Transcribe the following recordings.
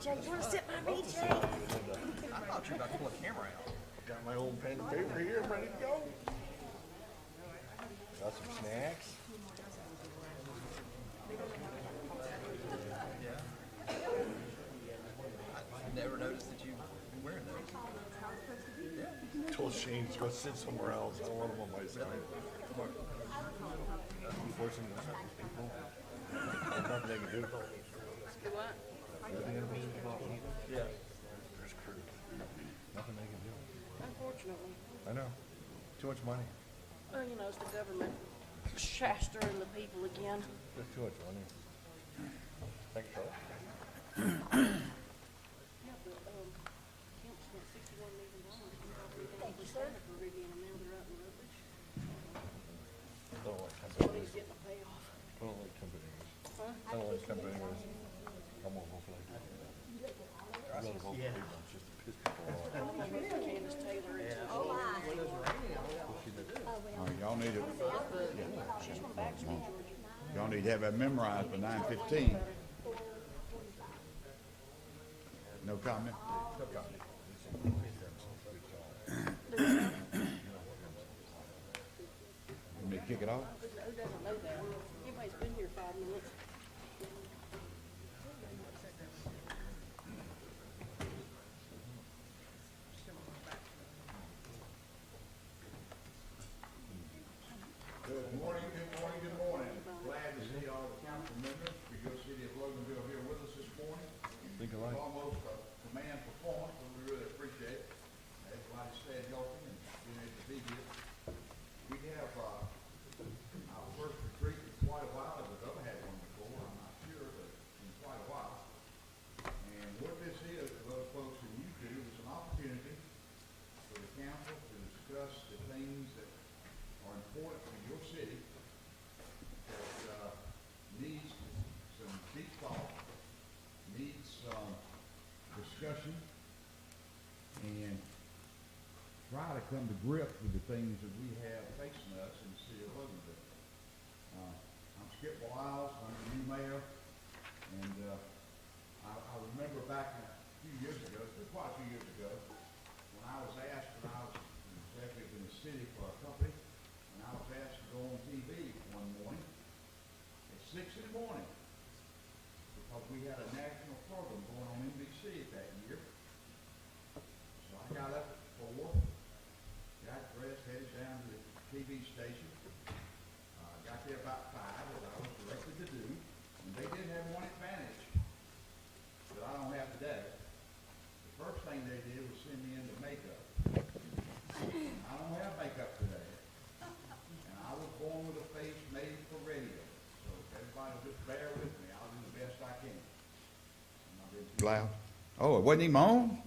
Jay. You want to sit by me, Jay? I thought you were about to pull a camera out. Got my old pen and paper here, ready to go. Got some snacks. Yeah. I never noticed that you were wearing those. Yeah. Told Shane to go sit somewhere else. I don't want him on my side. Unfortunately, there's certain people. There's nothing they can do. Do what? Yeah. There's crew. Nothing they can do. Unfortunately. I know. Too much money. Well, you know, it's the government shastering the people again. There's too much money. Thank you, Charlie. Yeah, but, Kemp spent $61 million. Thank you, sir. For Rivian, and now they're out in rubbish. I don't like Somebody's companies. getting a payoff. I don't like companies. Huh? I don't like companies. I'm gonna vote for that. I'm gonna vote for people just to piss people off. Candace Taylor is. Y'all need to, She's from Baxter, Georgia. y'all need to have that memorized by 9:15. No comment? Want me to kick it off? Who doesn't know that? Everybody's been here 5 minutes. Good morning, good morning, good morning. Glad to see all the council members for your city of Loganville here with us this morning. Think alike. Almost a command performance, but we really appreciate it. Everybody staying healthy and being able to be here. We have, our first retreat in quite a while. We've ever had one before, I'm not sure, but in quite a while. And what this is, for those folks who you do, is an opportunity for the council to discuss the things that are important to your city that needs some deep thought, needs some discussion, and try to come to grips with the things that we have facing us in the city of Loganville. I'm Skip Wiles, I'm the new mayor, and I remember back a few years ago, it's been quite a few years ago, when I was asked, when I was an executive in the city for a company, and I was asked to go on TV one morning at 6 in the morning because we had a national program going on NBC that year. So I got up at 4, got dressed, headed down to the TV station. Got there about 5, as I was directed to do, and they did have one advantage that I don't have today. The first thing they did was send me into makeup. I don't have makeup today. And I was born with a face made for radio. So everybody just bear with me. I'll do the best I can. Loud. Oh, it wasn't even on?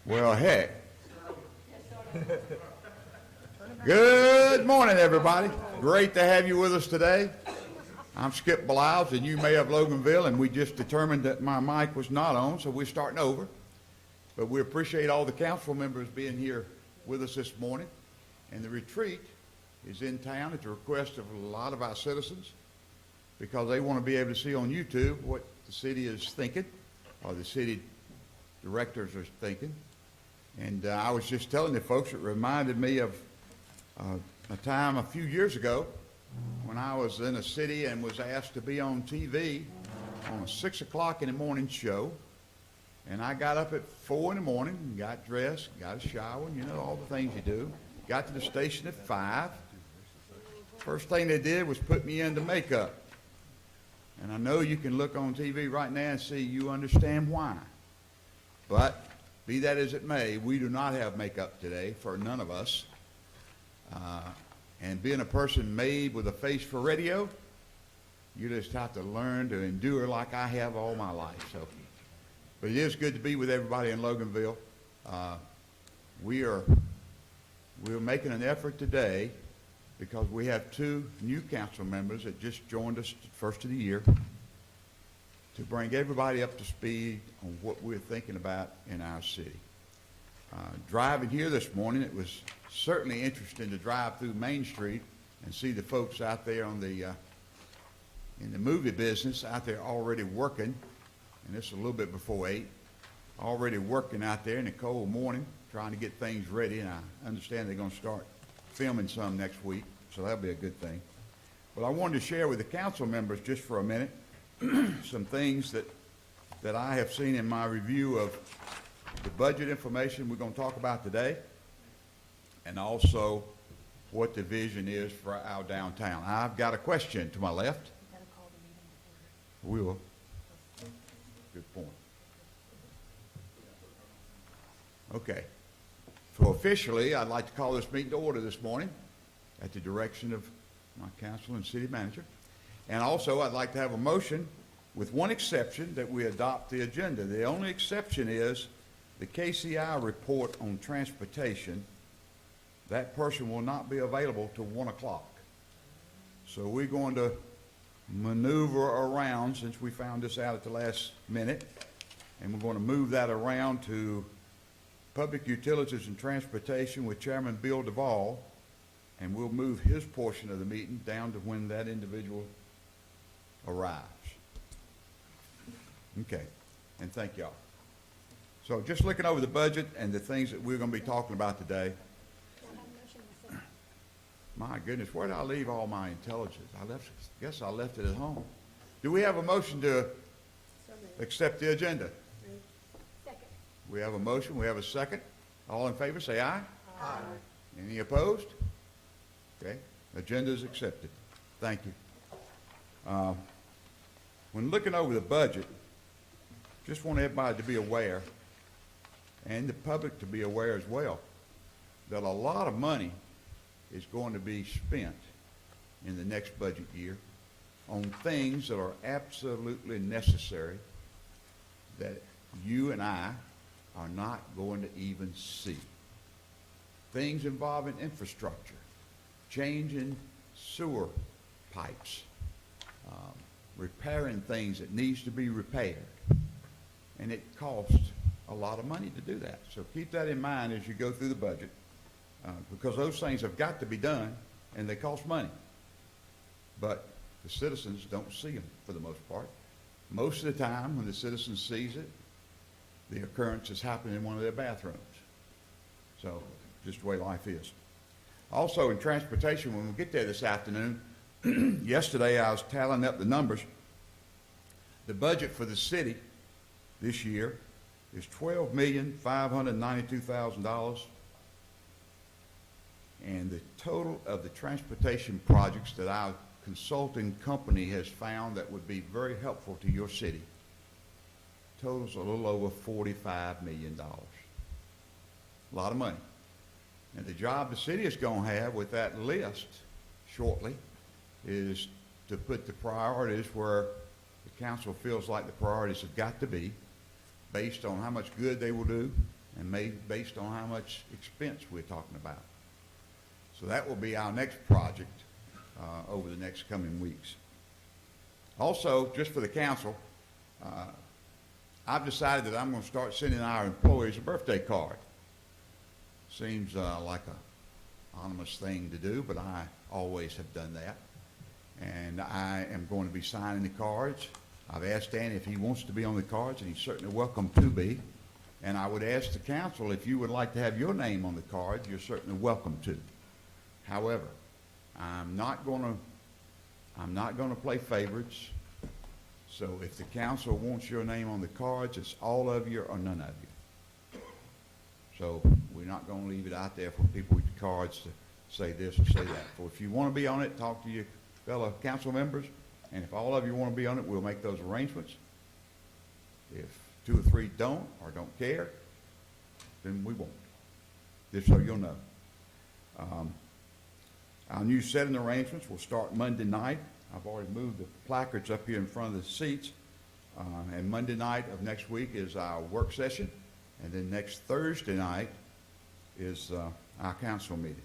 Well, heck. Good morning, everybody. Great to have you with us today. I'm Skip Blyles, the new mayor of Loganville, and we just determined that my mic was not on, so we're starting over. But we appreciate all the council members being here with us this morning. And the retreat is in town at the request of a lot of our citizens because they want to be able to see on YouTube what the city is thinking or the city directors are thinking. And I was just telling the folks, it reminded me of a time a few years ago when I was in a city and was asked to be on TV on a 6 o'clock in the morning show. And I got up at 4 in the morning and got dressed, got a shower, and you know, all the things you do. Got to the station at 5. First thing they did was put me into makeup. And I know you can look on TV right now and see you understand why. But be that as it may, we do not have makeup today for none of us. And being a person made with a face for radio, you just have to learn to endure like I have all my life. So, but it is good to be with everybody in Loganville. We're making an effort today because we have 2 new council members that just joined us the first of the year to bring everybody up to speed on what we're thinking about in our city. Driving here this morning, it was certainly interesting to drive through Main Street and see the folks out there on the in the movie business out there already working and it's a little bit before 8. Already working out there in the cold morning, trying to get things ready, and I understand they're going to start filming some next week, so that'll be a good thing. But I wanted to share with the council members just for a minute some things that I have seen in my review of the budget information we're going to talk about today, and also what the vision is for our downtown. I've got a question to my left. We will. Good point. Okay. So officially, I'd like to call this meeting to order this morning at the direction of my council and city manager. And also, I'd like to have a motion with one exception, that we adopt the agenda. The only exception is the KCI report on transportation. That person will not be available till 1 o'clock. So we're going to maneuver around, since we found this out at the last minute, and we're going to move that around to Public Utilities and Transportation with Chairman Bill Duvall, and we'll move his portion of the meeting down to when that individual arrives. Okay, and thank y'all. So just looking over the budget and the things that we're going to be talking about today. My goodness, where did I leave all my intelligence? Guess I left it at home. Do we have a motion to accept the agenda? Second. We have a motion, we have a second. All in favor, say aye. Aye. Any opposed? Okay, agenda is accepted. Thank you. When looking over the budget, just want everybody to be aware, and the public to be aware as well, that a lot of money is going to be spent in the next budget year on things that are absolutely necessary that you and I are not going to even see. Things involving infrastructure, changing sewer pipes, repairing things that needs to be repaired. And it costs a lot of money to do that. So keep that in mind as you go through the budget, because those things have got to be done, and they cost money. But the citizens don't see them for the most part. Most of the time, when the citizen sees it, the occurrence is happening in one of their bathrooms. So just the way life is. Also in transportation, when we get there this afternoon, yesterday I was tallying up the numbers. The budget for the city this year is $12,592,000, and the total of the transportation projects that our consulting company has found that would be very helpful to your city totals a little over $45 million. A lot of money. And the job the city is going to have with that list shortly is to put the priorities where the council feels like the priorities have got to be, based on how much good they will do and based on how much expense we're talking about. So that will be our next project over the next coming weeks. Also, just for the council, I've decided that I'm going to start sending our employees a birthday card. Seems like an anonymous thing to do, but I always have done that. And I am going to be signing the cards. I've asked Danny if he wants to be on the cards, and he's certainly welcome to be. And I would ask the council, if you would like to have your name on the card, you're certainly welcome to. However, I'm not going to play favorites. So if the council wants your name on the cards, it's all of you or none of you. So we're not going to leave it out there for people with the cards to say this or say that. So if you want to be on it, talk to your fellow council members. And if all of you want to be on it, we'll make those arrangements. If 2 or 3 don't or don't care, then we won't. Just so you'll know. Our new setting arrangements will start Monday night. I've already moved the placards up here in front of the seats. And Monday night of next week is our work session. And then next Thursday night is our council meeting.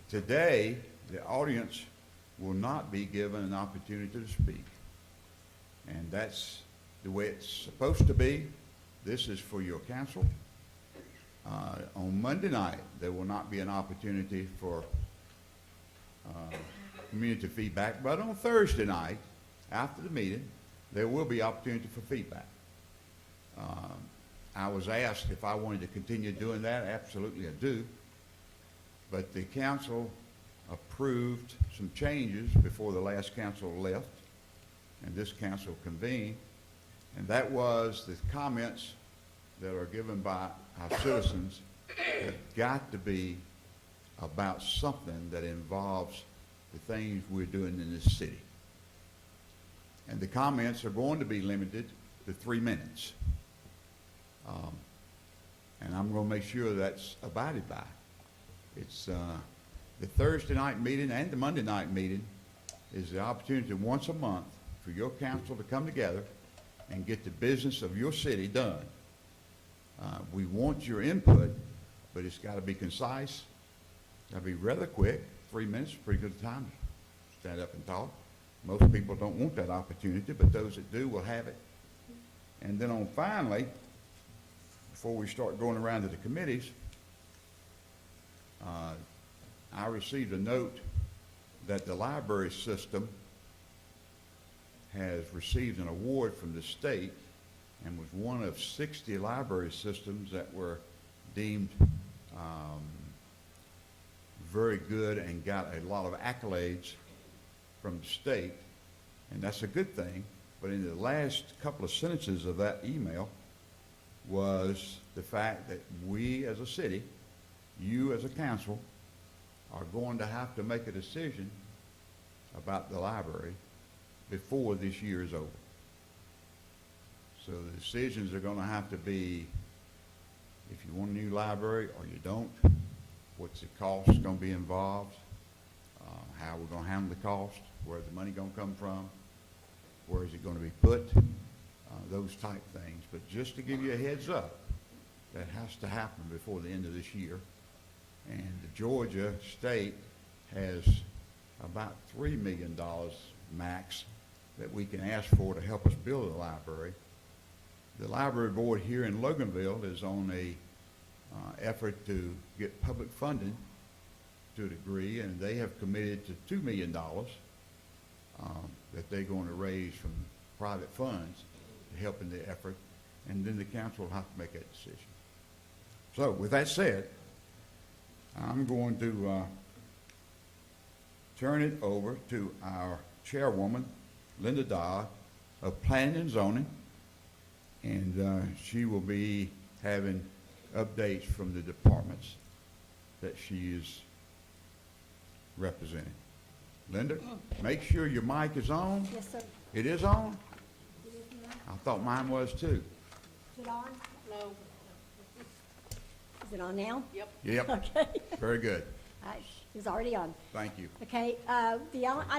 Today, the audience will not be given an opportunity to speak. And that's the way it's supposed to be. This is for your council. On Monday night, there will not be an opportunity for community feedback, but on Thursday night, after the meeting, there will be opportunity for feedback. I was asked if I wanted to continue doing that. Absolutely, I do. But the council approved some changes before the last council left, and this council convened, and that was the comments that are given by our citizens have got to be about something that involves the things we're doing in this city. And the comments are going to be limited to 3 minutes. And I'm going to make sure that's abided by. It's the Thursday night meeting and the Monday night meeting is the opportunity once a month for your council to come together and get the business of your city done. We want your input, but it's got to be concise. Got to be rather quick. 3 minutes is a pretty good time to stand up and talk. Most people don't want that opportunity, but those that do will have it. And then on finally, before we start going around to the committees, I received a note that the library system has received an award from the state and was one of 60 library systems that were deemed very good and got a lot of accolades from the state, and that's a good thing. But in the last couple of sentences of that email was the fact that we as a city, you as a council, are going to have to make a decision about the library before this year is over. So the decisions are going to have to be if you want a new library or you don't, what's the cost going to be involved, how we're going to handle the cost, where's the money going to come from, where is it going to be put, those type things. But just to give you a heads up, that has to happen before the end of this year. And the Georgia state has about $3 million max that we can ask for to help us build a library. The library board here in Loganville is on a effort to get public funding to a degree, and they have committed to $2 million that they're going to raise from private funds to help in the effort, and then the council will have to make that decision. So with that said, I'm going to turn it over to our chairwoman, Linda Dodd, of Planning and Zoning, and she will be having updates from the departments that she is representing. Linda, make sure your mic is on. Yes, sir. It is on? It is now. I thought mine was too. Is it on? No. Is it on now? Yep. Yep. Okay. Very good. It's already on. Thank you. Okay, I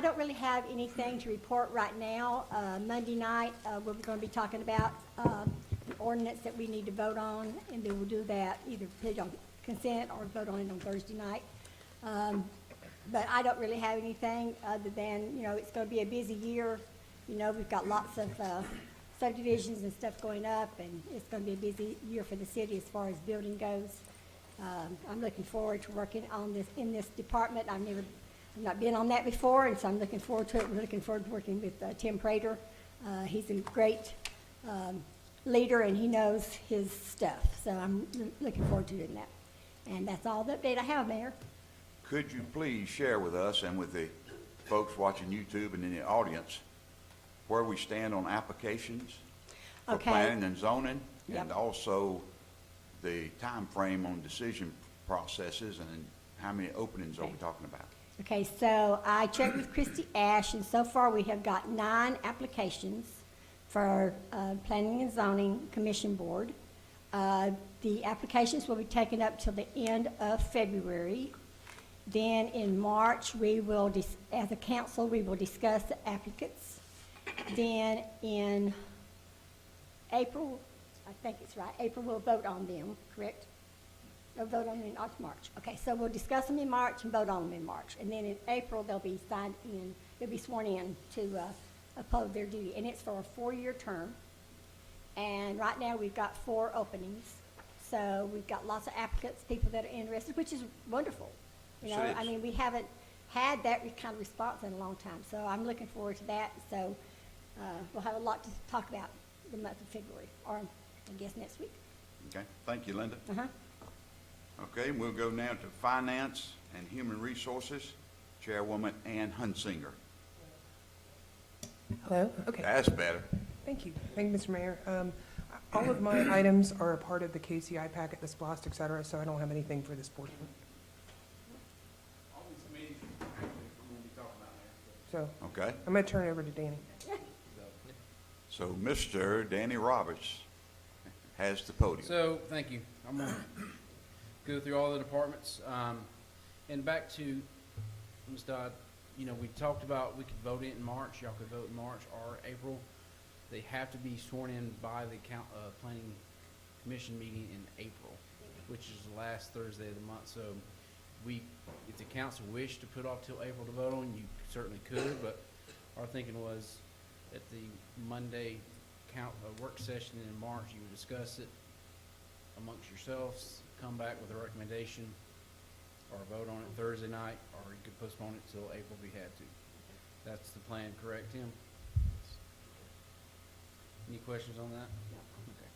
don't really have anything to report right now. Monday night, we're going to be talking about an ordinance that we need to vote on, and then we'll do that, either put it on consent or vote on it on Thursday night. But I don't really have anything other than, it's going to be a busy year. We've got lots of subdivisions and stuff going up, and it's going to be a busy year for the city as far as building goes. I'm looking forward to working on this in this department. I've not been on that before, and so I'm looking forward to it. We're looking forward to working with Tim Prater. He's a great leader, and he knows his stuff. So I'm looking forward to doing that. And that's all the update I have, Mayor. Could you please share with us and with the folks watching YouTube and in the audience where we stand on applications for Okay. planning and zoning, and Yep. also the time frame on decision processes, and how many openings are we Okay. talking about? Okay, so I checked with Christy Ash, and so far we have got 9 applications for Planning and Zoning Commission Board. The applications will be taken up till the end of February. Then in March, we will, as a council, we will discuss the applicants. Then in April, I think it's right, April we'll vote on them, correct? We'll vote on them in March. Okay, so we'll discuss them in March and vote on them in March. And then in April, they'll be signed in, they'll be sworn in to uphold their duty. And it's for a 4-year term. And right now, we've got 4 openings. So we've got lots of applicants, people that are interested, which is wonderful. Sure is. I mean, we haven't had that kind of response in a long time. So I'm looking forward to that. So we'll have a lot to talk about the month of February, or I guess next week. Okay, thank you, Linda. Uh-huh. Okay, we'll go now to Finance and Human Resources, Chairwoman Ann Hunsinger. Hello? Okay, That's better. thank you. Thank you, Mr. Mayor. All of my items are a part of the KCI packet, the SPLOST, et cetera, so I don't have anything for this portion. All these meetings, actually, we're gonna be talking about So Okay, I'm going to turn it over to Danny. so Mr. Danny Roberts has the podium. So, thank you. I'm gonna go through all the departments. And back to Ms. Dodd, you know, we talked about we could vote in March, y'all could vote in March or April. They have to be sworn in by the planning commission meeting in April, which is the last Thursday of the month. So if the council wished to put off till April to vote on, you certainly could, but our thinking was at the Monday work session in March, you would discuss it amongst yourselves, come back with a recommendation, or vote on it Thursday night, or you could postpone it till April if you had to. That's the plan, correct, Tim? Any questions on that? Okay.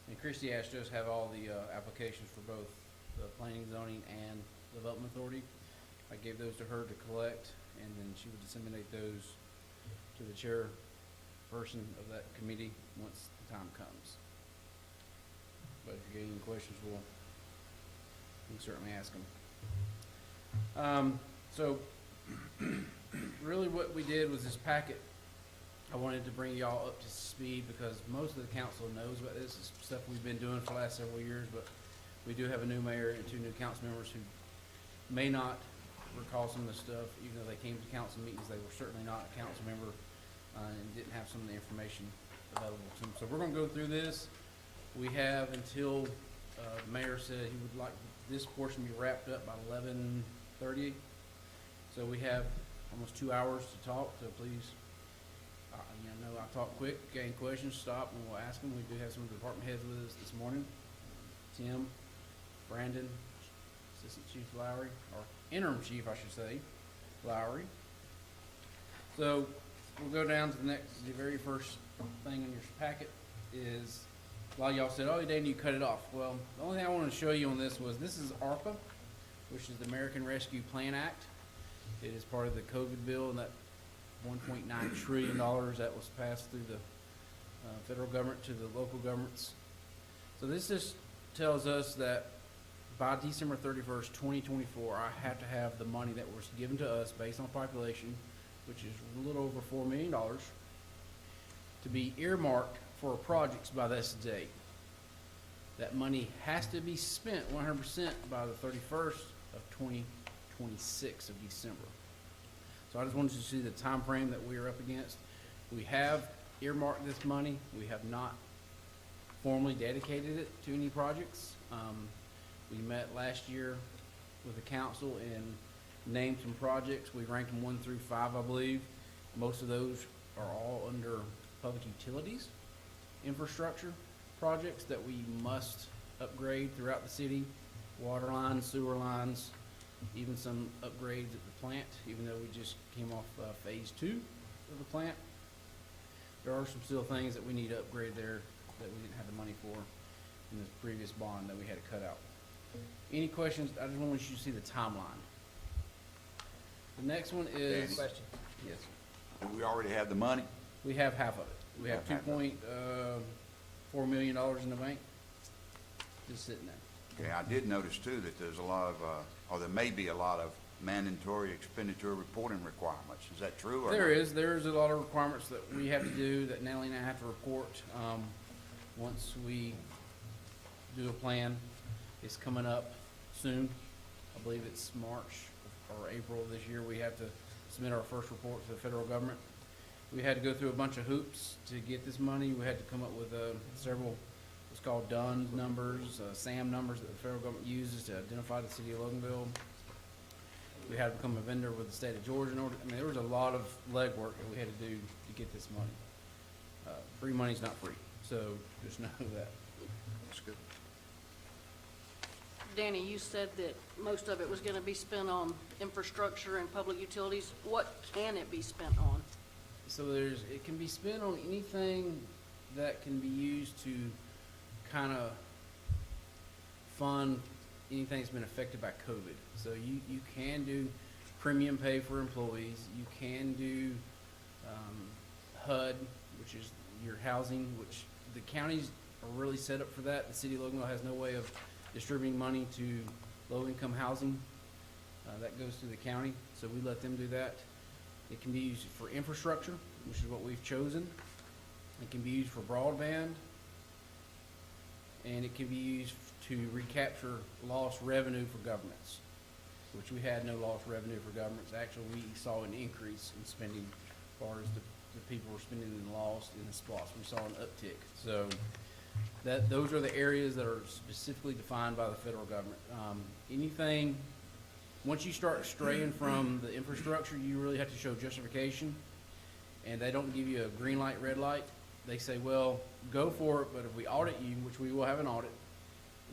And Christie Ash does have all the applications for both the planning, zoning, and development authority. I gave those to her to collect, and then she would disseminate those to the chairperson of that committee once the time comes. But if you get any questions, we can certainly ask them. So really what we did was this packet, I wanted to bring y'all up to speed because most of the council knows about this. It's stuff we've been doing for the last several years, but we do have a new mayor and 2 new council members who may not recall some of the stuff, even though they came to council meetings. They were certainly not a council member and didn't have some of the information available to them. So we're going to go through this. We have until the mayor said he would like this portion to be wrapped up by 11:30. So we have almost 2 hours to talk, so please, you know, I talk quick. Any questions, stop, and we'll ask them. We do have some of the department heads with us this morning. Tim, Brandon, Assistant Chief Lowry, or Interim Chief, I should say, Lowry. So we'll go down to the very first thing in your packet is, a lot of y'all said, oh, Danny, you cut it off. Well, the only thing I wanted to show you on this was, this is ARPA, which is the American Rescue Plan Act. It is part of the COVID bill, and that $1.9 trillion that was passed through the federal government to the local governments. So this just tells us that by December 31st, 2024, I have to have the money that was given to us based on population, which is a little over $4 million, to be earmarked for projects by this date. That money has to be spent 100% by the 31st of 2026 of December. So I just wanted you to see the time frame that we are up against. We have earmarked this money. We have not formally dedicated it to any projects. We met last year with the council and named some projects. We ranked them 1 through 5, I believe. Most of those are all under public utilities, infrastructure projects that we must upgrade throughout the city. Water lines, sewer lines, even some upgrades at the plant, even though we just came off phase 2 of the plant. There are some still things that we need to upgrade there that we didn't have the money for in the previous bond that we had to cut out. Any questions? I just want you to see the timeline. The next one is... Question. Yes. Do we already have the money? We have half of it. We have Half of it. $2.4 million in the bank, just sitting there. Okay, I did notice too that there's a lot of, or there may be a lot of mandatory expenditure reporting requirements. Is that true? Or There's a lot of requirements that we have to do, that Nellie and I have to report, once we do a plan. It's coming up soon. I believe it's March or April of this year. We have to submit our first report to the federal government. We had to go through a bunch of hoops to get this money. We had to come up with several, what's called DUNS numbers, SAM numbers that the federal government uses to identify the city of Loganville. We had to become a vendor with the state of Georgia in order. I mean, there was a lot of legwork that we had to do to get this money. Free money's not free, so just know that. That's good. Danny, you said that most of it was gonna be spent on infrastructure and public utilities. What can it be spent on? So it can be spent on anything that can be used to kind of fund anything that's been affected by COVID. So you can do premium pay for employees. You can do HUD, which is your housing, which the counties are really set up for that. The city of Loganville has no way of distributing money to low-income housing. That goes through the county, so we let them do that. It can be used for infrastructure, which is what we've chosen. It can be used for broadband, and it can be used to recapture lost revenue for governments, which we had no lost revenue for governments. Actually, we saw an increase in spending as far as the people were spending and lost in the SPLOST. We saw an uptick. So those are the areas that are specifically defined by the federal government. Anything, once you start straying from the infrastructure, you really have to show justification, and they don't give you a green light, red light. They say, well, go for it, but if we audit you, which we will have an audit,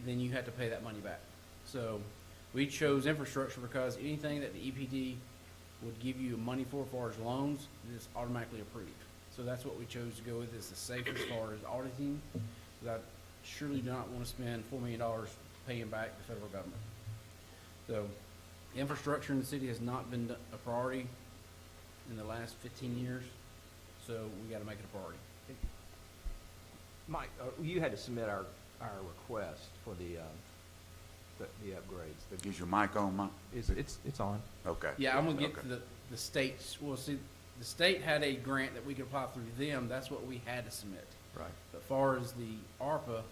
then you have to pay that money back. So we chose infrastructure because anything that the EPD would give you money for as far as loans is automatically approved. So that's what we chose to go with. It's the safest as far as auditing, because I surely do not want to spend $4 million paying back the federal government. So infrastructure in the city has not been a priority in the last 15 years, so we got to make it a priority. Mike, you had to submit our request for the upgrades. Is your mic on, Mike? It's on. Okay. Yeah, I'm gonna get Okay. to the states. Well, see, the state had a grant that we could apply through them. That's what we had to submit. Right. But far as the ARPA,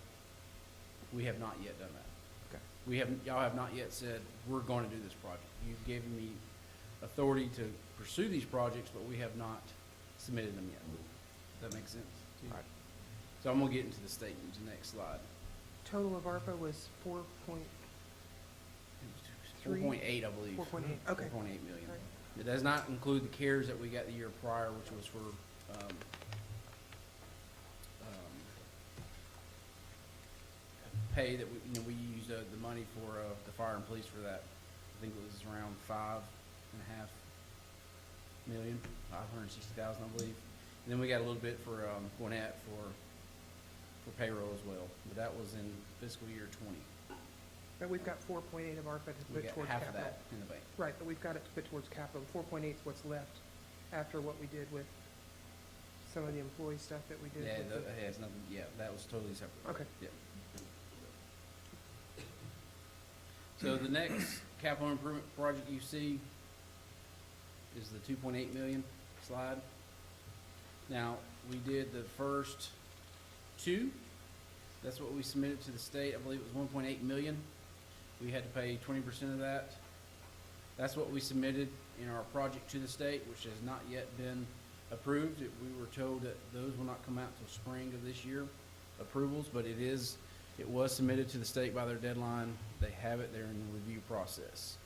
we have not yet done that. Okay. Y'all have not yet said, we're going to do this project. You've given me authority to pursue these projects, but we have not submitted them yet. Does that make sense to you? Right. So I'm gonna get into the statements, the next slide. Total of ARPA was 4.3? 4.8, I believe. 4.8, okay. 4.8 million. All right. It does not include the CARES that we got the year prior, which was for, pay that we used the money for, the fire and police for that. I think it was around 5.5 million, 560,000, I believe. And then we got a little bit for, Gwinnett for payroll as well, but that was in fiscal year 20. But we've got 4.8 of ARPA to We put got towards half of capital. that in the bank. Right, but we've got it to put towards capital. 4.8 is what's left after what we did with some of the employee stuff that we did. Yeah, with that has nothing, yeah, that was totally separate. Okay. Yeah. So the next capital improvement project you see is the 2.8 million slide. Now, we did the first two. That's what we submitted to the state. I believe it was 1.8 million. We had to pay 20% of that. That's what we submitted in our project to the state, which has not yet been approved. We were told that those will not come out till spring of this year, approvals, but it was submitted to the state by their deadline. They have it, they're in the review process.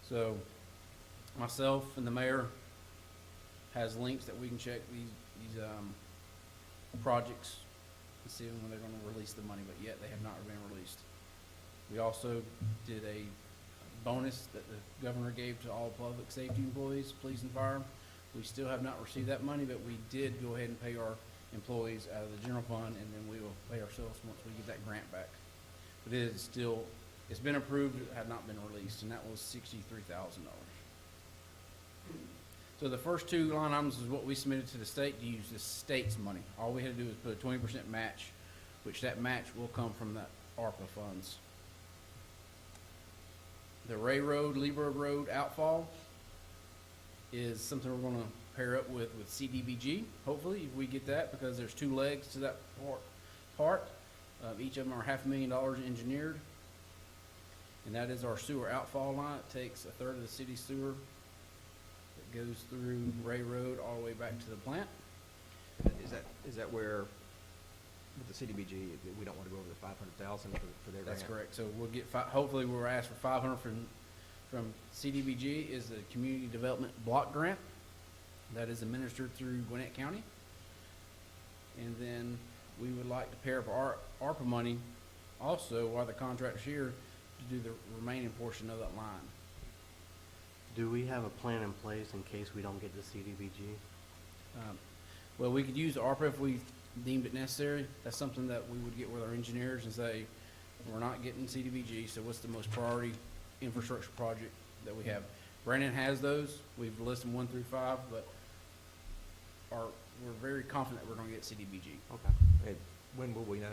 So myself and the mayor has links that we can check these projects and see when they're gonna release the money, but yet they have not been released. We also did a bonus that the governor gave to all public safety employees, police and fire. We still have not received that money, but we did go ahead and pay our employees out of the general fund, and then we will pay ourselves once we get that grant back. But it is still, it's been approved, it had not been released, and that was $63,000. So the first two line items is what we submitted to the state to use the state's money. All we had to do is put a 20% match, which that match will come from the ARPA funds. The Ray Road, Leeburg Road outfall is something we're gonna pair up with CDBG, hopefully, if we get that, because there's two legs to that part. Each of them are $500,000 engineered. And that is our sewer outfall line. It takes a third of the city sewer that goes through Ray Road all the way back to the plant. Is that where, with the CDBG, we don't want to go over the 500,000 for their grant? That's correct. So we'll get, hopefully we'll ask for 500 from CDBG is the Community Development Block Grant. That is administered through Gwinnett County. And then we would like to pair up our ARPA money also while the contract's here to do the remaining portion of that line. Do we have a plan in place in case we don't get the CDBG? Well, we could use ARPA if we deemed it necessary. That's something that we would get with our engineers and say, we're not getting CDBG, so what's the most priority infrastructure project that we have? Brandon has those. We've listed them 1 through 5, but we're very confident we're gonna get CDBG. Okay. And when will we know?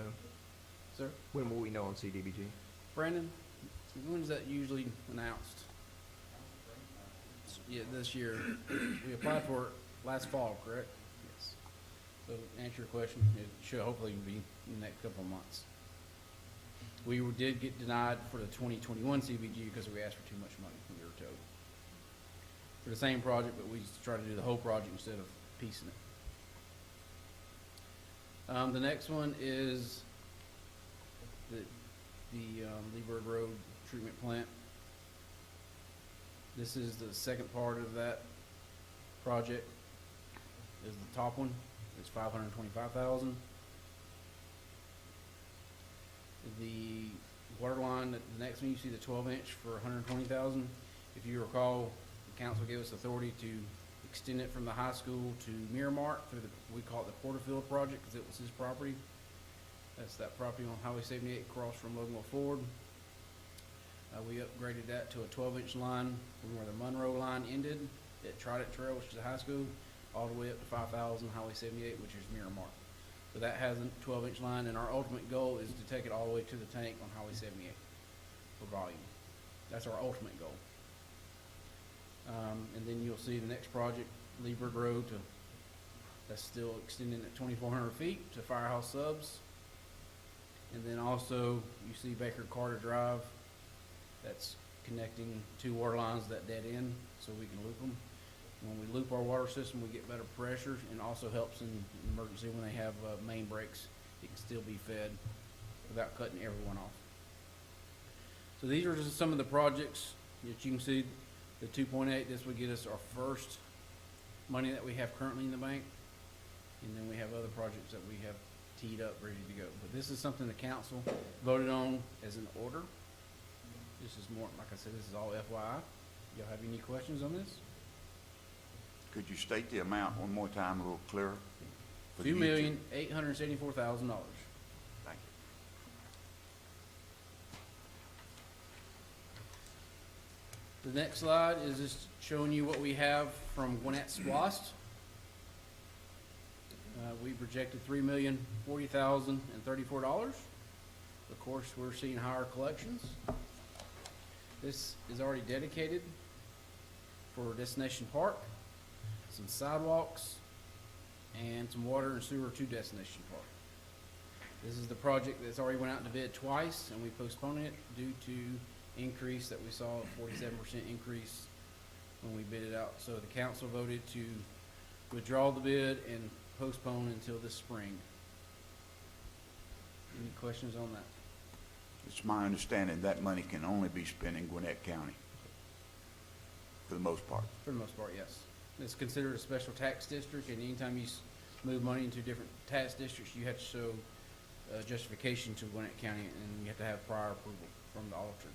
Sir? When will we know on CDBG? Brandon, when's that usually announced? Yeah, this year. We applied for it last fall, correct? Yes. So to answer your question, it should hopefully be in the next couple of months. We did get denied for the 2021 CBG because we asked for too much money, we were told. For the same project, but we tried to do the whole project instead of piecing it. The next one is the Leeburg Road treatment plant. This is the second part of that project. Is the top one. It's $525,000. The water line, the next one, you see the 12-inch for $120,000. If you recall, the council gave us authority to extend it from the high school to Miramar through we call it the Porterfield project because it was his property. That's that property on Highway 78 across from Loganville Ford. We upgraded that to a 12-inch line from where the Monroe line ended at Trident Trail, which is the high school, all the way up to 5,000 Highway 78, which is Miramar. So that has a 12-inch line, and our ultimate goal is to take it all the way to the tank on Highway 78 for volume. That's our ultimate goal. And then you'll see the next project, Leeburg Road, that's still extending at 2,400 feet to Firehouse Subs. And then also you see Baker Carter Drive, that's connecting 2 water lines that dead end, so we can loop them. When we loop our water system, we get better pressure, and also helps in an emergency when they have main breaks. It can still be fed without cutting everyone off. So these are just some of the projects that you can see. The 2.8, this would get us our first money that we have currently in the bank, and then we have other projects that we have teed up, ready to go. But this is something the council voted on as an order. This is more, like I said, this is all FYI. Y'all have any questions on this? Could you state the amount one more time, a little clearer? for the YouTube? $2,874,000. Thank you. The next slide is just showing you what we have from Gwinnett Splost. We projected $3,040,034. Of course, we're seeing higher collections. This is already dedicated for Destination Park, some sidewalks, and some water and sewer to Destination Park. This is the project that's already went out to bid twice, and we postponed it due to increase that we saw, a 47% increase when we bid it out. So the council voted to withdraw the bid and postpone until this spring. Any questions on that? It's my understanding that money can only be spent in Gwinnett County, for the most part. For the most part, yes. It's considered a special tax district, and anytime you move money into different tax districts, you have to show justification to Gwinnett County, and you have to have prior approval from the auditors.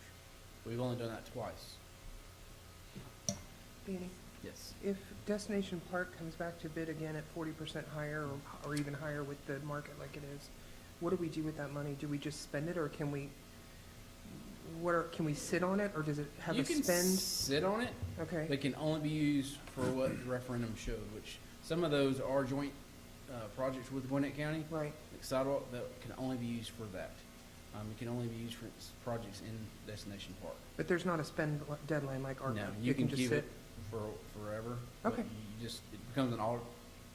We've only done that twice. Danny, Yes. if Destination Park comes back to bid again at 40% higher or even higher with the market like it is, what do we do with that money? Do we just spend it, or can we, can we sit on it, or does it have You a can spend? sit on it. Okay, They can only be used for what the referendum showed, which some of those are joint projects with Gwinnett County, right. like sidewalk, that can only be used for that. It can only be used for projects in Destination Park. But there's not a spend deadline like ARPA? No, you can just keep sit? it for forever. but Okay. You just, it becomes an all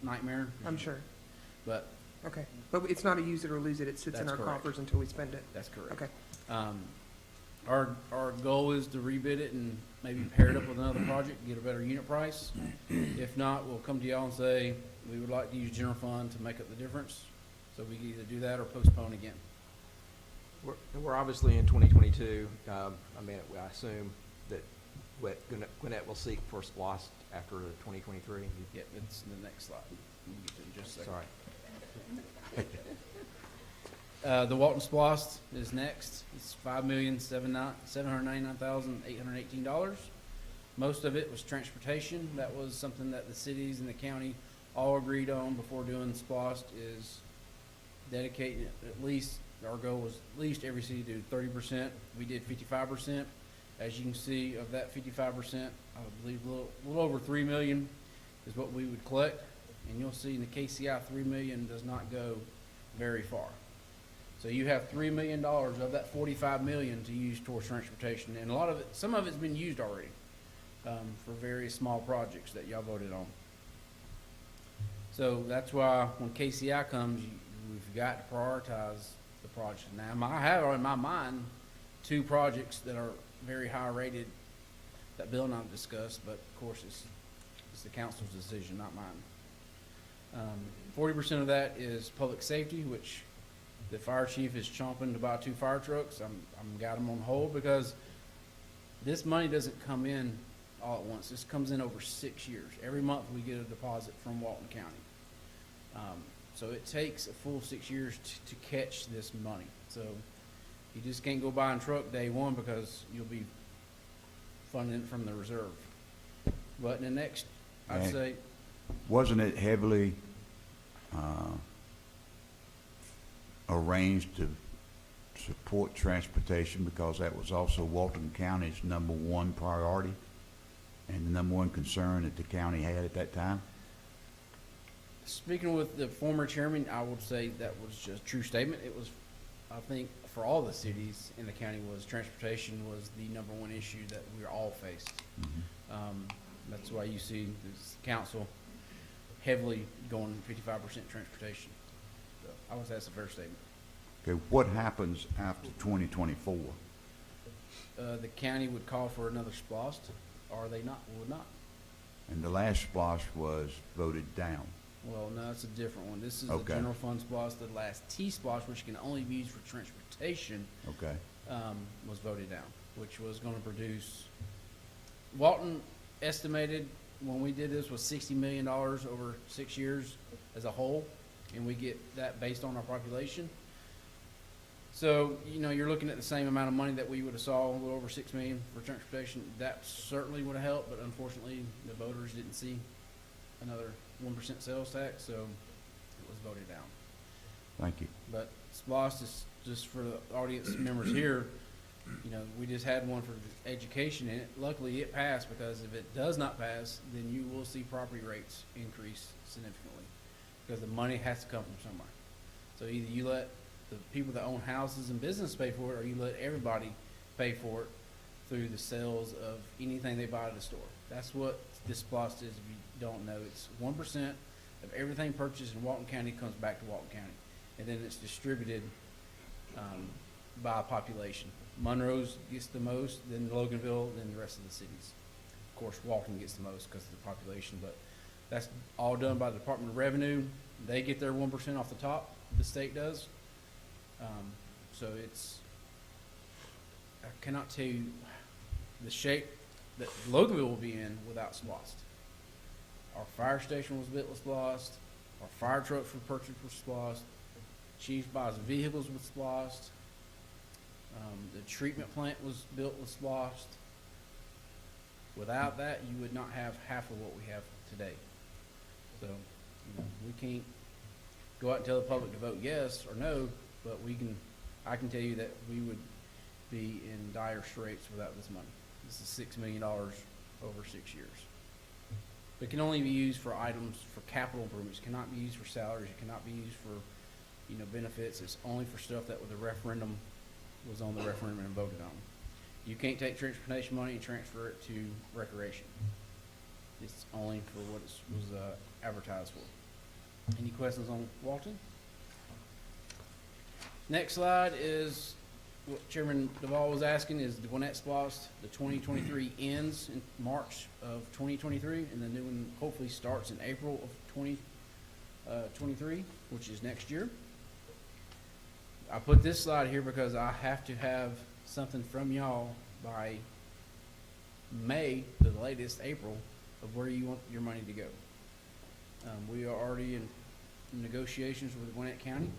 nightmare. I'm sure. But Okay, but it's not a use it or lose it, it sits in That's our correct. coffers until we spend it? that's correct. Okay, Our goal is to rebid it and maybe pair it up with another project, get a better unit price. If not, we'll come to y'all and say, we would like to use general fund to make up the difference. So we can either do that or postpone again. We're obviously in 2022. I assume that Gwinnett will seek for SPLOST after 2023. Yeah, it's the next slide. We'll get to it in just a second. Sorry. The Walton Splost is next. It's $5,799,818. Most of it was transportation. That was something that the cities and the county all agreed on before doing SPOST is dedicating at least, our goal was at least every city do 30%. We did 55%. As you can see, of that 55%, I believe a little over 3 million is what we would collect. And you'll see in the KCI, 3 million does not go very far. So you have $3 million of that 45 million to use towards transportation. And a lot of it, some of it's been used already for various small projects that y'all voted on. So that's why when KCI comes, we've got to prioritize the project. Now, I have in my mind 2 projects that are very high rated that Bill and I discussed, but of course it's the council's decision, not mine. 40% of that is public safety, which the fire chief is chomping to buy 2 fire trucks. I'm got them on hold because this money doesn't come in all at once. This comes in over 6 years. Every month we get a deposit from Walton County. So it takes a full 6 years to catch this money. So you just can't go buy a truck day one because you'll be funding it from the reserve. But in the next, I'd And say, wasn't it heavily arranged to support transportation because that was also Walton County's #1 priority and the #1 concern that the county had at that time? speaking with the former chairman, I would say that was just a true statement. It was, I think, for all the cities in the county, was transportation was the #1 issue that we all faced. That's why you see this council heavily going 55% transportation. So I would say that's a fair statement. Okay, what happens after 2024? The county would call for another SPOST, or they would not. And the last SPOS was voted down. Well, no, it's a different one. This is Okay. the general fund SPOS. The last T-SPOS, which can only be used for transportation, Okay. was voted down, which was going to produce. Walton estimated when we did this was $60 million over 6 years as a whole, and we get that based on our population. So, you know, you're looking at the same amount of money that we would have saw, a little over 6 million for transportation. That certainly would have helped, but unfortunately, the voters didn't see another 1% sales tax, so it was voted down. Thank you. But SPOS is just for the audience members here, you know, we just had one for education, and luckily it passed, because if it does not pass, then you will see property rates increase significantly, because the money has to come from somewhere. So either you let the people that own houses and business pay for it, or you let everybody pay for it through the sales of anything they buy at the store. That's what this SPOS is, if you don't know. It's 1% of everything purchased in Walton County comes back to Walton County, and then it's distributed by population. Monroe's gets the most, then Loganville, then the rest of the cities. Of course, Walton gets the most because of the population, but that's all done by the Department of Revenue. They get their 1% off the top, the state does. So it's, I cannot tell you the shape that Loganville will be in without SPOST. Our fire station was built with SPOST. Our fire trucks were purchased with SPOST. Chief buys vehicles with SPOST. The treatment plant was built with SPOST. Without that, you would not have half of what we have today. So, you know, we can't go out and tell the public to vote yes or no, but I can tell you that we would be in dire straits without this money. This is $6 million over 6 years. It can only be used for items, for capital improvements. It cannot be used for salaries. It cannot be used for, you know, benefits. It's only for stuff that with the referendum was on the referendum and voted on. You can't take transportation money and transfer it to recreation. It's only for what it was advertised for. Any questions on Walton? Next slide is what Chairman Duvall was asking, is the Gwinnett SPOS, the 2023 ends in March of 2023, and the new one hopefully starts in April of 2023, which is next year. I put this slide here because I have to have something from y'all by May, to the latest April, of where you want your money to go. We are already in negotiations with Gwinnett County.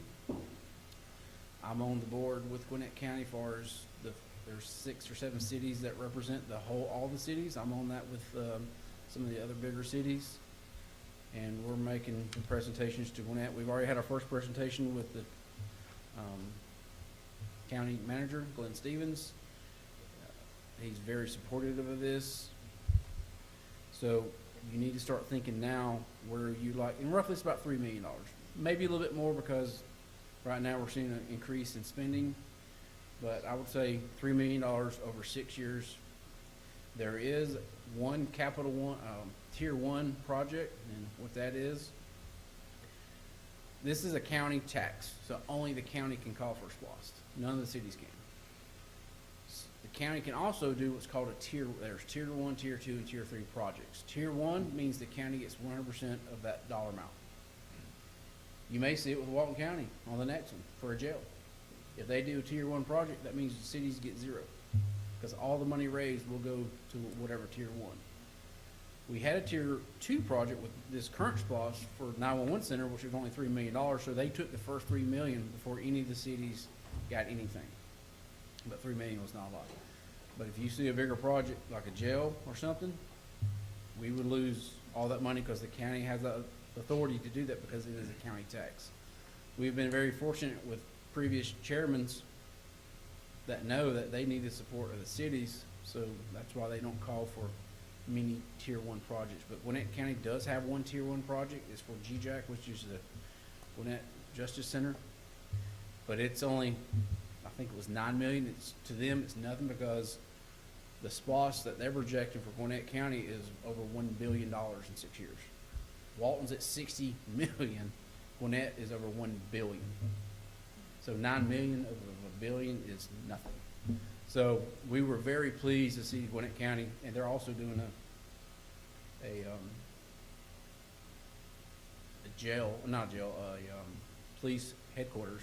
I'm on the board with Gwinnett County as far as there's 6 or 7 cities that represent all the cities. I'm on that with some of the other bigger cities. and we're making presentations to Gwinnett. We've already had our first presentation with the county manager, Glenn Stevens. He's very supportive of this. So you need to start thinking now where you like, and roughly it's about $3 million. Maybe a little bit more because right now we're seeing an increase in spending, but I would say $3 million over 6 years. There is one Capital One, Tier 1 project, and what that is, this is a county tax, so only the county can call for a SPLOST. None of the cities can. The county can also do what's called a there's Tier 1, Tier 2, and Tier 3 projects. Tier 1 means the county gets 100% of that dollar amount. You may see it with Walton County on the next one for a jail. If they do a Tier 1 project, that means the cities get 0, because all the money raised will go to whatever Tier 1. We had a Tier 2 project with this current SPLOST for 911 Center, which was only $3 million, so they took the first $3 million before any of the cities got anything. But $3 million was not a lot. But if you see a bigger project like a jail or something, we would lose all that money because the county has the authority to do that because it is a county tax. We've been very fortunate with previous chairmen that know that they need the support of the cities, so that's why they don't call for many Tier 1 projects. But Gwinnett County does have one Tier 1 project. It's for GJAC, which is the Gwinnett Justice Center. But it's only, I think it was $9 million. To them, it's nothing because the SPLOST that they're projecting for Gwinnett County is over $1 billion in 6 years. Walton's at $60 million. Gwinnett is over $1 billion. So $9 million of $1 billion is nothing. So we were very pleased to see Gwinnett County, and they're also doing a police headquarters,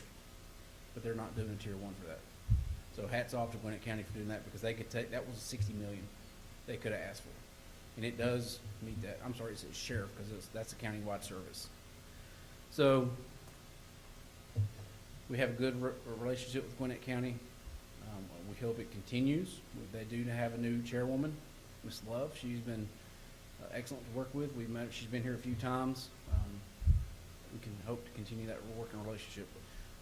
but they're not doing a Tier 1 for that. So hats off to Gwinnett County for doing that because they could take, that was $60 million they could have asked for. And it does meet that. I'm sorry, it says sheriff because that's a county-wide service. So we have a good relationship with Gwinnett County. We hope it continues. They do have a new chairwoman, Ms. Love. She's been excellent to work with. We've met. She's been here a few times. We can hope to continue that working relationship.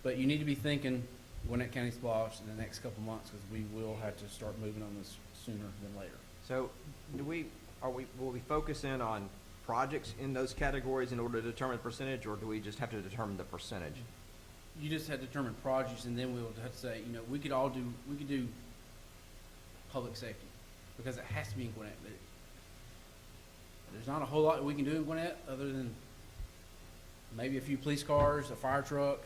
But you need to be thinking Gwinnett County SPLOST in the next couple months because we will have to start moving on this sooner than later. So will we focus in on projects in those categories in order to determine the percentage, or do we just have to determine the percentage? You just have to determine projects, and then we'll have to say, we could do public safety because it has to be in Gwinnett. There's not a whole lot we can do in Gwinnett other than maybe a few police cars, a fire truck,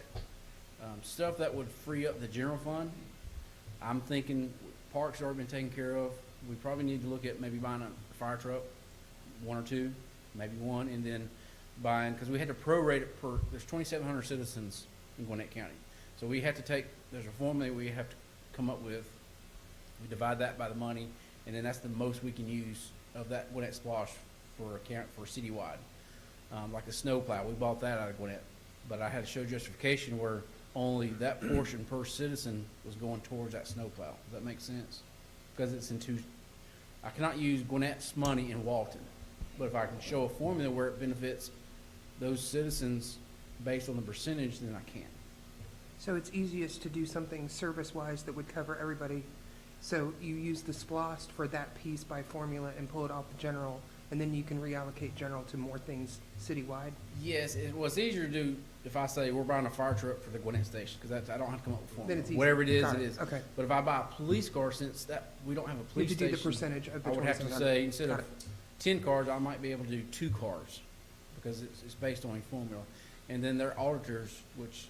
stuff that would free up the general fund. I'm thinking parks have already been taken care of. We probably need to look at maybe buying a fire truck, 1 or 2, maybe 1, and then buying, because we had to prorate it per, there's 2,700 citizens in Gwinnett County. So we have to take, there's a formula we have to come up with. We divide that by the money, and then that's the most we can use of that Gwinnett SPLOST for citywide. Like a snowplow, we bought that out of Gwinnett, but I had to show justification where only that portion per citizen was going towards that snowplow. Does that make sense? Because it's in two, I cannot use Gwinnett's money in Walton, but if I can show a formula where it benefits those citizens based on the percentage, then I can. So it's easiest to do something service-wise that would cover everybody. So you use the SPLOST for that piece by formula and pull it off the general, and then you can reallocate general to more things citywide? Yes, it was easier to do if I say we're buying a fire truck for the Gwinnett station, because I don't have to come up with a formula. Then it's easy. Whatever it is, Got it it. is. Okay. But if I buy a police car, since that we don't have a You police have to do station, the percentage of the I would have to 2,700. say instead Got of it. 10 cars, I might be able to do 2 cars because it's based on a formula. And then their auditors, which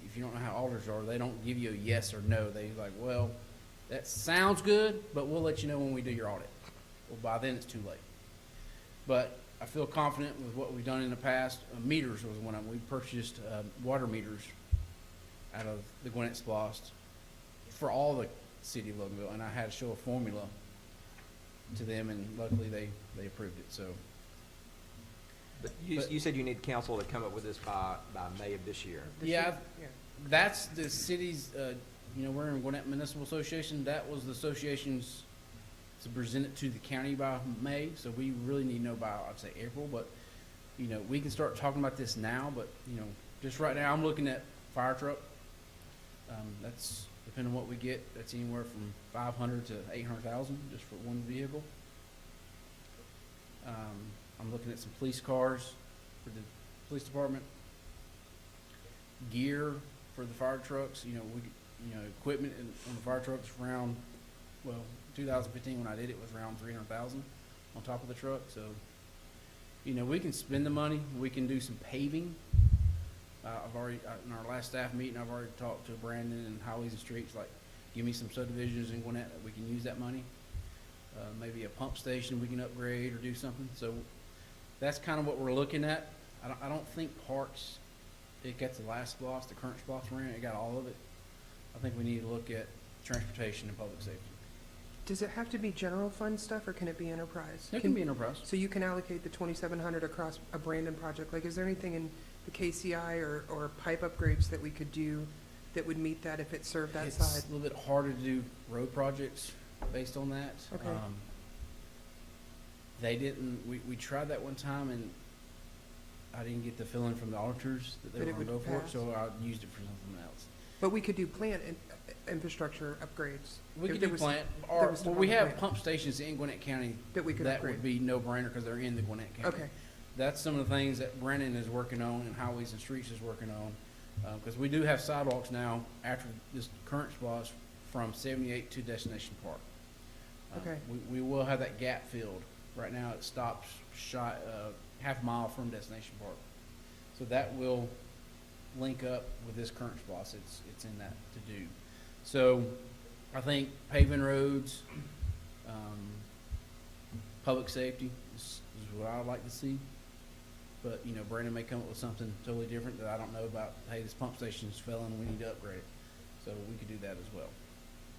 if you don't know how auditors are, they don't give you a yes or no. They like, well, that sounds good, but we'll let you know when we do your audit. Well, by then it's too late. But I feel confident with what we've done in the past. Meters was one of them. We purchased water meters out of the Gwinnett SPLOST for all the city of Loganville, and I had to show a formula to them, and luckily they approved it. So. But you said you need council to come up with this by May of this year. Yeah, that's the city's, we're in Gwinnett Municipal Association. That was the association's to present it to the county by May. So we really need to know by, I'd say, April. But you know, we can start talking about this now, but, you know, just right now, I'm looking at fire truck. That's, depending on what we get, that's anywhere from 500 to 800,000 just for one vehicle. I'm looking at some police cars for the police department. Gear for the fire trucks, you know, equipment on the fire trucks around, well, 2015 when I did it was around 300,000 on top of the truck. So, you know, we can spend the money. We can do some paving. I've already, in our last staff meeting, I've already talked to Brandon and Highways and Streets, like, give me some subdivisions in Gwinnett that we can use that money. Maybe a pump station we can upgrade or do something. So that's kind of what we're looking at. I don't think parks, it got the last SPLOST, the current SPLOST we're in, it got all of it. I think we need to look at transportation and public safety. Does it have to be general fund stuff, or can it be enterprise? It can be enterprise. So you can allocate the 2,700 across a Brandon project? Like, is there anything in the KCI or pipe upgrades that we could do that would meet that if it served that side? It's a little bit harder to do road projects based on that. Okay. They didn't, we tried that one time and I didn't get the feeling from the auditors that they That were it gonna go would for it, pass. so I used it for something else. But we could do plant infrastructure upgrades. We if could there do was- plant, there or, was well, stuff we on the have plant pump stations in Gwinnett County that we could that upgrade. would be no brainer because they're in the Gwinnett County. Okay, That's some of the things that Brennan is working on and Highways and Streets is working on. Because we do have sidewalks now after this current SPLOST from 78 to Destination Park. Okay. We will have that gap filled. Right now it stops half a mile from Destination Park. So that will link up with this current SPLOST. It's in that to do. So I think paving roads, public safety is what I would like to see. But, you know, Brandon may come up with something totally different that I don't know about. Hey, this pump station's failing, we need to upgrade it. So we could do that as well.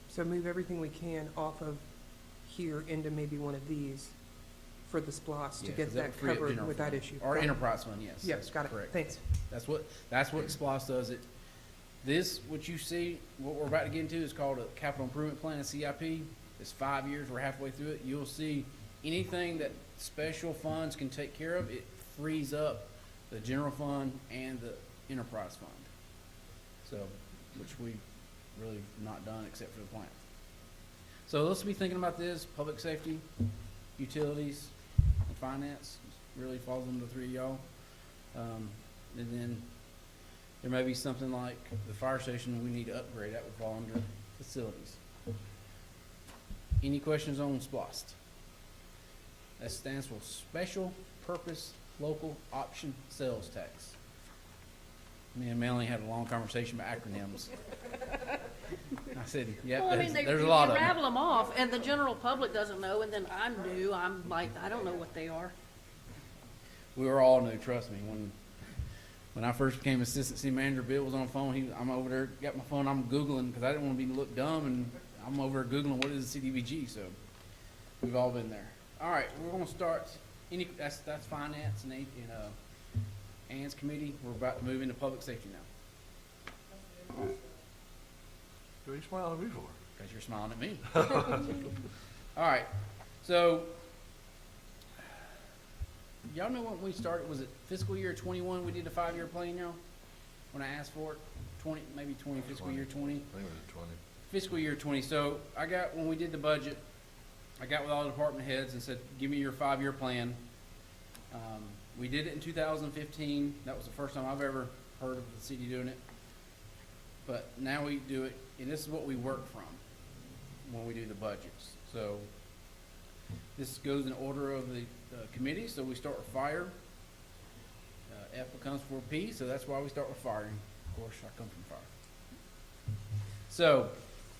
so move everything we can off of here into maybe one of these for the SPLOST to Yeah, get 'cause that that would free up covered general with that fund. issue. Or Got it. enterprise fund, yes. Yep, that's got it. correct. Thanks. That's what SPLOST does. What you see, what we're about to get into is called a capital improvement plan, a CIP. It's 5 years, we're halfway through it. You'll see anything that special funds can take care of, it frees up the general fund and the enterprise fund. So, which we've really not done except for the plant. So let's be thinking about this, public safety, utilities, and finance, really falls under the three of y'all. And then there may be something like the fire station we need to upgrade, that would fall under facilities. Any questions on SPLOST? That stands for Special Purpose Local Option Sales Tax. Me and Melanie had a long conversation about acronyms. I said, yeah, Well, I mean, there's a lot you of them. rattle them off, and the general public doesn't know, and then I'm new, I'm like, I don't know what they are. We were all new, trust me. When I first became assistant city manager, Bill was on the phone. I'm over there, got my phone. I'm Googling because I didn't want to look dumb, and I'm over there Googling what is the CDBG. So we've all been there. All right, we're going to start. That's finance and Ann's committee. We're about to move into public safety now. What are you smiling at me for? Because you're smiling at me. All right, so y'all know when we started, was it fiscal year 21 we did a 5-year plan, y'all? When I asked for it, 20, maybe 20, fiscal year 20? I think it was 20. Fiscal year 20, so when we did the budget, I got with all the department heads and said, give me your 5-year plan. We did it in 2015, that was the first time I've ever heard of the city doing it. But now we do it, and this is what we work from when we do the budgets. So this goes in order of the committee, so we start with fire. F becomes for P, so that's why we start with fire. And of course, I come from fire. So,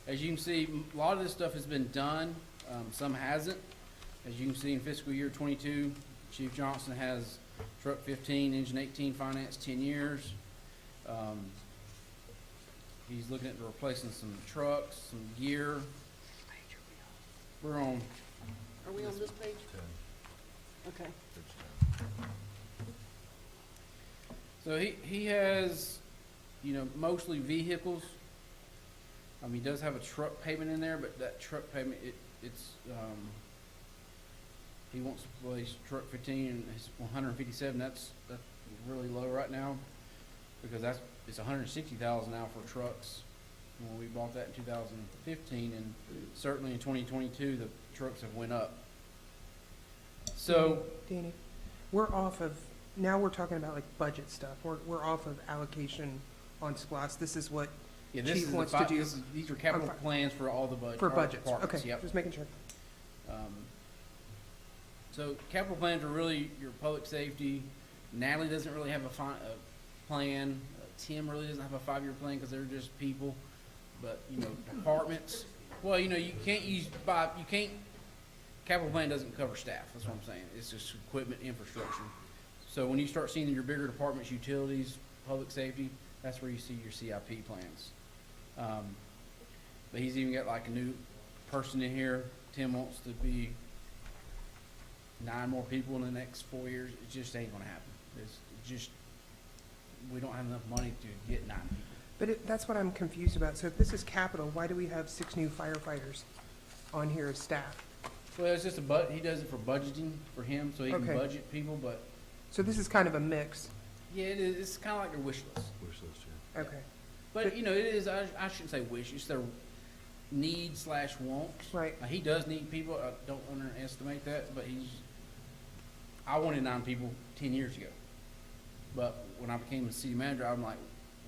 as you can see, a lot of this stuff has been done, some hasn't. As you can see in fiscal year 22, Chief Johnson has truck 15, engine 18, finance 10 years. He's looking at replacing some trucks, some gear. We're on, Are we on this page? 10. Okay. It's 10. so he has, mostly vehicles. He does have a truck payment in there, but that truck payment, he wants to replace truck 15 and his 157. That's really low right now because it's 160,000 now for trucks. When we bought that in 2015, and certainly in 2022, the trucks have went up. So Danny, we're off of, now we're talking about like budget stuff. We're off of allocation on SPOS. This is what yeah, this Chief is wants the, to do these are capital plans for all the budget for budgets. departments. Okay, Yep. just making sure. So capital plans are really your public safety. Natalie doesn't really have a plan. Tim really doesn't have a 5-year plan because they're just people. But you know, departments. Well, you know, you can't capital plan doesn't cover staff. That's what I'm saying. It's just equipment, infrastructure. So when you start seeing your bigger departments, utilities, public safety, that's where you see your CIP plans. But he's even got like a new person in here. Tim wants to be 9 more people in the next 4 years. It just ain't gonna happen. It's just, we don't have enough money to get 9 people. But that's what I'm confused about. So if this is capital, why do we have 6 new firefighters on here as staff? Well, it's just he does it for budgeting for him, so he can Okay. budget people, but So this is kind of a mix. yeah, it is, it's kinda like their wish list. Okay, But, you know, it is, I shouldn't say wish, it's their need/wants. right. He does need people, I don't underestimate that, but I wanted 9 people 10 years ago. But when I became a city manager, I'm like,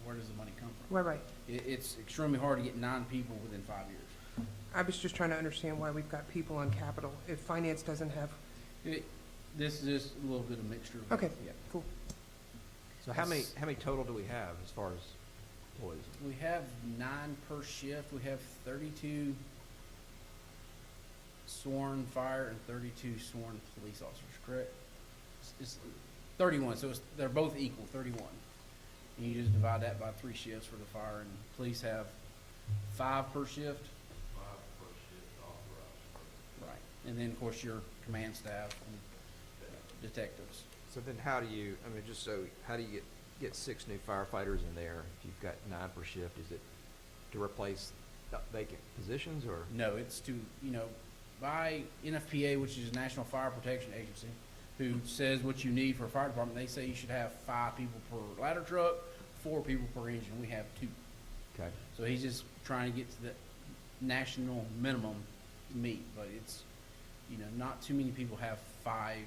where does the money come from? Right. It's extremely hard to get 9 people within 5 years. I was just trying to understand why we've got people on capital if finance doesn't have, This is just a little bit of mixture. Of okay, Yeah. cool. So how many total do we have as far as employees? We have 9 per shift. We have 32 sworn fire and 32 sworn police officers, correct? It's 31, so they're both equal, 31. And you just divide that by 3 shifts for the fire, and police have 5 per shift. 5 per shift authorized. Right. And then, of course, your command staff and detectives. So then how do you, how do you get 6 new firefighters in there if you've got 9 per shift? Is it to replace vacant positions or? No, it's to, by NFPA, which is National Fire Protection Agency, who says what you need for a fire department. They say you should have 5 people per ladder truck, 4 people per engine. We have 2. Okay. So he's just trying to get to the national minimum meet, but it's, not too many people have 5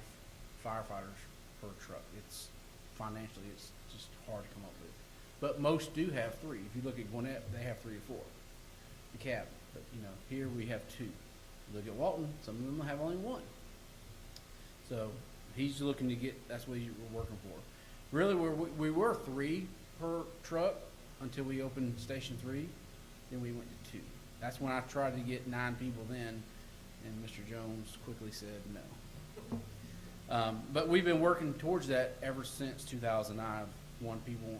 firefighters per truck. It's financially, it's just hard to come up with. But most do have 3. If you look at Gwinnett, they have 3 or 4. The cabin, but here we have 2. Look at Walton, some of them have only 1. So he's looking to get, that's what we're working for. Really, we were 3 per truck until we opened Station 3. Then we went to 2. That's when I tried to get 9 people then, and Mr. Jones quickly said no. But we've been working towards that ever since 2009. Want people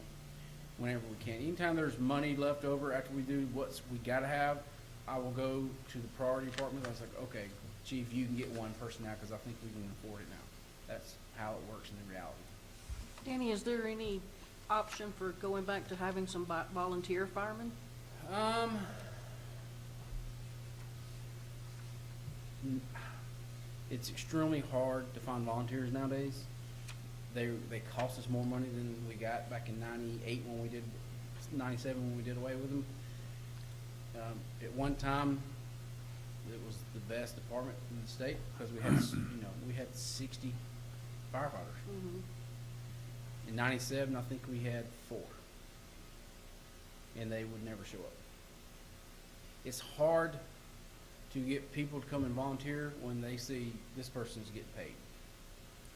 whenever we can. Anytime there's money left over after we do what we gotta have, I will go to the priority department. I was like, okay, Chief, you can get 1 person now because I think we can afford it now. That's how it works in the reality. Danny, is there any option for going back to having some volunteer firemen? It's extremely hard to find volunteers nowadays. They cost us more money than we got back in 98 when we did, 97 when we did away with them. At one time, it was the best department in the state because we had, we had 60 firefighters. Mm-hmm. In 97, I think we had 4. And they would never show up. It's hard to get people to come and volunteer when they see this person's getting paid.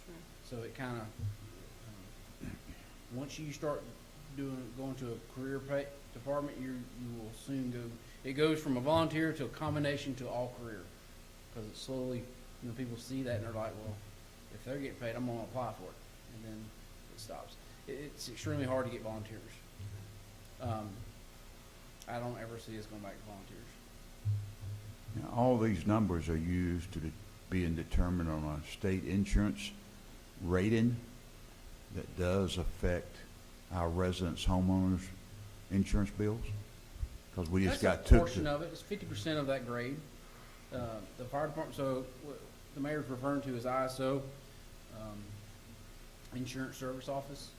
Sure. So it kind of, once you start going to a career pay department, you will soon go, it goes from a volunteer to a combination to all career. Because it slowly, people see that and they're like, well, if they're getting paid, I'm going to apply for it. And then it stops. It's extremely hard to get volunteers. I don't ever see us going back to volunteers. Now, all these numbers are used to being determined on a state insurance rating that does affect our residents' homeowners' insurance bills? Because we just got That's a took portion to, of it. It's 50% of that grade. The fire department, so the mayor's referring to is ISO, Insurance Service Office.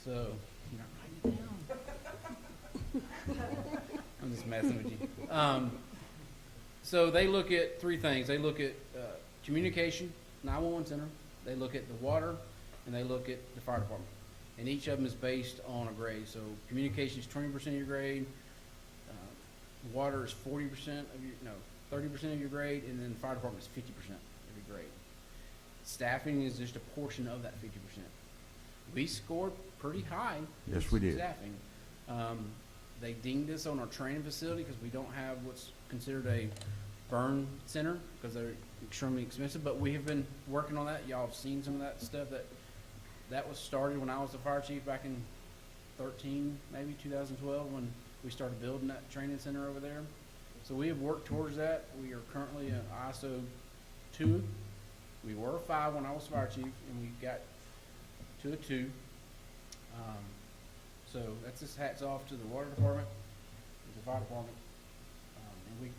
So, you know, write it down. I'm just messing with you. So they look at three things. They look at communication, 911 center. They look at the water, and they look at the fire department. And each of them is based on a grade. So communication is 20% of your grade. Water is 40% of your, no, 30% of your grade, and then the fire department is 50% of your grade. Staffing is just a portion of that 50%. We scored pretty high. Yes, we did. Staffing. They dinged us on our training facility because we don't have what's considered a burn center because they're extremely expensive, but we have been working on that. Y'all have seen some of that stuff that was started when I was the fire chief back in 13, maybe 2012, when we started building that training center over there. So we have worked towards that. We are currently an ISO 2. We were a 5 when I was fire chief, and we got to a 2. So that's just hats off to the water department, the fire department, and we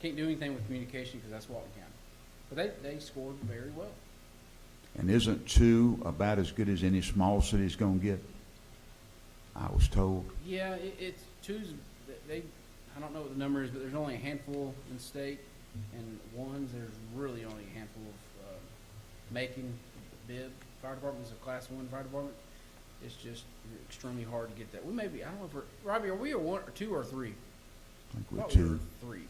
can't do anything with communication because that's Walton County. But they scored very well. And isn't 2 about as good as any small city's gonna get? I was told. Yeah, it's 2's. I don't know what the number is, but there's only a handful in the state, and 1s there's really only a handful of making bid. Fire department is a class 1 fire department. It's just extremely hard to get that. We may be, I don't know if we're, Robbie, are we a 1 or 2 or 3? I think I we're thought we 2. were 3.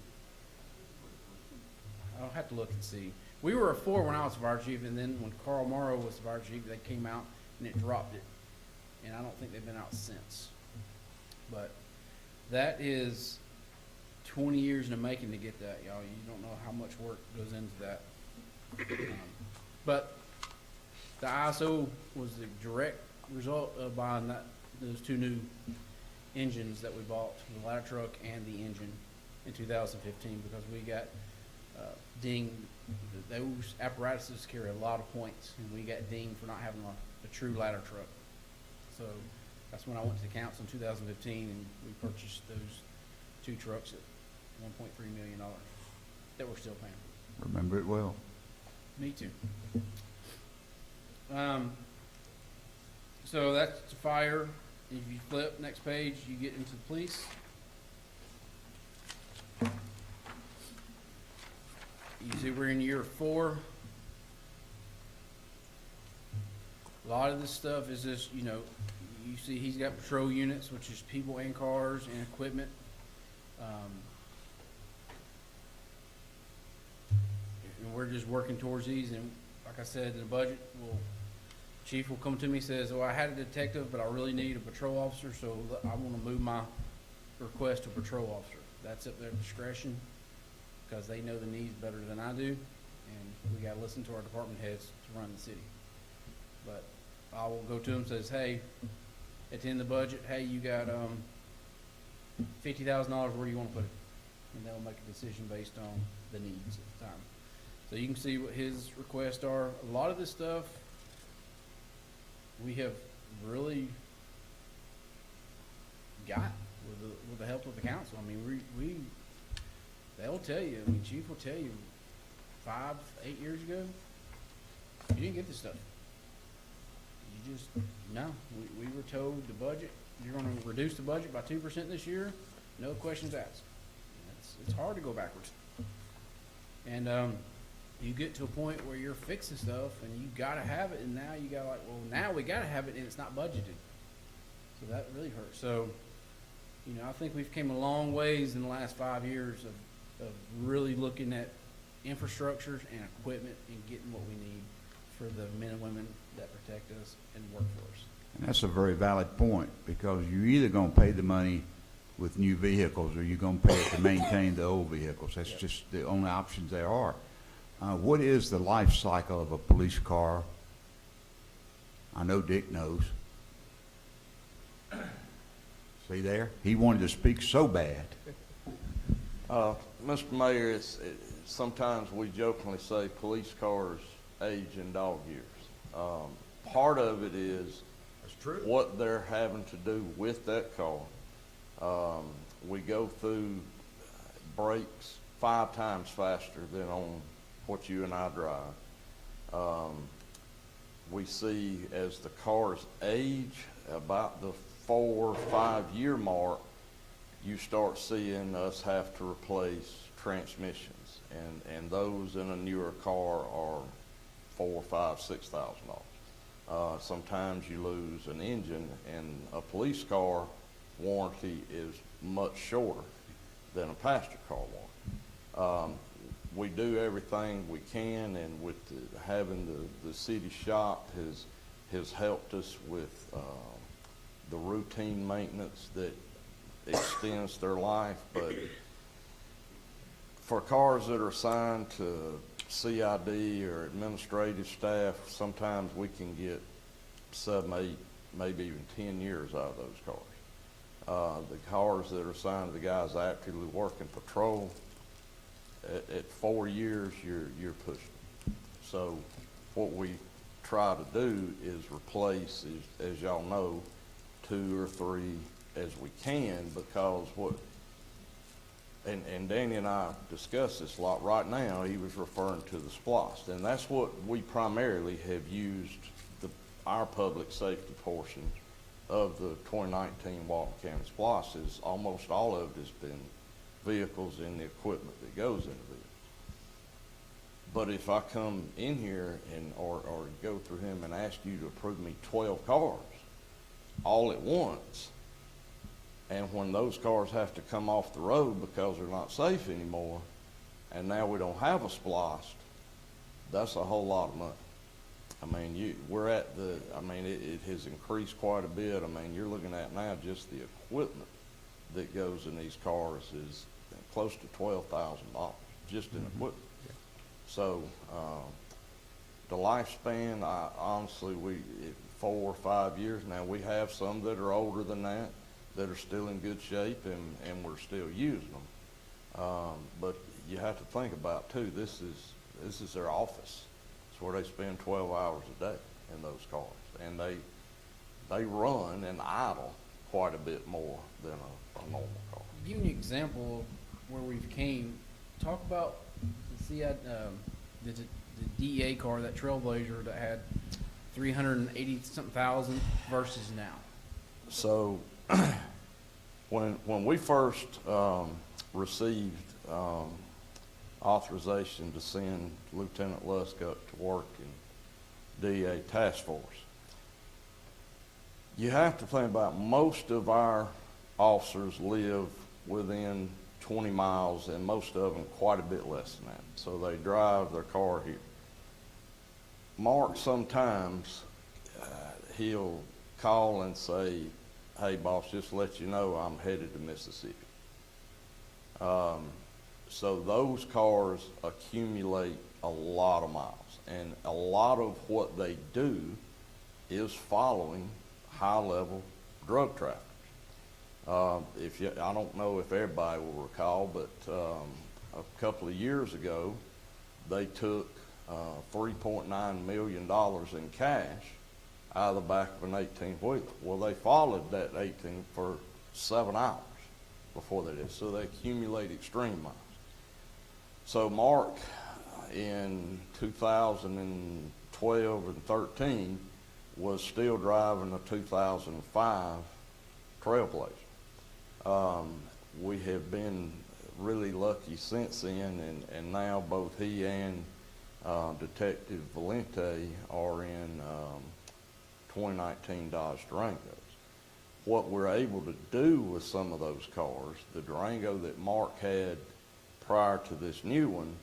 I'll have to look and see. We were a 4 when I was fire chief, and then when Carl Morrow was the fire chief, they came out and it dropped it. And I don't think they've been out since. But that is 20 years in the making to get that, y'all. You don't know how much work goes into that. But the ISO was the direct result of buying those 2 new engines that we bought, the ladder truck and the engine, in 2015, because we got dinged. Those apparatuses carry a lot of points, and we got dinged for not having a true ladder truck. So that's when I went to the council in 2015, and we purchased those 2 trucks at $1.3 million that we're still paying. Remember it well. Me too. So that's the fire. If you flip next page, you get into the police. You see we're in year 4. A lot of this stuff is just, you know, you see he's got patrol units, which is people and cars and equipment. And we're just working towards these, and like I said, in the budget, chief will come to me and says, oh, I had a detective, but I really need a patrol officer, so I want to move my request to patrol officer. That's at their discretion, because they know the needs better than I do, and we got to listen to our department heads to run the city. But I will go to them and says, hey, at the end of the budget, hey, you got $50,000, where do you want to put it? And they'll make a decision based on the needs at the time. So you can see what his requests are. A lot of this stuff we have really got with the help of the council. I mean, they'll tell you, I mean, chief will tell you 5, 8 years ago, you didn't get this stuff. You just, no, we were told the budget, you're going to reduce the budget by 2% this year, no questions asked. It's hard to go backwards. And you get to a point where you're fixing stuff and you got to have it, and now you got like, well, now we got to have it and it's not budgeted. So that really hurts. So, you know, I think we've came a long ways in the last 5 years of really looking at infrastructures and equipment and getting what we need for the men and women that protect us and work for us. And that's a very valid point, because you're either going to pay the money with new vehicles or you're going to pay it to maintain the old vehicles. That's just the only options there are. What is the life cycle of a police car? I know Dick knows. See there? He wanted to speak so bad. Mr. Mayor, sometimes we jokingly say police cars age in dog years. Part of it is That's true. what they're having to do with that car. We go through brakes 5 times faster than on what you and I drive. We see as the cars age, about the 4 or 5 year mark, you start seeing us have to replace transmissions. And those in a newer car are $4,000, $5,000, $6,000. Sometimes you lose an engine, and a police car warranty is much shorter than a passenger car warranty. We do everything we can, and with having the city shop has helped us with the routine maintenance that extends their life. But for cars that are assigned to CID or administrative staff, sometimes we can get 7, 8, maybe even 10 years out of those cars. The cars that are assigned to the guys actively working patrol, at 4 years, you're pushing. So what we try to do is replace, as y'all know, 2 or 3 as we can, because and Danny and I discussed this a lot. Right now, he was referring to the SPLOST, and that's what we primarily have used our public safety portion of the 2019 Walton County SPLOST. Is almost all of it has been vehicles and the equipment that goes into vehicles. But if I come in here or go through him and ask you to approve me 12 cars all at once, and when those cars have to come off the road because they're not safe anymore, and now we don't have a SPLOST, that's a whole lot of money. I mean, it has increased quite a bit. I mean, you're looking at now just the equipment that goes in these cars is close to $12,000 just in equipment. Yeah. So the lifespan, honestly, 4 or 5 years now. We have some that are older than that are still in good shape, and we're still using them. But you have to think about too. This is their office. It's where they spend 12 hours a day in those cars, and they run and idle quite a bit more than a normal car. Give me an example of where we've came. Talk about the DEA car, that Trailblazer that had 380-something thousand versus now. So when we first received authorization to send Lieutenant Lusk up to work in DEA task force, you have to think about most of our officers live within 20 miles, and most of them quite a bit less than that. So they drive their car here. Mark sometimes, he'll call and say, "Hey boss, just to let you know I'm headed to Mississippi." So those cars accumulate a lot of miles, and a lot of what they do is following high-level drug traffickers. I don't know if everybody will recall, but a couple of years ago, they took $3.9 million in cash out of the back of an 18-wheeler. Well, they followed that 18 for 7 hours before they did, so they accumulate extreme miles. So Mark, in 2012 and 13, was still driving a 2005 Trailblazer. We have been really lucky since then, and now both he and Detective Valente are in 2019 Dodge Durangos. What we're able to do with some of those cars, the Durango that Mark had prior to this new one,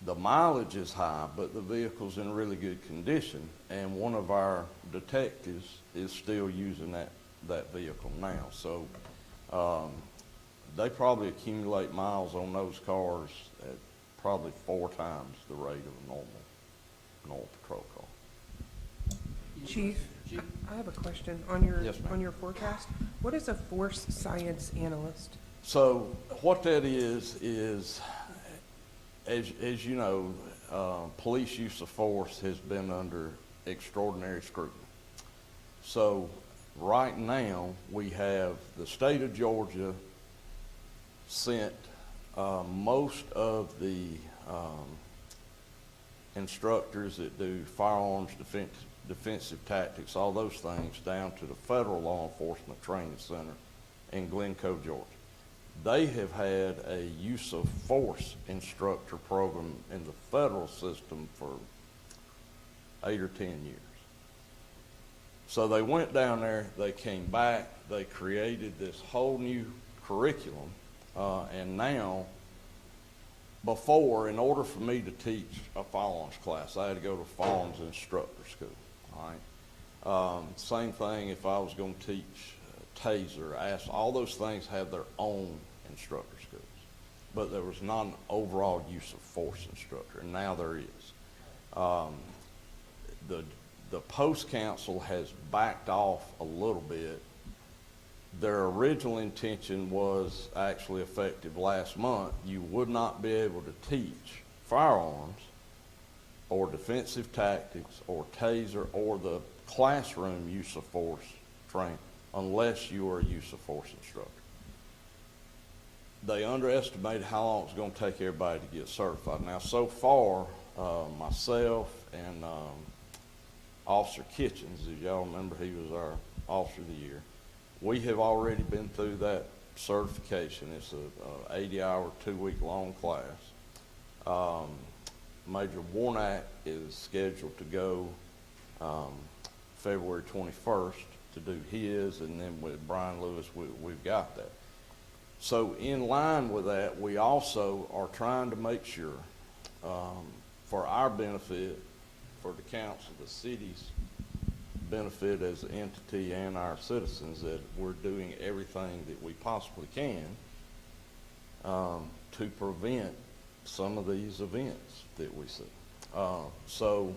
the mileage is high, but the vehicle's in really good condition, and one of our detectives is still using that vehicle now. So they probably accumulate miles on those cars at probably 4 times the rate of a normal patrol car. Chief, I have a question on your Yes, ma'am. on your forecast. What is a force science analyst? So what that is as you know, police use of force has been under extraordinary scrutiny. So right now, we have the state of Georgia sent most of the instructors that do firearms, defensive tactics, all those things, down to the Federal Law Enforcement Training Center in Glencoe, Georgia. They have had a use of force instructor program in the federal system for 8 or 10 years. So they went down there, they came back, they created this whole new curriculum, and now, before, in order for me to teach a firearms class, I had to go to firearms instructor school, all right? Same thing if I was going to teach taser, all those things have their own instructor schools. But there was not an overall use of force instructor, and now there is. The post council has backed off a little bit. Their original intention was actually effective last month. You would not be able to teach firearms or defensive tactics or taser or the classroom use of force training unless you are a use of force instructor. They underestimated how long it was going to take everybody to get certified. Now, so far, myself and Officer Kitchens, as y'all remember, he was our Officer of the Year. We have already been through that certification. It's a 80-hour, 2-week-long class. Major Warnack is scheduled to go February 21st to do his, and then with Brian Lewis, we've got that. So in line with that, we also are trying to make sure, for our benefit, for the council, the city's benefit as an entity and our citizens, that we're doing everything that we possibly can to prevent some of these events that we see. So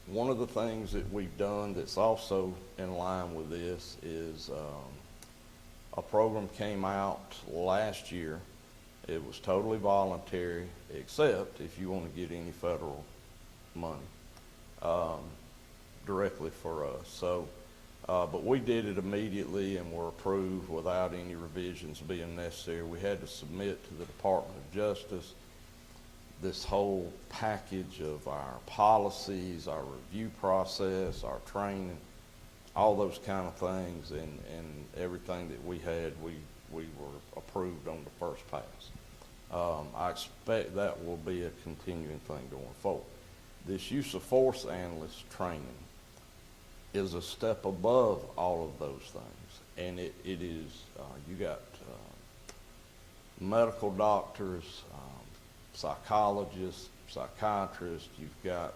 one of the things that we've done that's also in line with this is a program came out last year. It was totally voluntary, except if you want to get any federal money directly for us. So, but we did it immediately and were approved without any revisions being necessary. We had to submit to the Department of Justice this whole package of our policies, our review process, our training, all those kind of things, and everything that we had, we were approved on the first pass. I expect that will be a continuing thing going forward. This use of force analyst training is a step above all of those things, and it is, you got medical doctors, psychologists, psychiatrists, you've got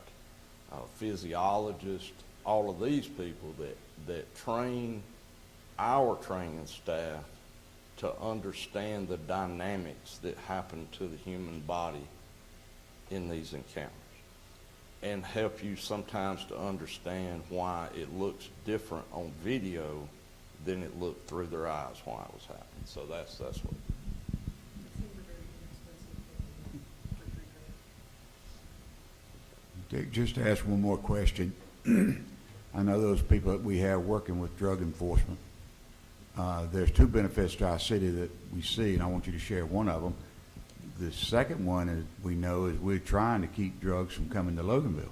physiologists, all of these people that train our training staff to understand the dynamics that happen to the human body in these encounters, and help you sometimes to understand why it looks different on video than it looked through their eyes while it was happening. So that's what. Dick, just to ask one more question. I know those people that we have working with drug enforcement. There's two benefits to our city that we see, and I want you to share one of them. The second one is we know is we're trying to keep drugs from coming to Loganville.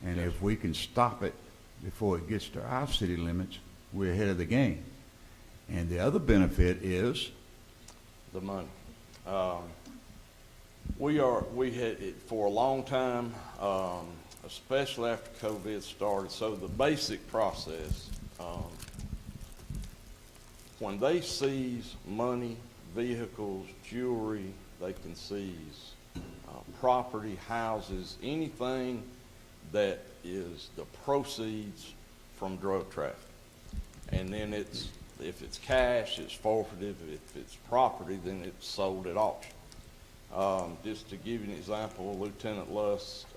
And if we can stop it before it gets to our city limits, we're ahead of the game. And the other benefit is The money. We had it for a long time, especially after COVID started. So the basic process, when they seize money, vehicles, jewelry, they can seize property, houses, anything that is the proceeds from drug trafficking. And then if it's cash, it's forfeited. If it's property, then it's sold at auction. Just to give you an example, Lieutenant Lust,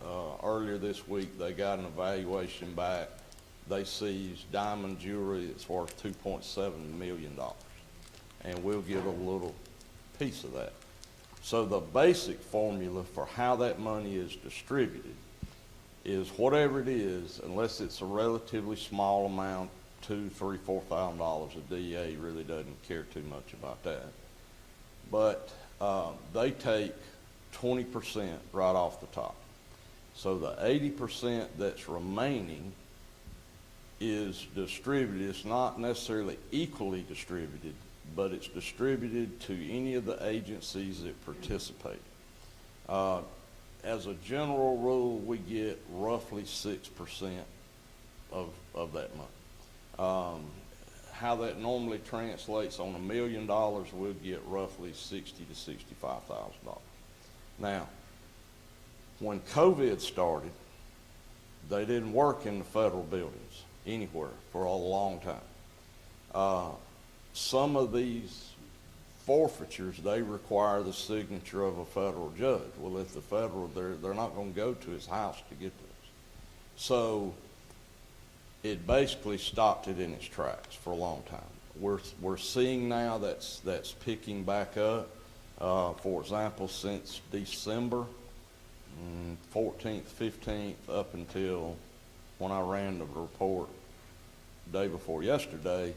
earlier this week, they got an evaluation back. They seized diamond jewelry that's worth $2.7 million. And we'll give a little piece of that. So the basic formula for how that money is distributed is whatever it is, unless it's a relatively small amount, $2,000, $3,000, $4,000, the DEA really doesn't care too much about that. But they take 20% right off the top. So the 80% that's remaining is distributed. It's not necessarily equally distributed, but it's distributed to any of the agencies that participate. As a general rule, we get roughly 6% of that money. How that normally translates on $1 million, we'll get roughly $60,000 to $65,000. Now, when COVID started, they didn't work in the federal buildings anywhere for a long time. Some of these forfeitures, they require the signature of a federal judge. Well, if the federal, they're not going to go to his house to get those. So it basically stopped it in its tracks for a long time. We're seeing now that's picking back up. For example, since December 14th, 15th, up until when I ran the report day before yesterday,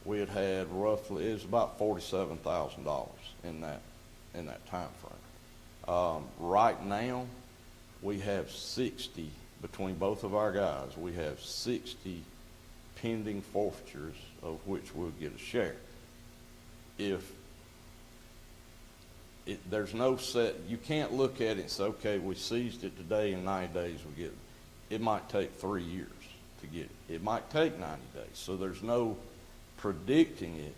we had roughly, it was about $47,000 in that time frame. Right now, we have 60, between both of our guys, we have 60 pending forfeitures, of which we'll get a share. There's no set, you can't look at it and say, okay, we seized it today, in 90 days we get it. It might take 3 years to get it. It might take 90 days. So there's no predicting it.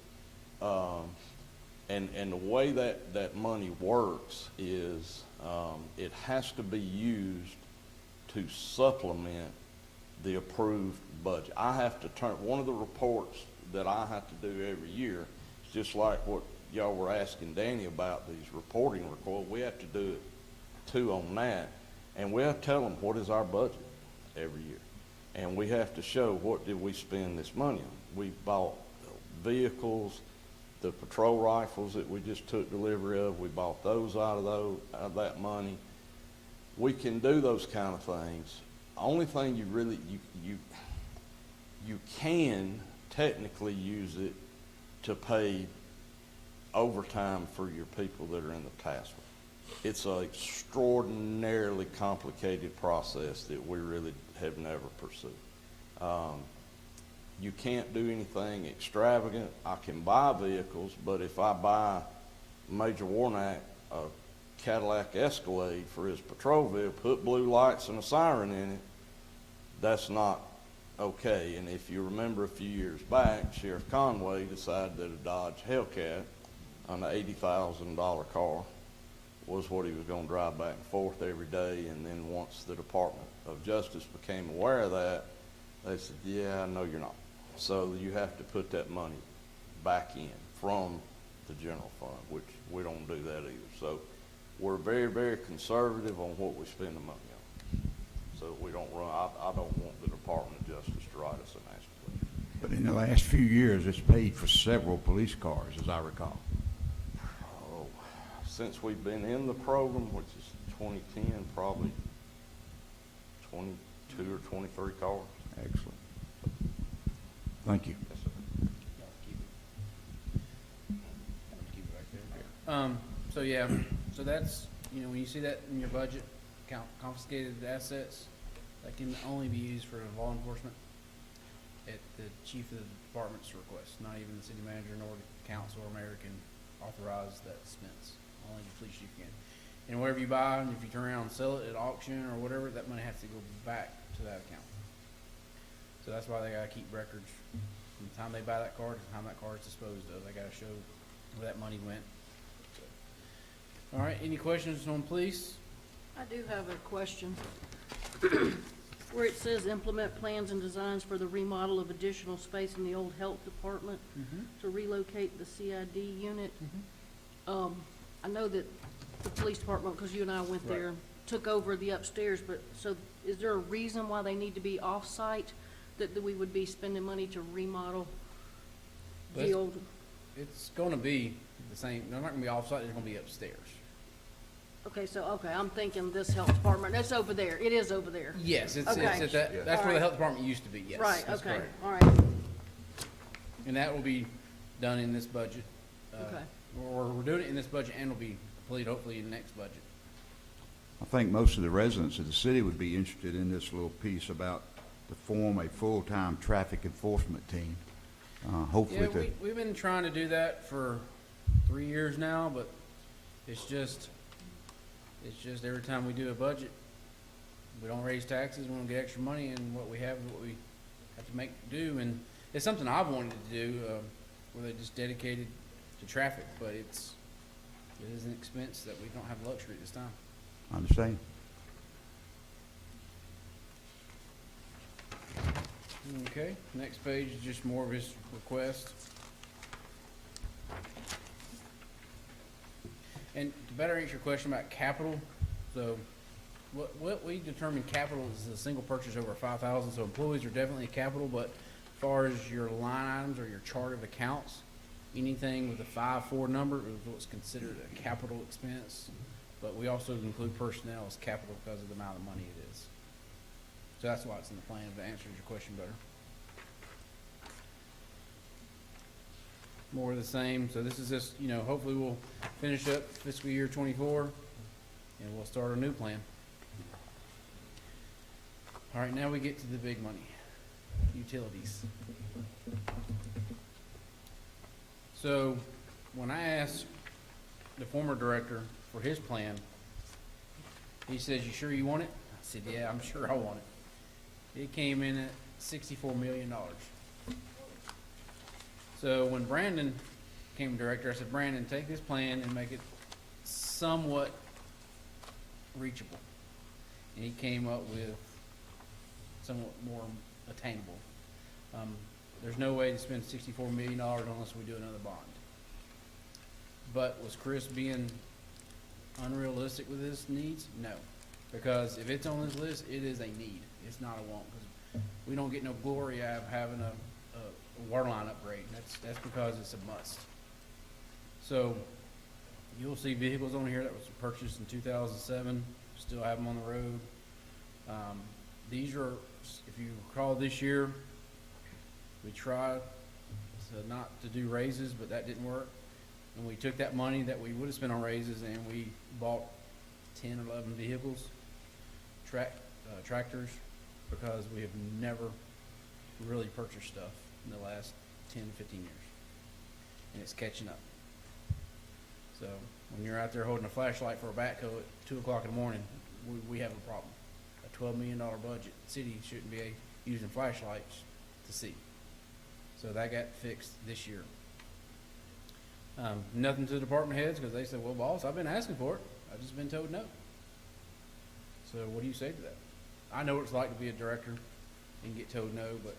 And the way that money works is it has to be used to supplement the approved budget. I have to turn, one of the reports that I have to do every year is just like what y'all were asking Danny about, these reporting requirements. We have to do it too on that. And we have to tell them what is our budget every year. And we have to show what did we spend this money on. We bought vehicles, the patrol rifles that we just took delivery of, we bought those out of that money. We can do those kind of things. Only thing you really, you can technically use it to pay overtime for your people that are in the task force. It's an extraordinarily complicated process that we really have never pursued. You can't do anything extravagant. I can buy vehicles, but if I buy Major Warnock a Cadillac Escalade for his patrol vehicle, put blue lights and a siren in it, that's not okay. And if you remember a few years back, Sheriff Conway decided that a Dodge Hellcat, an $80,000 car, was what he was going to drive back and forth every day. And then once the Department of Justice became aware of that, they said, yeah, no, you're not. So you have to put that money back in from the general fund, which we don't do that either. So we're very, very conservative on what we spend the money on. So we don't run, I don't want the Department of Justice to write us an escalation. But in the last few years, it's paid for several police cars, as I recall. Oh, since we've been in the program, which is 2010, probably 22 or 23 cars. Excellent. Thank you. Yes, sir. Keep it back there. So yeah, so that's, when you see that in your budget, confiscated assets, that can only be used for law enforcement at the chief of the department's request. Not even the city manager nor the council or mayor can authorize that expense. Only the police chief can. And whatever you buy, and if you turn around and sell it at auction or whatever, that money has to go back to that account. So that's why they gotta keep records from the time they buy that car to the time that car is disposed of. They gotta show where that money went. So. All right, any questions on police? I do have a question. Where it says implement plans and designs for the remodel of additional space in the old health department to relocate the CID unit. I know that the police department, because you and I went there, took over the upstairs, but so is there a reason why they need to be off-site, that we would be spending money to remodel the old? It's gonna be the same, they're not gonna be off-site, they're gonna be upstairs. Okay, I'm thinking this health department, it's over there, it is over there. Yes, it's Okay. at that, that's where the health department used to be, yes. Right, that's okay, correct. all right, And that will be done in this budget. okay. Or we're doing it in this budget and will be completed hopefully in the next budget. I think most of the residents of the city would be interested in this little piece about to form a full-time traffic enforcement team. Hopefully, Yeah, we've been trying to do that for 3 years now, but it's just every time we do a budget, we don't raise taxes, we don't get extra money, and what we have is what we have to make do. And it's something I've wanted to do, where they just dedicated to traffic, but it is an expense that we don't have luxury at this time. I understand. Okay, next page is just more of his request. And to better answer your question about capital, so what we determine capital is a single purchase over 5,000, so employees are definitely capital, but as far as your line items or your chart of accounts, anything with a 5-4 number is what's considered a capital expense, but we also include personnel as capital because of the amount of money it is. So that's why it's in the plan, to answer your question better. More of the same, so this is just, hopefully we'll finish up fiscal year 24, and we'll start a new plan. All right, now we get to the big money, utilities. So, when I asked the former director for his plan, he says, "You sure you want it?" I said, "Yeah, I'm sure I want it." It came in at $64 million. So when Brandon became director, I said, "Brandon, take this plan and make it somewhat reachable." And he came up with somewhat more attainable. There's no way to spend $64 million unless we do another bond. But was Chris being unrealistic with his needs? No. Because if it's on this list, it is a need. It's not a want. Because we don't get no glory out of having a water line upgrade. That's because it's a must. So you'll see vehicles on here that was purchased in 2007. Still have them on the road. These are, if you recall this year, we tried not to do raises, but that didn't work. And we took that money that we would have spent on raises and we bought 10 or 11 vehicles, tractors, because we have never really purchased stuff in the last 10 to 15 years. And it's catching up. So when you're out there holding a flashlight for a backhoe at 2 o'clock in the morning, we have a problem. A $12 million budget, the city shouldn't be using flashlights to see. So that got fixed this year. Nothing to the department heads because they said, "Well, boss, I've been asking for it. I've just been told no." So what do you say to that? I know what it's like to be a director and get told no, but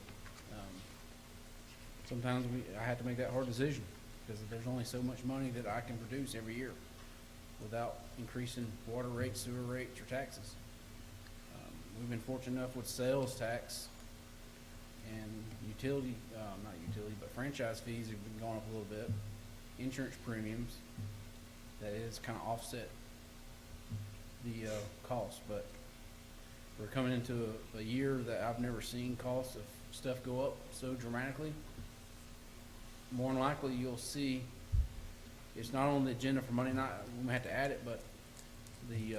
sometimes I have to make that hard decision because there's only so much money that I can produce every year without increasing water rates, sewer rates, or taxes. We've been fortunate enough with sales tax and utility, not utility, but franchise fees have been going up a little bit. Insurance premiums, that is kind of offset the cost, but we're coming into a year that I've never seen costs of stuff go up so dramatically. More than likely, you'll see it's not on the agenda for Monday night. We may have to add it, but the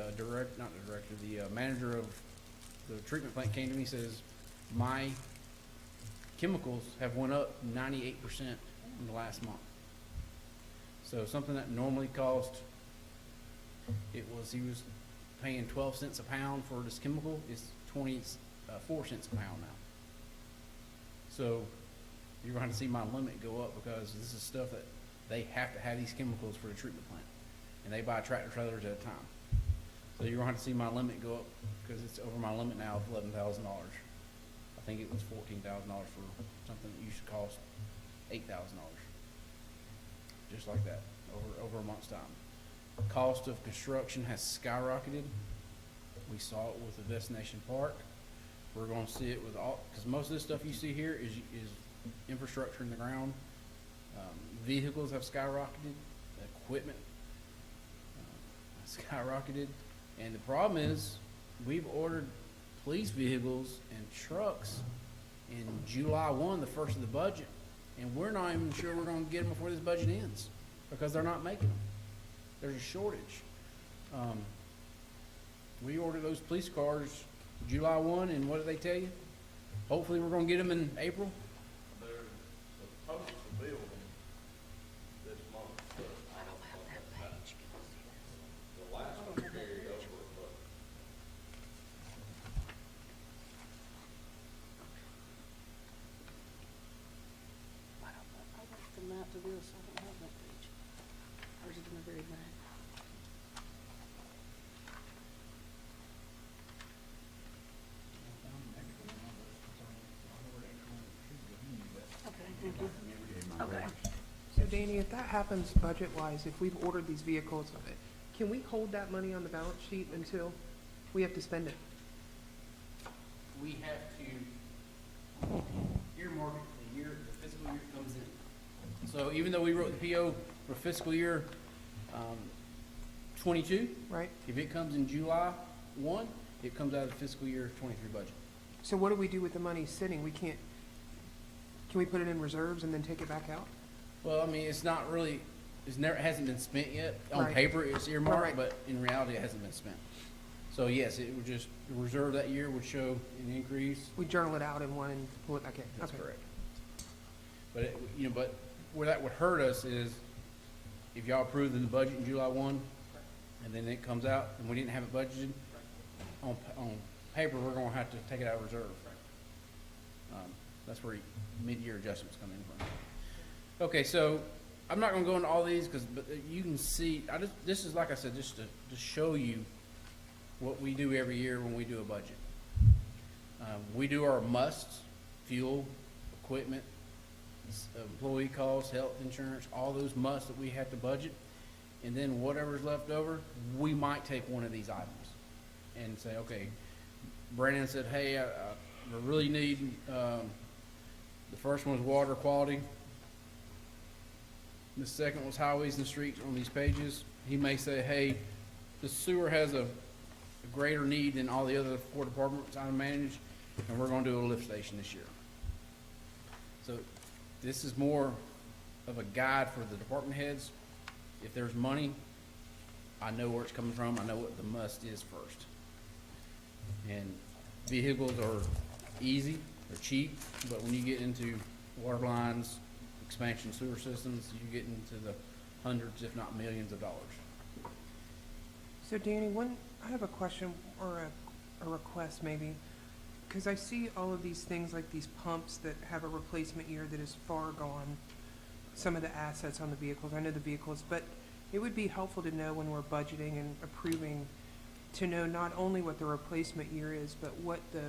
manager of the treatment plant came to me and says, "My chemicals have went up 98% in the last month." So something that normally cost, he was paying 12 cents a pound for this chemical, is 24 cents a pound now. So you're going to see my limit go up because this is stuff that they have to have these chemicals for the treatment plant. And they buy tractor trailers at a time. So you're going to see my limit go up because it's over my limit now of $11,000. I think it was $14,000 for something that used to cost $8,000. Just like that, over a month's time. Cost of construction has skyrocketed. We saw it with the Destination Park. We're going to see it with all, because most of this stuff you see here is infrastructure in the ground. Vehicles have skyrocketed. Equipment skyrocketed. And the problem is, we've ordered police vehicles and trucks in July 1, the first of the budget. And we're not even sure we're going to get them before this budget ends because they're not making them. There's a shortage. We ordered those police cars July 1, and what did they tell you? Hopefully, we're gonna get them in April. They're supposed to build them this month, but I don't have that page. the last one carried over, but I went from that to this, I don't have that page. Or is it in the very back? Okay, thank you. Okay. So Danny, if that happens budget-wise, if we've ordered these vehicles, can we hold that money on the balance sheet until we have to spend it? We have to earmark it the year, the fiscal year comes in. So even though we wrote the PO for fiscal year, 22, Right? if it comes in July 1, it comes out of the fiscal year 23 budget. So what do we do with the money sitting? We can't, can we put it in reserves and then take it back out? Well, I mean, it's not really, it hasn't been spent yet. On Right. paper, it's earmarked, Right. but in reality, it hasn't been spent. So yes, it would just, the reserve that year would show an increase. We journal it out in one and pull it back in? That's Okay. correct. But, but where that would hurt us is if y'all approved in the budget in July 1, and then it comes out, and we didn't have it budgeted, on paper, we're gonna have to take it out of reserve. That's where mid-year adjustments come in from. Okay, so I'm not gonna go into all these, but you can see, this is, like I said, just to show you what we do every year when we do a budget. We do our musts, fuel, equipment, employee costs, health insurance, all those musts that we have to budget. And then whatever's left over, we might take one of these items and say, okay, Brandon said, hey, I really need, the first one was water quality. The second was highways and streets on these pages. He may say, hey, the sewer has a greater need than all the other 4 departments I manage, and we're gonna do a lift station this year. So this is more of a guide for the department heads. If there's money, I know where it's coming from. I know what the must is first. And vehicles are easy, they're cheap, but when you get into water lines, expansion sewer systems, you get into the hundreds, if not millions of dollars. So Danny, I have a question or a request maybe, because I see all of these things like these pumps that have a replacement year that is far gone, some of the assets on the vehicles, I know the vehicles, but it would be helpful to know when we're budgeting and approving, to know not only what the replacement year is, but what the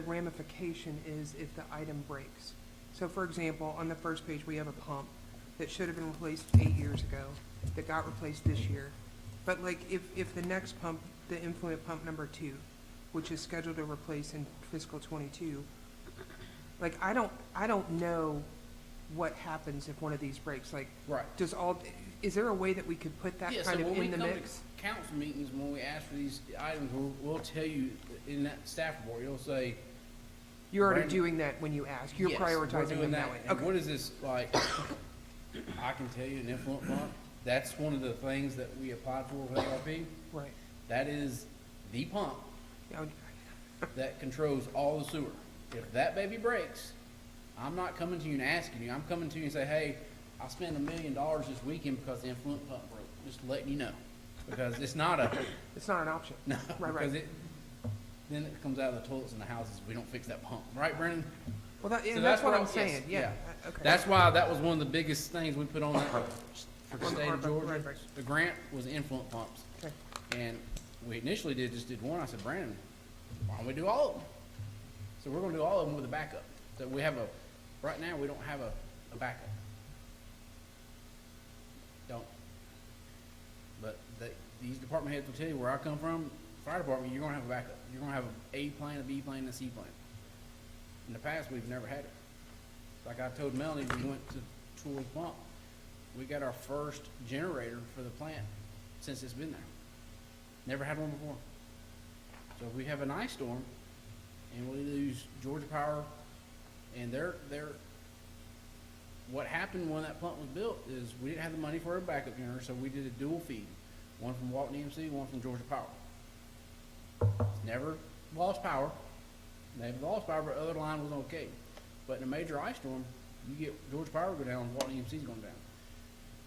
ramification is if the item breaks. So for example, on the first page, we have a pump that should have been replaced 8 years ago, that got replaced this year. But like, if the next pump, the influent pump number 2, which is scheduled to replace in fiscal 22, like, I don't know what happens if one of these breaks, like, Right. is there a way that we could put that Yeah, kind so of when in the we come mix? to council meetings, when we ask for these items, we'll tell you in that staff report, you'll say, You're already Brandon- doing that when you ask, you're yes, we're prioritizing doing them that way. And what is this, like, I can tell you an influent pump, that's one of the things that we applied for with ARP. Right. That is the pump Yeah, that controls all the sewer. If that baby breaks, I'm not coming to you and asking you, I'm coming to you and say, hey, I spent $1 million this weekend because the influent pump broke, just letting you know. Because it's not it's not an option. no, Right, because right. then it comes out of the toilets in the houses if we don't fix that pump, right, Brendan? Well, So and that's what I'm yes, saying, yeah. Okay. That's why that was one of the biggest things we put on that for the On state of ARPA, Georgia. right, right. The grant was influent pumps. Okay. And we initially just did one. I said, Brandon, why don't we do all of them? So we're gonna do all of them with a backup. So we have right now, we don't have a backup. Don't. But these department heads will tell you where I come from, fire department, you're gonna have a backup. You're gonna have a A plane, a B plane, and a C plane. In the past, we've never had it. Like I told Melanie, we went to tour the pump. We got our first generator for the plant since it's been there. Never had one before. So if we have an ice storm and we lose Georgia Power, and what happened when that plant was built is we didn't have the money for a backup generator, so we did a dual feed. one from Walton EMC, one from Georgia Power. It's never lost power. They've lost power, but other line was okay. But in a major ice storm, you get Georgia Power go down, Walton EMC's going down.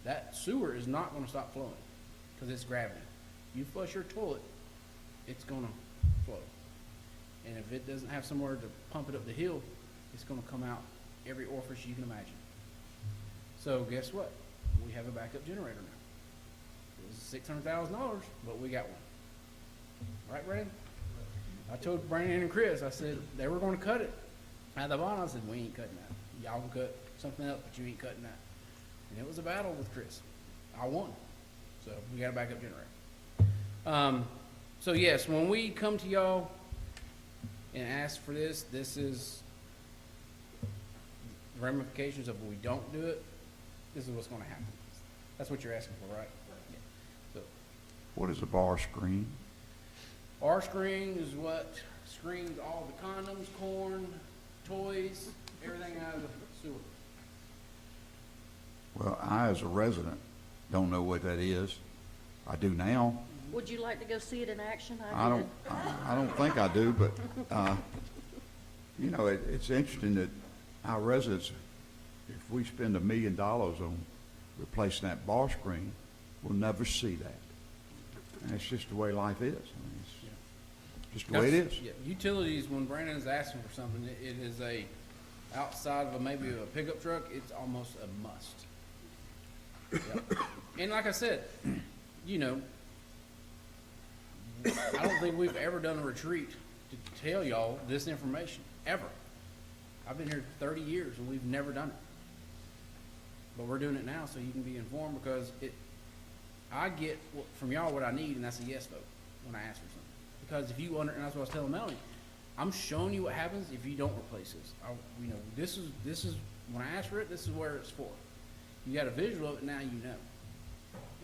That sewer is not gonna stop flowing, cause it's gravity. You flush your toilet, it's gonna flow. And if it doesn't have somewhere to pump it up the hill, it's gonna come out every orifice you can imagine. So guess what? We have a backup generator now. It was $600,000, but we got one. Right, Brandon? I told Brandon and Chris, I said, they were gonna cut it. At the bottom, I said, we ain't cutting that. Y'all can cut something else, but you ain't cutting that. And it was a battle with Chris. I won. So we got a backup generator. So yes, when we come to y'all and ask for this, this is the ramifications of if we don't do it, this is what's gonna happen. That's what you're asking for, right? Yeah. So What is a bar screen? our screen is what screens all the condoms, corn, toys, everything out of the sewer. Well, I, as a resident, don't know what that is. I do now. Would you like to go see it in action? I did. don't think I do, but, you know, it's interesting that our residents, if we spend $1 million on replacing that bar screen, we'll never see that. And it's just the way life is. I mean, it's just the way it is. Yeah, utilities, when Brandon's asking for something, it is outside of maybe a pickup truck, it's almost a must. Yep. And like I said, you know, I don't think we've ever done a retreat to tell y'all this information, ever. I've been here 30 years and we've never done it. But we're doing it now so you can be informed, because I get from y'all what I need, and that's a yes vote when I ask for something. Because if you and that's what I was telling Melanie, I'm showing you what happens if you don't replace this. You know, this is when I ask for it, this is where it's for. You got a visual of it, now you know.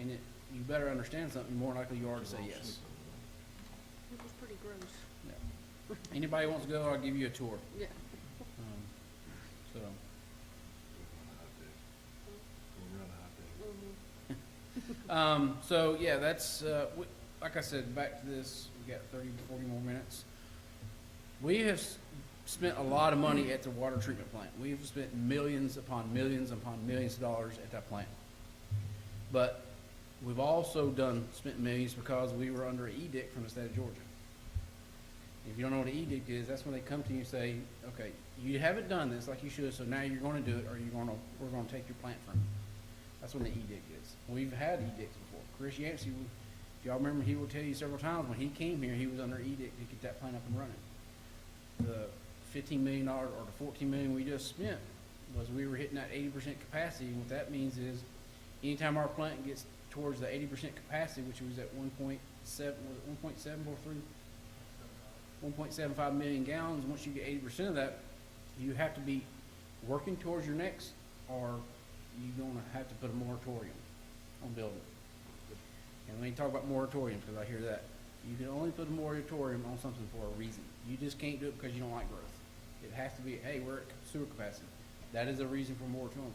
And you better understand something, more likely you are to say yes. It was pretty gross. Yeah. Anybody wants to go, I'll give you a tour. Yeah. So, so yeah, that's, like I said, back to this, we got 30 to 40 more minutes. We have spent a lot of money at the water treatment plant. We've spent millions upon millions upon millions of dollars at that plant. But we've also spent millions because we were under an edict from the state of Georgia. If you don't know what an edict is, that's when they come to you and say, okay, you haven't done this like you should, so now you're gonna do it, or we're gonna take your plant from you. That's when the edict is. We've had edicts before. Chris Yancey, if y'all remember, he will tell you several times when he came here, he was under edict to get that plant up and running. The $15 million or the $14 million we just spent was we were hitting that 80% capacity. And what that means is anytime our plant gets towards the 80% capacity, which was at 1.75 million gallons, once you get 80% of that, you have to be working towards your next, or you're gonna have to put a moratorium on building. And let me talk about moratoriums, because I hear that. You can only put a moratorium on something for a reason. You just can't do it because you don't like growth. It has to be, hey, we're at sewer capacity. That is a reason for a moratorium.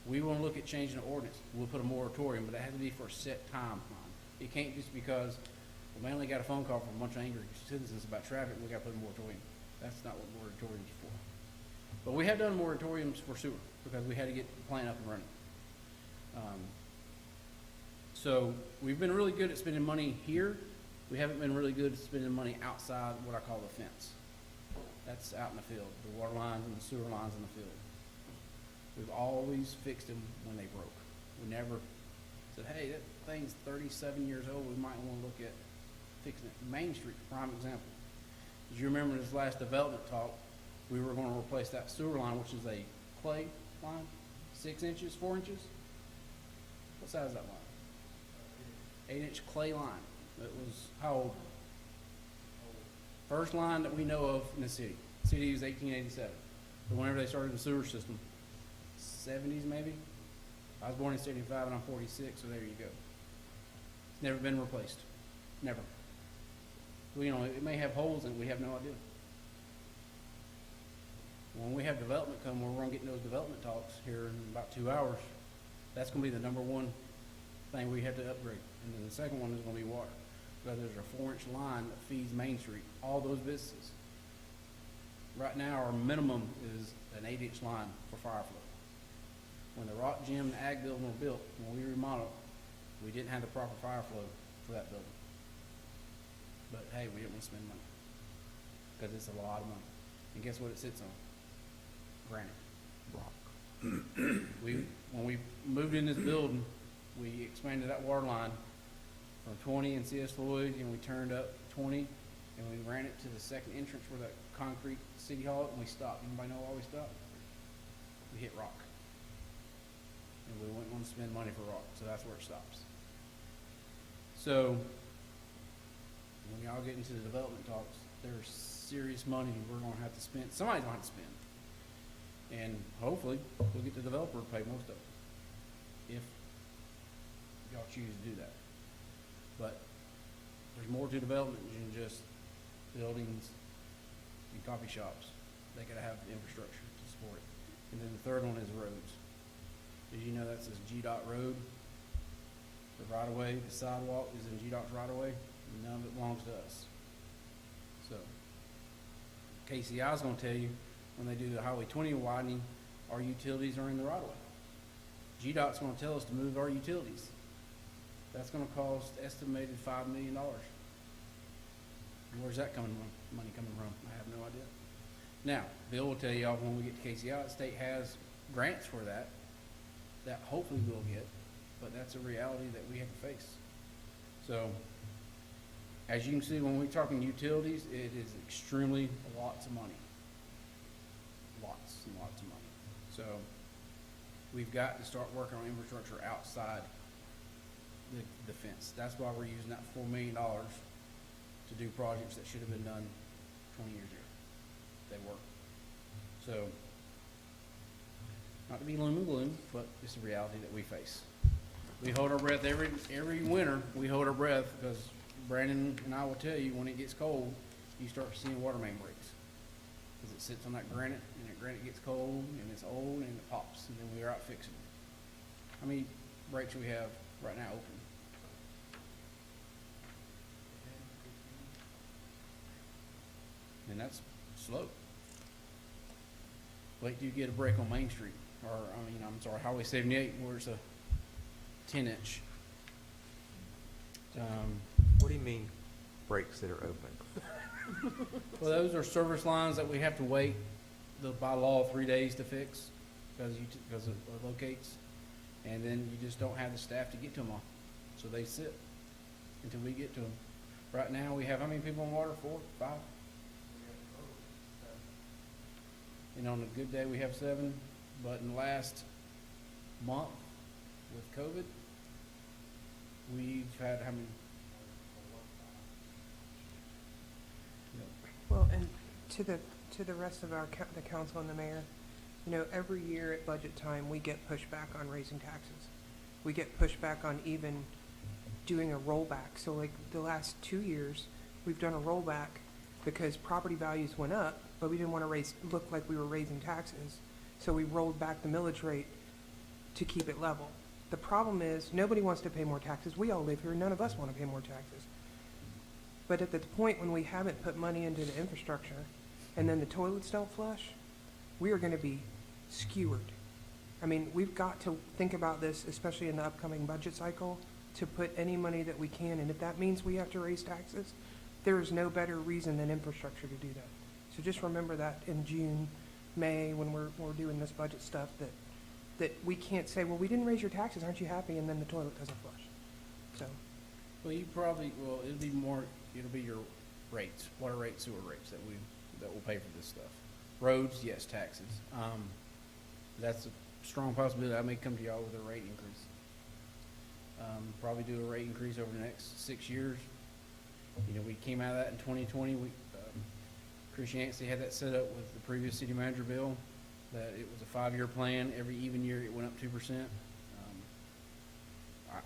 We want to look at changing the ordinance. We'll put a moratorium, but it has to be for a set timeline. It can't just because, well, man, only got a phone call from a bunch of angry citizens about traffic, we got to put a moratorium. That's not what moratoriums are for. But we have done moratoriums for sewer because we had to get the plant up and running. So we've been really good at spending money here. We haven't been really good at spending money outside what I call the fence. That's out in the field, the water lines and the sewer lines in the field. We've always fixed them when they broke. We never said, hey, that thing's 37 years old, we might want to look at fixing it. Main Street, prime example. As you remember this last development talk, we were going to replace that sewer line, which is a clay line, 6 inches, 4 inches. What size is that line? 8-inch clay line. It was how old? First line that we know of in the city. The city was 1887. But whenever they started the sewer system, 70s maybe. I was born in 75 and I'm 46, so there you go. It's never been replaced. Never. Well, you know, it may have holes in it, we have no idea. When we have development come, we're going to get in those development talks here in about 2 hours. That's going to be the number one thing we have to upgrade. And then the second one is gonna be water. Because there's a 4-inch line that feeds Main Street, all those businesses. Right now, our minimum is an 8-inch line for fire flow. When the rock gym and ag building were built, when we remodeled, we didn't have the proper fire flow for that building. But hey, we didn't want to spend money, because it's a lot of money. And guess what it sits on? Granite. Rock. When we moved in this building, we expanded that water line from 20 in C.S. Floyd, and we turned up 20, and we ran it to the second entrance where that concrete city hall, and we stopped. Anybody know why we stopped? We hit rock. And we wouldn't want to spend money for rock, so that's where it stops. So, when y'all get into the development talks, there's serious money we're gonna have to spend, somebody's gonna have to spend. And hopefully, we'll get the developer to pay most of it, if y'all choose to do that. But there's more to development than just buildings and coffee shops. They gotta have the infrastructure to support it. And then the third one is roads. Did you know that's this GDOT road? The right of way, the sidewalk is in GDOT's right of way. None of it belongs to us. So, KCI's gonna tell you, when they do the Highway 20 widening, our utilities are in the right of way. GDOT's gonna tell us to move our utilities. That's gonna cost estimated $5 million. Where's that money coming from? I have no idea. Now, Bill will tell y'all when we get to KCI, the state has grants for that hopefully we'll get, but that's a reality that we have to face. So, as you can see, when we're talking utilities, it is extremely lots of money. Lots and lots of money. So, we've got to start working on infrastructure outside the fence. That's why we're using that $4 million to do projects that should have been done 20 years ago. They weren't. So, not to be gloom and gloom, but it's a reality that we face. We hold our breath every winter. We hold our breath because Brandon and I will tell you, when it gets cold, you start seeing water main breaks because it sits on that granite, and that granite gets cold and it's old and it pops, and then we're out fixing it. How many breaks do we have right now open? And that's slow. Wait till you get a break on Main Street, or Highway 78, where it's a 10-inch. What do you mean, breaks that are open? Well, those are service lines that we have to wait, by law, 3 days to fix, because of locates, and then you just don't have the staff to get to them all, so they sit until we get to them. Right now, we have how many people on water? 4, 5? And on a good day, we have 7, but in the last month with COVID, we've had how many? Well, and to the rest of the council and the mayor, every year at budget time, we get pushback on raising taxes. We get pushback on even doing a rollback. So like the last 2 years, we've done a rollback because property values went up, but we didn't want to look like we were raising taxes. So we rolled back the millage rate to keep it level. The problem is, nobody wants to pay more taxes. We all live here. None of us want to pay more taxes. But at the point when we haven't put money into the infrastructure and then the toilets don't flush, we are going to be skewered. I mean, we've got to think about this, especially in the upcoming budget cycle, to put any money that we can. And if that means we have to raise taxes, there is no better reason than infrastructure to do that. So just remember that in June, May, when we're doing this budget stuff, that we can't say, well, we didn't raise your taxes, aren't you happy? And then the toilet doesn't flush. So. Well, it'll be your rates, water rates, sewer rates that will pay for this stuff. Roads, yes, taxes. That's a strong possibility. I may come to y'all with a rate increase. Probably do a rate increase over the next 6 years. We came out of that in 2020. Chris Yancey had that set up with the previous city manager bill, that it was a 5-year plan. Every even year it went up 2%.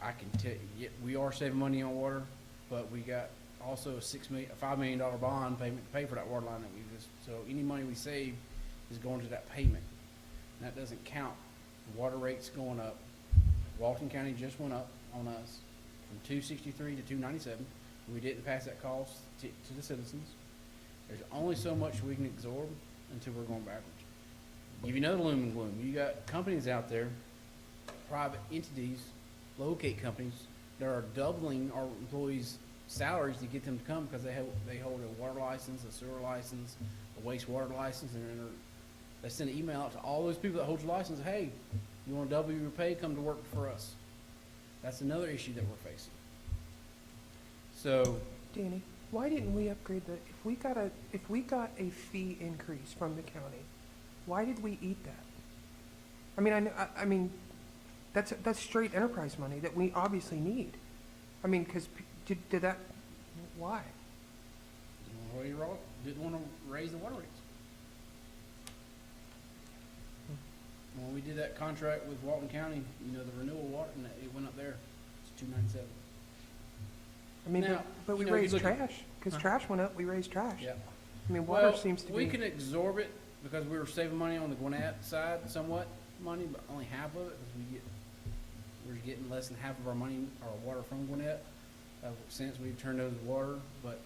I can tell you, we are saving money on water, but we got also a $5 million bond payment to pay for that water line that so any money we save is going to that payment. And that doesn't count the water rates going up. Walton County just went up on us from 263 to 297. We didn't pass that cost to the citizens. There's only so much we can absorb until we're going backwards. Give you another loom and gloom. You got companies out there, private entities, locate companies that are doubling our employees' salaries to get them to come because they hold a water license, a sewer license, a wastewater license, and they send an email out to all those people that hold your license. Hey, you want to double your pay? Come to work for us. That's another issue that we're facing. So, Danny, why didn't we upgrade if we got a fee increase from the county, why did we eat that? I mean, that's straight enterprise money that we obviously need. I mean, because did that, why? didn't want to raise the water rates. When we did that contract with Walton County, the renewal water, and it went up there. It's $297. I mean, Now, but we you raised look at- trash, because trash went up, we raised trash. Yeah. I mean, water Well, seems to we be, can absorb it because we were saving money on the Gwinnett side, somewhat money, but only half of it, because we're getting less than half of our money, our water from Gwinnett, since we've turned over the water. But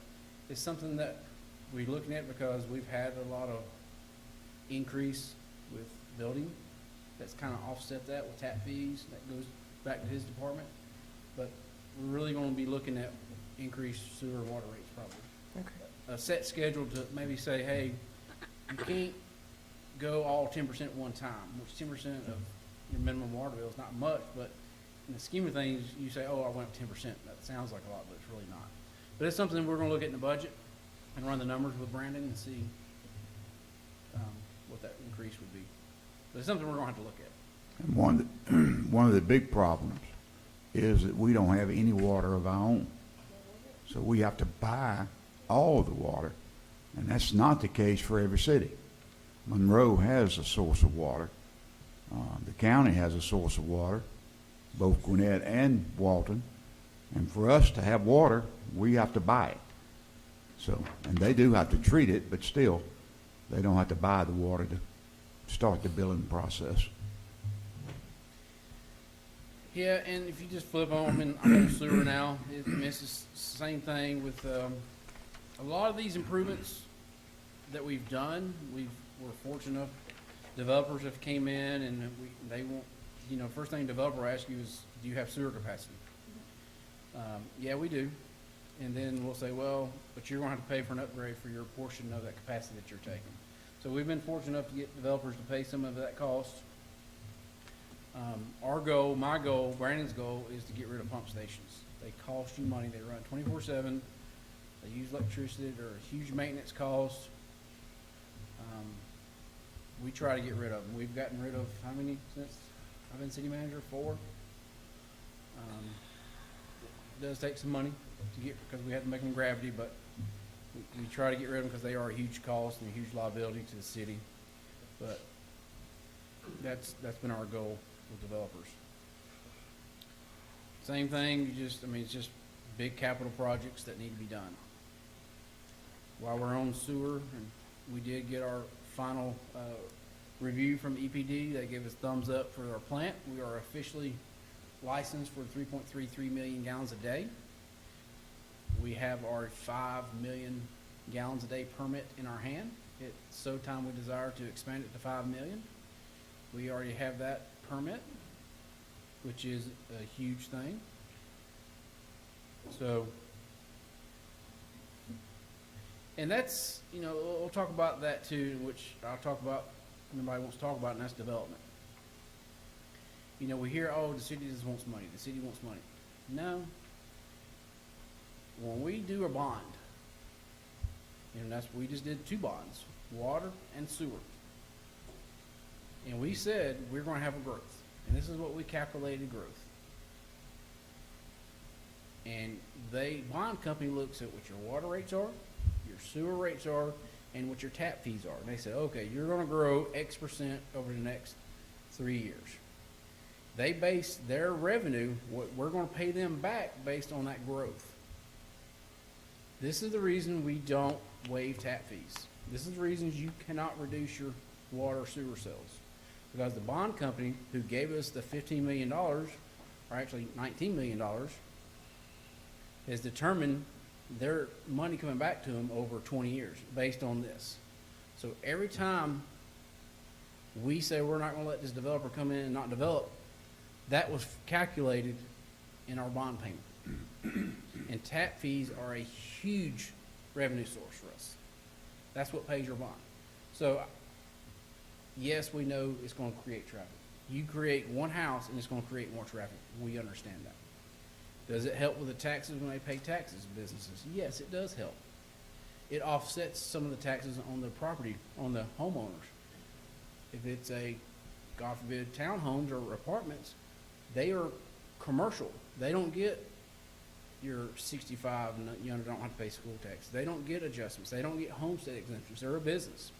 it's something that we're looking at because we've had a lot of increase with building. That's kind of offset that with tap fees. That goes back to his department. But we're really going to be looking at increased sewer and water rates probably. okay. A set schedule to maybe say, hey, you can't go all 10% at one time, which 10% of your minimum water bill is not much, but in the scheme of things, you say, oh, I went up 10%. That sounds like a lot, but it's really not. But it's something we're going to look at in the budget and run the numbers with Brandon and see what that increase would be. But it's something we're going to have to look at. And one of the big problems is that we don't have any water of our own. So we have to buy all the water, and that's not the case for every city. Monroe has a source of water. The county has a source of water, both Gwinnett and Walton. And for us to have water, we have to buy it. So, and they do have to treat it, but still, they don't have to buy the water to start the billing process. Yeah, and if you just flip on, I'm on sewer now. It's the same thing with a lot of these improvements that we've done. We're fortunate enough. Developers have came in and they want, first thing developer asks you is, do you have sewer capacity? Yeah, we do. And then we'll say, well, but you're going to have to pay for an upgrade for your portion of that capacity that you're taking. So we've been fortunate enough to get developers to pay some of that cost. Our goal, my goal, Brandon's goal is to get rid of pump stations. They cost you money. They run 24/7. They use electricity. They're a huge maintenance cost. We try to get rid of them. We've gotten rid of how many since I've been city manager? 4. It does take some money to get because we have to make them gravity, but we try to get rid of them because they are a huge cost and a huge liability to the city. But that's been our goal with developers. Same thing, it's just big capital projects that need to be done. While we're on sewer, and we did get our final review from EPD. They gave us thumbs up for our plant. We are officially licensed for 3.33 million gallons a day. We have our 5 million gallons a day permit in our hand. It's so time we desire to expand it to 5 million. We already have that permit, which is a huge thing. So, and that's, we'll talk about that too, which I'll talk about, nobody wants to talk about, and that's development. We hear, oh, the city just wants money. The city wants money. No. When we do a bond, we just did 2 bonds, water and sewer. And we said we're going to have a growth. And this is what we calculated growth. And bond company looks at what your water rates are, your sewer rates are, and what your tap fees are. And they say, okay, you're going to grow X% over the next 3 years. They base their revenue, what we're going to pay them back based on that growth. This is the reason we don't waive tap fees. This is the reason you cannot reduce your water sewer sales. Because the bond company who gave us the $15 million or actually $19 million, has determined their money coming back to them over 20 years based on this. So every time we say we're not going to let this developer come in and not develop, that was calculated in our bond payment. And tap fees are a huge revenue source for us. That's what pays your bond. So yes, we know it's going to create traffic. You create one house and it's going to create more traffic. We understand that. Does it help with the taxes when they pay taxes, businesses? Yes, it does help. It offsets some of the taxes on the property, on the homeowners. If it's a, God forbid, townhomes or apartments, they are commercial. They don't get your 65 and younger don't have to pay school tax. They don't get adjustments. They don't get homestead exemptions. They're a business.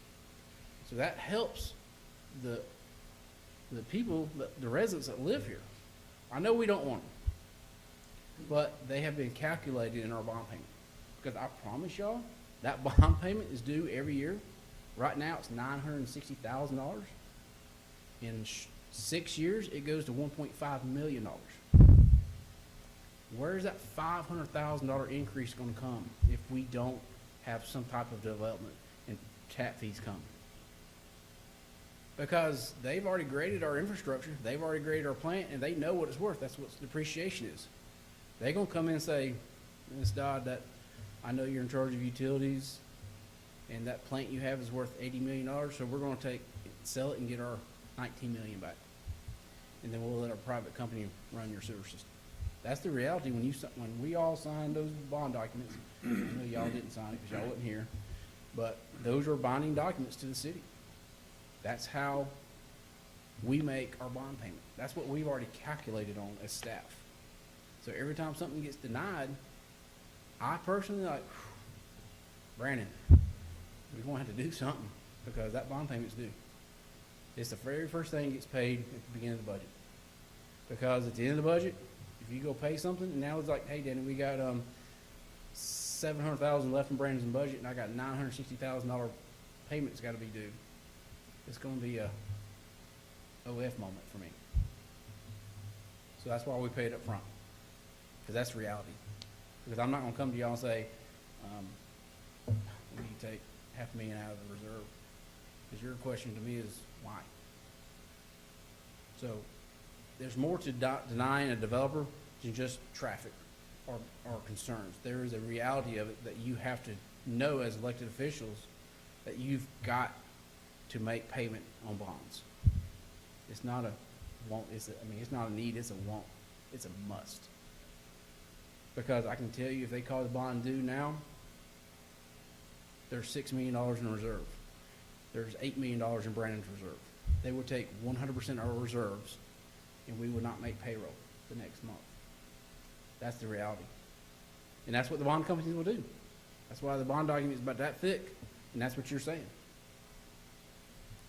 So that helps the people, the residents that live here. I know we don't want them, but they have been calculated in our bond payment. Because I promise y'all, that bond payment is due every year. Right now, it's $960,000. In 6 years, it goes to $1.5 million. Where is that $500,000 increase going to come if we don't have some type of development and tap fees come? Because they've already graded our infrastructure, they've already graded our plant, and they know what it's worth. That's what depreciation is. They're going to come in and say, Ms. Dodd, that I know you're in charge of utilities, and that plant you have is worth $80 million, so we're going to sell it and get our $19 million back. And then we'll let our private company run your sewer system. That's the reality when we all signed those bond documents. I know y'all didn't sign it because y'all wasn't here, but those are binding documents to the city. That's how we make our bond payment. That's what we've already calculated on as staff. So every time something gets denied, I personally like, Brandon, we're going to have to do something because that bond payment's due. It's the very first thing that gets paid at the beginning of the budget. Because at the end of the budget, if you go pay something, and now it's like, hey, Danny, we got $700,000 left in Brandon's budget, and I got $960,000 payment's got to be due. It's going to be a OF moment for me. So that's why we pay it up front, because that's reality. Because I'm not going to come to y'all and say, we need to take $500,000 out of the reserve. Because your question to me is, why? So there's more to denying a developer than just traffic or concerns. There is a reality of it that you have to know as elected officials that you've got to make payment on bonds. It's not a want, it's not a need, it's a want. It's a must. Because I can tell you, if they call the bond due now, there's $6 million in reserve. There's $8 million in Brandon's reserve. They would take 100% of our reserves, and we would not make payroll the next month. That's the reality. And that's what the bond companies will do. That's why the bond document is about that thick, and that's what you're saying.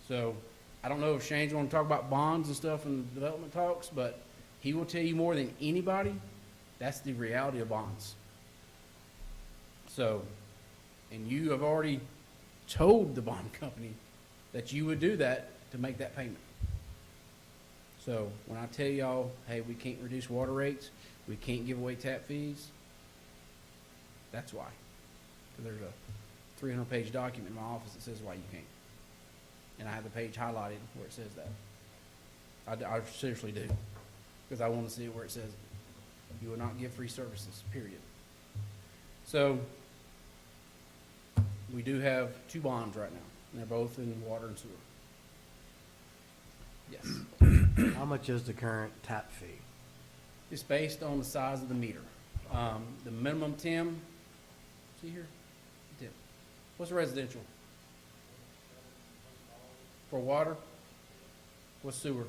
So I don't know if Shane's going to talk about bonds and stuff in the development talks, but he will tell you more than anybody, that's the reality of bonds. So, and you have already told the bond company that you would do that to make that payment. So when I tell y'all, hey, we can't reduce water rates, we can't give away tap fees, that's why. Because there's a 300-page document in my office that says why you can't. And I have the page highlighted where it says that. I seriously do. Because I want to see it where it says you will not give free services, period. So we do have 2 bonds right now, and they're both in water and sewer. Yes. How much is the current tap fee? It's based on the size of the meter. The minimum, Tim, see here? Tim, what's residential? For water? What's sewer?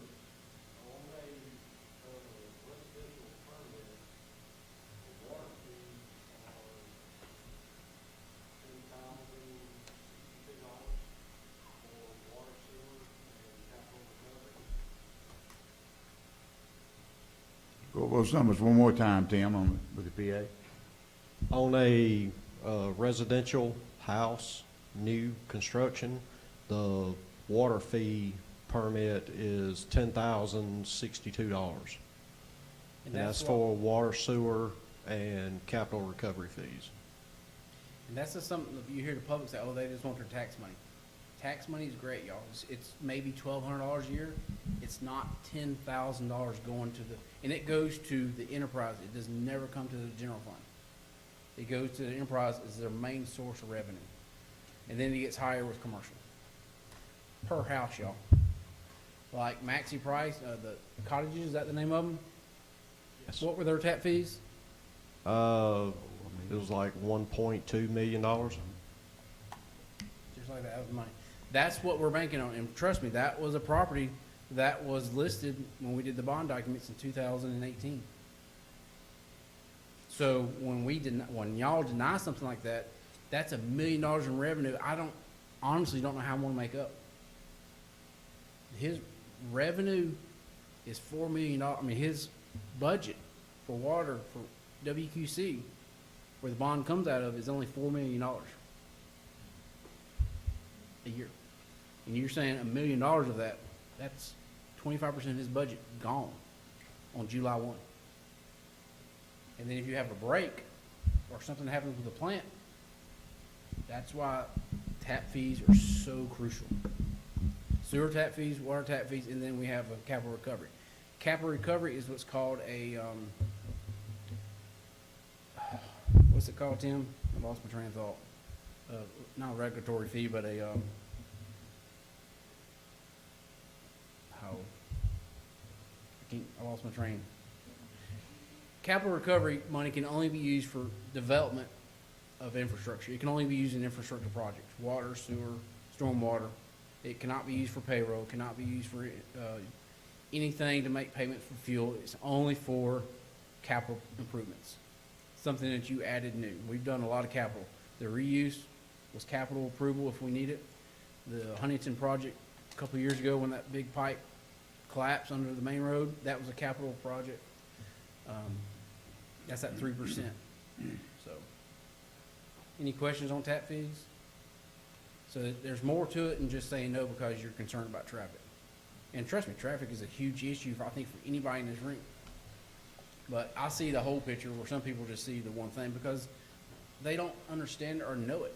Go those numbers one more time, Tim, with the PA. On a residential house, new construction, the water fee permit is $10,062. And that's for water, sewer, and capital recovery fees. And that's just something, that you hear the public say, oh, they just want their tax money. Tax money is great, y'all. It's maybe $1,200 a year. It's not $10,000 going to the, and it goes to the enterprise. It does never come to the general fund. It goes to the enterprise as their main source of revenue. And then it gets higher with commercial. Per house, y'all. Like Maxi Price, the cottages, is that the name of them? Yes. What were their tap fees? It was like $1.2 million. Just like that was money. That's what we're banking on. And trust me, that was a property that was listed when we did the bond documents in 2018. So when y'all deny something like that, that's $1 million in revenue. I honestly don't know how I'm gonna make up. His revenue is $4 million. I mean, his budget for water for WQC, where the bond comes out of, is only $4 million a year. And you're saying $1 million of that, that's 25% of his budget gone on July 1. And then if you have a break or something happens with the plant, that's why tap fees are so crucial. Sewer tap fees, water tap fees, and then we have a capital recovery. Capital recovery is what's called a, what's it called, Tim? I lost my train of thought. Not a regulatory fee, but a, I lost my train. Capital recovery money can only be used for development of infrastructure. It can only be used in infrastructure projects, water, sewer, stormwater. It cannot be used for payroll, cannot be used for anything to make payments for fuel. It's only for capital improvements, something that you added new. We've done a lot of capital. The reuse was capital approval if we need it. The Huntington project a couple of years ago when that big pipe collapsed under the main road, that was a capital project. That's at 3%. So, any questions on tap fees? So there's more to it than just saying no because you're concerned about traffic. And trust me, traffic is a huge issue, I think, for anybody in this room. But I see the whole picture where some people just see the one thing because they don't understand or know it.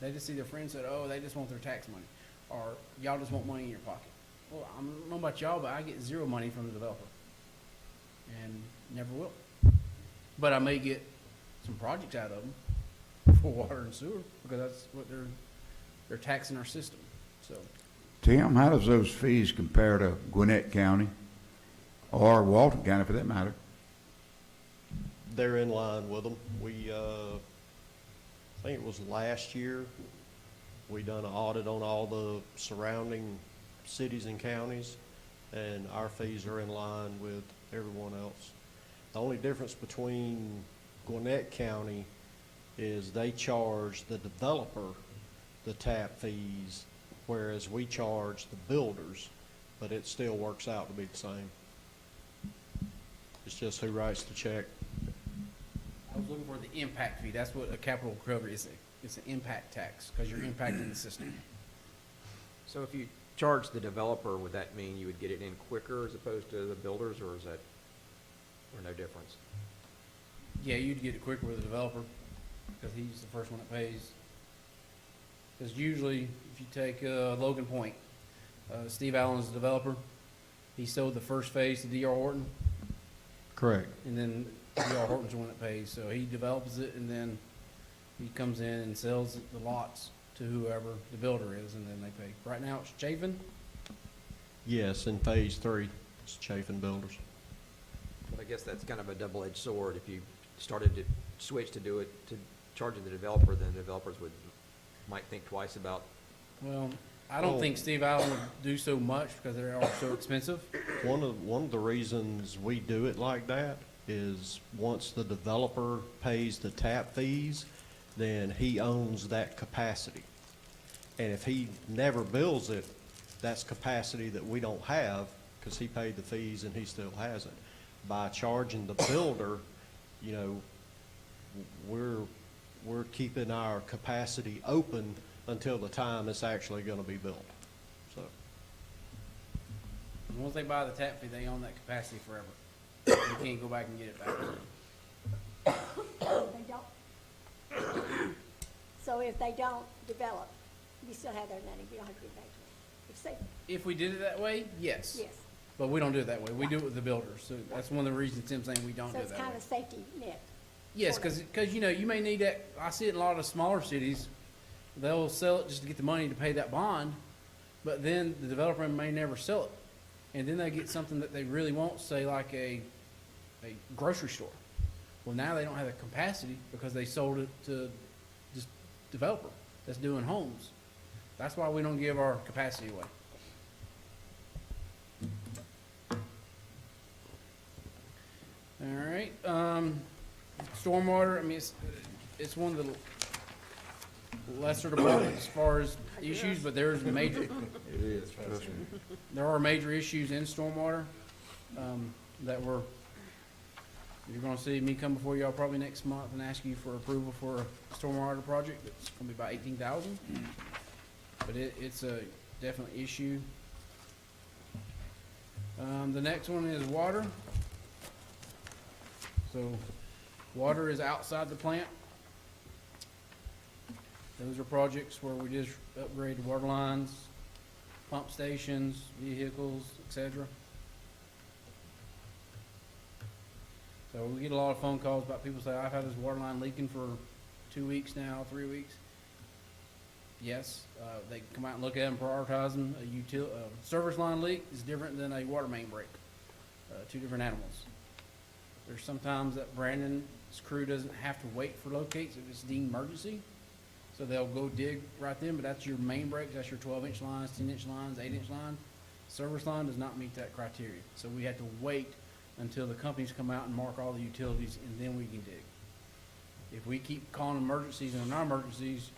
They just see their friends say, oh, they just want their tax money. Or y'all just want money in your pocket. Well, I don't know about y'all, but I get zero money from the developer. And never will. But I may get some projects out of them for water and sewer because that's what they're taxing our system. So, Tim, how does those fees compare to Gwinnett County or Walton County for that matter? They're in line with them. We, I think it was last year, we done an audit on all the surrounding cities and counties, and our fees are in line with everyone else. The only difference between Gwinnett County is they charge the developer the tap fees, whereas we charge the builders, but it still works out to be the same. It's just who writes the check. I was looking for the impact fee. That's what a capital recovery is. It's an impact tax because you're impacting the system. So if you charge the developer, would that mean you would get it in quicker as opposed to the builders, or is that, or no difference? Yeah, you'd get it quicker with the developer because he's the first one that pays. Because usually, if you take Logan Point, Steve Allen's the developer. He sold the first phase to D.R. Horton, Correct. and then D.R. Horton's the one that pays. So he develops it, and then he comes in and sells the lots to whoever the builder is, and then they pay. Right now, it's Chafin. Yes, in phase 3, it's Chafin Builders. But I guess that's kind of a double-edged sword. If you started to switch to do it, to charging the developer, then the developers might think twice about. Well, I don't think Steve Allen would do so much because they're all so expensive. One of the reasons we do it like that is once the developer pays the tap fees, then he owns that capacity. And if he never bills it, that's capacity that we don't have because he paid the fees and he still has it. By charging the builder, you know, we're keeping our capacity open until the time it's actually going to be built. So, And once they buy the tap fee, they own that capacity forever. They can't go back and get it back. They don't. So if they don't develop, you still have their money, you don't have to give it back to them. If they, If we did it that way, yes. yes. But we don't do it that way. We do it with the builders. So that's one of the reasons Tim's saying we don't So do it it's that kind way. of a safety net. Yes, sort of. because, you know, you may need that. I see it in a lot of smaller cities. They'll sell it just to get the money to pay that bond, but then the developer may never sell it. And then they get something that they really want, say like a grocery store. Well, now they don't have the capacity because they sold it to this developer that's doing homes. That's why we don't give our capacity away. All right, stormwater, I mean, it's one of the lesser departments as far as issues, but there's major, It is, trust me. there are major issues in stormwater, that you're gonna see me come before y'all probably next month and ask you for approval for a stormwater project. It's gonna be about 18,000. But it's a definite issue. The next one is water. So, water is outside the plant. Those are projects where we just upgrade the water lines, pump stations, vehicles, etc. So we get a lot of phone calls about people say, I've had this water line leaking for 2 weeks now, 3 weeks. Yes, they can come out and look at them, prioritize them. A service line leak is different than a water main break. Two different animals. There's sometimes that Brandon's crew doesn't have to wait for locates if it's deemed emergency. So they'll go dig right then, but that's your main breaks, that's your 12-inch lines, 10-inch lines, 8-inch line. Service line does not meet that criteria. So we have to wait until the companies come out and mark all the utilities, and then we can dig. If we keep calling emergencies and non-emergencies,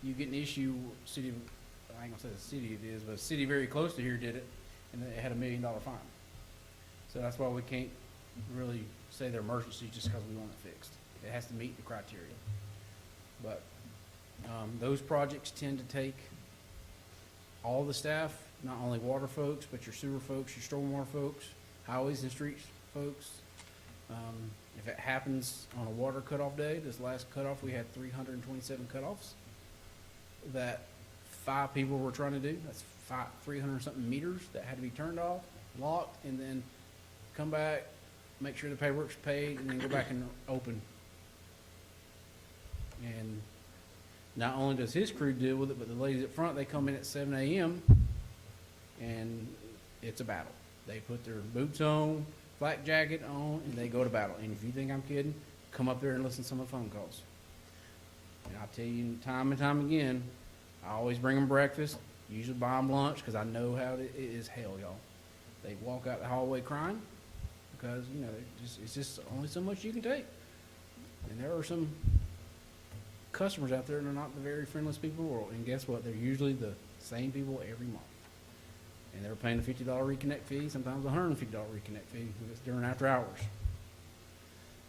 you get an issue. City, I ain't gonna say the city it is, but a city very close to here did it, and they had $1 million fine. So that's why we can't really say they're emergencies just because we want it fixed. It has to meet the criteria. But those projects tend to take all the staff, not only water folks, but your sewer folks, your stormwater folks, highways and streets folks. If it happens on a water cutoff day, this last cutoff, we had 327 cutoffs that 5 people were trying to do. That's 300 something meters that had to be turned off, locked, and then come back, make sure the paperwork's paid, and then go back and open. And not only does his crew deal with it, but the ladies up front, they come in at 7 a.m. and it's a battle. They put their boots on, flak jacket on, and they go to battle. And if you think I'm kidding, come up there and listen to some of the phone calls. And I'll tell you time and time again, I always bring them breakfast, usually buy them lunch, because I know how it is hell, y'all. They walk out the hallway crying because, you know, it's just only so much you can take. And there are some customers out there that are not the very friendliest people in the world. And guess what? They're usually the same people every month. And they're paying a $50 reconnect fee, sometimes a $150 reconnect fee if it's during after hours.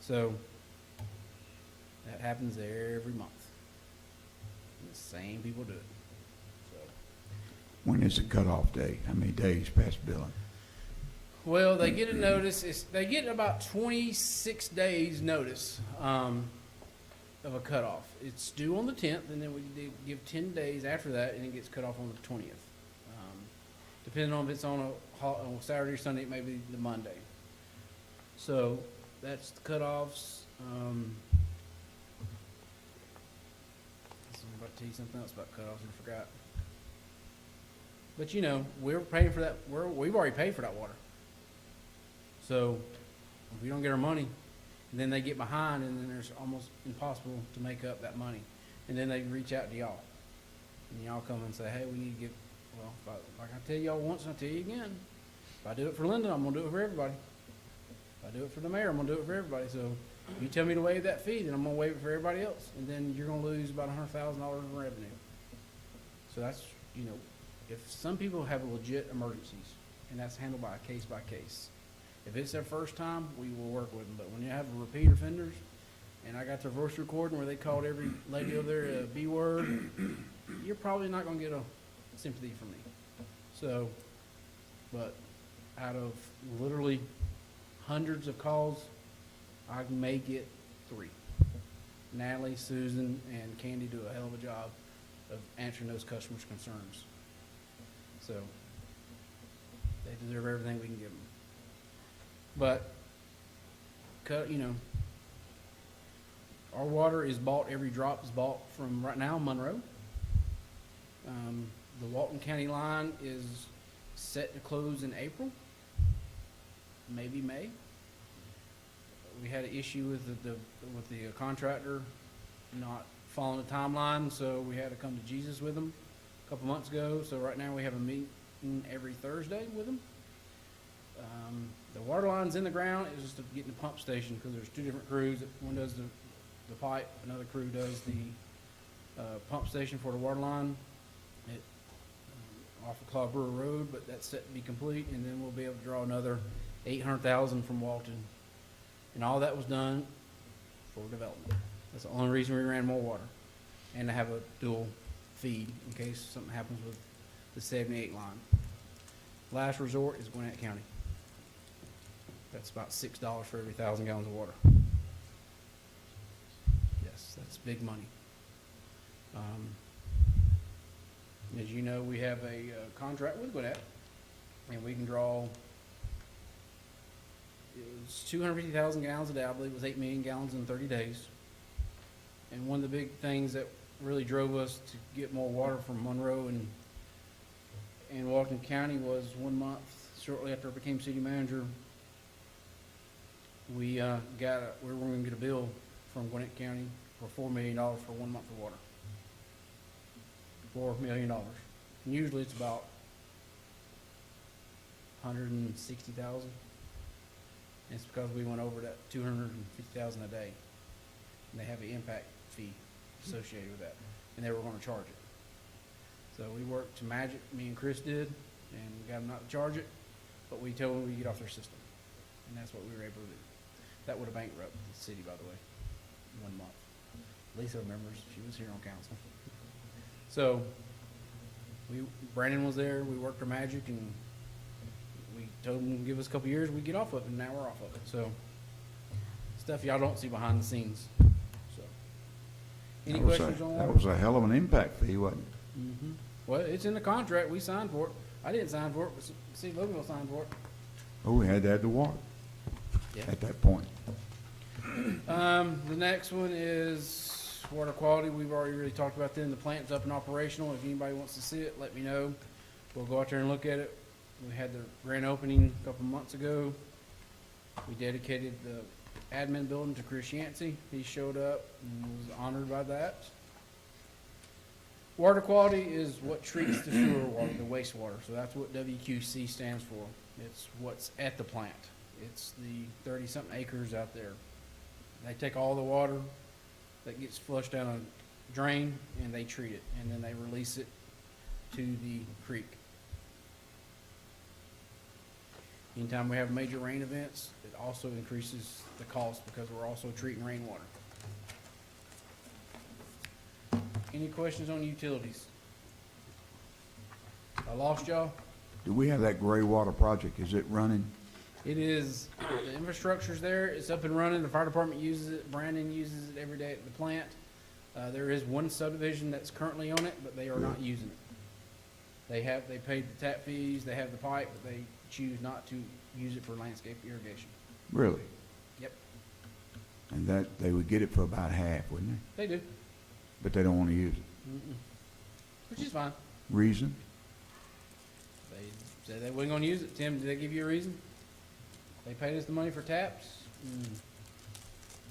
So that happens every month. And the same people do it. So. When is the cutoff date? How many days past billing? Well, they get a notice. They get about 26 days notice of a cutoff. It's due on the 10th, and then we give 10 days after that, and it gets cut off on the 20th. Depending on if it's on a Saturday or Sunday, it may be the Monday. So that's the cutoffs. I'm about to tell you something else about cutoffs and I forgot. But you know, we're paying for that. We've already paid for that water. So if we don't get our money, and then they get behind, and then there's almost impossible to make up that money. And then they reach out to y'all, and y'all come and say, "Hey, we need to get." Well, like I tell y'all once, and I tell you again. If I do it for Linda, I'm gonna do it for everybody. If I do it for the mayor, I'm gonna do it for everybody. So if you tell me to waive that fee, then I'm gonna waive it for everybody else, and then you're gonna lose about $100,000 in revenue. So that's, you know, if some people have legit emergencies, and that's handled by case by case. If it's their first time, we will work with them. But when you have repeat offenders, and I got their voice recording where they called every lady over there a B word, you're probably not gonna get a sympathy from me. So, but out of literally hundreds of calls, I may get 3. Natalie, Susan, and Candy do a hell of a job of answering those customers' concerns. So, they deserve everything we can give them. But, our water is bought, every drop is bought from, right now, Monroe. The Walton County line is set to close in April, maybe May. We had an issue with the contractor not following the timeline, so we had to come to Jesus with them a couple months ago. So right now we have a meeting every Thursday with them. The water line's in the ground. It's just getting the pump station, because there's 2 different crews. One does the pipe, another crew does the pump station for the water line off of Claw Brewer Road, but that's set to be complete, and then we'll be able to draw another $800,000 from Walton. And all that was done for development. That's the only reason we ran more water, and to have a dual feed in case something happens with the 78 line. Last resort is Gwinnett County. That's about $6 for every 1,000 gallons of water. Yes, that's big money. As you know, we have a contract with Gwinnett, and we can draw, it was 250,000 gallons a day. I believe it was 8 million gallons in 30 days. And one of the big things that really drove us to get more water from Monroe and Walton County was 1 month, shortly after I became city manager, we were going to get a bill from Gwinnett County for $4 million for 1 month of water. $4 million. And usually it's about 160,000. It's because we went over that 250,000 a day, and they have an impact fee associated with that, and they were going to charge it. So we worked to magic, me and Chris did, and got them not to charge it, but we told them we get off their system, and that's what we were able to do. That would have bankrupted the city, by the way, 1 month. Lisa remembers; she was here on council. So Brandon was there. We worked our magic, and we told them to give us a couple years, we'd get off of it, and now we're off of it. So stuff y'all don't see behind the scenes. So any questions on That that? was a hell of an impact fee, wasn't it? Mm-hmm. Well, it's in the contract. We signed for it. I didn't sign for it, but City Loganville signed for it. Oh, we had to add the water Yeah. at that point. The next one is water quality. We've already really talked about them. The plant's up and operational. If anybody wants to see it, let me know. We'll go out there and look at it. We had the grand opening a couple months ago. We dedicated the admin building to Chris Yancey. He showed up and was honored by that. Water quality is what treats the sewer water, the wastewater. So that's what WQC stands for. It's what's at the plant. It's the 30-something acres out there. They take all the water that gets flushed down a drain, and they treat it, and then they release it to the creek. Anytime we have major rain events, it also increases the cost because we're also treating rainwater. Any questions on utilities? I lost y'all? Do we have that gray water project? Is it running? It is, the infrastructure's there, it's up and running, the fire department uses it, Brandon uses it every day at the plant. There is one subdivision that's currently on it, but they are not using it. They paid the tap fees, they have the pipe, but they choose not to use it for landscape irrigation. Really? Yep, And that, they would get it for about half, wouldn't they? they do. But they don't want to use it. Mm-mm. Which is fine. Reason? They said they weren't gonna use it. Tim, did they give you a reason? They paid us the money for taps.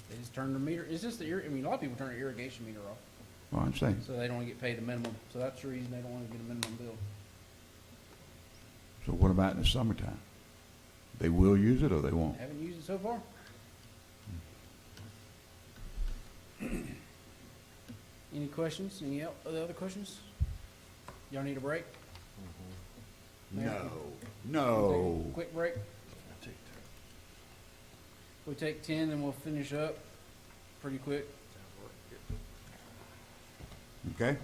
They just turned the meter. It's just a lot of people turn their irrigation meter off, Well, I'm saying. so they don't wanna get paid a minimum. So that's the reason they don't wanna get a minimum bill. So what about in the summertime? They will use it or they won't? Haven't used it so far. Any questions? Any other questions? Y'all need a break? No, We'll no. take a quick break. We'll take 10 and we'll finish up pretty quick. Okay?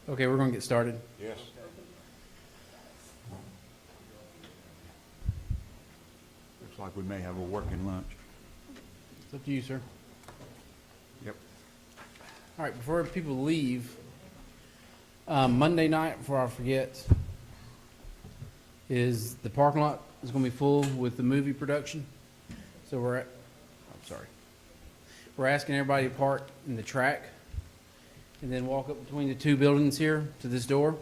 Okay, we're gonna get started. Yes. Looks like we may have a working lunch. It's up to you, sir. Yep. All right, before people leave, Monday night, before I forget, is the parking lot is gonna be full with the movie production. So I'm sorry. We're asking everybody to park in the track and then walk up between the two buildings here to this door.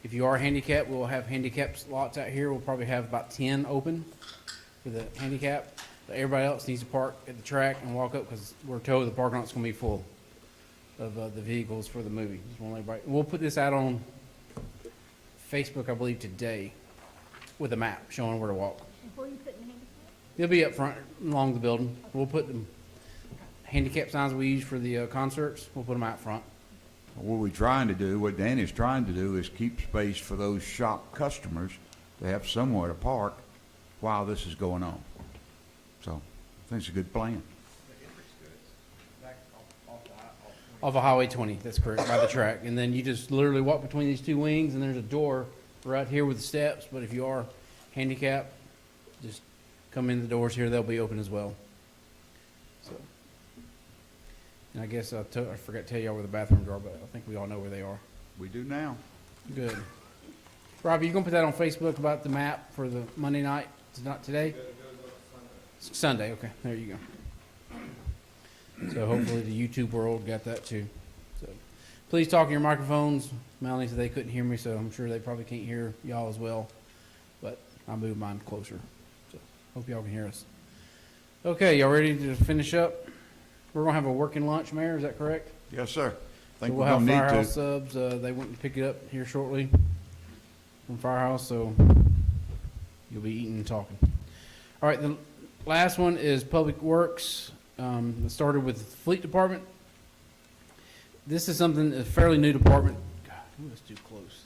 If you are handicapped, we'll have handicap slots out here. We'll probably have about 10 open for the handicap. But everybody else needs to park at the track and walk up because we're told the parking lot's gonna be full of the vehicles for the movie. Just want everybody. We'll put this out on Facebook, I believe, today with a map showing where to walk. Where are you putting the handicap? They'll be up front along the building. We'll put the handicap signs we use for the concerts. We'll put them out front. What we're trying to do, what Danny's trying to do, is keep space for those shop customers to have somewhere to park while this is going on. So, I think it's a good plan. Off of Highway 20, that's correct, by the track. And then you just literally walk between these two wings, and there's a door right here with the steps. But if you are handicapped, just come in the doors here. They'll be open as well. So, and I guess I forgot to tell y'all where the bathrooms are, but I think we all know where they are. We do now. Good. Robbie, you gonna put that on Facebook about the map for the Monday night? It's not today? Sunday, okay, there you go. So hopefully the YouTube world got that too. So please talk in your microphones. Melanie said they couldn't hear me, so I'm sure they probably can't hear y'all as well. But I'll move mine closer. So hope y'all can hear us. Okay, y'all ready to finish up? We're gonna have a working lunch, Mayor, is that correct? Yes, sir. So Think we'll we're have gonna need Firehouse to. subs, they went to pick it up here shortly from Firehouse, so you'll be eating and talking. All right, the last one is Public Works. It started with the Fleet Department. This is something, a fairly new department. God, it was too close.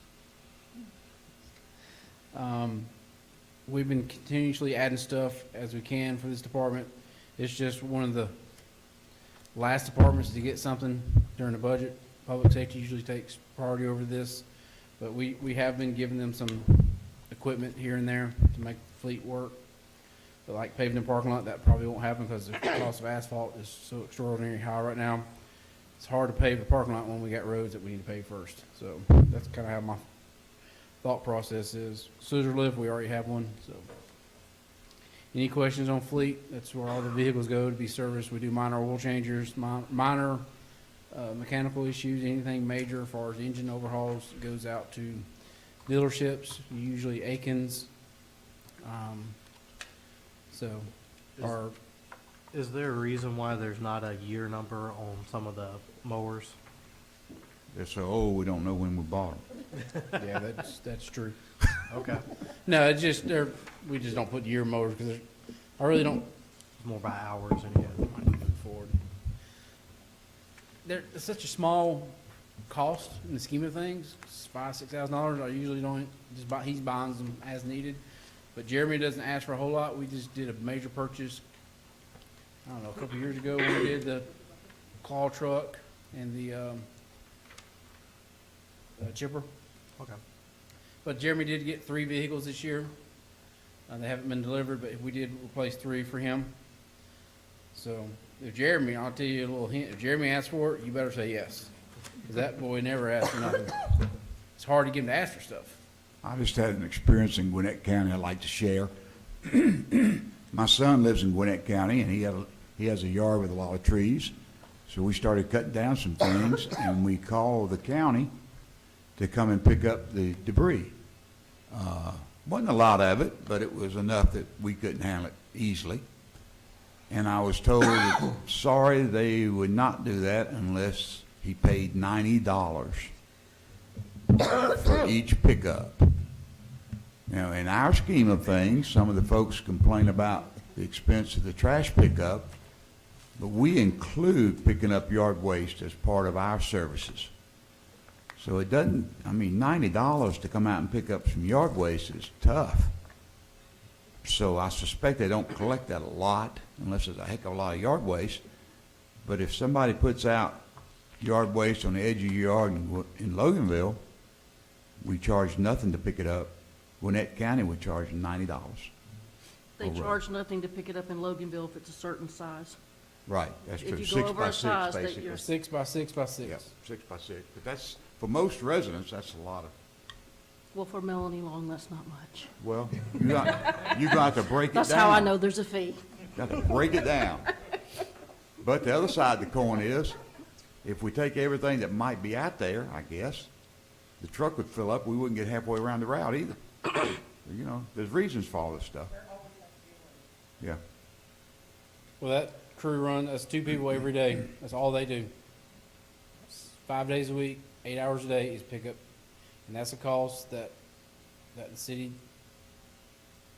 We've been continuously adding stuff as we can for this department. It's just one of the last departments to get something during the budget. Public safety usually takes priority over this, but we have been giving them some equipment here and there to make the fleet work. But like paving the parking lot, that probably won't happen because the cost of asphalt is so extraordinarily high right now. It's hard to pave the parking lot when we got roads that we need to pave first. So that's kind of how my thought process is. Scissor lift, we already have one. So any questions on fleet? That's where all the vehicles go to be serviced. We do minor oil changers, minor mechanical issues, anything major as far as engine overhauls goes out to dealerships, usually Aikens. Is there a reason why there's not a year number on some of the mowers? They're so old, we don't know when we bought them. Yeah, that's true. Okay. No, it's just we just don't put year motors because I really don't. It's more by hours and yeah. Move forward. It's such a small cost in the scheme of things. It's $5,000-$6,000. I usually don't just buy. He's buying them as needed, but Jeremy doesn't ask for a whole lot. We just did a major purchase. I don't know, a couple years ago when we did the claw truck and the chipper. Okay. But Jeremy did get 3 vehicles this year. They haven't been delivered, but we did replace 3 for him. So if Jeremy, I'll tell you a little hint, if Jeremy asks for it, you better say yes. Because that boy never asks for nothing. It's hard to get him to ask for stuff. I just had an experience in Gwinnett County I'd like to share. My son lives in Gwinnett County, and he has a yard with a lot of trees. So we started cutting down some things, and we called the county to come and pick up the debris. Wasn't a lot of it, but it was enough that we couldn't handle it easily. And I was told, sorry, they would not do that unless he paid $90 for each pickup. Now, in our scheme of things, some of the folks complain about the expense of the trash pickup, but we include picking up yard waste as part of our services. So it doesn't, I mean, $90 to come out and pick up some yard waste is tough. So I suspect they don't collect that a lot unless there's a heck of a lot of yard waste. But if somebody puts out yard waste on the edge of your yard in Loganville, we charge nothing to pick it up. Gwinnett County, we charge $90. They Over. charge nothing to pick it up in Loganville if it's a certain size. Right, that's If true. you go 6 over by a 6, size that basically. you're- 6 by 6 by 6. Yeah, 6 by 6. But that's, for most residents, that's a lot of, Well, for Melanie Long, that's not much. well, you got to break it down. That's how I know there's a fee. Got to break it down. But the other side of the coin is, if we take everything that might be out there, I guess, the truck would fill up, we wouldn't get halfway around the route either. You know, there's reasons for all this stuff. Yeah. Well, that crew run, that's 2 people every day. That's all they do. 5 days a week, 8 hours a day is pickup. And that's a cost that the city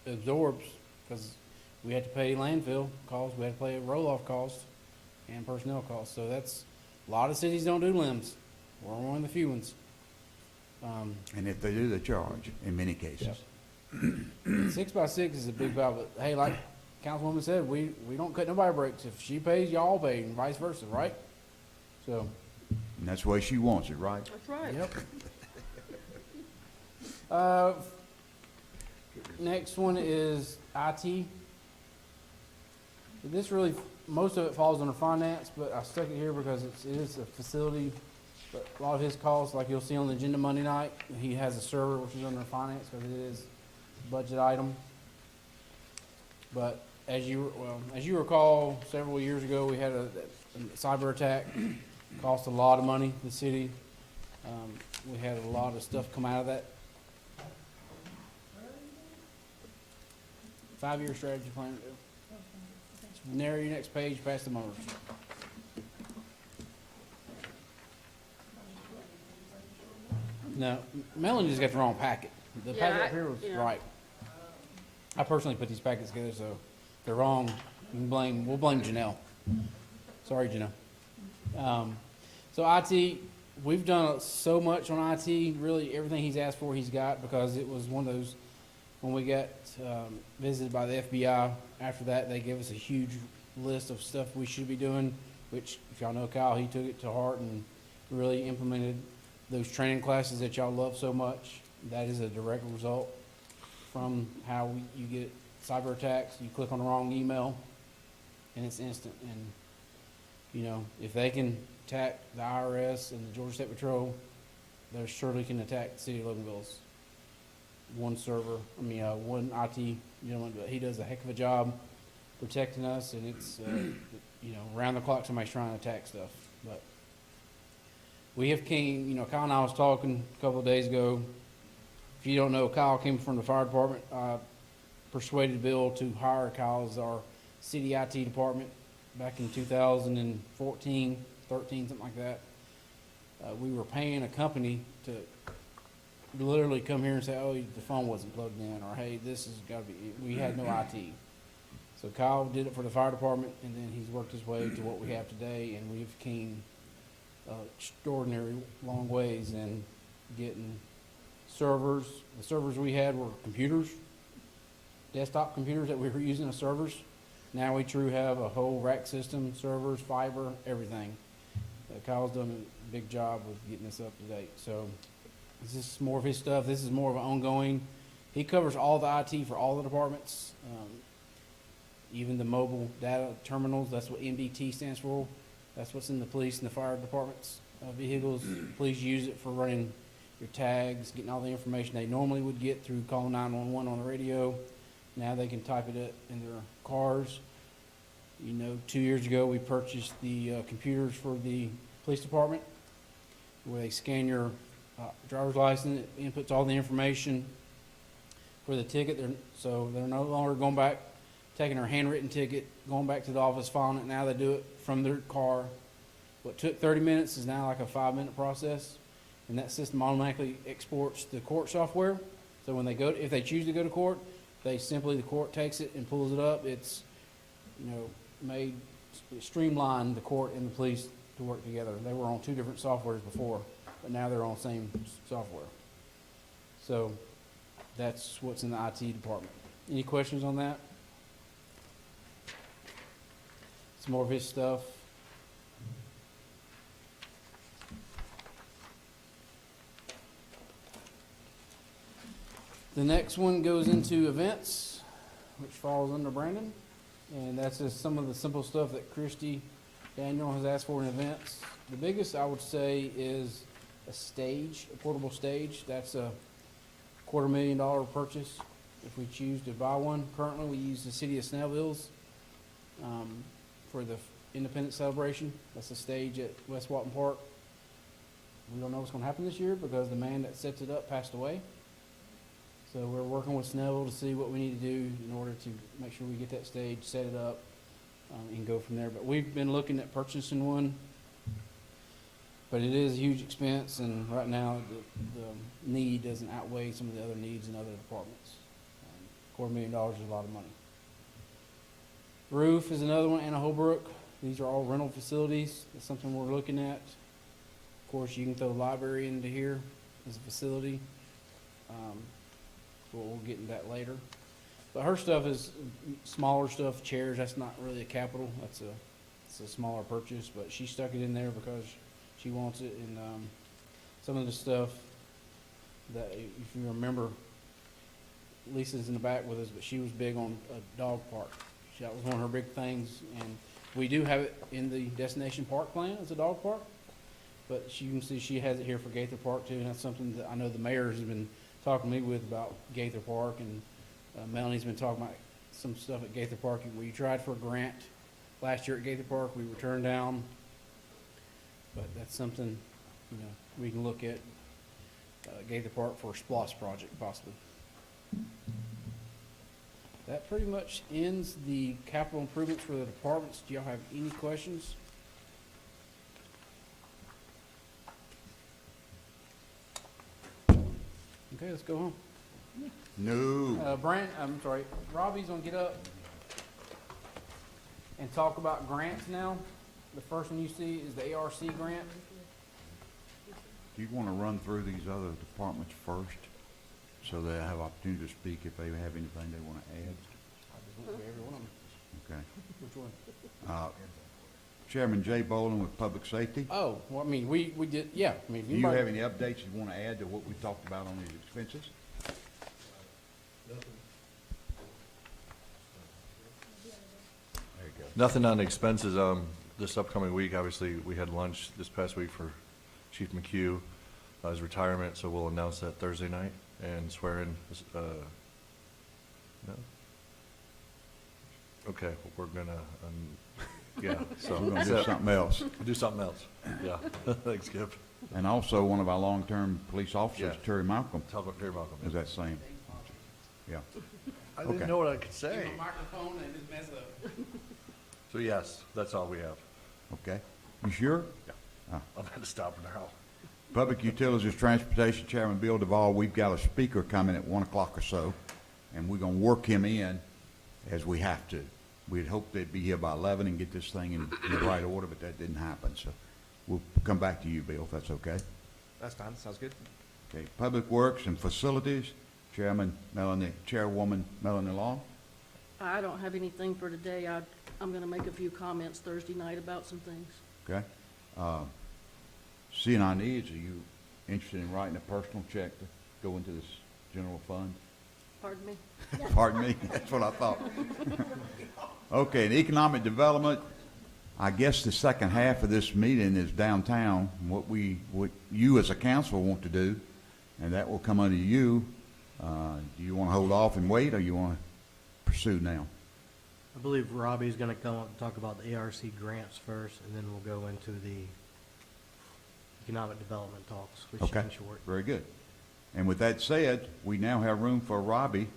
absorbs because we had to pay landfill costs, we had to pay roll-off costs and personnel costs. So that's, a lot of cities don't do limbs. We're one of the few ones. And if they do, they charge in many cases. 6 by 6 is a big valve, but hey, like Councilwoman said, we don't cut nobody breaks. If she pays, y'all pay, and vice versa, right? So, And that's the way she wants it, right? That's right. yep. Next one is IT. This really, most of it falls under finance, but I stuck it here because it is a facility. But a lot of his costs, like you'll see on the agenda Monday night, he has a server which is under finance because it is a budget item. But as you recall, several years ago, we had a cyber attack, cost a lot of money to the city. We had a lot of stuff come out of that. 5-year strategy plan. Narrow your next page past the motors. No, Melanie just got the wrong packet. The Yeah, packet up here was yeah. right. I personally put these packets together, so if they're wrong, we'll blame Janelle. Sorry, Janelle. So IT, we've done so much on IT, really everything he's asked for, he's got, because it was one of those, when we got visited by the FBI, after that, they gave us a huge list of stuff we should be doing, which, if y'all know Kyle, he took it to heart and really implemented those training classes that y'all love so much. That is a direct result from how you get cyber attacks. You click on the wrong email, and it's instant. And, you know, if they can attack the IRS and the Georgia State Patrol, they surely can attack the city of Loganville's one IT gentleman, but he does a heck of a job protecting us, and it's, you know, around the clock somebody's trying to attack stuff. But we have Kyle and I was talking a couple of days ago. If you don't know, Kyle came from the fire department. Persuaded Bill to hire Kyle as our city IT department back in 2014, 13, something like that. We were paying a company to literally come here and say, oh, the phone wasn't plugged in, or hey, this has got to be, we had no IT. So Kyle did it for the fire department, and then he's worked his way to what we have today, and we've came extraordinary long ways in getting servers. The servers we had were computers, desktop computers that we were using as servers. Now we truly have a whole rack system, servers, fiber, everything. Kyle's done a big job with getting this up to date. So this is more of his stuff. This is more of an ongoing. He covers all the IT for all the departments, even the mobile data terminals. That's what MDT stands for. That's what's in the police and the fire departments' vehicles. Please use it for running your tags, getting all the information they normally would get through calling 911 on the radio. Now they can type it in their cars. You know, 2 years ago we purchased the computers for the police department, where they scan your driver's license. It inputs all the information for the ticket. So they're no longer going back, taking their handwritten ticket, going back to the office, filing it. Now they do it from their car. What took 30 minutes is now like a 5-minute process, and that system automatically exports the court software. So when they go, if they choose to go to court, the court takes it and pulls it up. It's, you know, streamlined the court and the police to work together. They were on 2 different softwares before, but now they're on the same software. So that's what's in the IT department. Any questions on that? It's more of his stuff. The next one goes into events, which falls under Brandon. And that's just some of the simple stuff that Christy Daniel has asked for in events. The biggest, I would say, is a stage, a portable stage. That's a $250,000 purchase if we choose to buy one. Currently, we use the city of Snellville's for the Independence Celebration. That's a stage at West Walton Park. We don't know what's going to happen this year because the man that sets it up passed away. So we're working with Snellville to see what we need to do in order to make sure we get that stage, set it up, and go from there. But we've been looking at purchasing one, but it is a huge expense, and right now the need doesn't outweigh some of the other needs in other departments. $250,000 is a lot of money. Roof is another one, Anna Holbrook. These are all rental facilities. That's something we're looking at. Of course, you can throw the library into here as a facility. We'll get into that later. But her stuff is smaller stuff, chairs. That's not really a capital. It's a smaller purchase, but she stuck it in there because she wants it. And some of the stuff that, if you remember, Lisa's in the back with us, but she was big on a dog park. That was one of her big things, and we do have it in the destination park plan as a dog park. But you can see she has it here for Gaither Park too, and that's something that I know the mayor has been talking to me with about Gaither Park, and Melanie's been talking about some stuff at Gaither Park. We tried for a grant last year at Gaither Park. We were turned down, but that's something, you know, we can look at Gaither Park for a SPLOST project possibly. That pretty much ends the capital improvements for the departments. Do y'all have any questions? Okay, let's go home. No. Robbie's gonna get up and talk about grants now. The first one you see is the ARC grant. Do you want to run through these other departments first, so they have opportunity to speak if they have anything they want to add? I just went through every one of them. Okay. Which one? Chairman Jay Boland with Public Safety. Oh, well, I mean, we did, yeah, I mean, if Do you anybody- have any updates you want to add to what we talked about on these expenses? There you go. Nothing on the expenses. This upcoming week, obviously, we had lunch this past week for Chief McHugh, his retirement, so we'll announce that Thursday night and swear in, no? Okay, we're gonna, yeah, so. We're going to do something else. Do something else, yeah. Thanks, Skip. And also, one of our long-term police officers, Yeah. Terry Malcolm, Tell about Terry Malcolm. is that same. Yeah. I didn't know what I could say. Give a microphone and just mess up. So yes, that's all we have. Okay. You sure? Yeah. I've had to stop now. Public Utilities Transportation Chairman Bill Duvall, we've got a speaker coming at 1 o'clock or so, and we're going to work him in as we have to. We'd hoped they'd be here by 11 and get this thing in the right order, but that didn't happen. So we'll come back to you, Bill, if that's okay. That's fine, sounds good. Okay. Public Works and Facilities, Chairwoman Melanie Long. I don't have anything for today. I'm gonna make a few comments Thursday night about some things. Okay. CNI needs, are you interested in writing a personal check to go into this general fund? Pardon me? Pardon me? That's what I thought. Okay, and economic development, I guess the second half of this meeting is downtown, what you as a council want to do, and that will come under you. Do you want to hold off and wait, or you want to pursue now? I believe Robbie's gonna come up and talk about the ARC grants first, and then we'll go into the economic development talks, which is Okay, in short. very good. And with that said, we now have room for Robbie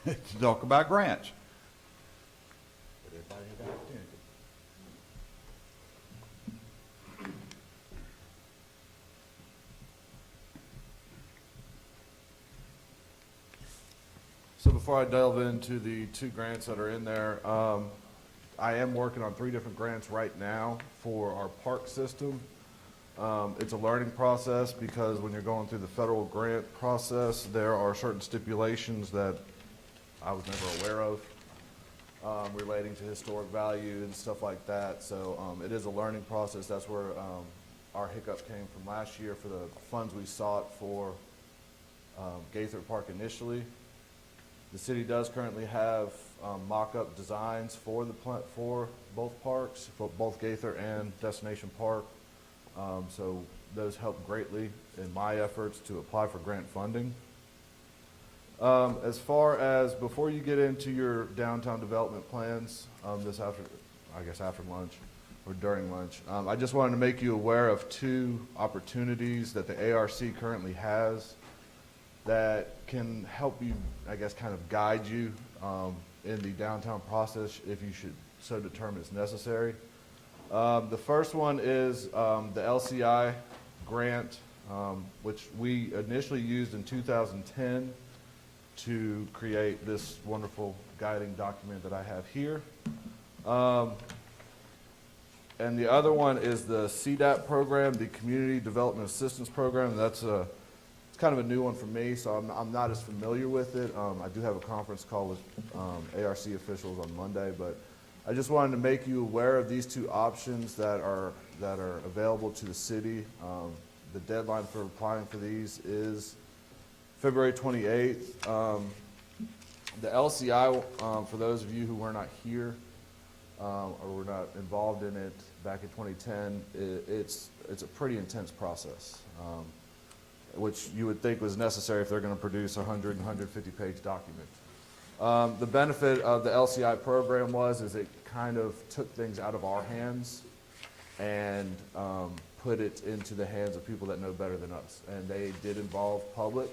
to talk about grants. But everybody has the opportunity. So before I delve into the 2 grants that are in there, I am working on 3 different grants right now for our park system. It's a learning process because when you're going through the federal grant process, there are certain stipulations that I was never aware of relating to historic value and stuff like that. So it is a learning process. That's where our hiccup came from last year for the funds we sought for Gaither Park initially. The city does currently have mock-up designs for for both parks, for both Gaither and Destination Park. So those help greatly in my efforts to apply for grant funding. As far as, before you get into your downtown development plans, after lunch or during lunch, I just wanted to make you aware of two opportunities that the ARC currently has that can help you, kind of guide you in the downtown process if you should so determine it's necessary. The first one is the LCI grant, which we initially used in 2010 to create this wonderful guiding document that I have here. And the other one is the CDAP program, the Community Development Assistance Program. It's kind of a new one for me, so I'm not as familiar with it. I do have a conference call with ARC officials on Monday, but I just wanted to make you aware of these two options that are available to the city. The deadline for applying for these is February 28th. The LCI, for those of you who were not here or were not involved in it back in 2010, it's a pretty intense process, which you would think was necessary if they're going to produce a 100 and 150-page document. The benefit of the LCI program is it kind of took things out of our hands and put it into the hands of people that know better than us. And they did involve public.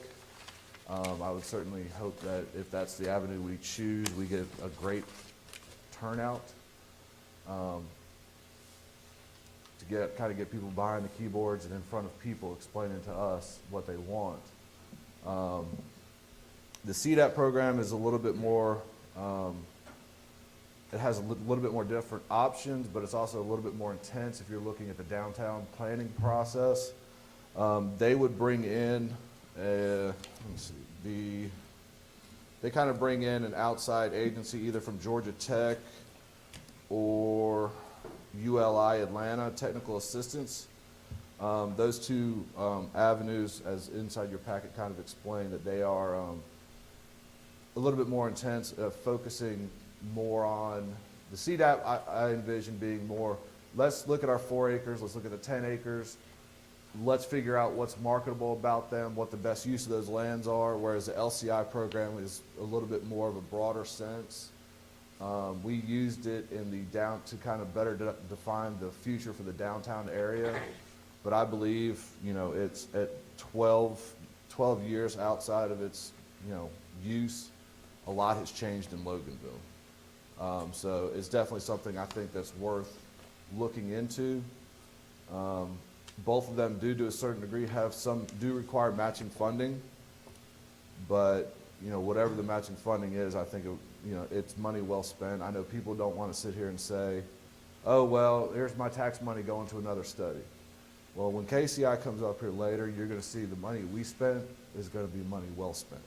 I would certainly hope that if that's the avenue we choose, we get a great turnout to get people behind the keyboards and in front of people explaining to us what they want. The CDAP program is a little bit more, it has a little bit more different options, but it's also a little bit more intense if you're looking at the downtown planning process. They would bring in, they kind of bring in an outside agency either from Georgia Tech or ULI Atlanta, technical assistance. Those two avenues, as inside your packet kind of explain, that they are a little bit more intense, focusing more on the CDAP. I envision being more, let's look at our 4 acres, let's look at the 10 acres, let's figure out what's marketable about them, what the best use of those lands are, whereas the LCI program is a little bit more of a broader sense. We used it in the to kind of better define the future for the downtown area, but I believe, it's at 12 years outside of its, use, a lot has changed in Loganville. So it's definitely something I think that's worth looking into. Both of them do, to a certain degree, do require matching funding, but whatever the matching funding is, I think it's money well spent. I know people don't want to sit here and say, oh, well, here's my tax money going to another study. Well, when KCI comes up here later, you're going to see the money we spent is going to be money well spent.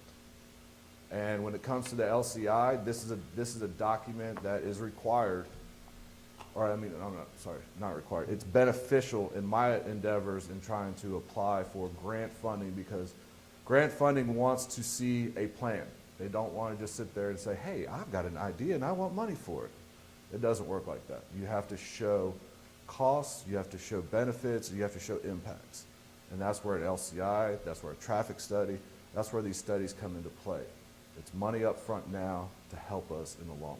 And when it comes to the LCI, this is a document that is required, not required. It's beneficial in my endeavors in trying to apply for grant funding, because grant funding wants to see a plan. They don't want to just sit there and say, hey, I've got an idea and I want money for it. It doesn't work like that. You have to show costs, you have to show benefits, and you have to show impacts. And that's where an LCI, that's where a traffic study, that's where these studies come into play. It's money up front now to help us in the long run.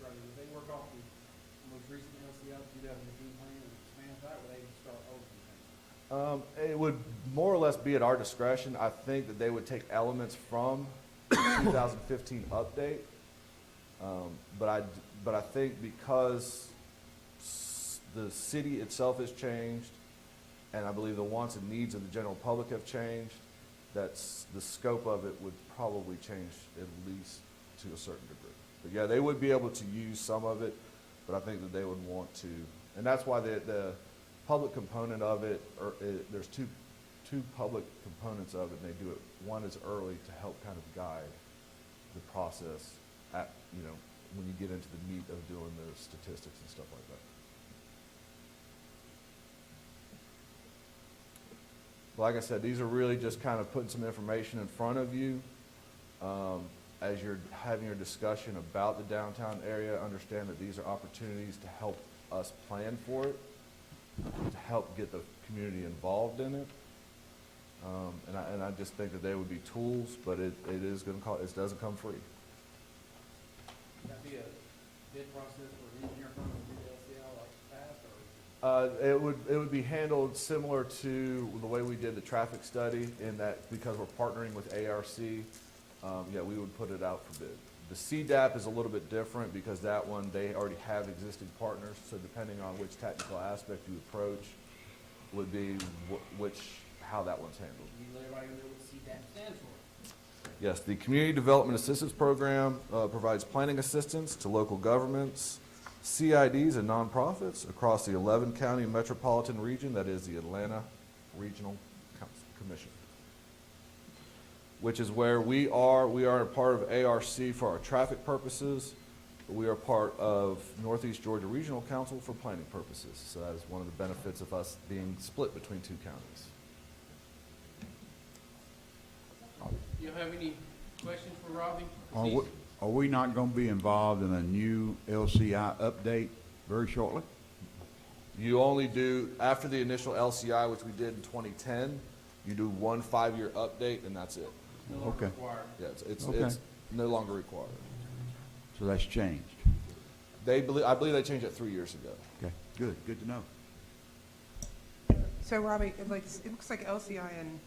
Right, would they work off the most recent LCI 2018 plan and expand that, or would they start over the plan? It would more or less be at our discretion. I think that they would take elements from the 2015 update, but I think because the city itself has changed, and I believe the wants and needs of the general public have changed, that's the scope of it would probably change at least to a certain degree. But yeah, they would be able to use some of it, but I think that they would want to, and that's why the public component of it, there's two public components of it, and they do it. One is early to help kind of guide the process at, when you get into the meat of doing the statistics and stuff like that. like I said, these are really just kind of putting some information in front of you as you're having your discussion about the downtown area. Understand that these are opportunities to help us plan for it, to help get the community involved in it. And I just think that they would be tools, but it is going to cost, it doesn't come free. That'd be a bid process for an engineer firm to do the LCL like past, or? It would be handled similar to the way we did the traffic study, in that because we're partnering with ARC, yeah, we would put it out for bid. The CDAP is a little bit different because that one, they already have existing partners, so depending on which technical aspect you approach would be how that one's handled. You let everybody know what CDAP stands for. Yes, the Community Development Assistance Program provides planning assistance to local governments, CIDs, and nonprofits across the 11-county metropolitan region, that is the Atlanta Regional Commission, which is where we are. We are a part of ARC for our traffic purposes, but we are part of Northeast Georgia Regional Council for planning purposes. So that is one of the benefits of us being split between two counties. You have any questions for Robbie? Are we not going to be involved in a new LCI update very shortly? You only do, after the initial LCI, which we did in 2010, you do one 5-year update, and that's it. No longer Okay. required. Yeah, it's Okay. no longer required. So that's changed. I believe they changed it 3 years ago. Okay, good to know. So Robbie, it looks like LCI and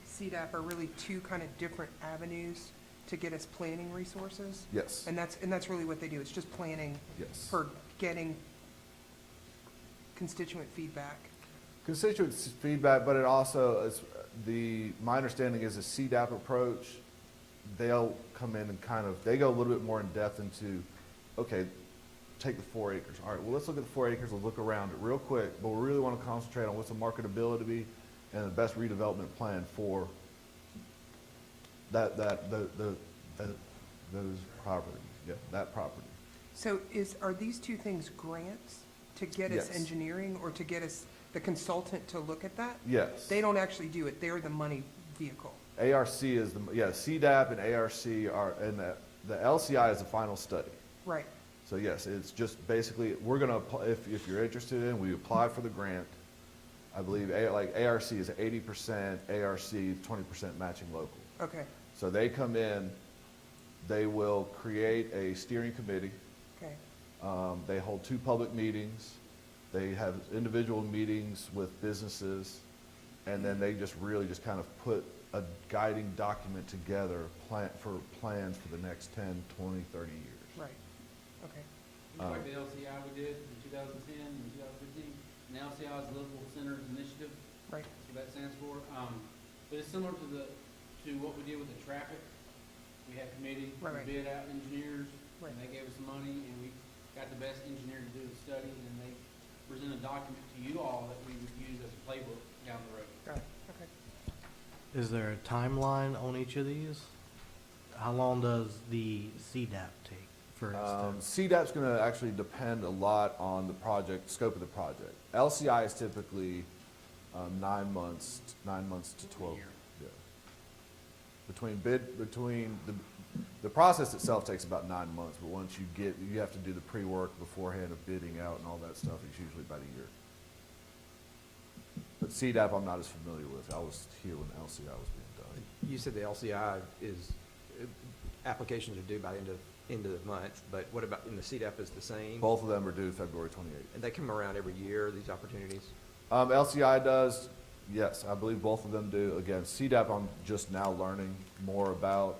CDAP are really two kind of different avenues to get us planning resources. Yes. And that's really what they do. It's just planning Yes. for getting constituent feedback. Constituent feedback, but it also is, my understanding is the CDAP approach, they'll come in and they go a little bit more in depth into, okay, take the 4 acres. All right, well, let's look at the 4 acres, we'll look around it real quick, but we really want to concentrate on what's the marketability and the best redevelopment plan for those properties, yeah, that property. So are these two things grants to get us Yes. engineering or to get us the consultant to look at that? Yes. They don't actually do it. They're the money vehicle. ARC is CDAP and ARC are, and the LCI is the final study. Right. So yes, it's just basically, we're gonna, if you're interested in, we apply for the grant. I believe like ARC is 80%, ARC 20% matching local. Okay. So they come in, they will create a steering committee. Okay. They hold 2 public meetings. They have individual meetings with businesses, and then they just really just kind of put a guiding document together plans for the next 10, 20, 30 years. Right. Okay. Just like the LCI we did in 2010 and 2015. And LCI is Local Centers Initiative. Right. That's what that stands for. But it's similar to what we did with the traffic. We had committee, Right. we bid out engineers, Right. and they gave us some money, and we got the best engineer to do the study, and they present a document to you all that we would use as a playbook down the road. Got it. Okay. Is there a timeline on each of these? How long does the CDAP take, for instance? CDAP's going to actually depend a lot on the project, scope of the project. LCI is typically 9 months to 12. Yeah. Between the process itself takes about 9 months, but once you have to do the pre-work beforehand of bidding out and all that stuff. It's usually about a year. But CDAP I'm not as familiar with. I was here when LCI was being done. You said the LCI is, applications are due by end of the month, but what about, in the CDAP is the same? Both of them are due February 28th. And they come around every year, these opportunities? LCI does, yes, I believe both of them do. Again, CDAP I'm just now learning more about,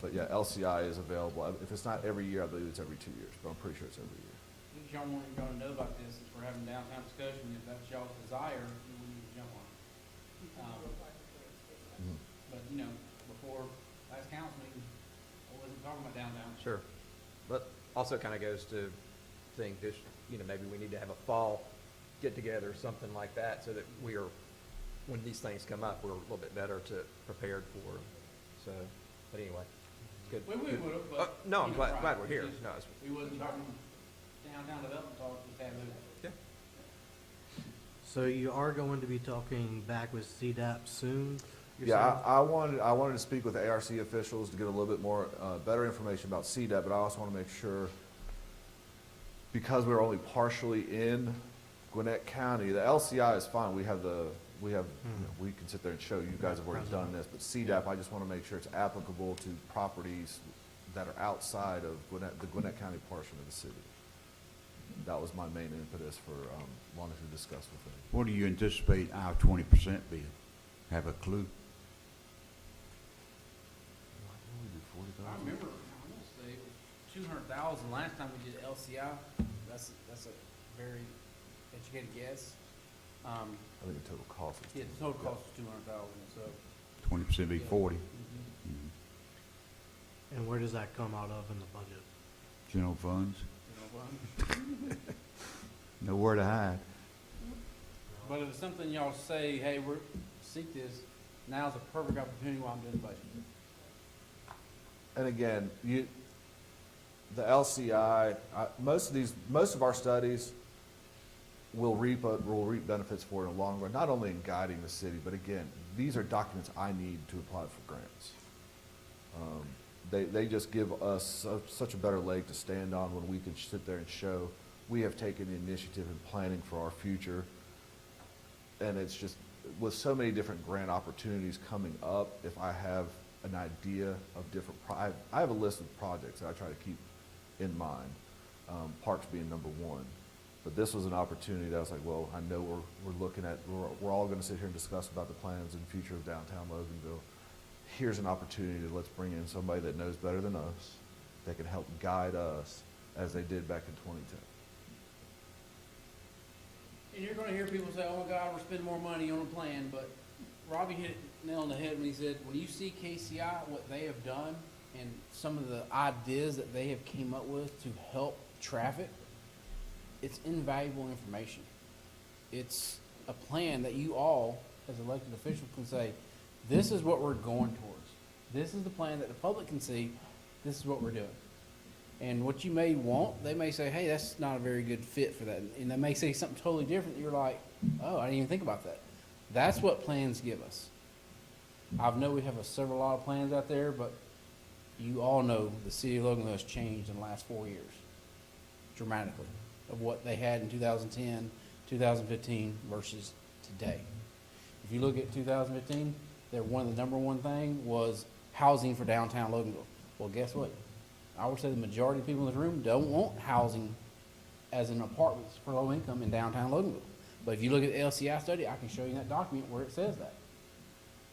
but yeah, LCI is available. If it's not every year, I believe it's every 2 years, but I'm pretty sure it's every year. If y'all want to know about this, since we're having downtown discussion, if that's y'all's desire, then we need to jump on it. But, before last council meeting, I wasn't talking about downtown. Sure. But also kind of goes to think this, maybe we need to have a fall get-together, something like that, so that we are, when these things come up, we're a little bit better prepared for them. So, but anyway, it's good. We would have, but. No, I'm glad right, we're here. it's just- No, it's, We wasn't talking downtown development talk, just have those. yeah. So you are going to be talking back with CDAP soon? you're Yeah, saying? I wanted to speak with the ARC officials to get a little bit more, better information about CDEP, but I also want to make sure, because we're only partially in Gwinnett County, the LCI is fine, we have, you know, we can sit there and show you guys have already done this, but CDEP, I just want to make sure it's applicable to properties that are outside of Gwinnett, the Gwinnett County portion of the city. That was my main impetus for, wanting to discuss with them. What do you anticipate our 20% being? Have a clue? I remember, I want to say it was 200,000 last time we did LCI. That's a very educated guess. I think the total cost is. Yeah, the total cost was 200,000, so. 20% be 40. Mhm. And where does that come out of in the budget? General funds, You know, nowhere to hide. but if it's something y'all say, hey, seek this, now's a perfect opportunity while I'm doing the budget. And again, the LCI, most of our studies will reap benefits for it in the long run, not only in guiding the city, but again, these are documents I need to apply for grants. They just give us such a better leg to stand on when we can sit there and show we have taken the initiative in planning for our future. And it's just, with so many different grant opportunities coming up, if I have an idea of different, I have a list of projects that I try to keep in mind, parks being number one. But this was an opportunity that I was like, well, I know we're looking at, we're all gonna sit here and discuss about the plans and future of downtown Loganville. Here's an opportunity to let's bring in somebody that knows better than us, that can help guide us as they did back in 2010. And you're gonna hear people say, oh my God, we're spending more money on a plan, but Robbie hit it nail on the head when he said, when you see KCI, what they have done, and some of the ideas that they have came up with to help traffic, it's invaluable information. It's a plan that you all, as elected officials, can say, this is what we're going towards. This is the plan that the public can see. This is what we're doing. And what you may want, they may say, hey, that's not a very good fit for that. And they may say something totally different that you're like, oh, I didn't even think about that. That's what plans give us. I know we have a lot of plans out there, but you all know the city of Loganville has changed in the last 4 years dramatically of what they had in 2010, 2015 versus today. If you look at 2015, one of the number one thing was housing for downtown Loganville. Well, guess what? I would say the majority of people in this room don't want housing as in apartments for low income in downtown Loganville. But if you look at the LCI study, I can show you that document where it says that.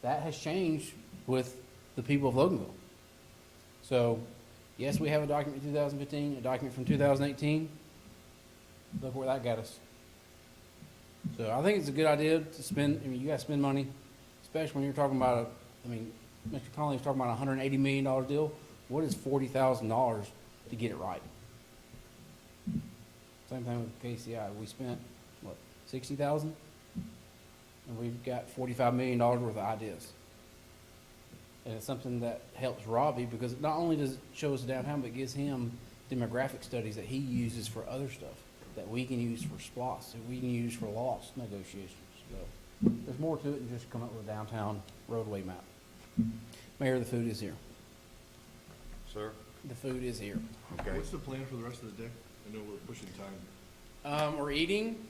That has changed with the people of Loganville. So, yes, we have a document from 2015, a document from 2018. Look where that got us. So I think it's a good idea to spend, I mean, you gotta spend money, especially when you're talking about Mr. Conley's talking about a $180 million deal. What is $40,000 to get it right? Same thing with KCI. We spent, what, $60,000? And we've got $45 million worth of ideas. And it's something that helps Robbie because not only does it show us downtown, but it gives him demographic studies that he uses for other stuff that we can use for SPLOST, that we can use for loss negotiations. So there's more to it than just come up with a downtown roadway map. Mayor, the food is here. Sir? The food is here. Okay. What's the plan for the rest of the day? I know we're pushing time. We're eating,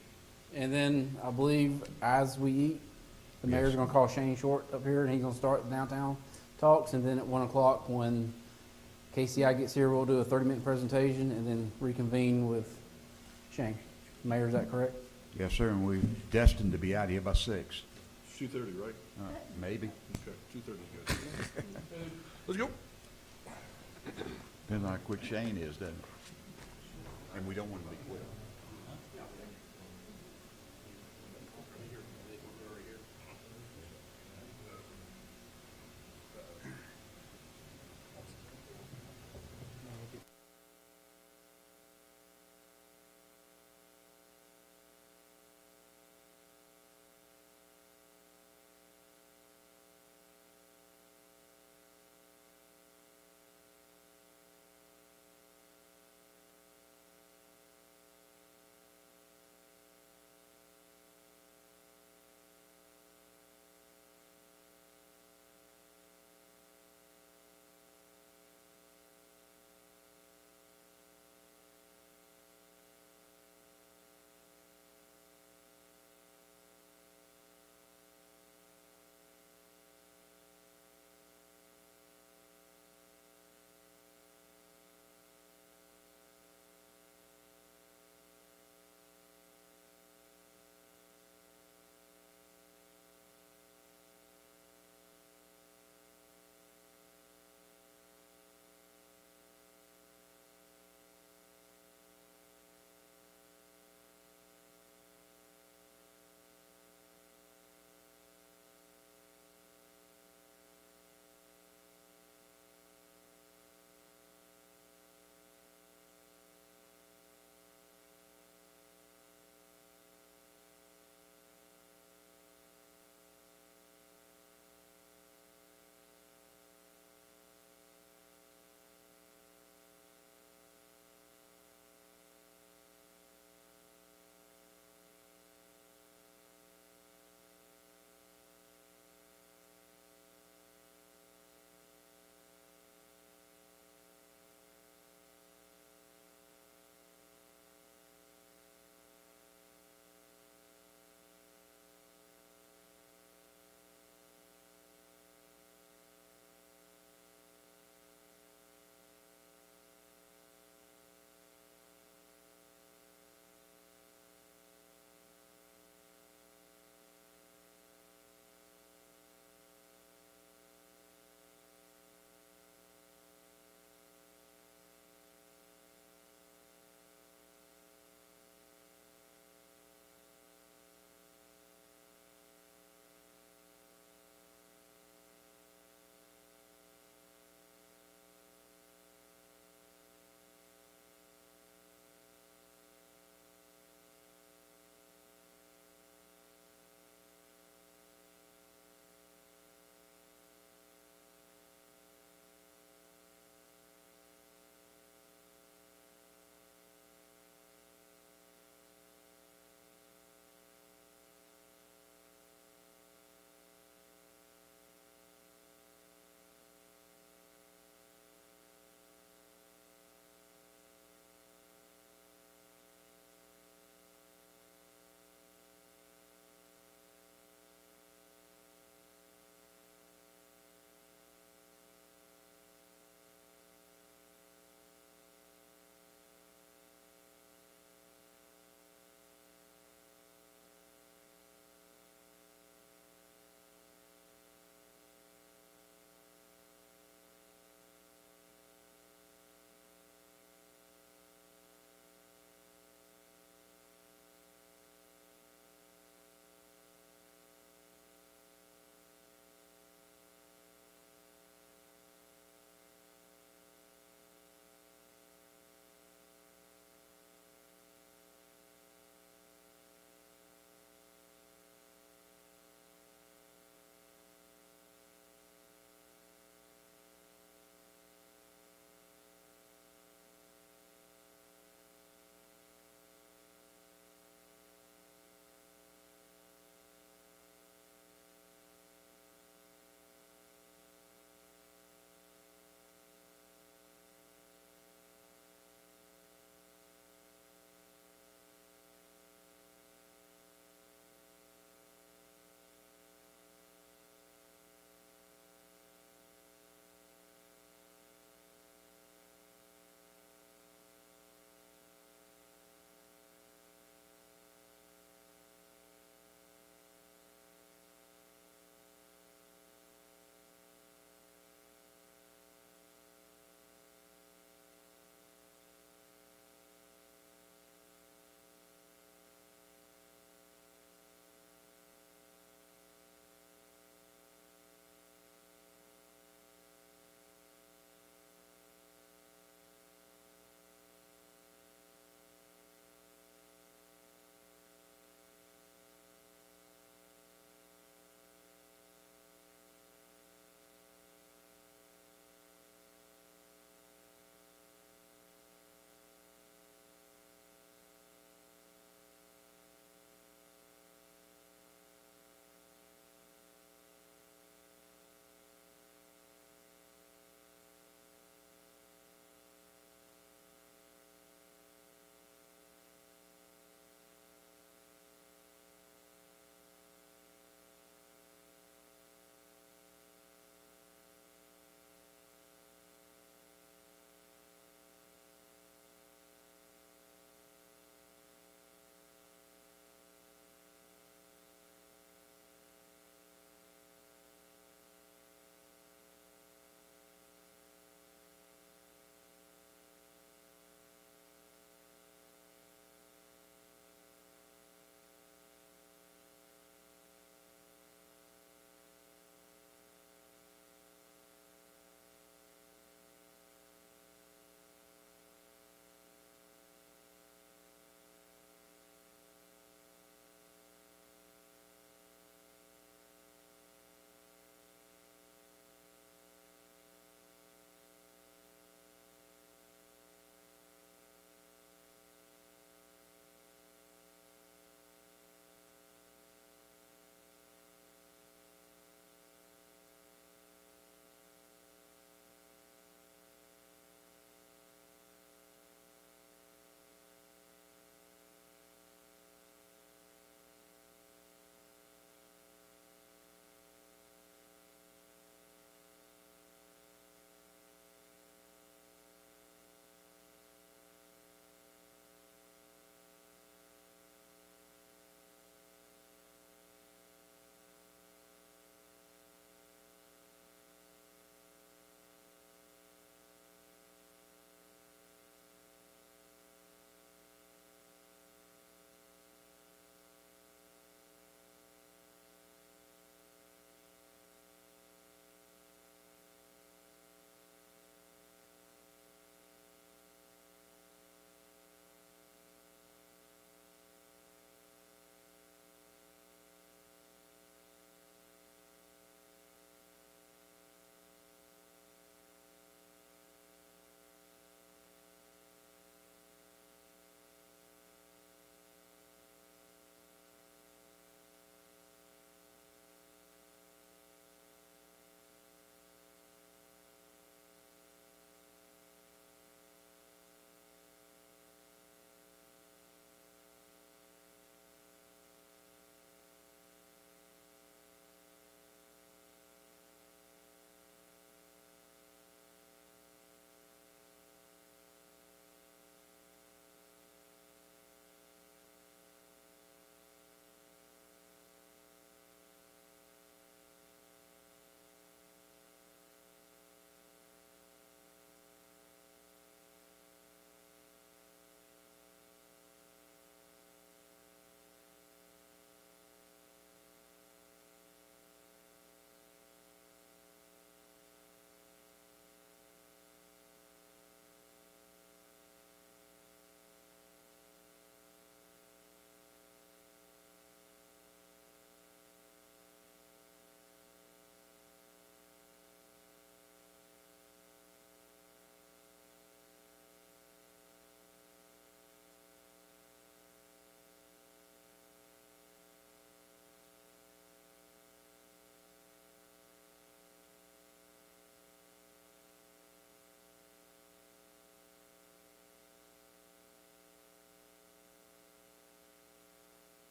and then I believe as we eat, the mayor's gonna call Shane Short up here, and he's gonna start the downtown talks, and then at 1 o'clock, when KCI gets here, we'll do a 30-minute presentation, and then reconvene with Shane. Mayor, is that correct? Yes, sir, and we're destined to be out here by 6. 2:30, right? Maybe. Okay, 2:30 is good. Let's go. Depends on how quick Shane is, doesn't it? And we don't want to be quick.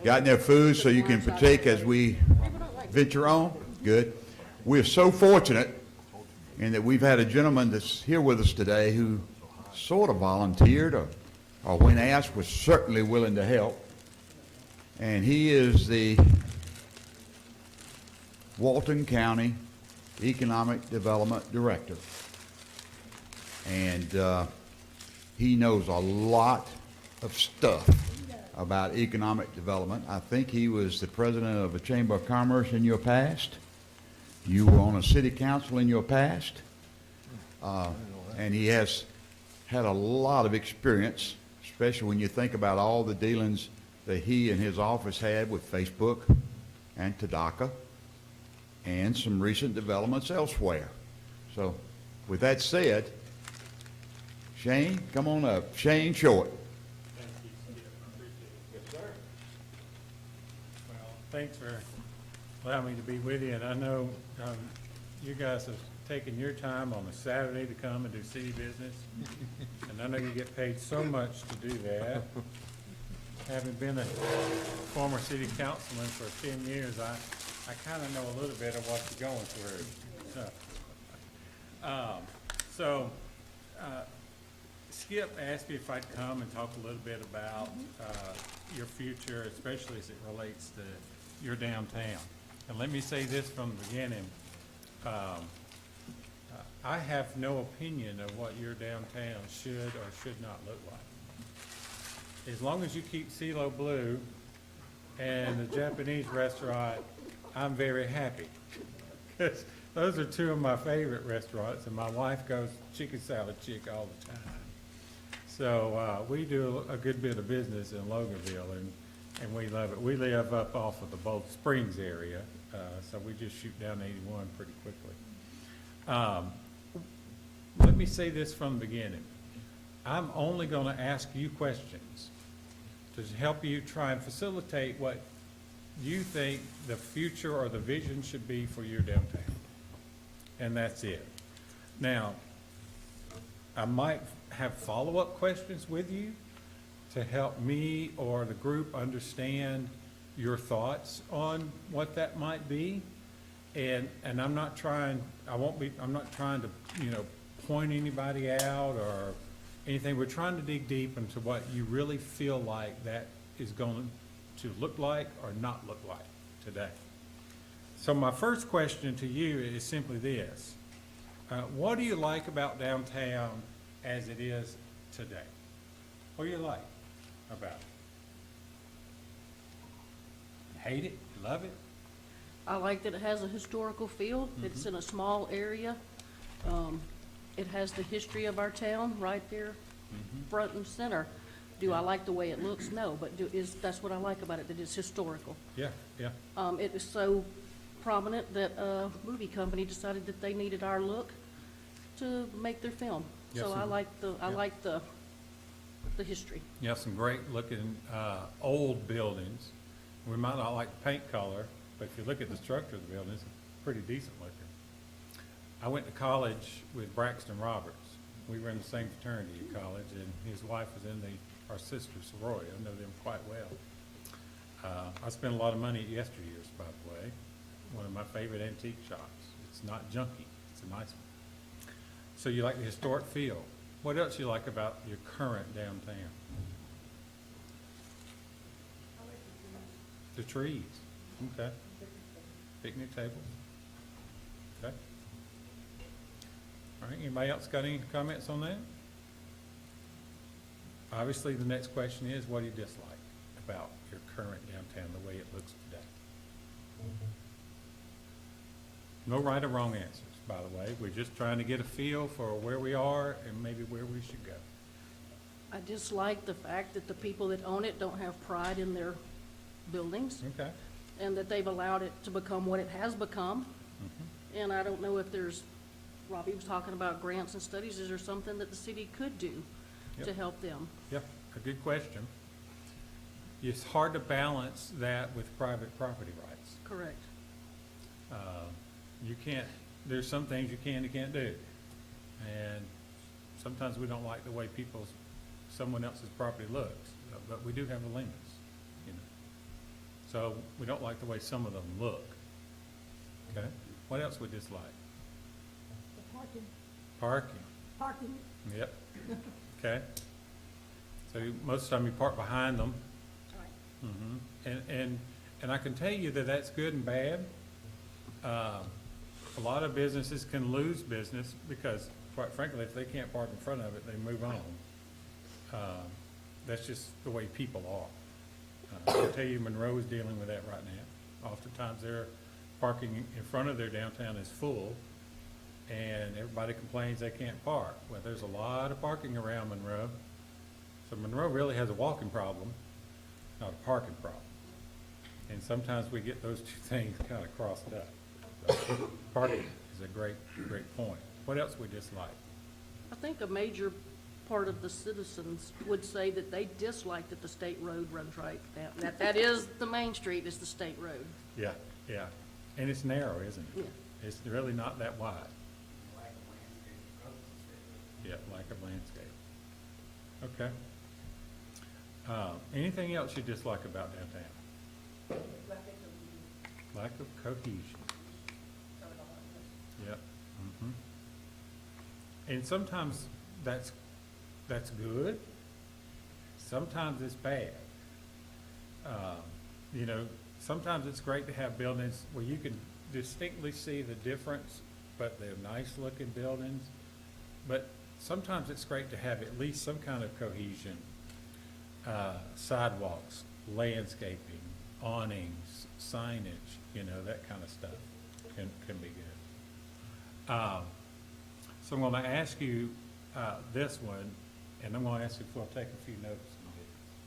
Got their food so you can partake as we venture on? Good. We're so fortunate in that we've had a gentleman that's here with us today who sort of volunteered or when asked was certainly willing to help. And he is the Walton County Economic Development Director. And he knows a lot of stuff about economic development. I think he was the president of a Chamber of Commerce in your past. You were on a city council in your past. And he has had a lot of experience, especially when you think about all the dealings that he and his office had with Facebook and Tadaka and some recent developments elsewhere. So with that said, Shane, come on up. Shane Short. Well, thanks for allowing me to be with you, and I know you guys have taken your time on a Saturday to come and do city business, and I know you get paid so much to do that. Having been a former city councilman for 10 years, I kind of know a little bit of what you're going through. Skip asked me if I'd come and talk a little bit about your future, especially as it relates to your downtown. And let me say this from the beginning. I have no opinion of what your downtown should or should not look like. As long as you keep CeeLo Blue and the Japanese restaurant, I'm very happy. Because those are two of my favorite restaurants, and my wife goes chicken salad chick all the time. So we do a good bit of business in Loganville, and we love it. We live up off of the Bold Springs area, so we just shoot down 81 pretty quickly. Let me say this from the beginning. I'm only going to ask you questions to help you try and facilitate what you think the future or the vision should be for your downtown. And that's it. Now, I might have follow-up questions with you to help me or the group understand your thoughts on what that might be. And I'm not trying, I'm not trying to, point anybody out or anything. We're trying to dig deep into what you really feel like that is going to look like or not look like today. So my first question to you is simply this. What do you like about downtown as it is today? What do you like about it? Hate it? Love it? I like that it has a historical feel. It's in a small area. It has the history of our town right there, front and center. Do I like the way it looks? No, but that's what I like about it, that it's historical. Yeah, yeah. It is so prominent that a movie company decided that they needed our look to make their film. Yes, So I and- like the history. You have some great looking old buildings. We might not like the paint color, but if you look at the structure of the building, it's pretty decent looking. I went to college with Braxton Roberts. We were in the same fraternity at college, and his wife was in our sister sorority. I know them quite well. I spent a lot of money at Yesteryears, by the way. One of my favorite antique shops. It's not junky. It's a nice one. So you like the historic feel. What else you like about your current downtown? The trees. Okay. Picnic tables. Okay. All right, anybody else got any comments on that? Obviously, the next question is, what do you dislike about your current downtown, the way it looks today? No right or wrong answers, by the way. We're just trying to get a feel for where we are and maybe where we should go. I dislike the fact that the people that own it don't have pride in their buildings, Okay. and that they've allowed it to become what it has become. And I don't know if Robbie was talking about grants and studies. Is there something that the city could do to Yep. help them? Yep, a good question. It's hard to balance that with private property rights. Correct. You can't, there's some things you can and can't do. And sometimes we don't like the way someone else's property looks, but we do have the limits, So we don't like the way some of them look. Okay? What else we dislike? The parking, Parking. parking. Yep. Okay. So most of the time you park behind them. Right. And I can tell you that that's good and bad. A lot of businesses can lose business because, quite frankly, if they can't park in front of it, they move on. That's just the way people are. I'll tell you, Monroe is dealing with that right now. Oftentimes their parking in front of their downtown is full, and everybody complains they can't park. Well, there's a lot of parking around Monroe. So Monroe really has a walking problem, not a parking problem. And sometimes we get those two things kind of crossed up. So parking is a great point. What else we dislike? I think a major part of the citizens would say that they dislike that the state road runs right down. That is the main street, is the state road. Yeah, yeah. And it's narrow, isn't it? Yeah. It's really not that wide. Yeah, lack of landscape. Okay. Anything else you dislike about downtown? Lack of cohesion. Yep. Mhm. And sometimes that's good. Sometimes it's bad. You know, sometimes it's great to have buildings where you can distinctly see the difference, but they're nice looking buildings. But sometimes it's great to have at least some kind of cohesion. Sidewalks, landscaping, awnings, signage, you know, that kind of stuff can be good. So I'm going to ask you this one, and I'm going to ask you if we'll take a few notes.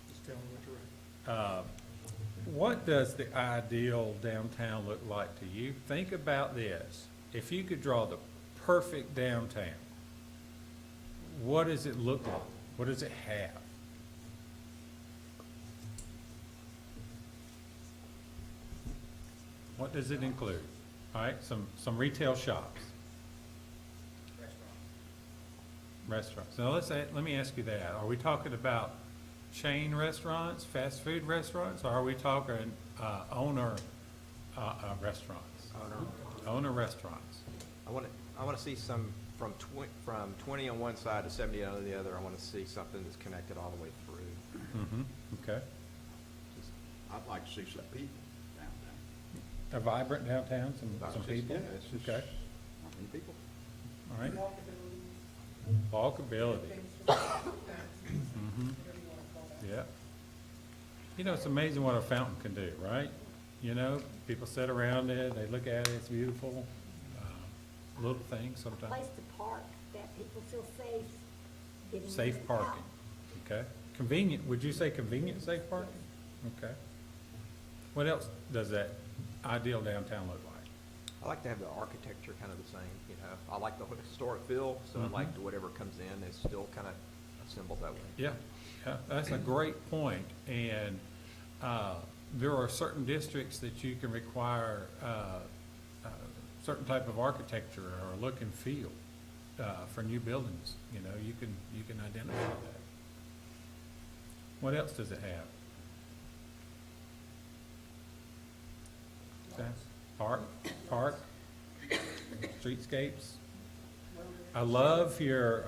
Just tell me what to write. What does the ideal downtown look like to you? Think about this. If you could draw the perfect downtown, what does it look like? What does it have? What does it include? All right, some retail shops. Restaurants. Now let me ask you that. Are we talking about chain restaurants, fast food restaurants, or are we talking owner restaurants? Owner restaurants. I want to see some from 20 on one side to 70 on the other. I want to see something that's connected all the way through. Mm-hmm. Okay. I'd like to see some people downtown. A vibrant downtown, some people? Yeah, it's just Okay, not many people. all right. Walkability. Mm-hmm. Yeah. You know, it's amazing what a fountain can do, right? You know, people sit around it, they look at it, it's beautiful. Little things sometimes. Place to park that people feel safe getting Safe in and parking, out. okay? Convenient, would you say convenient, safe parking? Okay. What else does that ideal downtown look like? I like to have the architecture kind of the same, you know. I like the historic feel, so I like whatever comes in is still kind of assembled that way. Yeah, yeah, that's a great point. And there are certain districts that you can require certain type of architecture or look and feel for new buildings. You know, you can identify that. What else does it have? Okay. Streetscapes. I love your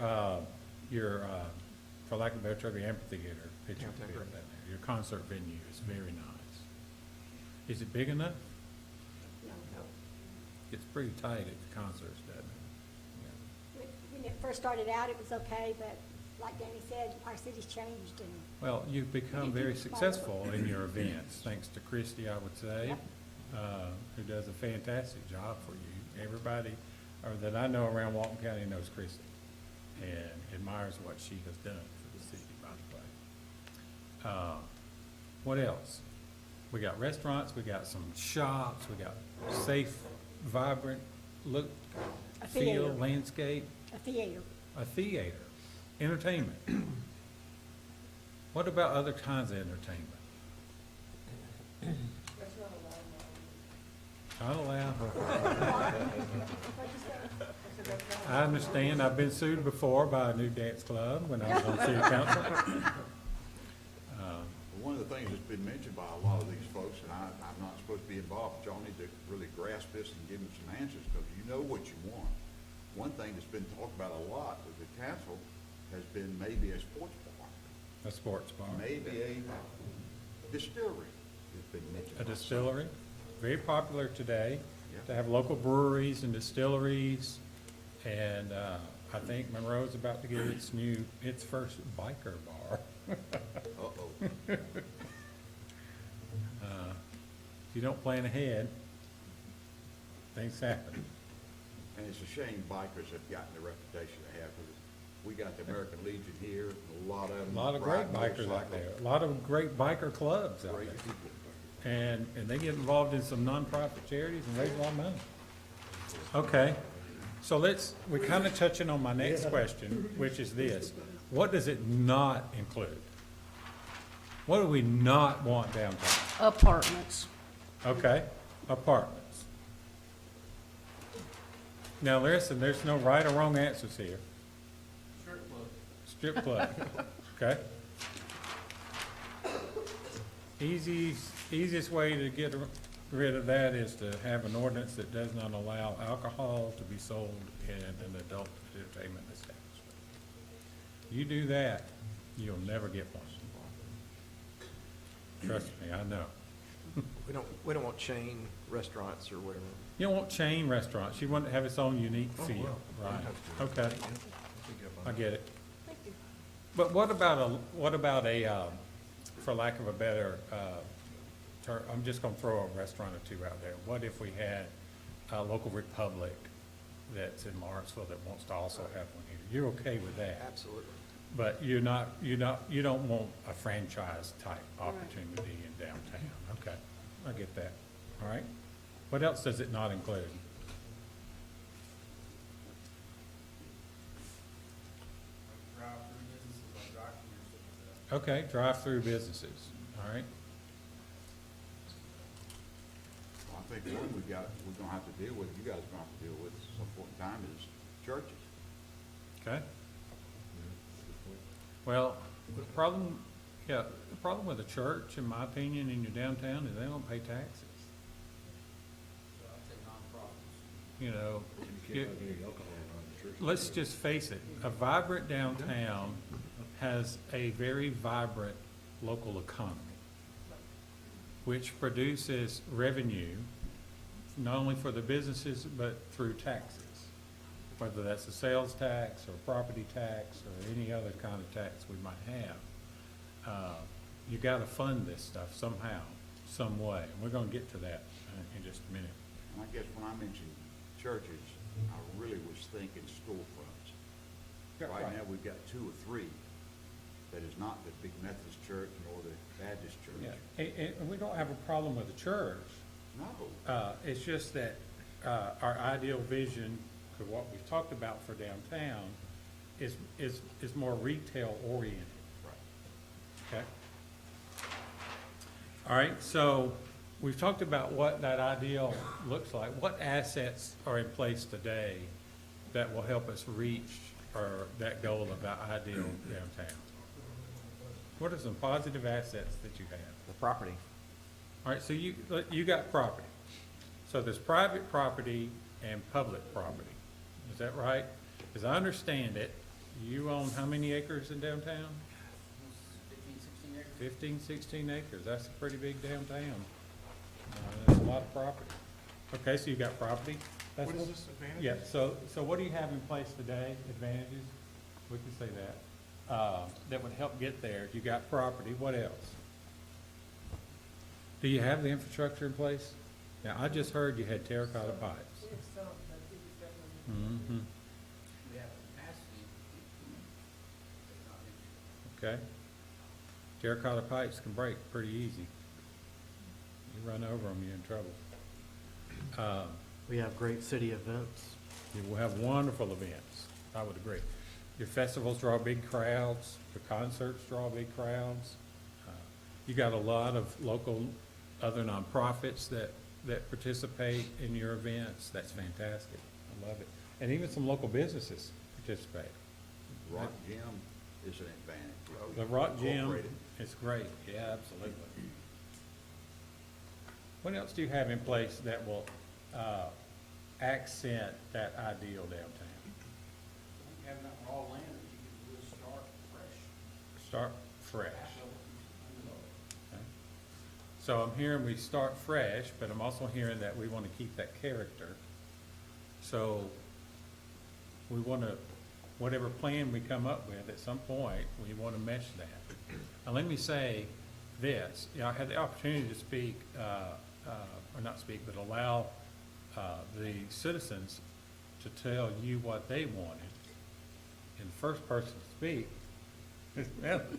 for lack of a better term, your amphitheater picture. Amphitheater. Your concert venue is very nice. Is it big enough? No. It's pretty tight at the concerts, doesn't it? When it first started out, it was okay, but like Danny said, our city's changed and Well, you've become very successful in your events, thanks to Christy, I would say, who does a fantastic job for you. Everybody that I know around Walton County knows Christy and admires what she has done for the city, by the way. What else? We got restaurants, we got some shops, we got safe, vibrant look, A feel, theater. landscape, a theater. a theater, entertainment. What about other kinds of entertainment? Not allowed. I understand. I've been sued before by a new dance club when I was on city council. One of the things that's been mentioned by a lot of these folks, and I'm not supposed to be involved, but y'all need to really grasp this and give them some answers, because you know what you want. One thing that's been talked about a lot with the council has been maybe a sports bar, A sports bar. maybe a distillery has been mentioned. A by some. distillery, very popular today, Yeah. to have local breweries and distilleries. And, I think Monroe's about to get its first biker bar. Uh-oh. If you don't plan ahead, things happen. And it's a shame bikers have gotten the reputation they have, because we got the American Legion here, and a lot of them. A lot of great ride bikers out motorcycles. there, a lot of great biker clubs out Great there. people. And they get involved in some nonprofit charities and raise a lot of money. Okay, so we're kind of touching on my next question, which is this. What does it not include? What do we not want downtown? Apartments. Okay, apartments. Now listen, there's no right or wrong answers here. Strip club, okay? Easiest way to get rid of that is to have an ordinance that does not allow alcohol to be sold in an adult entertainment establishment. You do that, you'll never get one. Trust me, I know. We don't want chain restaurants or whatever. You don't want chain restaurants, you want to have its own unique feel, right? Okay, I get it. But what about a, for lack of a better, term, I'm just gonna throw a restaurant or two out there. What if we had a local Republic that's in Lawrenceville that wants to also have one here? You're okay with that? Absolutely. But you don't want a franchise type opportunity in downtown. Okay, I get that. All right. What else does it not include? Okay, drive-through businesses, all right. Well, I think the one we're gonna have to deal with, you guys are gonna have to deal with at some point in time, is churches. Okay. Well, the problem with a church, in my opinion, in your downtown, is they don't pay taxes. You know, let's just face it, a vibrant downtown has a very vibrant local economy, which produces revenue, not only for the businesses, but through taxes. Whether that's a sales tax or property tax or any other kind of tax we might have. You gotta fund this stuff somehow, some way, and we're gonna get to that in just a minute. And I guess when I mentioned churches, I really was thinking storefronts. Right now, we've got 2 or 3 that is not the big Methodist church nor the Baptist church. Yeah, and we don't have a problem with the church. No. It's just that, our ideal vision for what we've talked about for downtown is more retail oriented. Right. Okay? All right, so we've talked about what that ideal looks like. What assets are in place today that will help us reach that goal of our ideal downtown? What are some positive assets that you have? The property. All right, so you got property. So there's private property and public property. Is that right? As I understand it, you own how many acres in downtown? 15, 16 acres. That's a pretty big downtown. That's a lot of property. Okay, so you got property. That's What is this, advantage? Yeah, so what do you have in place today, advantages? We can say that. That would help get there. You got property, what else? Do you have the infrastructure in place? Now, I just heard you had terracotta pipes. Mm-hmm. Okay. Terracotta pipes can break pretty easy. You run over them, you're in trouble. We have great city events. You will have wonderful events, I would agree. Your festivals draw big crowds, your concerts draw big crowds. You got a lot of local, other nonprofits that participate in your events. That's fantastic. I love it. And even some local businesses participate. Rock Gym is an advantage. The Rock Gym Incorporated. It's great, yeah, absolutely. What else do you have in place that will, accent that ideal downtown? Have enough raw land that you can really start fresh. Start fresh. Okay. So I'm hearing we start fresh, but I'm also hearing that we want to keep that character. So we want to, whatever plan we come up with, at some point, we want to mesh that. Now, let me say this, I had the opportunity to speak, or not speak, but allow the citizens to tell you what they wanted. And the first person to speak is Melanie.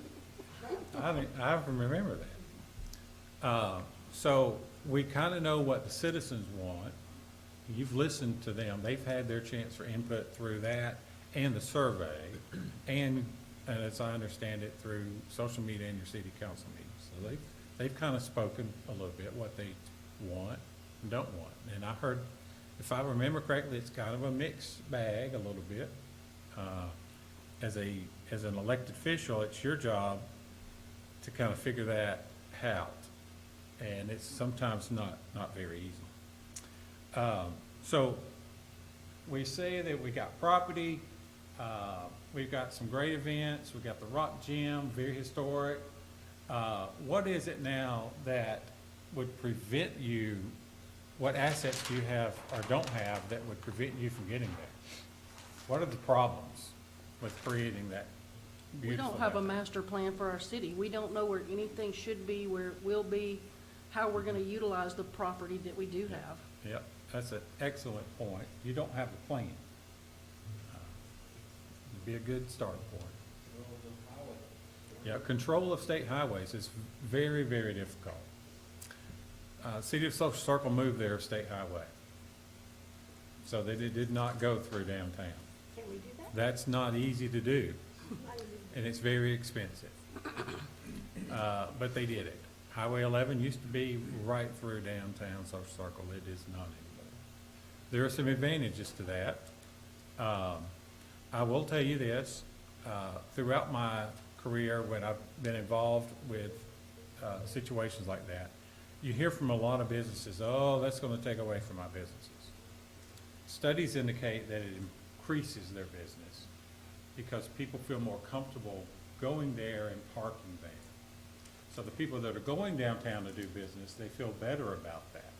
I remember that. So we kind of know what the citizens want. You've listened to them. They've had their chance for input through that and the survey, and as I understand it, through social media and your city council meetings. So they've kind of spoken a little bit what they want and don't want. And I heard, if I remember correctly, it's kind of a mixed bag a little bit. As an elected official, it's your job to kind of figure that out. And it's sometimes not very easy. So we say that we got property, we've got some great events, we've got the Rock Gym, very historic. What is it now that would prevent you, what assets do you have or don't have that would prevent you from getting there? What are the problems with creating that We beautiful don't have a downtown? master plan for our city. We don't know where anything should be, where it will be, how we're gonna utilize the property that we do have. Yep, that's an excellent point. You don't have a plan. It'd be a good starting point. Yeah, control of state highways is very, very difficult. City of Social Circle moved their state highway. So they did not go through downtown. Can we do that? That's not easy to do, and it's very expensive. But they did it. Highway 11 used to be right through downtown Social Circle. It is not anymore. There are some advantages to that. I will tell you this, throughout my career, when I've been involved with situations like that, you hear from a lot of businesses, oh, that's going to take away from my businesses. Studies indicate that it increases their business because people feel more comfortable going there and parking there. So the people that are going downtown to do business, they feel better about that.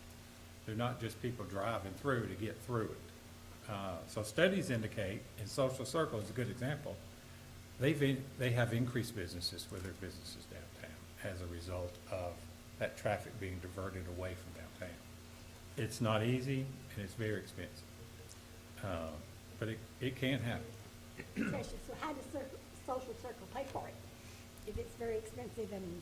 They're not just people driving through to get through it. So studies indicate, and Social Circle is a good example, they have increased businesses with their businesses downtown as a result of that traffic being diverted away from downtown. It's not easy, and it's very expensive. But it can happen. Especially, so how does Social Circle pay for it? If it's very expensive, and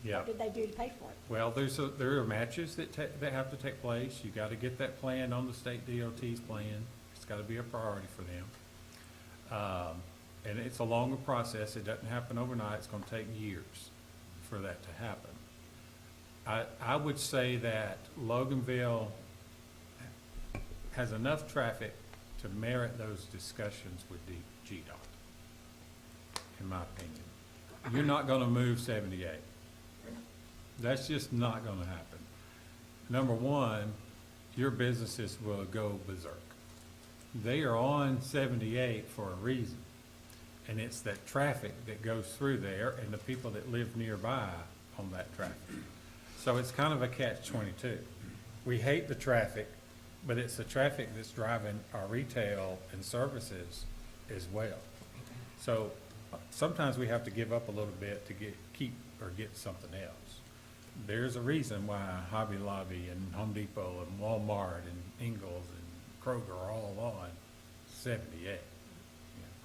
Yeah. what did they do to pay for it? Well, there are matches that have to take place. You gotta get that plan on the state DOT's plan. It's gotta be a priority for them. And it's a longer process. It doesn't happen overnight. It's gonna take years for that to happen. I would say that Loganville has enough traffic to merit those discussions with GDOT, in my opinion. You're not gonna move 78. That's just not gonna happen. Number one, your businesses will go berserk. They are on 78 for a reason. And it's that traffic that goes through there and the people that live nearby on that traffic. So it's kind of a catch-22. We hate the traffic, but it's the traffic that's driving our retail and services as well. So sometimes we have to give up a little bit to get something else. There's a reason why Hobby Lobby and Home Depot and Walmart and Ingles and Kroger are all on 78.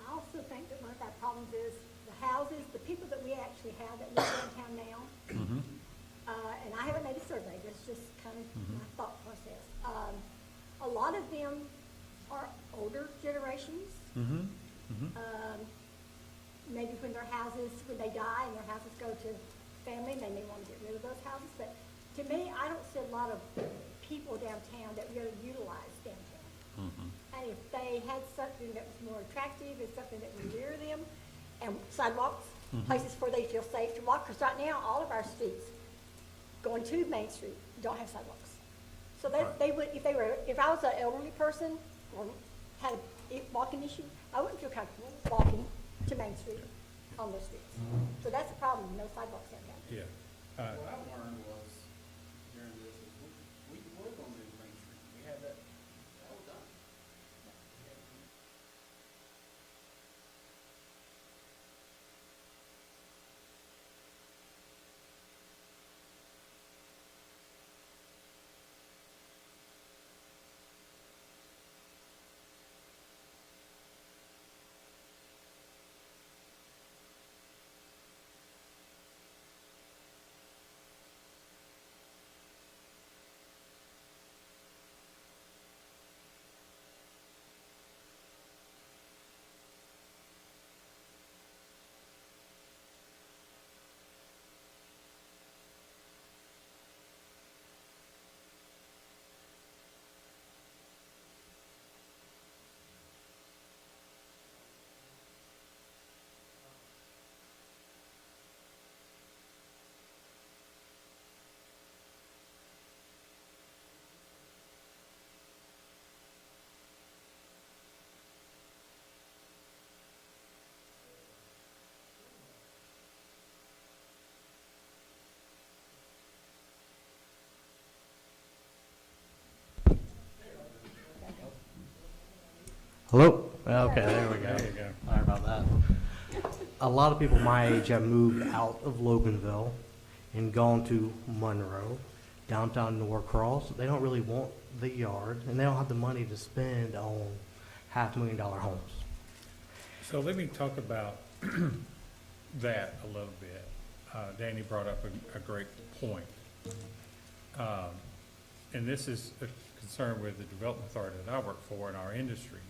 I also think that one of our problems is the houses, the people that we actually have that live downtown now, Mm-hmm. and I haven't made a survey, that's just kind of my thought process. A lot of them are older generations. Mm-hmm. Mm-hmm. Maybe when their houses, when they die and their houses go to family, they may want to get rid of those houses. But to me, I don't see a lot of people downtown that really utilize downtown. Mm-hmm. And if they had something that was more attractive and something that would lure them, and sidewalks, places where they feel safe to walk, because right now, all of our streets going to Main Street don't have sidewalks. So they would, if I was an elderly person or had a walking issue, I wouldn't feel comfortable walking to Main Street on those streets. So that's a problem, no sidewalks there now. Yeah. What I learned was during this is we were gonna do Main Street. We had that all done. Hello? Okay, there we go. There you go. Sorry about that. A lot of people my age have moved out of Loganville and gone to Monroe, downtown Norcross. They don't really want the yard, and they don't have the money to spend on $500,000 homes. So let me talk about that a little bit. Danny brought up a great point. And this is a concern with the development authority that I work for in our industries.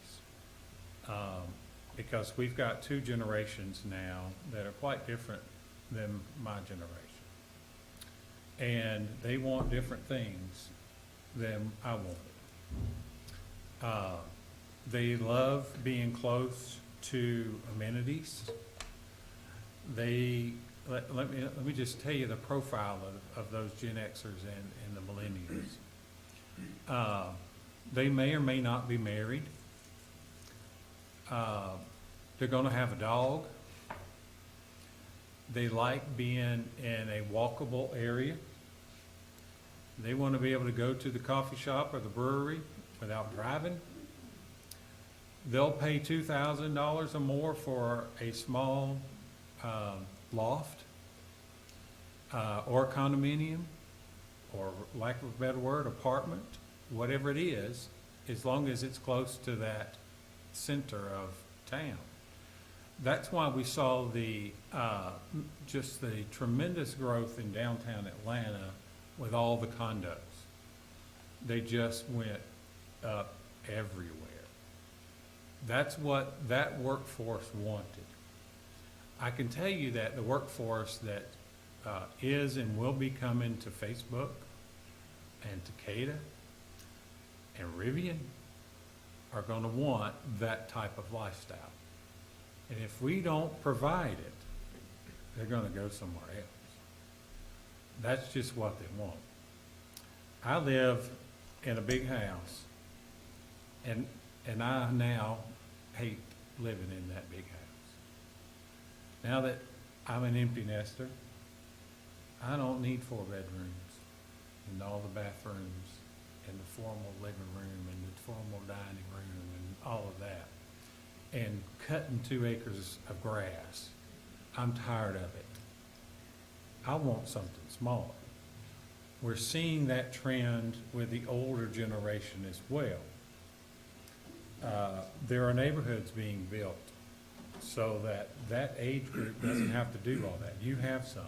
Because we've got two generations now that are quite different than my generation. And they want different things than I wanted. They love being close to amenities. Let me just tell you the profile of those Gen Xers and the millennials. They may or may not be married. They're gonna have a dog. They like being in a walkable area. They want to be able to go to the coffee shop or the brewery without driving. They'll pay $2,000 or more for a small loft or condominium, or lack of a better word, apartment, whatever it is, as long as it's close to that center of town. That's why we saw the just the tremendous growth in downtown Atlanta with all the condos. They just went up everywhere. That's what that workforce wanted. I can tell you that the workforce that is and will be coming to Facebook and Takeda and Rivian are going to want that type of lifestyle. And if we don't provide it, they're going to go somewhere else. That's just what they want. I live in a big house, and I now hate living in that big house. Now that I'm an empty nester, I don't need 4 bedrooms and all the bathrooms and the formal living room and the formal dining room and all of that. And cutting 2 acres of grass. I'm tired of it. I want something smaller. We're seeing that trend with the older generation as well. There are neighborhoods being built so that that age group doesn't have to do all that. You have some.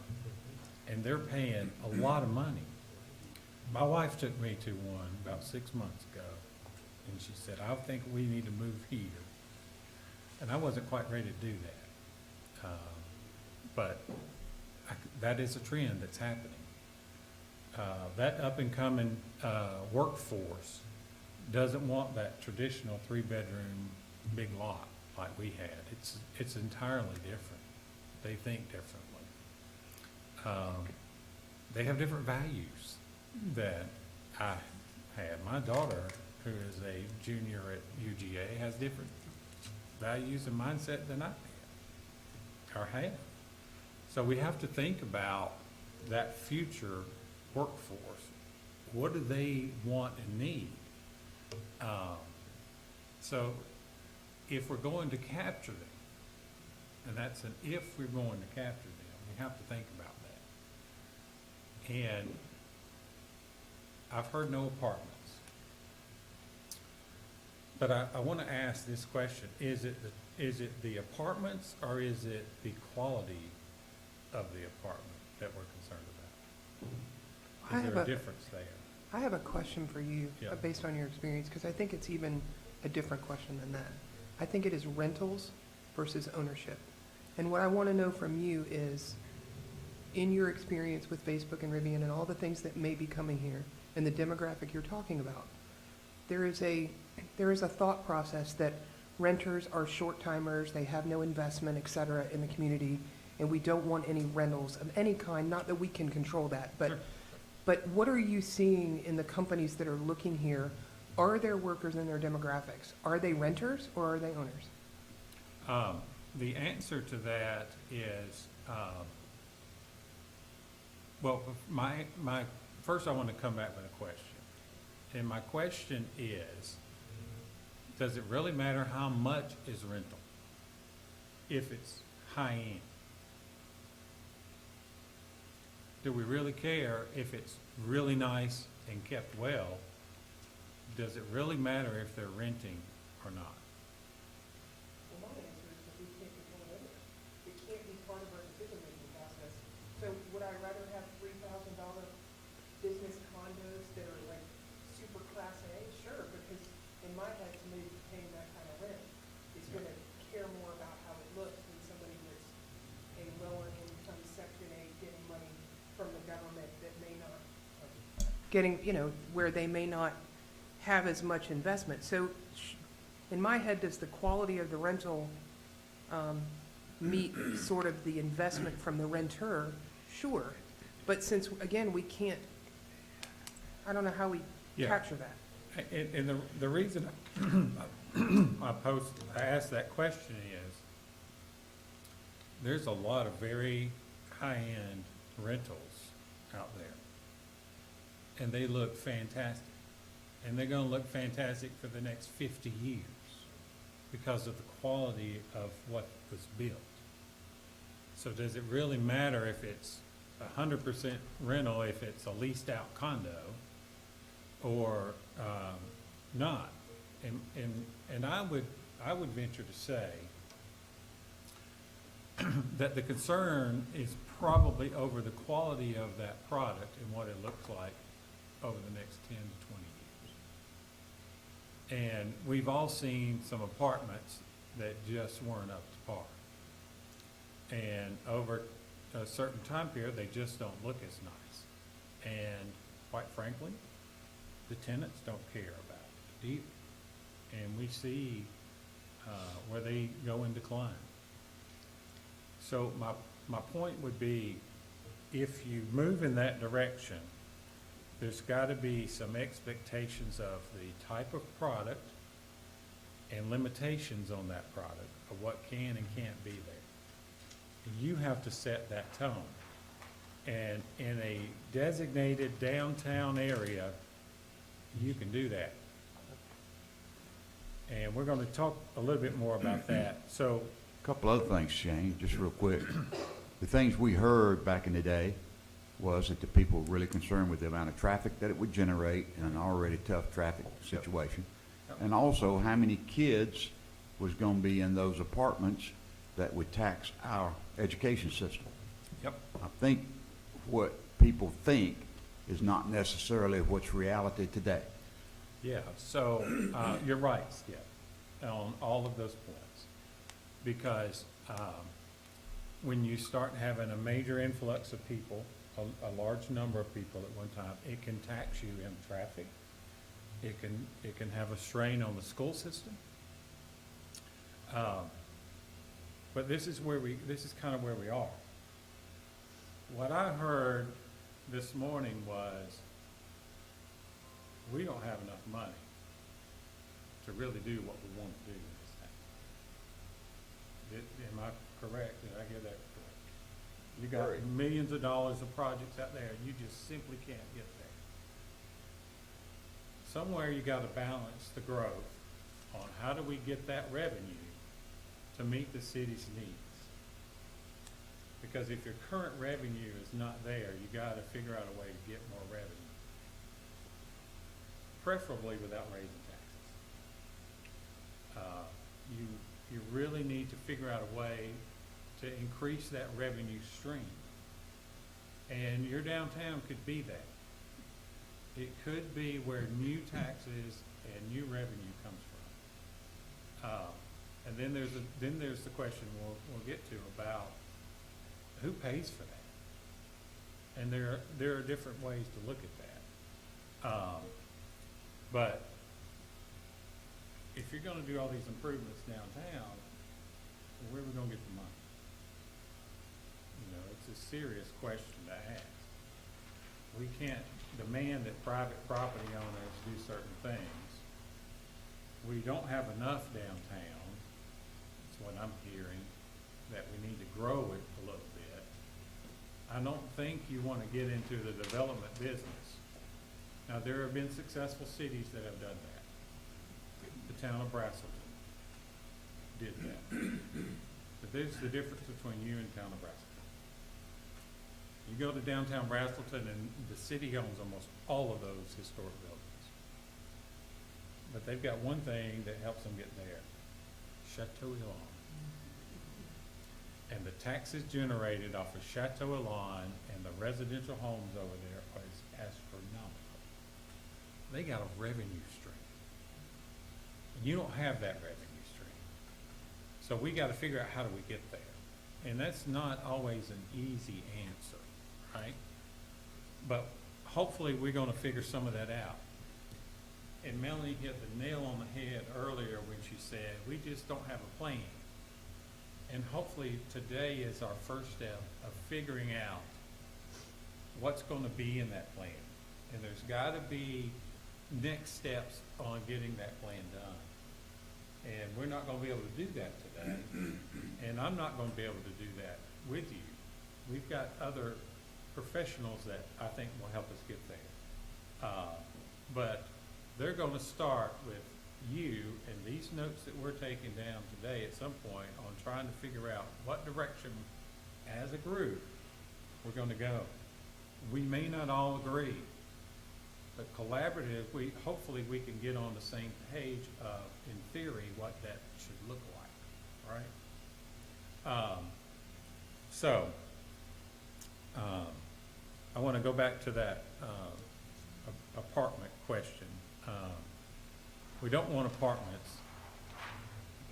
And they're paying a lot of money. My wife took me to one about 6 months ago, and she said, I think we need to move here. And I wasn't quite ready to do that. But that is a trend that's happening. That up-and-coming workforce doesn't want that traditional 3-bedroom big lot like we had. It's entirely different. They think differently. They have different values that I have. My daughter, who is a junior at UGA, has different values and mindset than I have, or have. So we have to think about that future workforce. What do they want and need? So if we're going to capture them, and that's an if we're going to capture them, we have to think about that. And I've heard no apartments. But I want to ask this question. Is it the apartments, or is it the quality of the apartment that we're concerned about? Is there a difference there? I have a question for you, Yeah. based on your experience, because I think it's even a different question than that. I think it is rentals versus ownership. And what I want to know from you is, in your experience with Facebook and Rivian and all the things that may be coming here, and the demographic you're talking about, there is a thought process that renters are short-timers, they have no investment, et cetera, in the community, and we don't want any rentals of any kind, not that we can control that, but, Sure. but what are you seeing in the companies that are looking here? Are there workers in their demographics? Are they renters or are they owners? The answer to that is, well, first I want to come back with a question. And my question is, does it really matter how much is rental if it's high-end? Do we really care if it's really nice and kept well? Does it really matter if they're renting or not? Well, my answer is that we can't control it. It can't be part of our decision-making process. So would I rather have $3,000 business condos that are like super class A? Sure, because in my head, somebody who's paying that kind of rent is gonna care more about how it looks than somebody that's a lower income Section 8 getting money from the government that may not, getting, where they may not have as much investment. So in my head, does the quality of the rental meet sort of the investment from the renter? Sure. But since, again, we can't, I don't know how we Yeah. capture that. And the reason I asked that question is, there's a lot of very high-end rentals out there. And they look fantastic. And they're gonna look fantastic for the next 50 years because of the quality of what was built. So does it really matter if it's 100% rental, if it's a leased out condo, or not? And I would venture to say that the concern is probably over the quality of that product and what it looks like over the next 10 to 20 years. And we've all seen some apartments that just weren't up to par. And over a certain time period, they just don't look as nice. And quite frankly, the tenants don't care about it either. And we see where they go in decline. So my point would be, if you move in that direction, there's got to be some expectations of the type of product and limitations on that product of what can and can't be there. And you have to set that tone. And in a designated downtown area, you can do that. And we're going to talk a little bit more about that. So, A couple other things, Shane, just real quick. The things we heard back in the day was that the people were really concerned with the amount of traffic that it would generate in an already tough traffic situation. Yep. And also how many kids was going to be in those apartments that would tax our education system. yep. I think what people think is not necessarily what's reality today. Yeah, so you're right, Skip, on all of those points. Because when you start having a major influx of people, a large number of people at one time, it can tax you in traffic. It can have a strain on the school system. But this is kind of where we are. What I heard this morning was, we don't have enough money to really do what we want to do in this town. Am I correct? Did I hear that correct? You got Very. millions of dollars of projects out there, you just simply can't get there. Somewhere you gotta balance the growth on how do we get that revenue to meet the city's needs. Because if your current revenue is not there, you gotta figure out a way to get more revenue. Preferably without raising taxes. You really need to figure out a way to increase that revenue stream. And your downtown could be that. It could be where new taxes and new revenue comes from. And then there's the question we'll get to about who pays for that. And there are different ways to look at that. But if you're gonna do all these improvements downtown, where are we gonna get the money? You know, it's a serious question to ask. We can't demand that private property owners do certain things. We don't have enough downtown, that's what I'm hearing, that we need to grow it a little bit. I don't think you wanna get into the development business. Now, there have been successful cities that have done that. The town of Braselton did that. But there's the difference between you and town of Braselton. You go to downtown Braselton and the city owns almost all of those historic buildings. But they've got one thing that helps them get there, Chateau Elan. And the taxes generated off of Chateau Elan and the residential homes over there is astronomical. They got a revenue stream. And you don't have that revenue stream. So we gotta figure out how do we get there. And that's not always an easy answer, right? But hopefully we're gonna figure some of that out. And Melanie hit the nail on the head earlier when she said, we just don't have a plan. And hopefully today is our first step of figuring out what's gonna be in that plan. And there's gotta be next steps on getting that plan done. And we're not gonna be able to do that today. And I'm not gonna be able to do that with you. We've got other professionals that I think will help us get there. But they're gonna start with you and these notes that we're taking down today at some point on trying to figure out what direction as a group we're gonna go. We may not all agree, but collaborative, hopefully we can get on the same page of, in theory, what that should look like, right? I wanna go back to that, apartment question. We don't want apartments.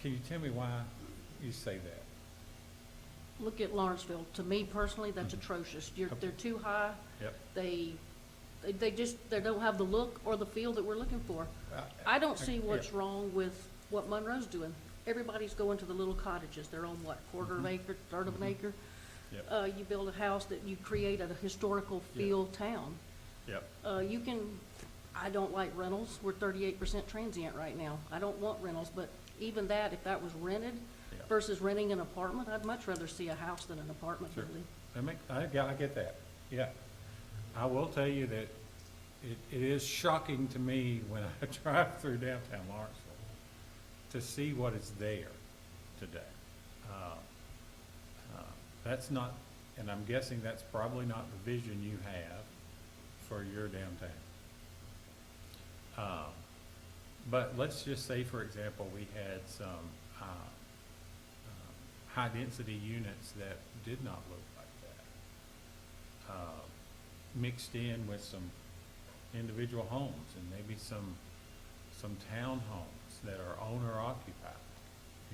Can you tell me why you say that? Look at Lawrenceville. To me personally, that's atrocious. They're too high. Yep. They don't have the look or the feel that we're looking for. I don't see what's wrong with what Monroe's doing. Everybody's going to the little cottages. They're on what, quarter of an acre, third of an acre? Yep. You build a house that you create a historical feel town. Yep. I don't like rentals. We're 38% transient right now. I don't want rentals, but even that, if that was rented versus renting an apartment, I'd much rather see a house than an apartment Sure. building. I get that, yeah. I will tell you that it is shocking to me when I drive through downtown Lawrenceville to see what is there today. That's not, and I'm guessing that's probably not the vision you have for your downtown. But let's just say, for example, we had some high-density units that did not look like that, mixed in with some individual homes and maybe some townhomes that are owner-occupied,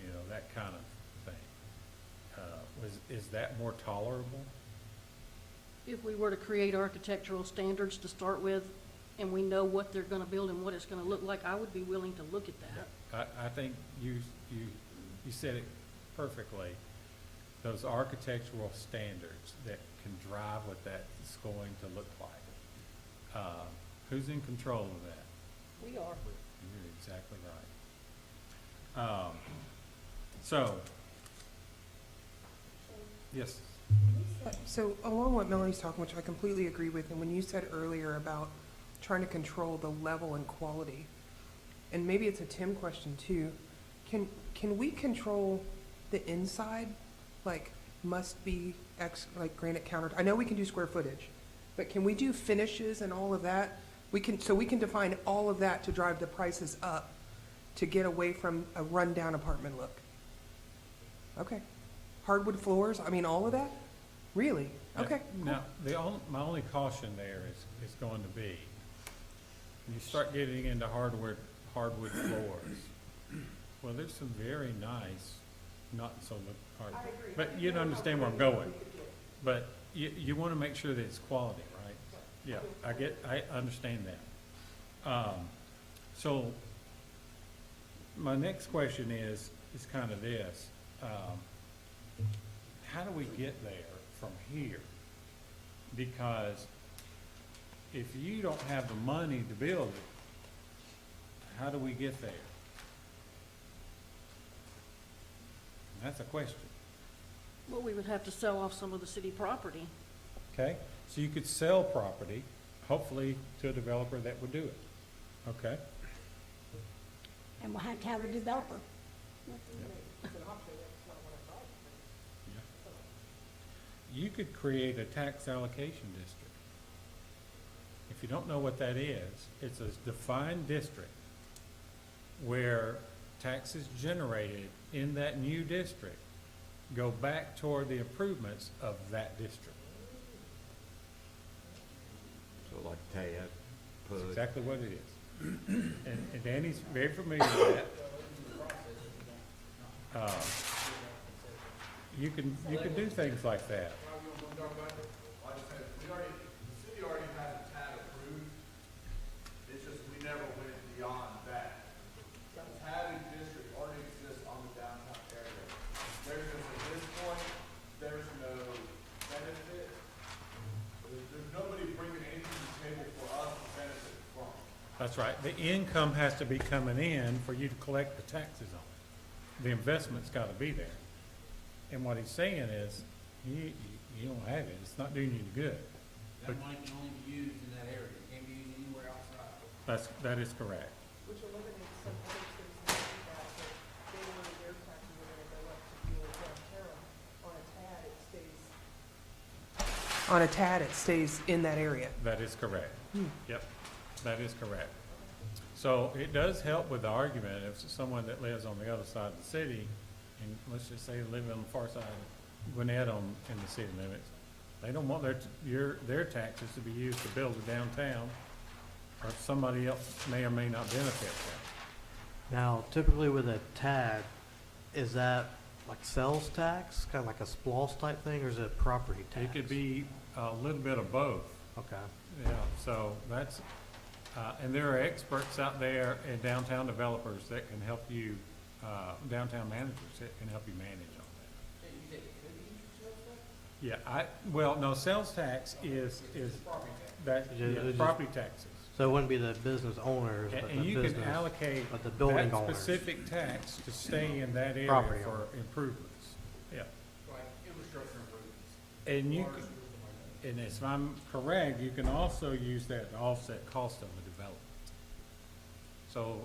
you know, that kind of thing. Is that more tolerable? If we were to create architectural standards to start with, and we know what they're gonna build and what it's gonna look like, I would be willing to look at that. I think you said it perfectly. those architectural standards that can drive what that's going to look like. Who's in control of that? We are. You're exactly right. So, yes, So along what Melanie's talking, which I completely agree with, and when you said earlier about trying to control the level and quality, and maybe it's a Tim question too, can we control the inside? Like, must be like granite counter, I know we can do square footage, but can we do finishes and all of that? We can define all of that to drive the prices up, to get away from a rundown apartment look. Okay. Hardwood floors, I mean, all of that? Really? Okay. now, my only caution there is going to be, you start getting into hardwood floors. Well, there's some very nice, not so hardwood, but you understand where I'm going. But you want to make sure that it's quality, right? Yeah, I understand that. So my next question is kind of this. How do we get there from here? Because if you don't have the money to build it, how do we get there? That's a question. Well, we would have to sell off some of the city property. Okay, so you could sell property, hopefully to a developer that would do it. Okay, And we'll have to have a developer. you could create a tax allocation district. If you don't know what that is, it's a defined district where taxes generated in that new district go back toward the improvements of that district. So like TAD, That's PUD. exactly what it is. And Danny's very familiar with that. You can do things like that. Like I said, the city already has a TAD approved. It's just we never went beyond that. The TAD district already exists on the downtown area. There's just, at this point, there's no benefit. There's nobody bringing anything to the table for us to benefit from. That's right. The income has to be coming in for you to collect the taxes on it. The investment's gotta be there. And what he's saying is, you don't have it. It's not doing you any good. That money can only be used in that area, it can't be used anywhere outside. That is correct. Which eliminates some other citizens that they know that their taxes are gonna go up to fuel downtown. On a TAD, it stays in that area. That is correct. Yep, that is correct. So it does help with the argument if someone that lives on the other side of the city, and let's just say they live on the far side of Gwinnett in the city limits, they don't want their taxes to be used to build a downtown, or somebody else may or may not benefit from. Now, typically with a TAD, is that like sales tax, kind of like a SPLOST type thing, or is it property tax? It could be a little bit of both. Okay. Yeah, so that's, and there are experts out there and downtown developers that can help you, downtown managers that can help you manage on that. Yeah, well, no, sales tax is that, It's yeah, just- property taxes. So it wouldn't be the business owners, but And the you can business, allocate but the building that owners. specific tax to stay in that area Property for owner. improvements. Yeah. Like infrastructure improvements. And you can, and if I'm correct, you can also use that to offset cost of the development. So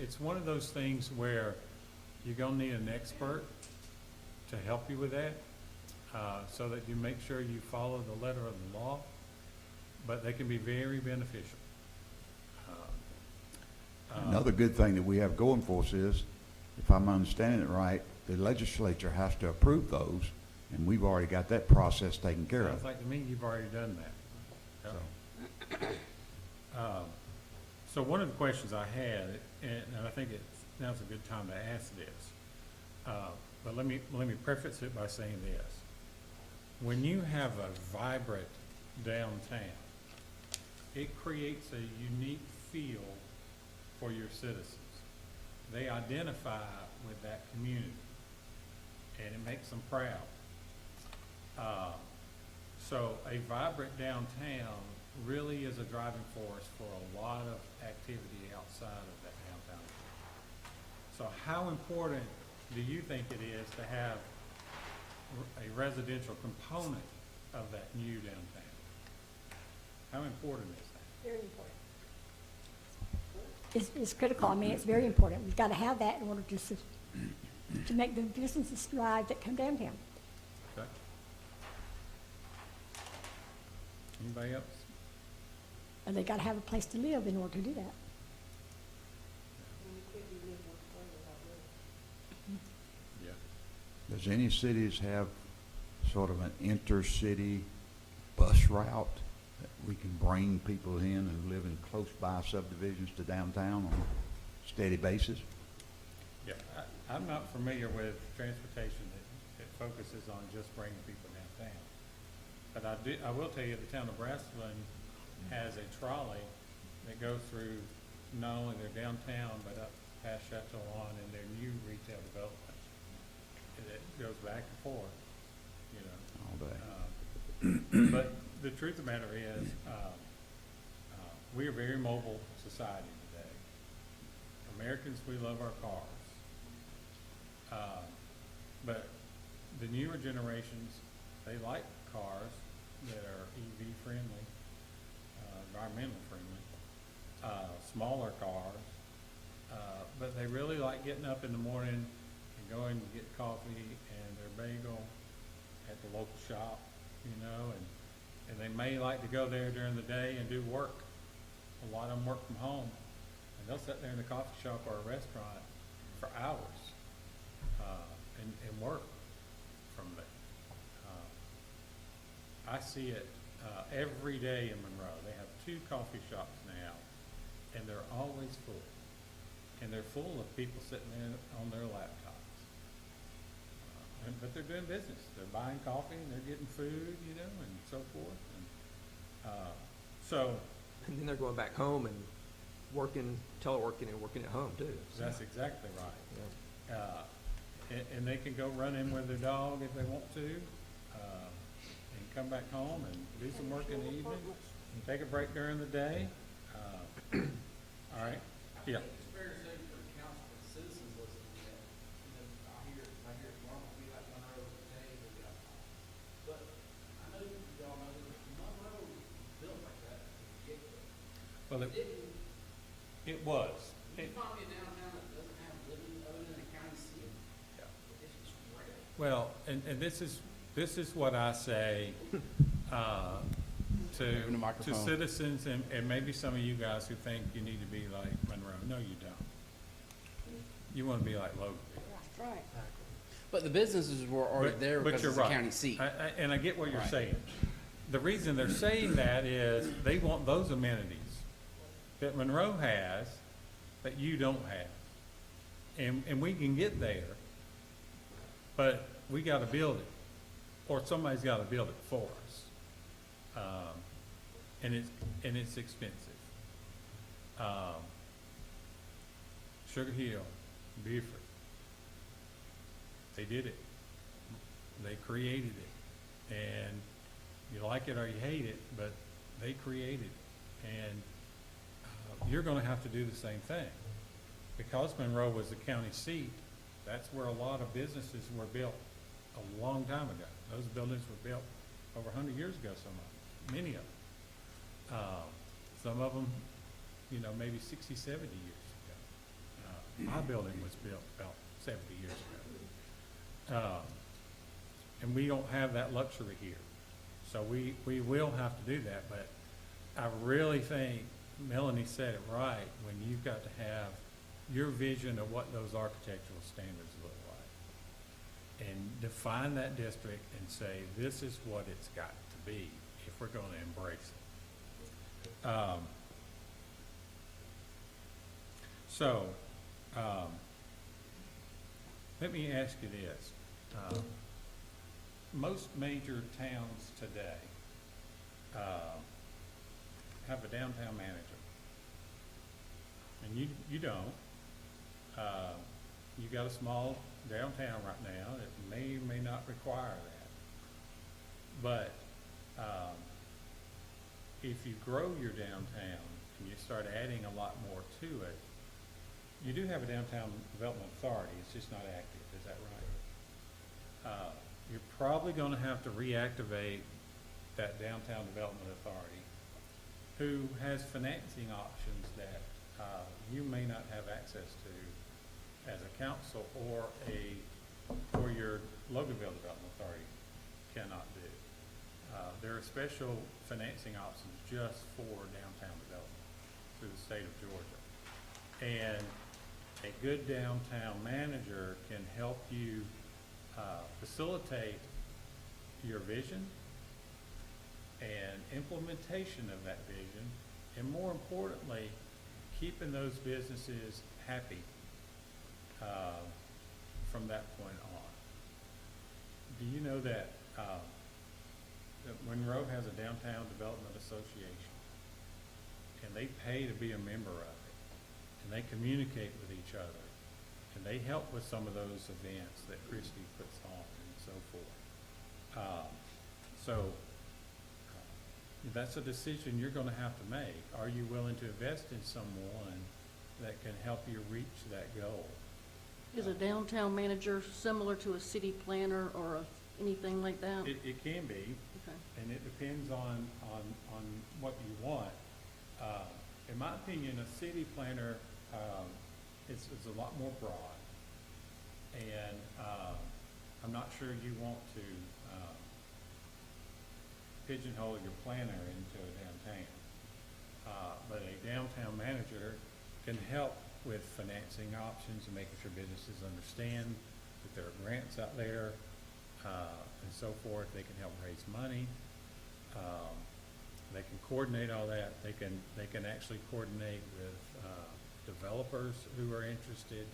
it's one of those things where you're gonna need an expert to help you with that, so that you make sure you follow the letter of the law, but they can be very beneficial. Another good thing that we have going for us is, if I'm understanding it right, the legislature has to approve those, and we've already got that process taken care Sounds of. like to me you've already done that. So one of the questions I had, and I think now's a good time to ask this, but let me preface it by saying this. When you have a vibrant downtown, it creates a unique feel for your citizens. They identify with that community. and it makes them proud. So a vibrant downtown really is a driving force for a lot of activity outside of that downtown. So how important do you think it is to have a residential component of that new downtown? How important is that? Very important. It's critical. I mean, it's very important. We've got to have that in order to make the businesses thrive that come downtown. Okay. Anybody else? And they got to have a place to live in order to do that. Yeah. Does any cities have sort of an intercity bus route that we can bring people in who live in close by subdivisions to downtown on a steady basis? Yeah, I'm not familiar with transportation that focuses on just bringing people downtown. But I will tell you, the town of Brassland has a trolley that goes through not only their downtown, but up past Chateau Lawn and their new retail development. And it goes back and forth, you know. All day. But the truth of the matter is, we are a very mobile society today. Americans, we love our cars. But the newer generations, they like cars that are EV friendly, environmental friendly, smaller cars. But they really like getting up in the morning and going to get coffee and their bagel at the local shop, you know, and they may like to go there during the day and do work. A lot of them work from home, and they'll sit there in the coffee shop or a restaurant for hours and work from there. I see it every day in Monroe. They have 2 coffee shops now, and they're always full. And they're full of people sitting there on their laptops. But they're doing business. They're buying coffee and they're getting food, you know, and so forth. And And then they're going back home and teleworking and working at home too. So. that's exactly right. Yeah. And they can go run in with their dog if they want to, and come back home and do some work in the evening, and take a break during the day. All right, yeah. It's fair to say for the council, the citizens listening to that, you know, I hear it normal, we like Monroe today, we got, but I know y'all know that Monroe was built like that to get there. Well, it was. You find me a downtown that doesn't have living other than a county seat. Yeah. It's just rare. Well, and this is what I say to citizens and maybe some of you guys who think you need to be like Monroe. No, you don't. You want to be like Logan. Right. But the businesses were already there But because you're it's a right. county seat. And I get what you're Right. saying. The reason they're saying that is they want those amenities that Monroe has that you don't have. And we can get there, but we got to build it, or somebody's got to build it for us. And it's expensive. Sugar Hill, Beaufort, they did it. They created it. And you like it or you hate it, but they created it. And you're going to have to do the same thing. Because Monroe was the county seat, that's where a lot of businesses were built a long time ago. Those buildings were built over 100 years ago, some of them, many of them. Some of them, you know, maybe 60, 70 years ago. My building was built about 70 years ago. And we don't have that luxury here. So we will have to do that, but I really think Melanie said it right when you've got to have your vision of what those architectural standards look like. And define that district and say, this is what it's got to be if we're going to embrace it. Let me ask you this. Most major towns today have a downtown manager. And you don't. You got a small downtown right now that may or may not require that. But, if you grow your downtown and you start adding a lot more to it, you do have a downtown development authority, it's just not active, is that right? You're probably gonna have to reactivate that downtown development authority, who has financing options that, you may not have access to as a council or your Loganville Development Authority cannot do. There are special financing options just for downtown development through the state of Georgia. And a good downtown manager can help you facilitate your vision and implementation of that vision, and more importantly, keeping those businesses happy from that point on. Do you know that Monroe has a downtown development association, and they pay to be a member of it, and they communicate with each other, and they help with some of those events that Christie puts on and so forth. That's a decision you're gonna have to make. Are you willing to invest in someone that can help you reach that goal? Is a downtown manager similar to a city planner or anything like that? It can be, Okay. and it depends on what you want. In my opinion, a city planner, is a lot more broad. And, I'm not sure you want to, pigeonhole your planner into a downtown. But a downtown manager can help with financing options and making sure businesses understand that there are grants out there, and so forth. They can help raise money. They can coordinate all that. They can actually coordinate with developers who are interested.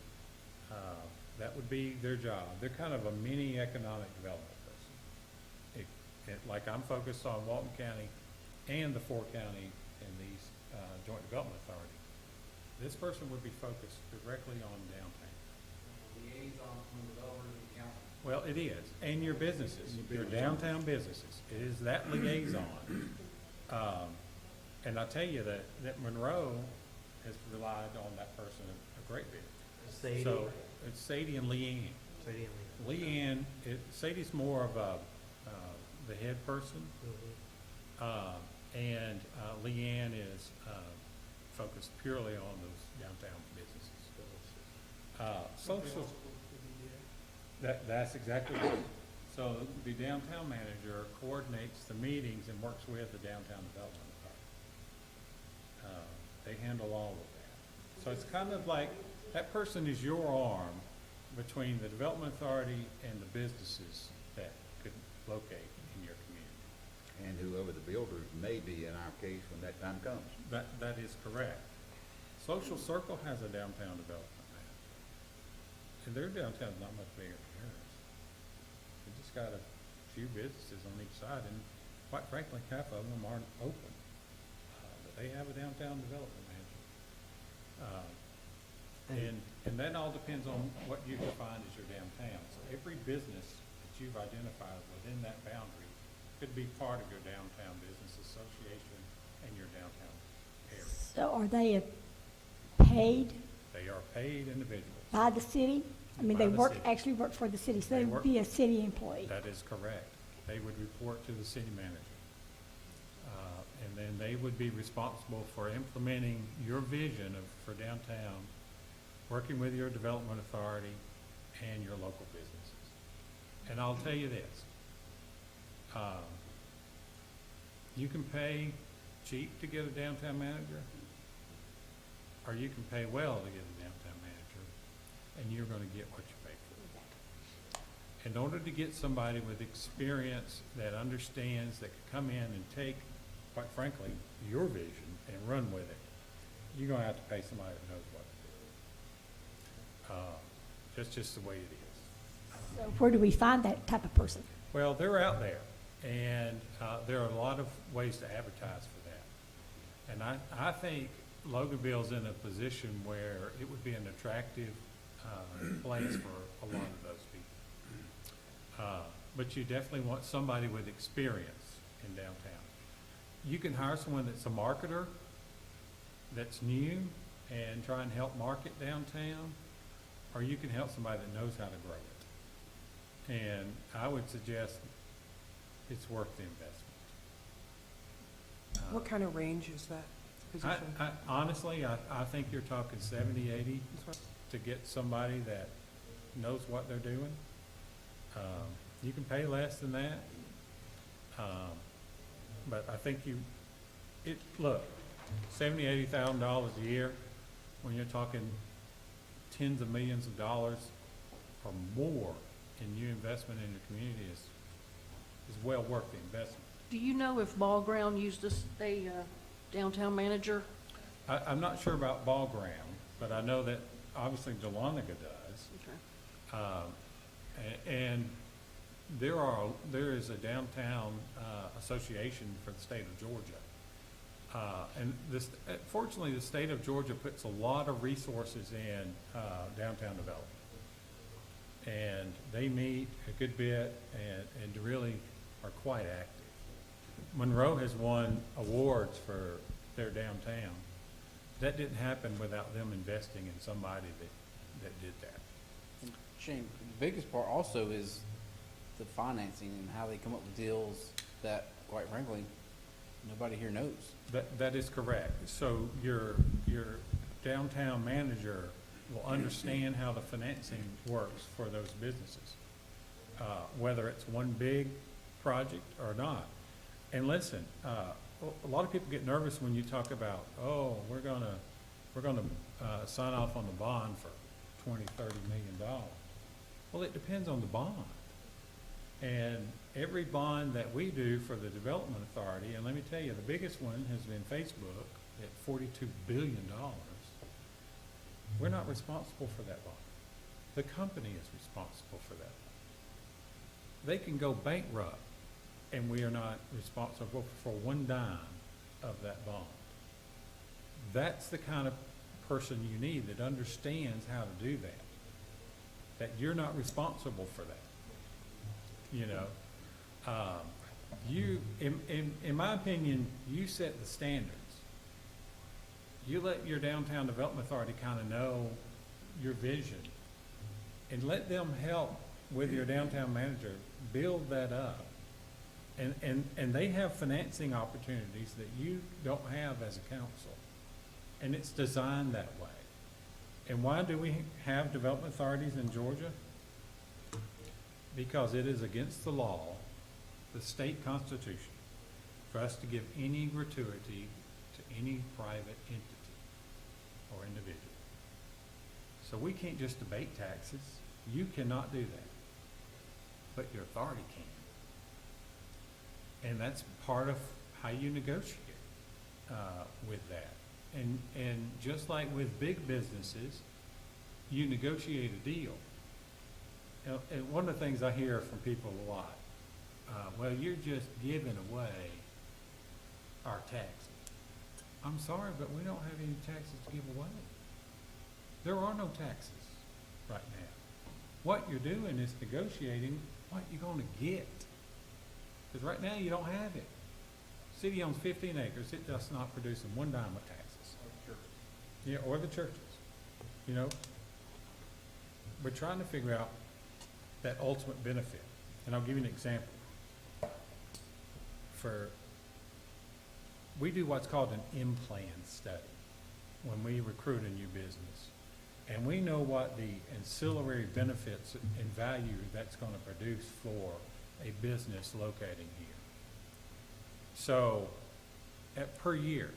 That would be their job. They're kind of a mini economic development person. Like I'm focused on Walton County and the 4 county and these joint development authority. This person would be focused directly on downtown. Liaison between developers and council. Well, it is, and your businesses, your downtown businesses. It is that liaison. And I tell you that Monroe has relied on that person a great bit. Sadie. So it's Sadie and Leanne. Sadie and Lee. Leanne, Sadie's more of the head person, and Leanne is focused purely on those downtown businesses. Social, that's exactly right. So the downtown manager coordinates the meetings and works with the downtown development authority. They handle all of that. So it's kind of like, that person is your arm between the development authority and the businesses that could locate in your community. And whoever the builder may be in our case when that time comes. That is correct. Social Circle has a downtown development manager. And their downtown's not much bigger than yours. They just got a few businesses on each side, and quite frankly, half of them aren't open. But they have a downtown development manager. And that all depends on what you define as your downtown. So every business that you've identified within that boundary could be part of your downtown business association and your downtown area. So are they paid They are paid individuals. by the city? I mean, By they the work, city. actually work for the city, so They they work- would be a city employee. That is correct. They would report to the city manager. And then they would be responsible for implementing your vision for downtown, working with your development authority and your local businesses. And I'll tell you this, you can pay cheap to get a downtown manager, or you can pay well to get a downtown manager, and you're gonna get what you pay for. In order to get somebody with experience that understands, that can come in and take, quite frankly, your vision and run with it, you're gonna have to pay somebody that knows what to do. That's just the way it is. So where do we find that type of person? Well, they're out there, and there are a lot of ways to advertise for that. And I think Loganville's in a position where it would be an attractive place for a lot of those people. But you definitely want somebody with experience in downtown. You can hire someone that's a marketer, that's new, and try and help market downtown, or you can help somebody that knows how to grow it. And I would suggest it's worth the investment. What kind of range is that position? Honestly, I think you're talking 70, 80 to get somebody that knows what they're doing. You can pay less than that. But I think look, $70,000, $80,000 a year, when you're talking tens of millions of dollars or more in new investment in your community is well worth the investment. Do you know if Ball Ground used a downtown manager? I'm not sure about Ball Ground, but I know that obviously Dahlonega does. Okay. And there is a downtown association for the state of Georgia. And fortunately, the state of Georgia puts a lot of resources in downtown development. And they meet a good bit and really are quite active. Monroe has won awards for their downtown. That didn't happen without them investing in somebody that did that. And Shane, the biggest part also is the financing and how they come up with deals that, quite frankly, nobody here knows. That is correct. So your downtown manager will understand how the financing works for those businesses, whether it's one big project or not. And listen, a lot of people get nervous when you talk about, oh, we're gonna sign off on the bond for $20, $30 million. Well, it depends on the bond. And every bond that we do for the Development Authority, and let me tell you, the biggest one has been Facebook at $42 billion. We're not responsible for that bond. The company is responsible for that bond. They can go bankrupt, and we are not responsible for one dime of that bond. That's the kind of person you need that understands how to do that. That you're not responsible for that. You know, in my opinion, you set the standards. You let your downtown development authority kind of know your vision, and let them help with your downtown manager build that up. And they have financing opportunities that you don't have as a council, and it's designed that way. And why do we have development authorities in Georgia? Because it is against the law, the state constitution, for us to give any gratuity to any private entity or individual. So we can't just debate taxes. You cannot do that, but your authority can. And that's part of how you negotiate with that. And just like with big businesses, you negotiate a deal. And one of the things I hear from people a lot, well, you're just giving away our taxes. I'm sorry, but we don't have any taxes to give away. There are no taxes right now. What you're doing is negotiating what you're going to get. Because right now you don't have it. City owns 15 acres. It does not produce them one dime of taxes. Yeah, or the churches. You know, we're trying to figure out that ultimate benefit. And I'll give you an example. We do what's called an in-plan study when we recruit a new business. And we know what the ancillary benefits and value that's going to produce for a business locating here. So, per year,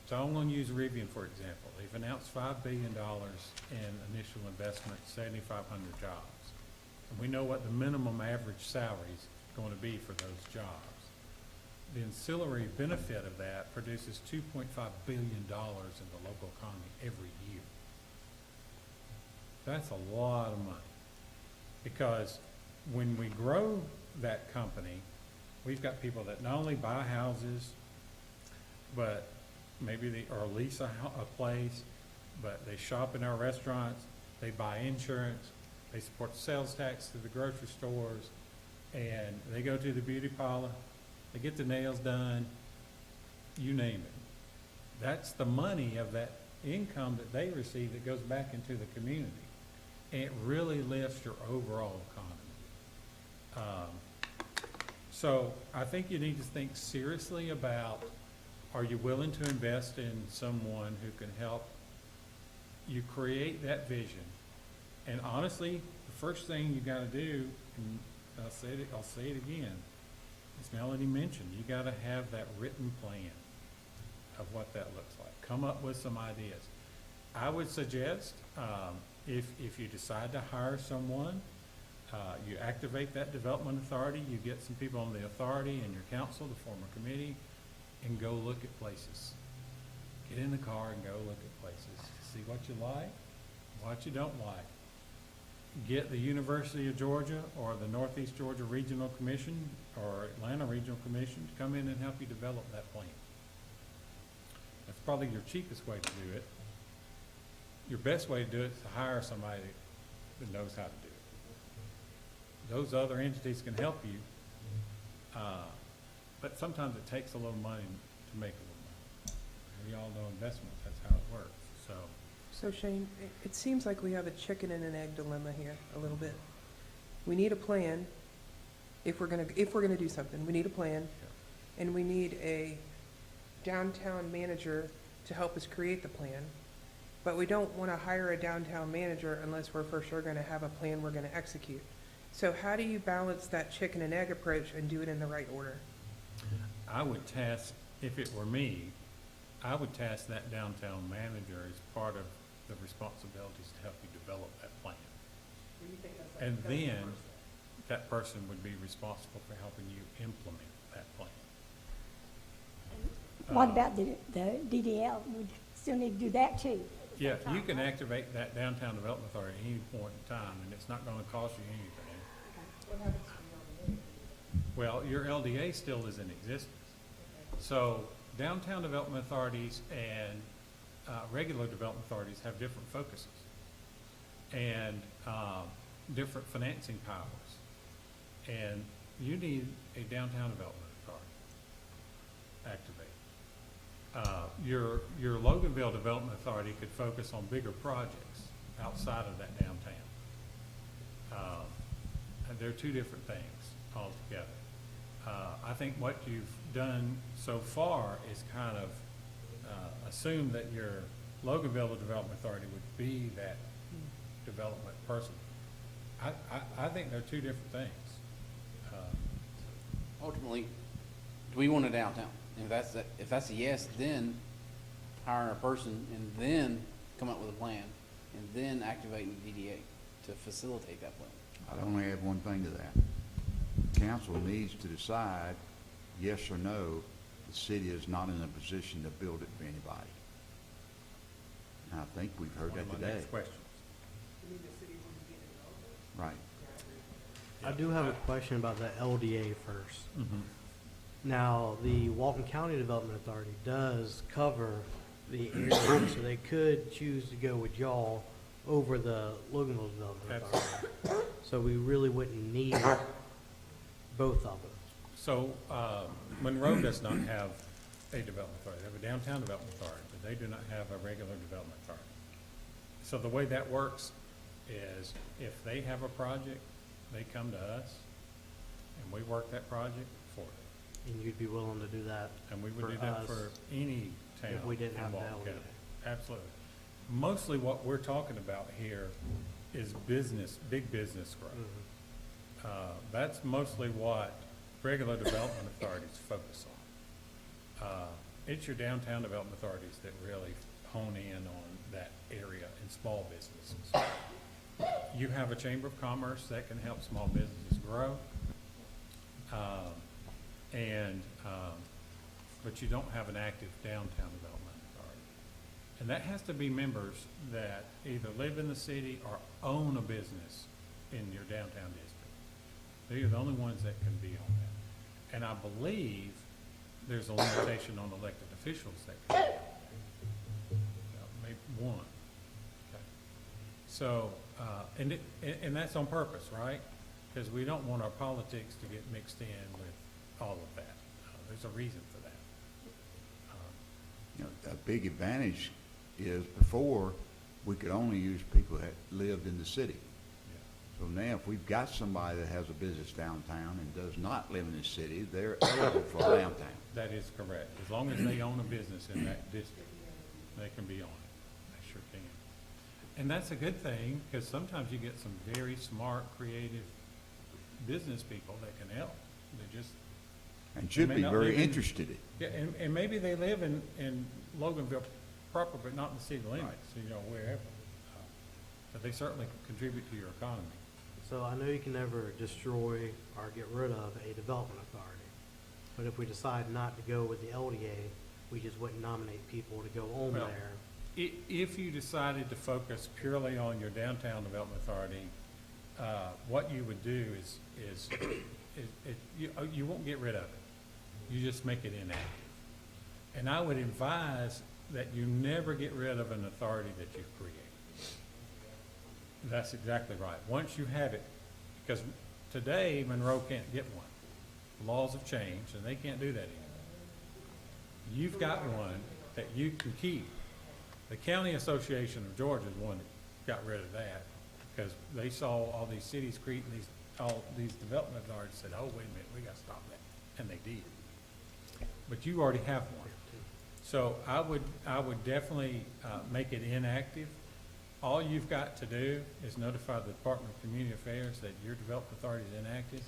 so I'm going to use Rivian for example. They've announced $5 billion in initial investment, 7,500 jobs. And we know what the minimum average salary is going to be for those jobs. The ancillary benefit of that produces $2.5 billion in the local economy every year. That's a lot of money. Because when we grow that company, we've got people that not only buy houses, but maybe or lease a place, but they shop in our restaurants. they buy insurance, they support the sales tax to the grocery stores, and they go to the beauty parlor, they get their nails done, you name it. That's the money of that income that they receive that goes back into the community. And it really lifts your overall economy. So I think you need to think seriously about, are you willing to invest in someone who can help you create that vision? And honestly, the first thing you gotta do, and I'll say it again, as Melanie mentioned, you gotta have that written plan of what that looks like. Come up with some ideas. I would suggest, if you decide to hire someone, you activate that development authority, you get some people on the authority and your council to form a committee, and go look at places. Get in the car and go look at places. See what you like, what you don't like. Get the University of Georgia or the Northeast Georgia Regional Commission or Atlanta Regional Commission to come in and help you develop that plan. That's probably your cheapest way to do it. Your best way to do it is to hire somebody that knows how to do it. Those other entities can help you, but sometimes it takes a little money to make a little money. We all know investments, that's how it works, so. So Shane, it seems like we have a chicken and an egg dilemma here, a little bit. We need a plan, if we're gonna do something, we need a plan, and we need a downtown manager to help us create the plan. But we don't wanna hire a downtown manager unless we're for sure gonna have a plan we're gonna execute. So how do you balance that chicken and egg approach and do it in the right order? I would task, if it were me, I would task that downtown manager as part of the responsibilities to help you develop that plan. And then, that person would be responsible for helping you implement that plan. What about the DDL? We still need to do that too. Yeah, you can activate that downtown development authority at any point in time, and it's not gonna cost you anything. What happens to the LDA? Well, your LDA still is in existence. So downtown development authorities and regular development authorities have different focuses and different financing powers. And you need a downtown development authority activated. Your Loganville Development Authority could focus on bigger projects outside of that downtown. And they're two different things altogether. I think what you've done so far is kind of assume that your Loganville Development Authority would be that development person. I think they're two different things. Ultimately, do we want a downtown? If that's a yes, then hiring a person and then come up with a plan and then activating the DDA to facilitate that plan. I'd only add one thing to that. Council needs to decide, yes or no, the city is not in a position to build it for anybody. And I think we've heard One of that my today. next questions. Right. I do have a question about the LDA first. Mm-hmm. Now, the Walton County Development Authority does cover the area, so they could choose to go with y'all over the Loganville Development Authority. So we really wouldn't need both of them. So Monroe does not have a development authority. They have a downtown development authority, but they do not have a regular development authority. So the way that works is if they have a project, they come to us and we work that project for them. And you'd be willing to do that And we would for do that us for any town if we didn't in have the Walton LDA? County. Absolutely. Mostly what we're talking about here is business, big business growth. Mhm. That's mostly what regular development authorities focus on. It's your downtown development authorities that really hone in on that area and small businesses. You have a chamber of commerce that can help small businesses grow. But you don't have an active downtown development authority. And that has to be members that either live in the city or own a business in your downtown district. They are the only ones that can be on that. And I believe there's a limitation on elected officials that can be on that. Maybe one. Okay. So, and that's on purpose, right? Because we don't want our politics to get mixed in with all of that. There's a reason for that. You know, a big advantage is before, we could only use people that lived in the city. So now if we've got somebody that has a business downtown and does not live in the city, they're eligible for downtown. That is correct. As long as they own a business in that district, they can be on it. They sure can. And that's a good thing, because sometimes you get some very smart, creative business people that can help. They just. And should may be not very live in- interested in. Yeah, and maybe they live in Loganville proper, but not in the city limits, you know, wherever. But they certainly contribute to your economy. So I know you can never destroy or get rid of a development authority. But if we decide not to go with the LDA, we just wouldn't nominate people to go on Well, there. If you decided to focus purely on your downtown development authority, what you would do is you won't get rid of it. You just make it inactive. And I would advise that you never get rid of an authority that you've created. That's exactly right. Once you have it, because today Monroe can't get one. Laws have changed and they can't do that anymore. You've got one that you can keep. The County Association of Georgia is one that got rid of that because they saw all these cities creating all these development authorities, said, oh, wait a minute, we gotta stop that. And they did. But you already have one. So I would definitely make it inactive. All you've got to do is notify the Department of Community Affairs that your development authority is inactive,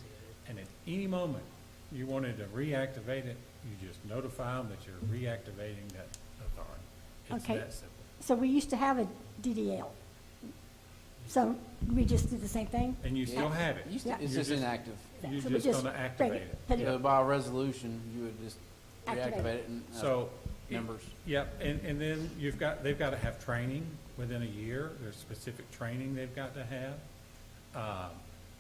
and at any moment you wanted to reactivate it, you just notify them that you're reactivating that authority. It's Okay. that simple. So we used to have a DDL. So we just did the same thing? And you still have it. Yeah. It's You're just inactive. You're So we just gonna activate bring it. put it- So by resolution, you would just Activate reactivate it. it and So, members. Yep, and then they've got to have training within a year. There's specific training they've got to have.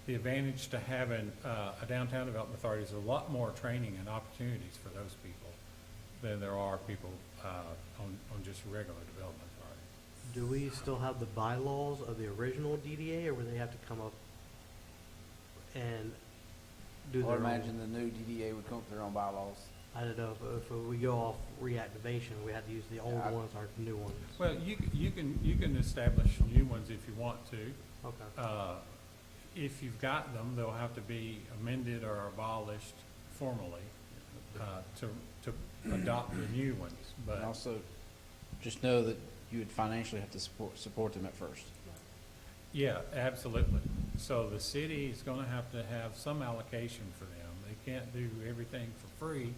The advantage to having a downtown development authority is a lot more training and opportunities for those people than there are people on just regular development authority. Do we still have the bylaws of the original DDA, or would they have to come up and do I their would own? imagine the new DDA would come up with their own bylaws. I don't know, if we go off reactivation, we have to use the old Yeah, ones or new ones. Well, you can establish new ones if you want to. Okay. If you've got them, they'll have to be amended or abolished formally to adopt the new ones. But And also, just know that you would financially have to support them at first. yeah, absolutely. So the city is going to have some allocation for them. They can't do everything for free.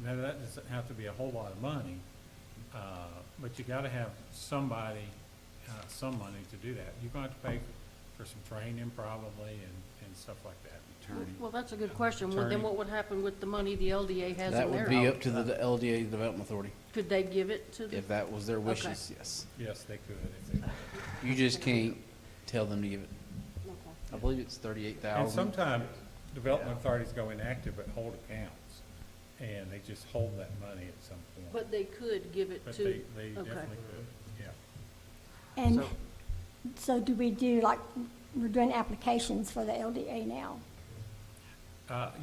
Now, that doesn't have to be a whole lot of money, but you got to have some money to do that. You're going to have to pay for some training probably and stuff like that. Well, that's a good question. Well, then Attorney. what would happen with the money the LDA has That in would their? be up to the LDA Development Authority. Could they give it to the? If that was their wishes, yes. Yes, they could if they could. You just can't tell them to give it. Okay. I believe it's 38,000. And sometimes development authorities go inactive but hold accounts, and they just hold that money at some point. But they could give it But to? they definitely could, yeah. And so do we do, like, we're doing applications for the LDA now?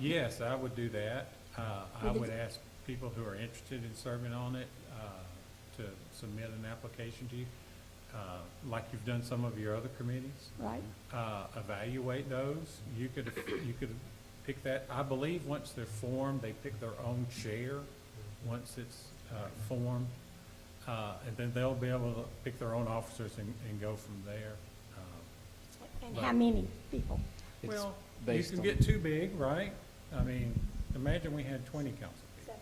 Yes, I would do that. I Would it- would ask people who are interested in serving on it to submit an application to you, like you've done some of your other committees. Right? Evaluate those. You could pick that. I believe once they're formed, they pick their own chair once it's formed. And then they'll be able to pick their own officers and go from there. And But- how many people? It's Well, you based can on- get too big, right? I mean, imagine we had 20 council people,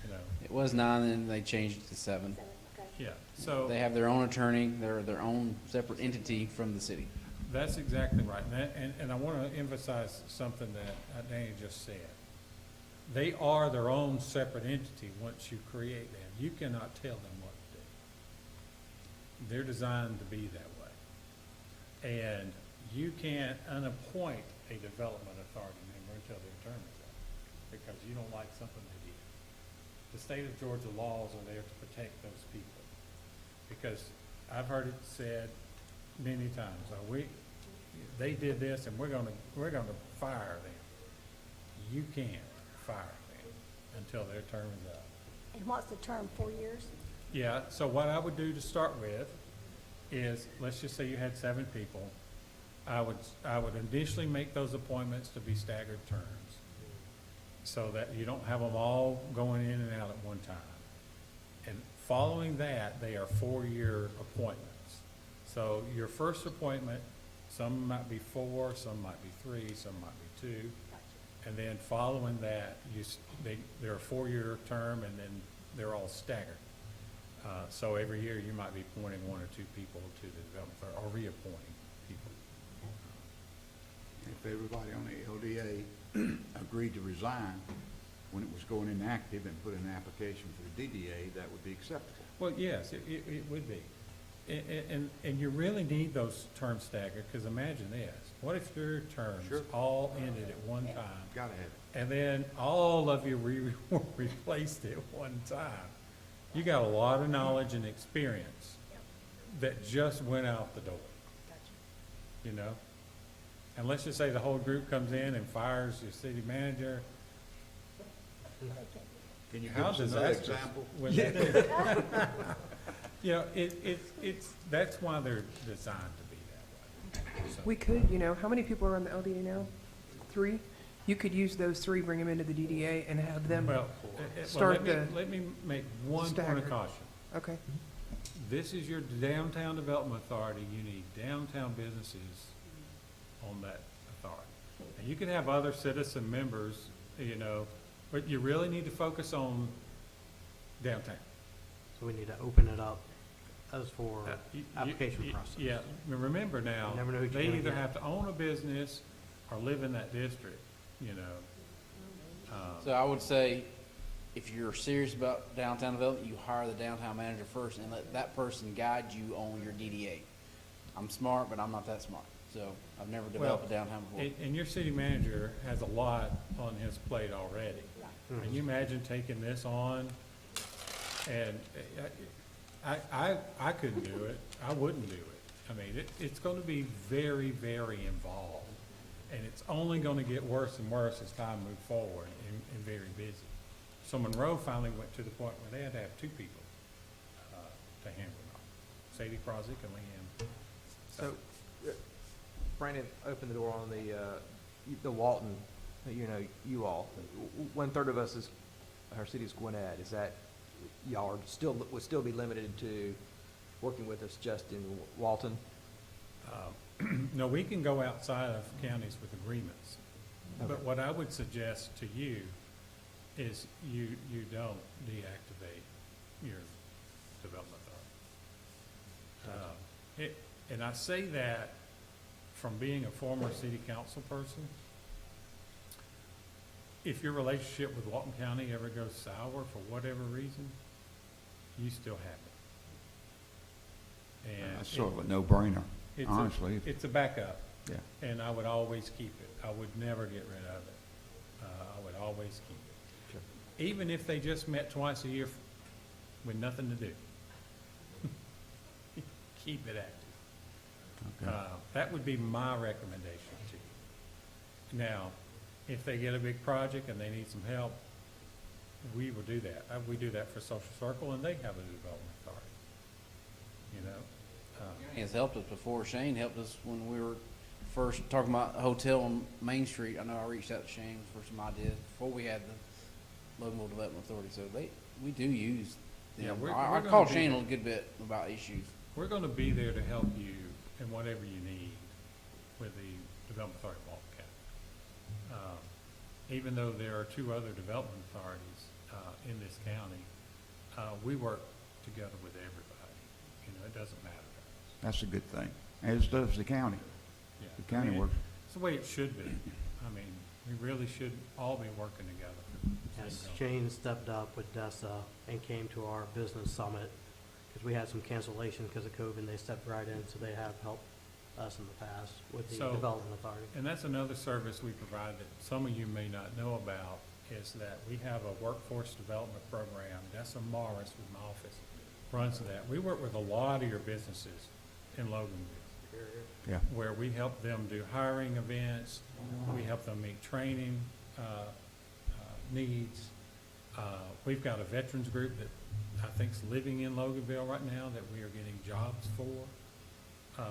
you know? It was 9, and they changed it to 7. Yeah, so They have their own attorney, they're their own separate entity from the city. that's exactly right. And I want to emphasize something that Danny just said. They are their own separate entity once you create them. You cannot tell them what to do. They're designed to be that way. And you can't unappoint a development authority member until the attorney's up, because you don't like something they did. The state of Georgia laws are there to protect those people. Because I've heard it said many times, they did this and we're gonna fire them. You can't fire them until their term is up. And what's the term, 4 years? Yeah, so what I would do to start with is, let's just say you had 7 people. I would initially make those appointments to be staggered terms, so that you don't have them all going in and out at one time. And following that, they are 4-year appointments. So your first appointment, some might be 4, some might be 3, some might be 2. And then following that, they're a 4-year term, and then they're all staggered. So every year, you might be appointing 1 or 2 people to the development authority, or reappointing people. If everybody on the LDA agreed to resign when it was going inactive and put in an application for the DDA, that would be acceptable. Well, yes, it would be. And you really need those terms staggered, because imagine this. What if your terms all ended at one time? Gotta have it. And then all of you were replaced at one time? You got a lot of knowledge and experience that just went out the door. You know? And let's just say the whole group comes in and fires your city manager. Can you give How us another disastrous example? would that be? You know, it's, that's why they're designed to be that way. So- We could, how many people are on the LDA now? 3? You could use those 3, bring them into the DDA and have them Well, start let me make one point staggered. of caution. Okay. This is your downtown development authority. You need downtown businesses on that authority. And you can have other citizen members, but you really need to focus on downtown. So we need to open it up as for application You- process. Yeah, I mean, remember now, You never know who you're they gonna either get. have to own a business or live in that district, So I would say, if you're serious about downtown development, you hire the downtown manager first and let that person guide you on your DDA. I'm smart, but I'm not that smart, so I've never developed a downtown before. And your city manager has a lot on his plate already. Can you imagine taking this on? And I couldn't do it. I wouldn't do it. I mean, it's gonna be very, very involved. And it's only gonna get worse and worse as time moves forward and very busy. So Monroe finally went to the point where they had to have 2 people to handle it all. Sadie Krozik and Leanne. So, Brandon opened the door on the Walton, you all. 1/3 of us is, our city is Gwinnett. Is that, y'all are would still be limited to working with us just in Walton? No, we can go outside of counties with agreements. But Okay. what I would suggest to you is you don't deactivate your development authority. And I say that from being a former city council person. If your relationship with Walton County ever goes sour for whatever reason, you still have it. And That's sort of a no-brainer, it's honestly. it's a backup. Yeah. And I would always keep it. I would never get rid of it. I would always keep it. Sure. Even if they just met twice a year with nothing to do. Keep it active. Okay. That would be my recommendation to you. Now, if they get a big project and they need some help, we will do that. We do that for Social Circle, and they have a development authority. Has helped us before. Shane helped us when we were first talking about a hotel on Main Street. I know I reached out to Shane for some ideas before we had the Loganville Development Authority. So we do use Yeah, them. we're I gonna called be Shane there. a good bit about issues. We're gonna be there to help you in whatever you need with the Development Authority of Walton County. Even though there are 2 other development authorities, in this county, we work together with everybody. It doesn't matter to us. That's a good thing, as does the county. Yeah. The county I mean, works. It's the way it should be. I mean, we really should all be working together. for the Yes, same goal. Shane stepped up with DESA and came to our business summit, because we had some cancellation because of COVID, and they stepped right in, so they have helped us in the past with the So- development authority. And that's another service we provide that some of you may not know about, is that we have a workforce development program. Dessa Morris with my office runs that. We work with a lot of your businesses in Loganville. Yeah. where we help them do hiring events, we help them meet training needs. We've got a veterans group that I think's living in Loganville right now that we are getting jobs for.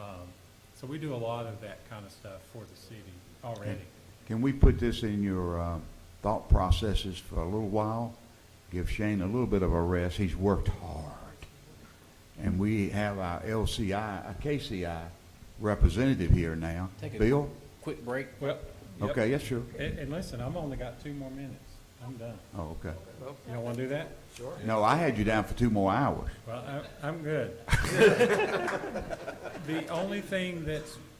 So we do a lot of that kind of stuff for the city already. Can we put this in your thought processes for a little while? Give Shane a little bit of a rest. He's worked hard. And we have our LCI, a KCI representative here now. Take a Bill? quick break. Well, yep. Okay, yes, sure. And listen, I've only got 2 more minutes. I'm done. Oh, okay. You don't want to do that? No, I had you down for 2 more hours. Well, I'm good. The only thing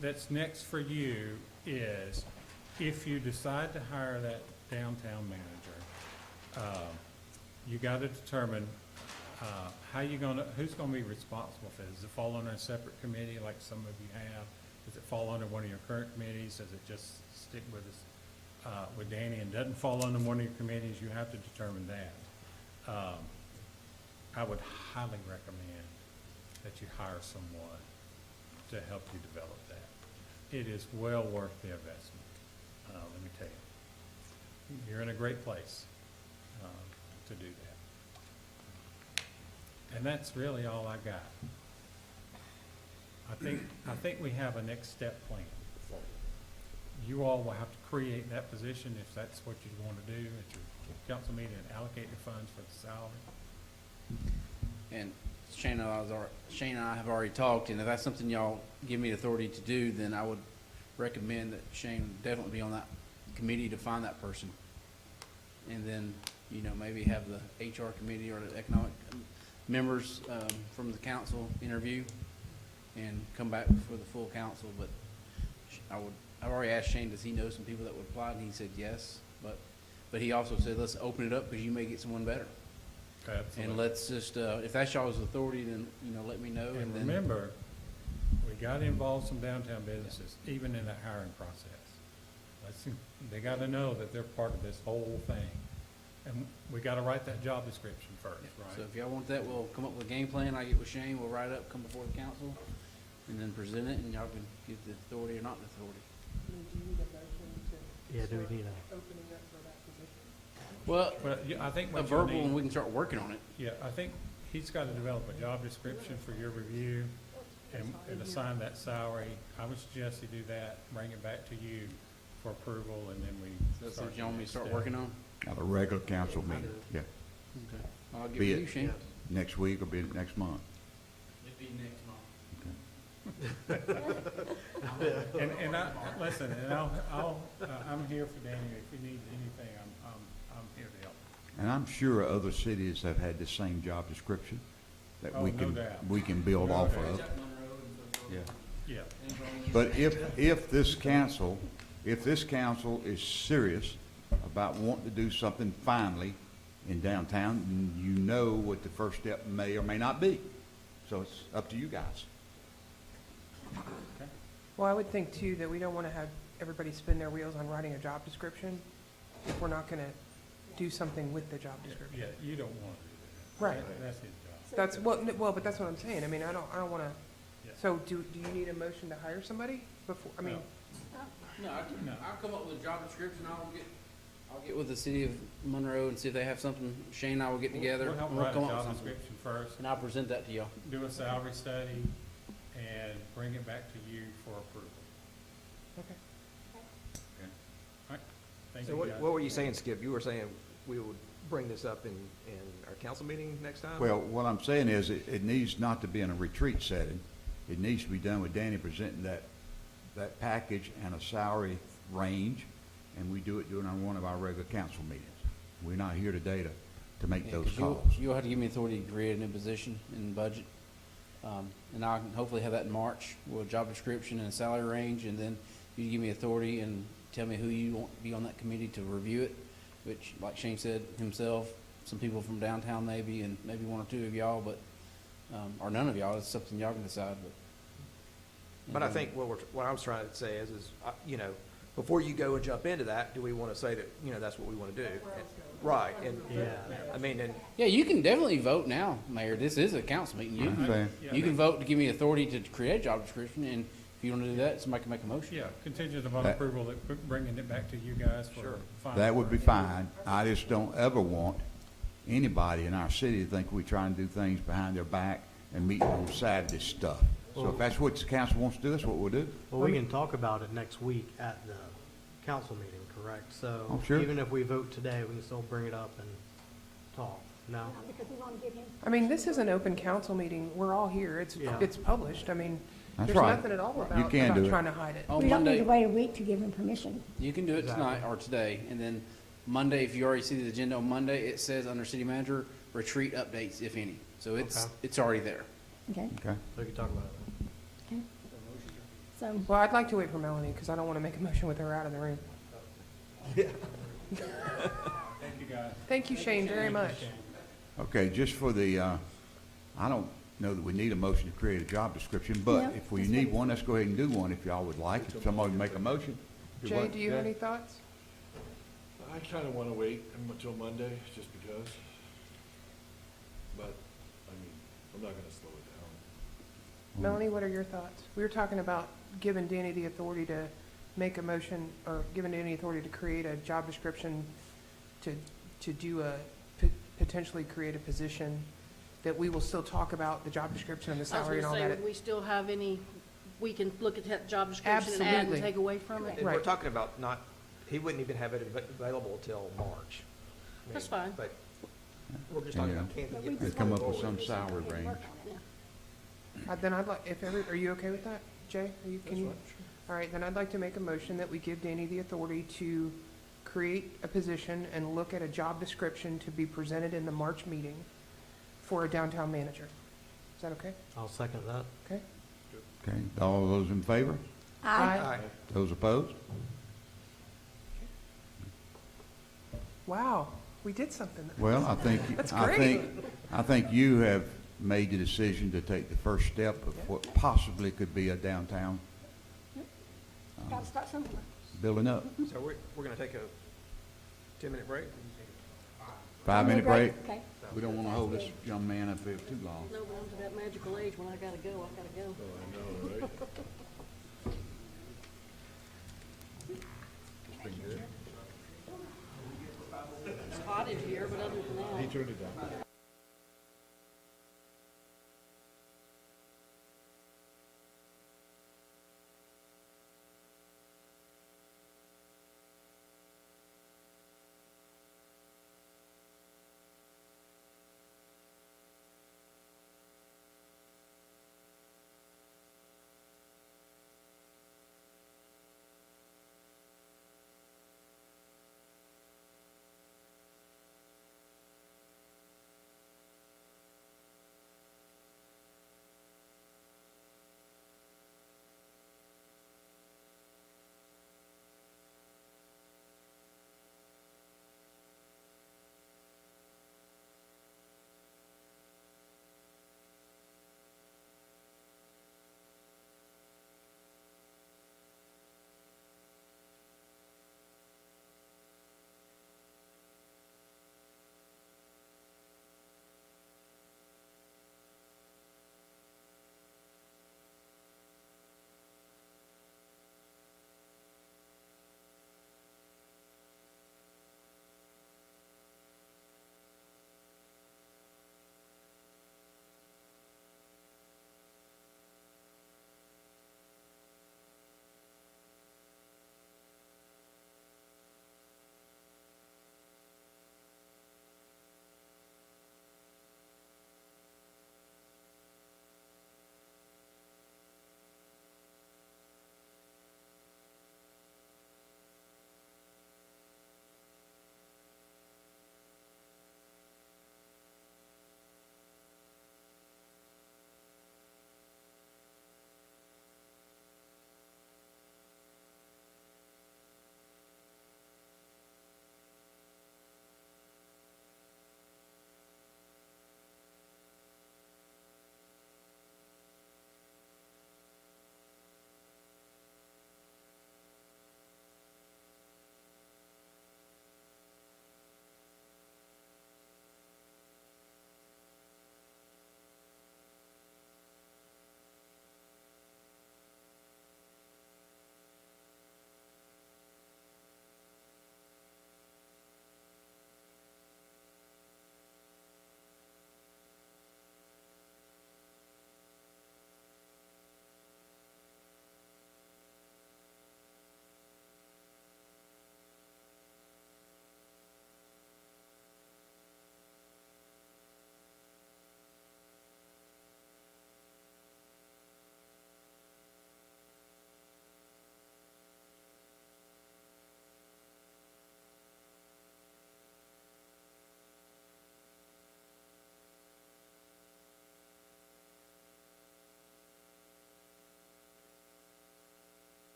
that's next for you is if you decide to hire that downtown manager, you got to determine who's gonna be responsible for it. Does it fall under a separate committee like some of you have? Does it fall under one of your current committees? Does it just stick with us, with Danny, and doesn't fall under one of your committees? You have to determine that. I would highly recommend that you hire someone to help you develop that. It is well worth the investment, let me tell you. You're in a great place to do that. And that's really all I got. I think we have a next step plan for you. You all will have to create that position if that's what you want to do at your council meeting and allocate your funds for the salary. And Shane and I have already talked, and if that's something y'all give me authority to do, then I would recommend that Shane definitely be on that committee to find that person. And then, maybe have the HR committee or the economic members from the council interview and come back for the full council. But I've already asked Shane, does he know some people that would apply? And he said yes, but he also said, let's open it up because you may get someone better. Absolutely. And let's just, if that's y'all's authority, then, let me know. And then remember, we got to involve some downtown businesses, even in that hiring process. They got to know that they're part of this whole thing. And we got to write that job description first, right? So if y'all want that, we'll come up with a game plan. I get with Shane, we'll write it up, come before the council, and then present it, and y'all can give the authority or not the authority. Do you need a motion to Yeah, do we start need a? opening up for that position? Well, Well, yeah, I think a what you'll verbal, and need, we can start working on it. yeah, I think he's got to develop a job description for your review and assign that salary. I would suggest you do that, bring it back to you for approval, and then we That's start. what y'all want me to start step. working on? At a regular council meeting, yeah. Okay. I'll get Be with you, it Shane. next week or be it next month. It'll be next month. And listen, and I'm here for Danny. If you need anything, I'm here to help. And I'm sure other cities have had the same job description that Oh, no doubt. we can build No off doubt. of. Yeah. Yeah. But if this council is serious about wanting to do something finally in downtown, then you know what the first step may or may not be. So it's up to you guys. Well, I would think too that we don't want to have everybody spin their wheels on writing a job description if we're not going to do something with the job description. Yeah, you don't want to do that. Right. That's his job. That's, but that's what I'm saying. I mean, I don't want to, Yeah. so do you need a motion to hire somebody before, I mean, No, No. I'll come up with a job description. I'll get with the city of Monroe and see if they have something. Shane and I will get together. We'll help and we'll write a come up with job something. description first, And I'll present that to y'all. do a salary study, and bring it back to you for approval. okay. Okay? All right. Thank So you, what, guys. what were you saying, Skip? You were saying we would bring this up in our council meeting next time? Well, what I'm saying is it needs not to be in a retreat setting. It needs to be done with Danny presenting that package and a salary range, and we do it during one of our regular council meetings. We're not here today to make Yeah, those 'cause calls. You'll have to give me authority to create a new position in the budget. And I can hopefully have that in March with a job description and a salary range, and then you give me authority and tell me who you want to be on that committee to review it, which, like Shane said himself, some people from downtown maybe, and maybe one or two of y'all, but, or none of y'all. It's something y'all can decide, but. But I think what I was trying to say is, before you go and jump into that, do we want to say that, that's what we want to do? Right, and, Yeah. I mean, and, Yeah, you can definitely vote now, Mayor. This is a council meeting. I'm saying. You can vote to give me authority to create a job description, and if If you wanna do that, somebody can make a motion. Yeah, contingent upon That- approval, bringing it back to you guys for Sure. final. That would be fine. I just don't ever want anybody in our city to think we try and do things behind their back and meeting on Saturday stuff. So if that's what the council wants to do, that's what we'll do. Well, we can talk about it next week at the council meeting, correct? So Oh, sure. even if we vote today, we can still bring it up and talk. No? Because we want to give him. I mean, this is an open council meeting. We're all here. Yeah. It's published. I mean, That's there's right. nothing at all You can do about it. trying to hide it. On We don't need to Monday, wait a week to give him permission. you can do it tonight or today, and then Monday, if you already see the agenda on Monday, it says under city manager, retreat updates, if any. So Okay. it's already there. Okay, Okay? So we can talk about it. okay. So, Well, I'd like to wait for Melanie because I don't want to make a motion with her out of the room. Thank you, guys. Thank you, Shane, very much. Okay, just for the, I don't know that we need a motion to create a job description, but Yeah, if we that's need what- one, let's go ahead and do one if y'all would like. If somebody would make a motion. Jay, what? do you have any thoughts? I kinda wanna wait until Monday, just because. But, I mean, I'm not gonna slow it down. Melanie, what are your thoughts? We were talking about giving Danny the authority to make a motion, or giving Danny authority to create a job description to do potentially create a position that we will still talk about the job description and the I was salary and gonna all say, that. would we still have any, we can look at that job description and add Absolutely. and take away from it? And we're Right. talking about not, he wouldn't even have it available till March. I mean, That's fine. But we're just talking Yeah. about can but he we get They just come want up with to some work salary on range. Yeah. Then I'd like, are you okay with that, Jay? Can you? All right, then I'd like to make a motion that we give Danny the authority to create a position and look at a job description to be presented in the March meeting for a downtown manager. Is that okay? I'll second that. Okay? Okay, all those in favor? Aye. Those opposed? Wow, we did something. Well, I think, That's I great. think, I think you have made the decision to take the first step of what possibly could be a downtown Got to start somewhere. building up. So we're gonna take a 10-minute break? 5-minute break? Okay. We don't want to hold this young man up here too long. No, going to that magical age when I gotta go, I gotta go. I know, right? It's hot in here, but other than that. He turned it down.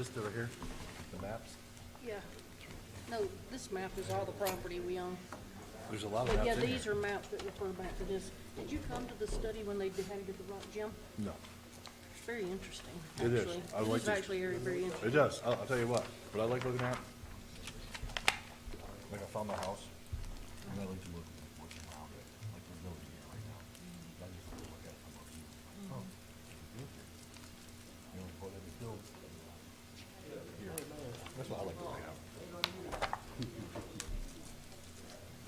this over here, the maps? Yeah. No, this map is all the property we own. There's a lot of But maps yeah, in here. these are maps that refer back to this. Did you come to the study when they had to get the rock, Jim? No. It's very interesting, It is. actually. I like It is this. actually very, very interesting. It does. I'll tell you what, I like looking at, like I found my house, and I like to look at what's around it, like there's nobody here right now. I just look at it from a view. Oh, it's good. You know, what it is built. Here. That's what I like looking at.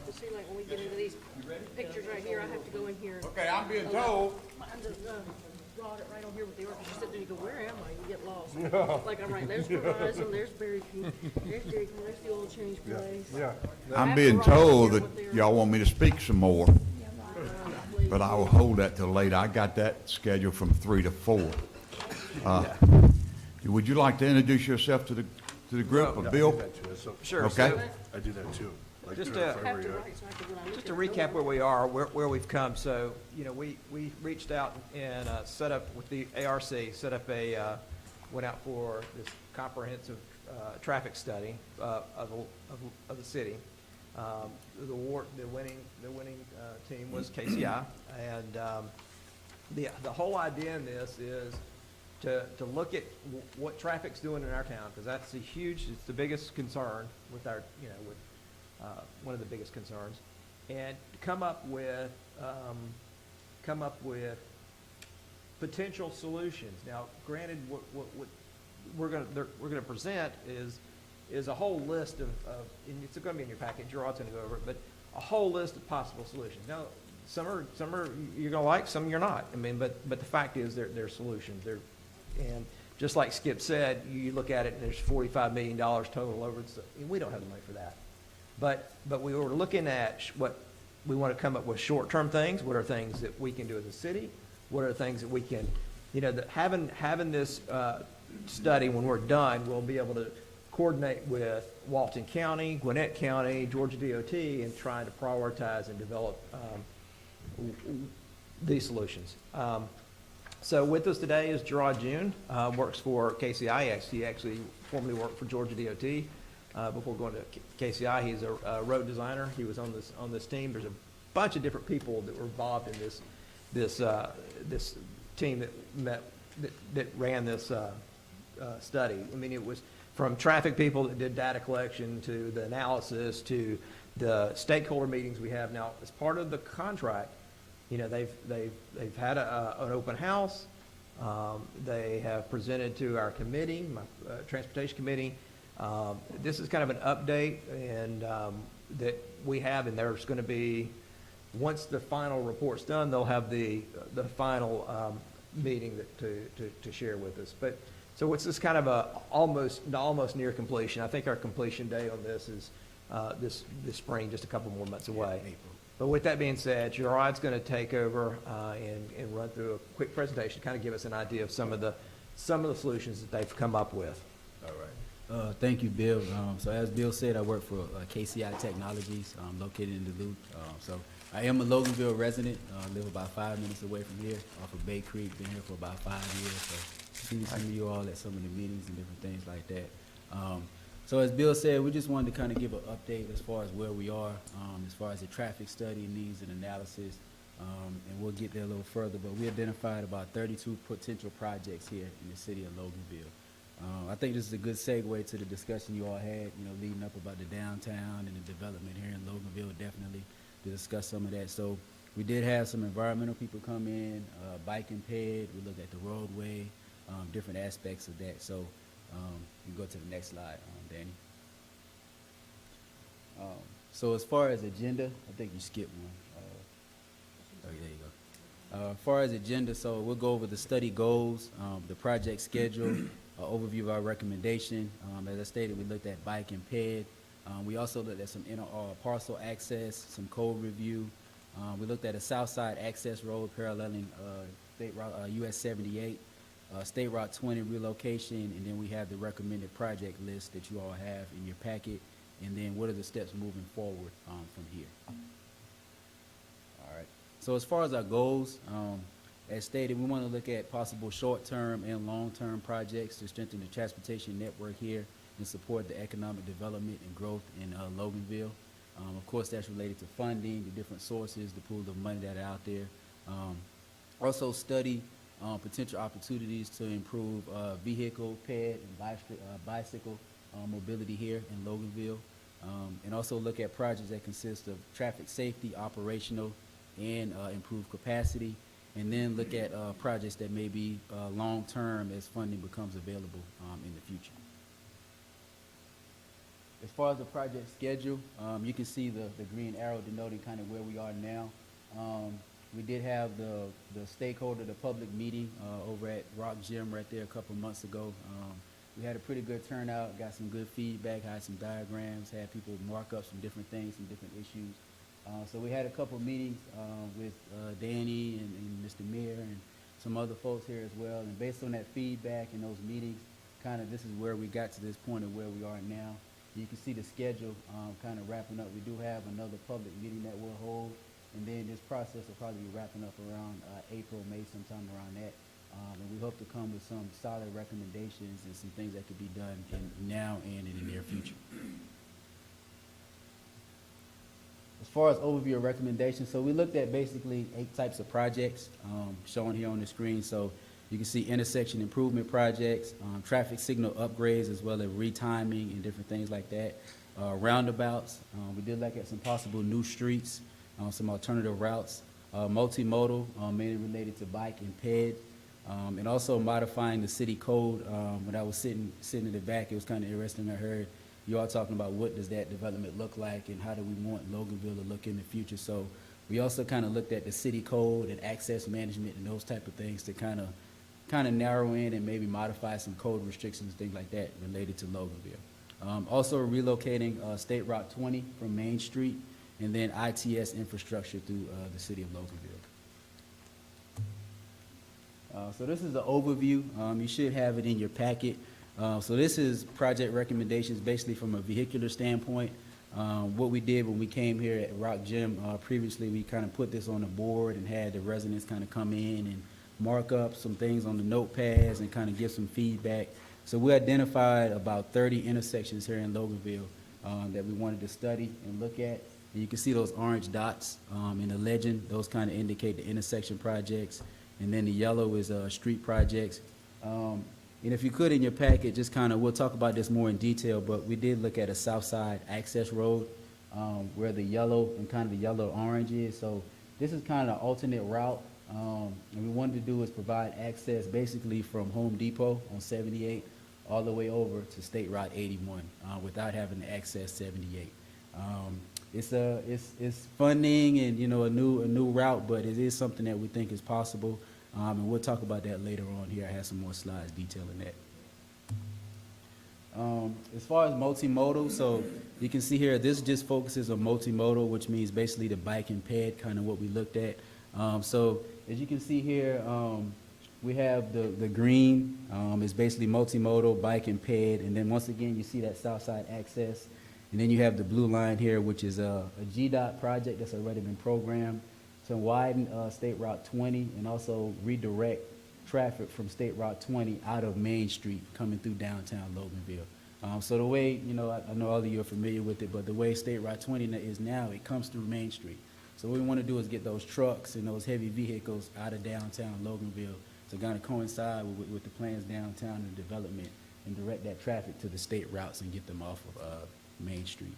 You see, like, when we get into these pictures right here, I have to go in here. Okay, I'm being told. Mine's draw it right on here with the orchestra. You sit there and you go, where am I? You get lost. Like, I'm right, there's Verizon, there's Berry King, there's Dairy Queen, there's the oil change place. Yeah. I'm being told that y'all want me to speak some more, but I will hold that till later. I got that scheduled from 3 to 4. Would you like to introduce yourself to the group, or Bill? Sure. Okay. So I do that too. Like Just doing it to- for Have every, to write, so I can, when I look Just at to it, recap where we are, where we've come, so, you know, we reached out and set up with the ARC, set up went out for this comprehensive traffic study of the city. The winning team was KCI, and the whole idea in this is to look at what traffic's doing in our town, because that's it's the biggest concern with our, you know, with one of the biggest concerns, and come up with potential solutions. Now, granted, what we're gonna present is a whole list of and it's gonna be in your packet. Gerard's gonna go over it, but a whole list of possible solutions. Now, some are you're gonna like, some you're not. I mean, but the fact is they're solutions. And just like Skip said, you look at it and there's $45 million total over. And we don't have the money for that. But we were looking at what we want to come up with short-term things. What are things that we can do as a city? What are things that we can, you know, having this study, when we're done, we'll be able to coordinate with Walton County, Gwinnett County, Georgia DOT, and trying to prioritize and develop these solutions. So with us today is Gerard June, works for KCI. He actually formerly worked for Georgia DOT. Before going to KCI, he's a road designer. He was on this team. There's a bunch of different people that were involved in this team that ran this study. I mean, it was from traffic people that did data collection to the analysis to the stakeholder meetings we have now. As part of the contract, you know, they've had an open house. They have presented to our committee, my transportation committee. This is kind of an update and that we have, and there's going to be, once the final report's done, they'll have the final meeting to share with us. But so it's this kind of a almost near completion. I think our completion date on this is this spring, just a couple more months away. But with that being said, Gerard's going to take over and run through a quick presentation, kind of give us an idea of some of the solutions that they've come up with. All right. Thank you, Bill. So as Bill said, I work for KCI Technologies, located in Duluth. So I am a Loganville resident. Live about 5 minutes away from here, off of Bay Creek. Been here for about 5 years. So seen some of you all at some of the meetings and different things like that. So as Bill said, we just wanted to kind of give an update as far as where we are, as far as the traffic study needs and analysis, and we'll get there a little further. But we identified about 32 potential projects here in the city of Loganville. I think this is a good segue to the discussion you all had, you know, leading up about the downtown and the development here in Loganville, definitely to discuss some of that. So we did have some environmental people come in, bike and ped, we looked at the roadway, different aspects of that. So you can go to the next slide, Danny. So as far as agenda, I think you skipped one. Oh, there you go. As far as agenda, so we'll go over the study goals, the project schedule, overview of our recommendation. As I stated, we looked at bike and ped. We also looked at some parcel access, some code review. We looked at a south side access road paralleling State Route US 78, State Route 20 relocation, and then we have the recommended project list that you all have in your packet, and then what are the steps moving forward from here. All right. So as far as our goals, as stated, we want to look at possible short-term and long-term projects to strengthen the transportation network here and support the economic development and growth in Loganville. Of course, that's related to funding, the different sources, the pools of money that are out there. Also study potential opportunities to improve vehicle, ped, and bicycle mobility here in Loganville. And also look at projects that consist of traffic safety, operational, and improved capacity. And then look at projects that may be long-term as funding becomes available in the future. As far as the project schedule, you can see the green arrow denoting kind of where we are now. We did have the stakeholder, the public meeting over at Rock Gym right there a couple months ago. We had a pretty good turnout, got some good feedback, had some diagrams, had people mark up some different things, some different issues. So we had a couple meetings with Danny and Mr. Mayor and some other folks here as well. And based on that feedback and those meetings, kind of this is where we got to this point of where we are now. You can see the schedule kind of wrapping up. We do have another public meeting that we'll hold, and then this process will probably be wrapping up around April, May, sometime around that. And we hope to come with some solid recommendations and some things that could be done now and in the near future. As far as overview of recommendations, so we looked at basically 8 types of projects shown here on the screen. So you can see intersection improvement projects, traffic signal upgrades, as well as retiming and different things like that. Roundabouts, we did look at some possible new streets, some alternative routes, multimodal, mainly related to bike and ped, and also modifying the city code. When I was sitting in the back, it was kind of interesting. I heard you all talking about what does that development look like and how do we want Loganville to look in the future. So we also kind of looked at the city code and access management and those type of things to kind of narrow in and maybe modify some code restrictions, things like that related to Loganville. Also relocating State Route 20 from Main Street, and then ITS infrastructure through the city of Loganville. So this is the overview. You should have it in your packet. So this is project recommendations basically from a vehicular standpoint. What we did when we came here at Rock Gym previously, we kind of put this on the board and had the residents kind of come in and mark up some things on the notepads and kind of give some feedback. So we identified about 30 intersections here in Loganville that we wanted to study and look at. And you can see those orange dots in the legend. Those kind of indicate the intersection projects. And then the yellow is street projects. And if you could, in your packet, just kind of, we'll talk about this more in detail, but we did look at a south side access road where the yellow and kind of the yellow-orange is. So this is kind of an alternate route. And we wanted to do is provide access basically from Home Depot on 78 all the way over to State Route 81 without having to access 78. It's funding and, you know, a new route, but it is something that we think is possible. And we'll talk about that later on here. I have some more slides detailing that. As far as multimodal, so you can see here, this just focuses on multimodal, which means basically the bike and ped, kind of what we looked at. So as you can see here, we have the green is basically multimodal, bike and ped, and then once again, you see that south side access. And then you have the blue line here, which is a GDOT project that's already been programmed to widen State Route 20 and also redirect traffic from State Route 20 out of Main Street coming through downtown Loganville. So the way, you know, I know all of you are familiar with it, but the way State Route 20 is now, it comes through Main Street. So what we want to do is get those trucks and those heavy vehicles out of downtown Loganville to kind of coincide with the plans downtown and development and direct that traffic to the state routes and get them off of Main Street.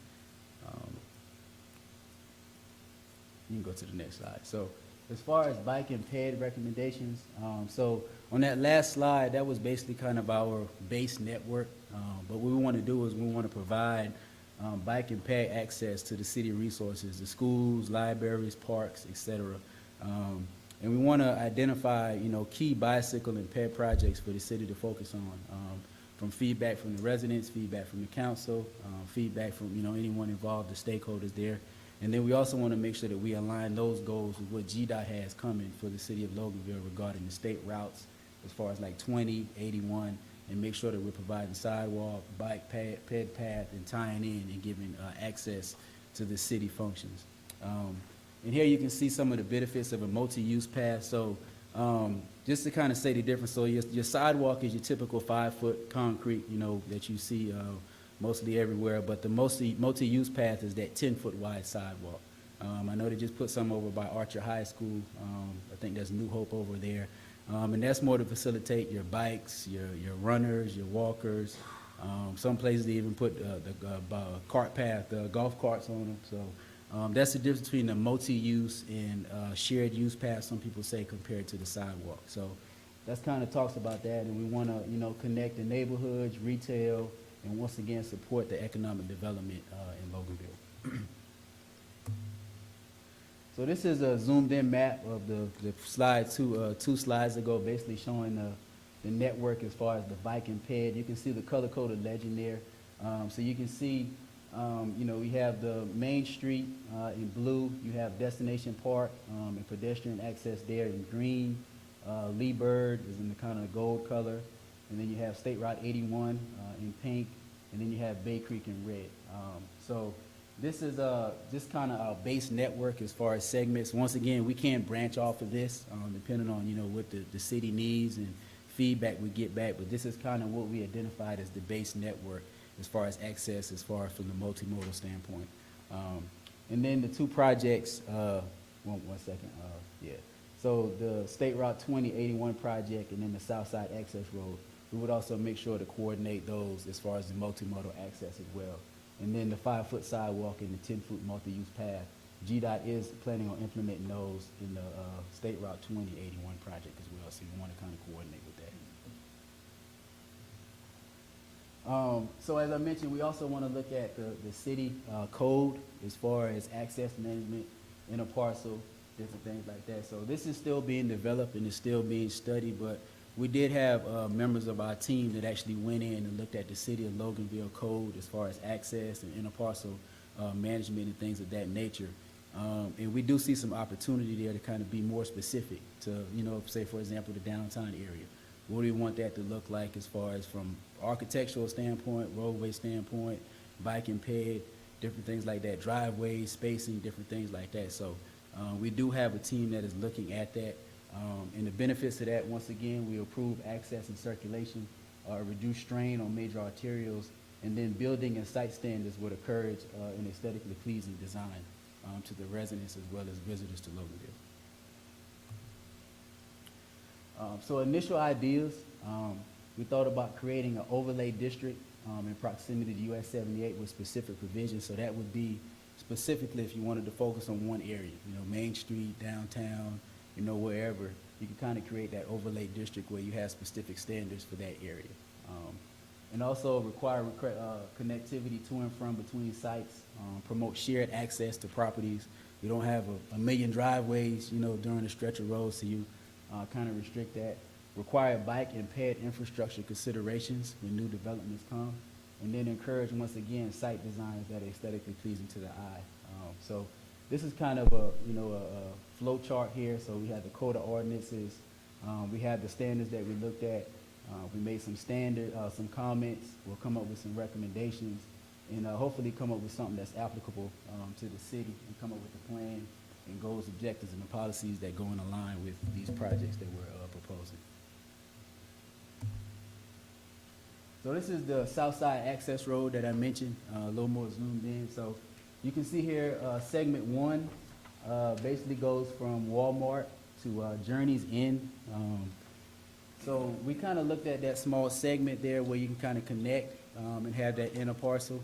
You can go to the next slide. So as far as bike and ped recommendations, so on that last slide, that was basically kind of our base network. But what we want to do is we want to provide bike and ped access to the city resources, the schools, libraries, parks, etc. And we want to identify, you know, key bicycle and ped projects for the city to focus on. From feedback from the residents, feedback from the council, feedback from, you know, anyone involved, the stakeholders there. And then we also want to make sure that we align those goals with what GDOT has coming for the city of Loganville regarding the state routes as far as like 20, 81, and make sure that we're providing sidewalk, bike, ped path, and tying in and giving access to the city functions. And here you can see some of the benefits of a multi-use path. So Just to kind of say the difference, so your sidewalk is your typical 5-foot concrete, you know, that you see mostly everywhere, but the multi-use path is that 10-foot wide sidewalk. I know they just put some over by Archer High School. I think there's New Hope over there. And that's more to facilitate your bikes, your runners, your walkers. Some places they even put the cart path, golf carts on them. So that's the difference between the multi-use and shared use path, some people say, compared to the sidewalk. So that's kind of talks about that, and we want to, you know, connect the neighborhoods, retail, and once again support the economic development in Loganville. So this is a zoomed-in map of the slide two slides ago, basically showing the network as far as the bike and ped. You can see the color-coded legend there. So you can see, you know, we have the main street in blue. You have Destination Park and pedestrian access there in green. Leeburg is in the kind of gold color. And then you have State Route 81 in pink. And then you have Bay Creek in red. So this is just kind of our base network as far as segments. Once again, we can't branch off of this depending on, you know, what the city needs and feedback we get back. But this is kind of what we identified as the base network as far as access, as far as from the multimodal standpoint. And then the two projects, one second, yeah. So the State Route 2081 project and then the Southside Access Road, we would also make sure to coordinate those as far as the multimodal access as well. And then the 5-foot sidewalk and the 10-foot multi-use path, GDOT is planning on implementing those in the State Route 2081 project as well, so you want to kind of coordinate with that. So as I mentioned, we also want to look at the city code as far as access management, interparcel, different things like that. So this is still being developed and is still being studied, but we did have members of our team that actually went in and looked at the city of Loganville code as far as access and interparcel management and things of that nature. And we do see some opportunity there to kind of be more specific to, you know, say, for example, the downtown area. What do we want that to look like as far as from architectural standpoint, roadway standpoint, bike and ped, different things like that, driveways, spacing, different things like that. So we do have a team that is looking at that. And the benefits of that, once again, we approve access and circulation, reduce strain on major arterials, and then building and site standards would encourage an aesthetically pleasing design to the residents as well as visitors to Loganville. So initial ideas, we thought about creating an overlay district in proximity to US 78 with specific provisions. So that would be specifically if you wanted to focus on one area, you know, Main Street, downtown, you know, wherever, you can kind of create that overlay district where you have specific standards for that area. And also require connectivity to and from between sites, promote shared access to properties. We don't have a million driveways, you know, during a stretch of road, so you kind of restrict that. Require bike and ped infrastructure considerations when new developments come. And then encourage, once again, site designs that are aesthetically pleasing to the eye. So this is kind of a, you know, a flow chart here. So we have the code of ordinances. We have the standards that we looked at. We made some some comments. We'll come up with some recommendations and hopefully come up with something that's applicable to the city and come up with a plan and goals, objectives, and the policies that go in line with these projects that we're proposing. So this is the Southside Access Road that I mentioned, a little more zoomed in. So you can see here, segment 1 basically goes from Walmart to Journey's End. So we kind of looked at that small segment there where you can kind of connect and have that interparcel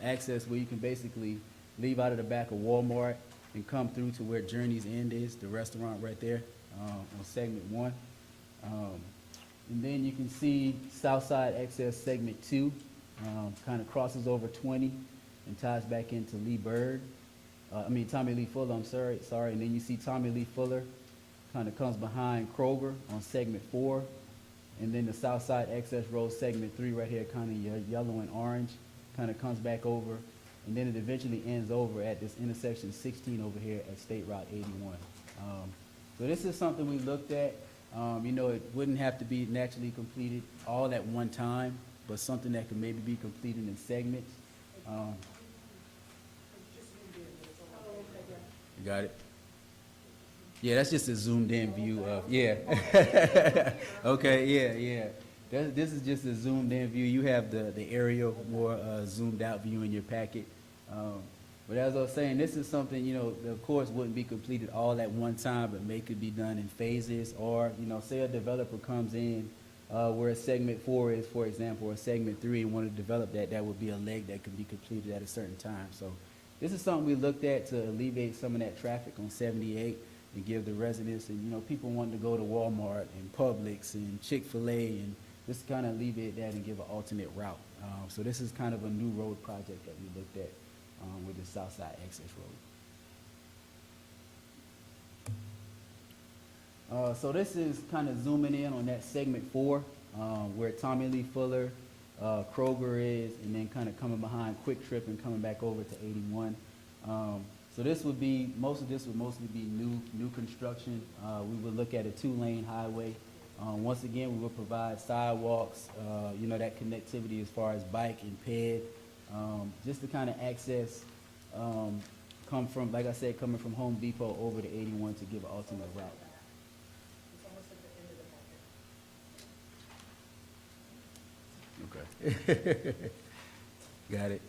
access where you can basically leave out of the back of Walmart and come through to where Journey's End is, the restaurant right there on segment 1. And then you can see Southside Access segment 2 kind of crosses over 20 and ties back into Leeburg. Tommy Lee Fuller, I'm sorry. And then you see Tommy Lee Fuller kind of comes behind Kroger on segment 4. And then the Southside Access Road segment 3 right here, kind of yellow and orange, kind of comes back over. And then it eventually ends over at this intersection 16 over here at State Route 81. So this is something we looked at. You know, it wouldn't have to be naturally completed all at one time, but something that could maybe be completed in segments. You got it? Yeah, that's just a zoomed in view of, yeah. Okay, yeah. This is just a zoomed in view. You have the aerial, more zoomed out view in your packet. But as I was saying, this is something, the course wouldn't be completed all at one time, but could be done in phases. Or, say a developer comes in where segment 4 is, for example, or segment 3, and want to develop that would be a leg that could be completed at a certain time. So this is something we looked at to alleviate some of that traffic on 78 and give the residents and, people wanting to go to Walmart and Publix and Chick-fil-A and just kind of alleviate that and give an alternate route. So this is kind of a new road project that we looked at with the Southside Access Road. So this is kind of zooming in on that segment 4, where Tommy Lee Fuller, Kroger is, and then kind of coming behind Quick Trip and coming back over to 81. So this would be, most of this would mostly be new construction. We would look at a 2-lane highway. Once again, we will provide sidewalks, that connectivity as far as bike and ped, just to kind of access, come from, like I said, coming from Home Depot over to 81 to give an alternate route. Okay. Got it.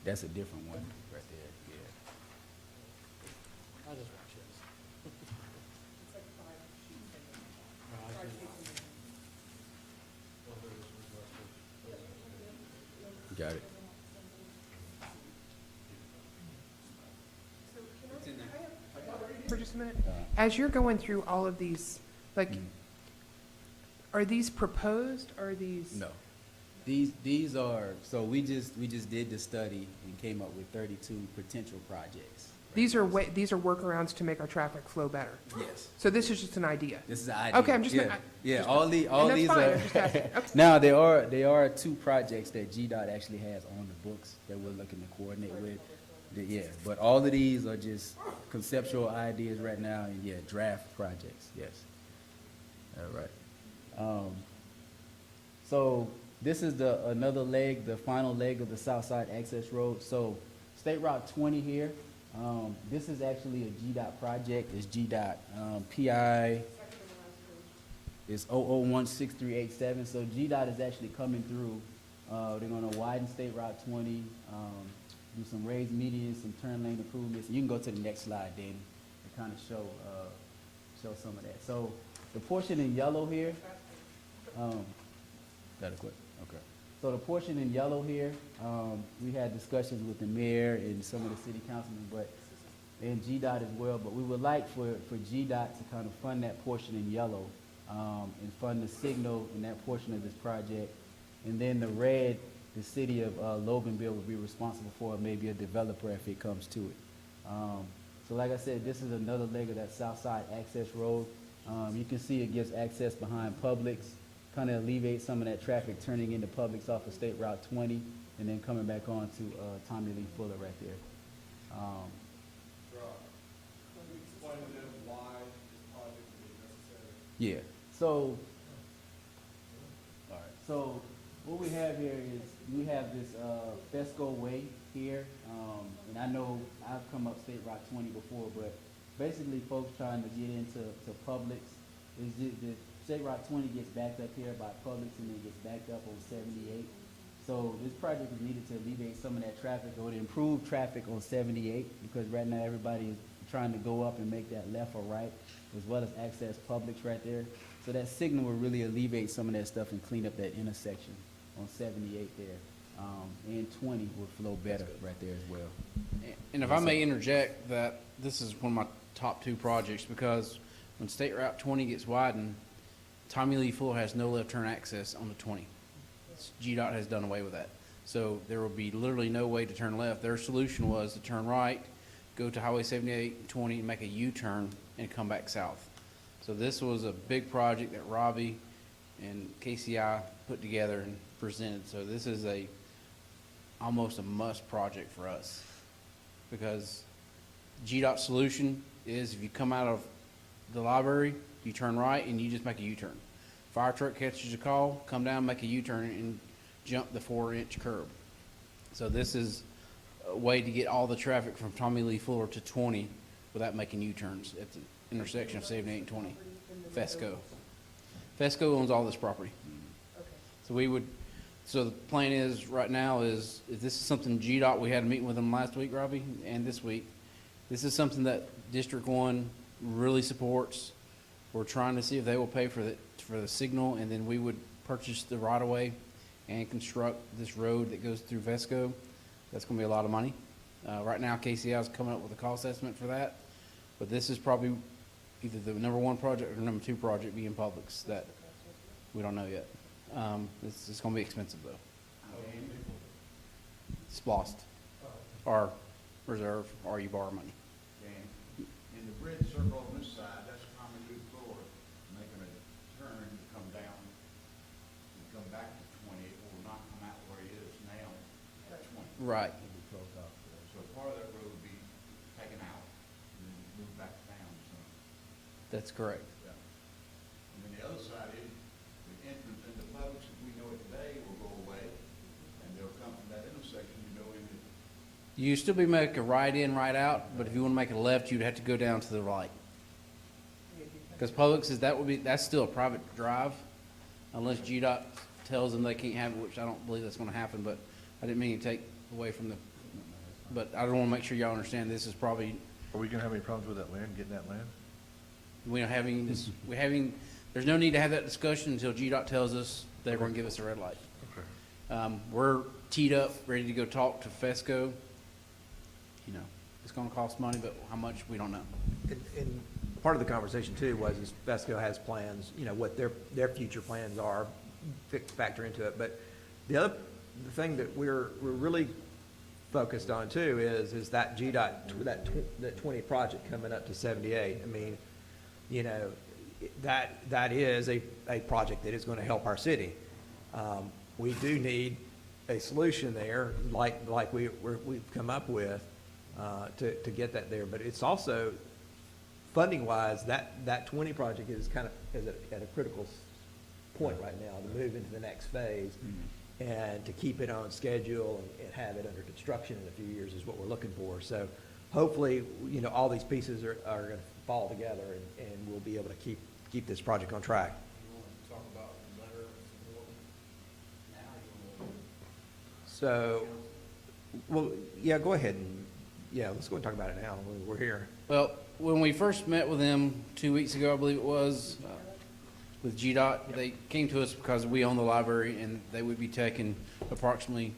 That's a different one right there, yeah. I just watch this. Got it. For just a minute, as you're going through all of these, like, are these proposed, are these? No. These are, so we just did the study and came up with 32 potential projects. These are workarounds to make our traffic flow better? Yes. So this is just an idea? This is an idea. Okay, I'm just. All and these that's fine, are. I'm just asking. Okay. Now, there are 2 projects that GDOT actually has on the books that we're looking to coordinate with. Yeah, but all of these are just conceptual ideas right now, and draft projects, yes. All right. So this is another leg, the final leg of the Southside Access Road. So State Route 20 here, this is actually a GDOT project. It's GDOT PI is 0016387. So GDOT is actually coming through. They're going to widen State Route 20, do some raised medians, some turn lane improvements. You can go to the next slide, Danny, and kind of show some of that. So the portion in yellow here, got it quick. Okay. So the portion in yellow here, we had discussions with the mayor and some of the city councilmen, and GDOT as well. But we would like for GDOT to kind of fund that portion in yellow and fund the signal in that portion of this project. And then the red, the city of Loganville will be responsible for, maybe a developer if it comes to it. So like I said, this is another leg of that Southside Access Road. You can see it gives access behind Publix, kind of alleviate some of that traffic turning into Publix off of State Route 20, and then coming back on to Tommy Lee Fuller right there. Explain to them why this project is necessary. Yeah. So, all right. So what we have here is we have this Fesco Way here, and I know I've come up State Route 20 before, but basically folks trying to get into Publix is the State Route 20 gets backed up here by Publix and then gets backed up on 78. So this project is needed to alleviate some of that traffic or to improve traffic on 78, because right now everybody is trying to go up and make that left or right, as well as access Publix right there. So that signal will really alleviate some of that stuff and clean up that intersection on 78 there. And 20 will flow better right there as well. And if I may interject, that this is one of my top 2 projects, because when State Route 20 gets widened, Tommy Lee Fuller has no left turn access on the 20. GDOT has done away with that. So there will be literally no way to turn left. Their solution was to turn right, go to Highway 78, 20, and make a U-turn and come back south. So this was a big project that Robbie and KCI put together and presented. So this is almost a must project for us, because GDOT's solution is if you come out of the library, you turn right and you just make a U-turn. Fire truck catches a call, come down, make a U-turn and jump the 4-inch curb. So this is a way to get all the traffic from Tommy Lee Fuller to 20 without making U-turns at the intersection of 78 and 20. Fesco. Fesco owns all this property. So we would, so the plan is, right now is this is something GDOT, we had a meeting with them last week, Robbie, and this week. This is something that District 1 really supports. We're trying to see if they will pay for the signal, and then we would purchase the right-of-way and construct this road that goes through Vesco. That's gonna be a lot of money. Right now, KCI is coming up with a cost estimate for that, but this is probably either the number 1 project or number 2 project being Publix that we don't know yet. It's gonna be expensive though. Splost, or reserve, or you borrow money. Dan, in the bridge circle on this side, that's a common good floor, making a turn to come down and come back to 20. It will not come out where it is now at 20. Right. So part of that road will be taken out and then moved back down some. That's correct. Yeah. And then the other side is, the entrance into Publix, as we know it today, will go away, and they'll come from that intersection to go into. You still be make a right in, right out, but if you want to make a left, you'd have to go down to the right. Because Publix is, that's still a private drive, unless GDOT tells them they can't have it, which I don't believe that's gonna happen, but I didn't mean to take away from the, but I don't wanna make sure y'all understand this is probably, Are we gonna have any problems with that land, getting that land? we don't having this, there's no need to have that discussion until GDOT tells us they're gonna give us a red light. Okay. We're teed up, ready to go talk to Fesco. You know, it's gonna cost money, but how much, we don't know. And part of the conversation too was, is Vesco has plans, you know, what their future plans are, factor into it. But the thing that we're really focused on too is that GDOT, that 20 project coming up to 78. I mean, you know, that is a project that is gonna help our city. We do need a solution there, like we've come up with, to get that there. But it's also, funding-wise, that 20 project is kind of at a critical point right now to move into the next phase. And to keep it on schedule and have it under construction in a few years is what we're looking for. So hopefully, you know, all these pieces are gonna fall together and we'll be able to keep this project on track. So, well, yeah, go ahead and, yeah, let's go and talk about it now. We're here. Well, when we first met with them 2 weeks ago, I believe it was, with GDOT, they came to us because we own the library and they would be taking approximately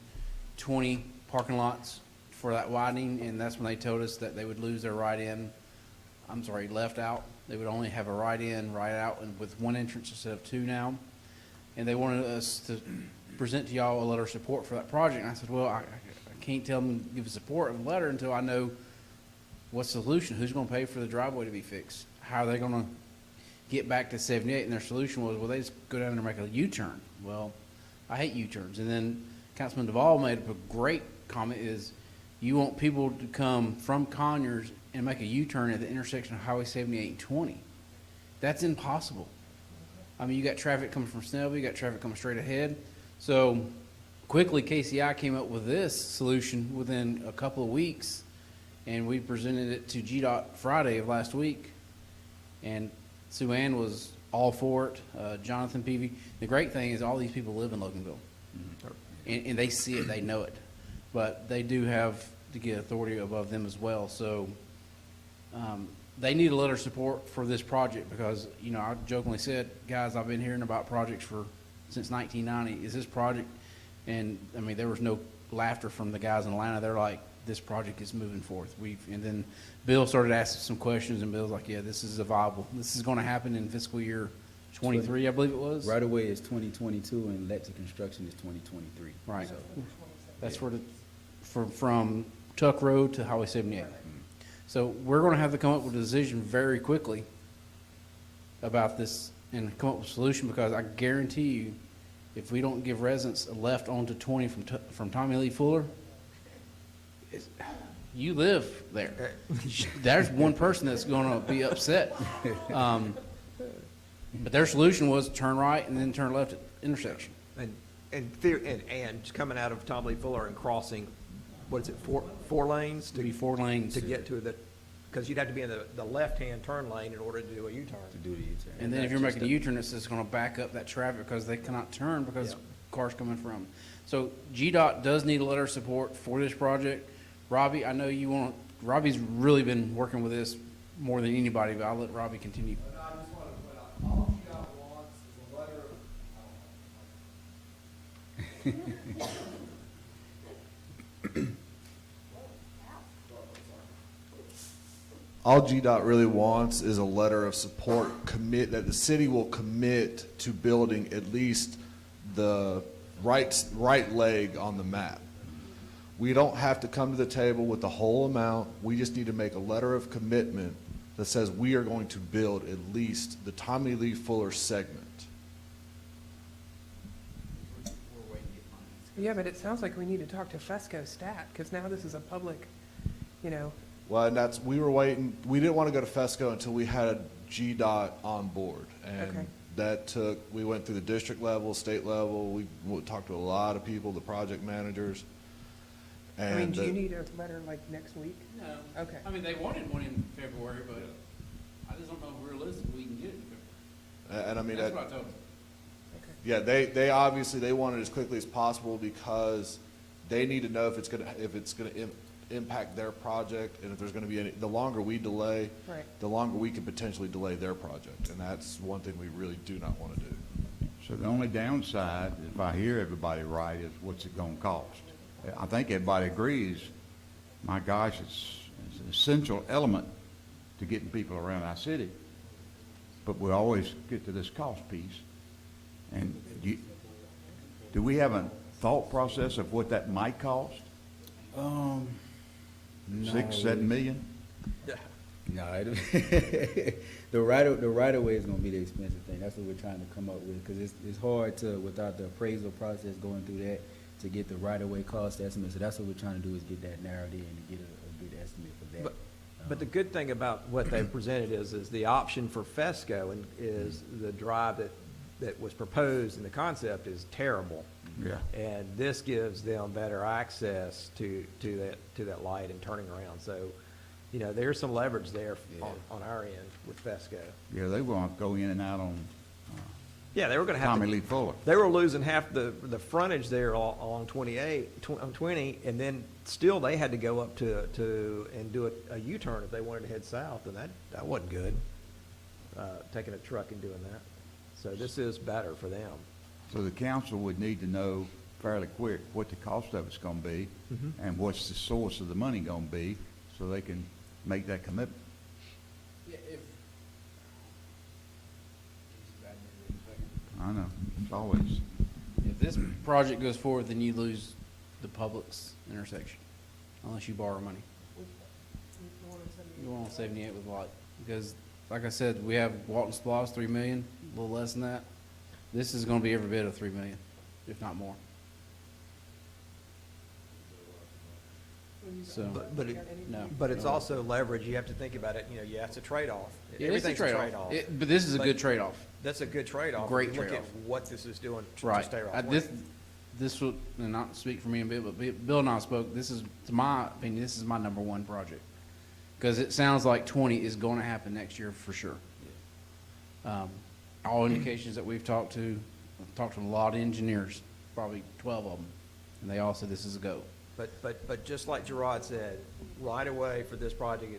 20 parking lots for that widening, and that's when they told us that they would lose their left out. They would only have a right in, right out, and with one entrance instead of 2 now. And they wanted us to present to y'all a letter of support for that project. And I said, well, I can't tell them to give a support of a letter until I know what's the solution. Who's going to pay for the driveway to be fixed? How are they going to get back to 78? And their solution was, well, they just go down there and make a U-turn. Well, I hate U-turns. And then Councilman Duvall made a great comment is, you want people to come from Conyers and make a U-turn at the intersection of Highway 78 and 20. That's impossible. I mean, you got traffic coming from Snellville, you got traffic coming straight ahead. So quickly, KCI came up with this solution within a couple of weeks, and we presented it to GDOT Friday of last week. And Sue Ann was all for it, Jonathan Peavy. The great thing is all these people live in Loganville, and they see it, they know it. But they do have to get authority above them as well. So they need a letter of support for this project because, you know, I jokingly said, guys, I've been hearing about projects since 1990. Is this project? And I mean, there was no laughter from the guys in Atlanta. They're like, this project is moving forth. And then Bill started asking some questions, and Bill's like, yeah, this is viable. This is going to happen in fiscal year 23, I believe it was. Right away is 2022, and let to construction is 2023. Right. So, That's where from Tuck Road to Highway 78. So we're going to have to come up with a decision very quickly about this and come up with a solution, because I guarantee you, if we don't give residents a left onto 20 from Tommy Lee Fuller, you live there. There's one person that's going to be upset. But their solution was turn right and then turn left at intersection. And just coming out of Tom Lee Fuller and crossing, what is it, four lanes? To be 4 lanes. To get to the because you'd have to be in the left-hand turn lane in order to do a U-turn. To do the U-turn. And then if that's you're just making a U-turn, it's just gonna back up that traffic because they cannot turn because Yeah. cars coming from. So GDOT does need a letter of support for this project. Robbie, I know Robbie's really been working with this more than anybody, but I'll let Robbie continue. But I just want to point out, all GDOT wants is a letter of, all GDOT really wants is a letter of support, that the city will commit to building at least the right leg on the map. We don't have to come to the table with the whole amount. We just need to make a letter of commitment that says we are going to build at least the Tommy Lee Fuller segment. Yeah, but it sounds like we need to talk to FESCO stat, because now this is a public, you know, Well, and we were waiting, we didn't want to go to FESCO until we had GDOT on board. Okay. And we went through the district level, state level, we talked to a lot of people, the project managers. I mean, And do you need a letter like next week? No. Okay. I mean, they wanted one in February, but I just don't know if realistically we can get it in February. and I mean, That's what I told them. yeah, they obviously, they want it as quickly as possible because they need to know if it's gonna impact their project, and if there's gonna be the longer we delay, Right. the longer we could potentially delay their project, and that's one thing we really do not wanna do. So the only downside, if I hear everybody right, is what's it gonna cost? I think everybody agrees, my gosh, it's an essential element to getting people around our city. But we always get to this cost piece. And do we have a thought process of what that might cost? No. 6, 7 million? No, the right of way is gonna be the expensive thing. That's what we're trying to come up with, because it's hard to, without the appraisal process going through that, to get the right of way cost estimate. So that's what we're trying to do, is get that narrowed in and get a good estimate for that. But the good thing about what they've presented is the option for FESCO and is the drive that was proposed and the concept is terrible. Yeah. And this gives them better access to that light and turning around. So, you know, there's some leverage there on our end with FESCO. Yeah, they want to go in and out on Yeah, they were gonna have Tommy to, Lee Fuller. they were losing half the frontage there along 20, and then still they had to go up to and do a U-turn if they wanted to head south, and that wasn't good, taking a truck and doing that. So this is better for them. So the council would need to know fairly quick what the cost of it's gonna be, and what's the source of the money gonna be, so they can make that commitment. Yeah, I know, it's always, if this project goes forward, then you lose the Publix intersection, unless you borrow money. You want 78 with light, because like I said, we have Walton Splosh, 3 million, a little less than that. This is gonna be every bit of 3 million, if not more. So, no. But it's also leverage. You have to think about it. You know, yeah, it's a trade-off. Yeah, it's a Everything's trade-off. But this is a good trade-off. That's a good trade-off. Great If you look trade-off. at what this is doing to Right. stay I- right. This will, and not speak for me and Bill, but Bill and I spoke, this is, to my opinion, this is my number one project. Because it sounds like 20 is going to happen next year for sure. All indications that we've talked to, I've talked to a lot of engineers, probably 12 of them, and they all said this is a go. But just like Gerard said, right away for this project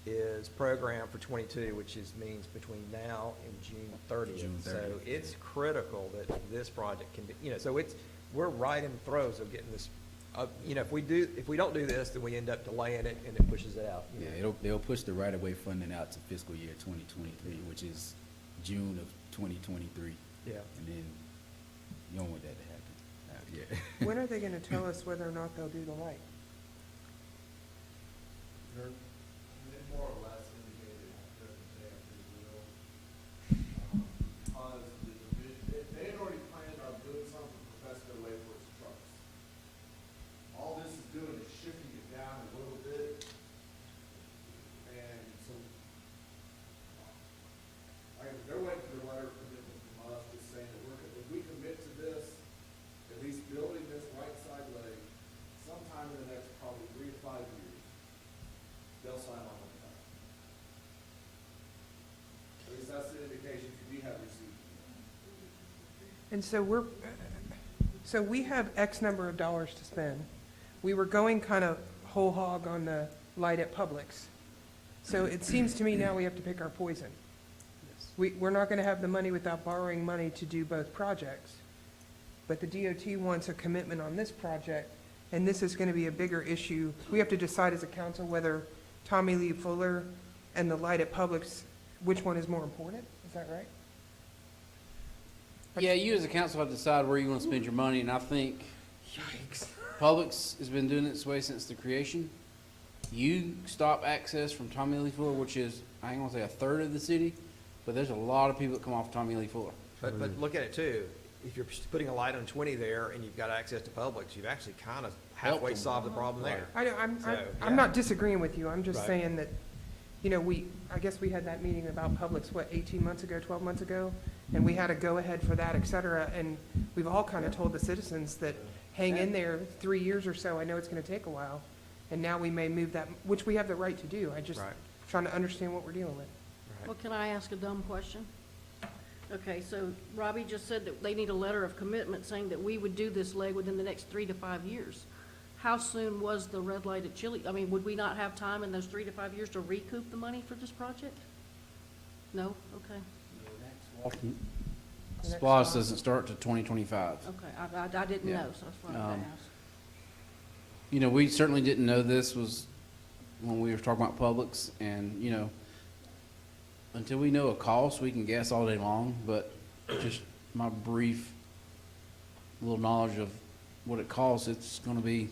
is programmed for 22, which means between now and June 30th. June 30th, So it's critical that this project can be, you know, so we're right in the throes of getting this. You know, if we don't do this, then we end up delaying it and it pushes it out. you Yeah, know. they'll push the right of way funding out to fiscal year 2023, which is June of 2023. Yeah. And then you don't want that to happen. Yeah. When are they gonna tell us whether or not they'll do the light? They're more or less indicated that they will. Because they had already planned on doing something for Fesco Way for its trucks. All this is doing is shifting it down a little bit. And so, they're waiting for the letter of commitment from us, just saying that if we commit to this, at least building this right side leg sometime in the next And so we have X number of dollars to spend. We were going kind of whole hog on the light at Publix. So it seems to me now we have to pick our poison. We're not gonna have the money without borrowing money to do both projects. But the DOT wants a commitment on this project, and this is gonna be a bigger issue. We have to decide as a council whether Tommy Lee Fuller and the light at Publix, which one is more important, is that right? Yeah, you as a council have to decide where you want to spend your money, and I think Publix has been doing it this way since the creation. You stop access from Tommy Lee Fuller, which is, I ain't gonna say a third of the city, but there's a lot of people that come off Tommy Lee Fuller. But look at it too, if you're putting a light on 20 there and you've got access to Publix, you've actually kind of halfway them. solved the problem there. I know, I'm yeah. not disagreeing with you, I'm just Right. saying that, you know, I guess we had that meeting about Publix, what, 18 months ago, 12 months ago? And we had a go-ahead for that, et cetera, and we've all kind of told the citizens that hang in there 3 years or so, I know it's gonna take a while. And now we may move that, which we have the right to do, I just Right. trying to understand what we're dealing with. Well, can I ask a dumb question? Okay, so Robbie just said that they need a letter of commitment saying that we would do this leg within the next 3 to 5 years. How soon was the red light at Chili? I mean, would we not have time in those 3 to 5 years to recoup the money for this project? No? Okay. SPOS doesn't start to 2025. Okay, I didn't Yeah. know, so that's why I asked. You know, we certainly didn't know this was when we were talking about Publix, and, you know, until we know a cost, we can guess all day long, but just my brief little knowledge of what it costs, it's gonna be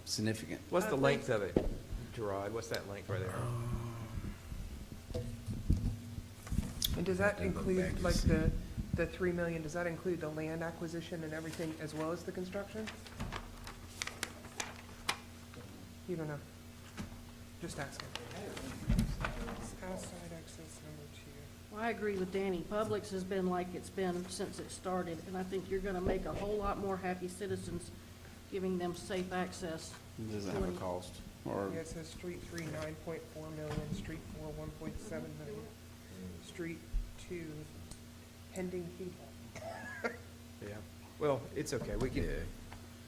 significant. What's the length of it, Gerard? What's that length right there? And does that include, like, the 3 million, does that include the land acquisition and everything as well as the construction? You don't know? Just asking. Outside access number 2. Well, I agree with Danny. Publix has been like it's been since it started, and I think you're gonna make a whole lot more happy citizens giving them safe access. It doesn't have a cost, or, Yeah, it says Street 3, 9.4 million, Street 4, 1.7 million, Street 2, pending people. Yeah, well, it's okay, we can,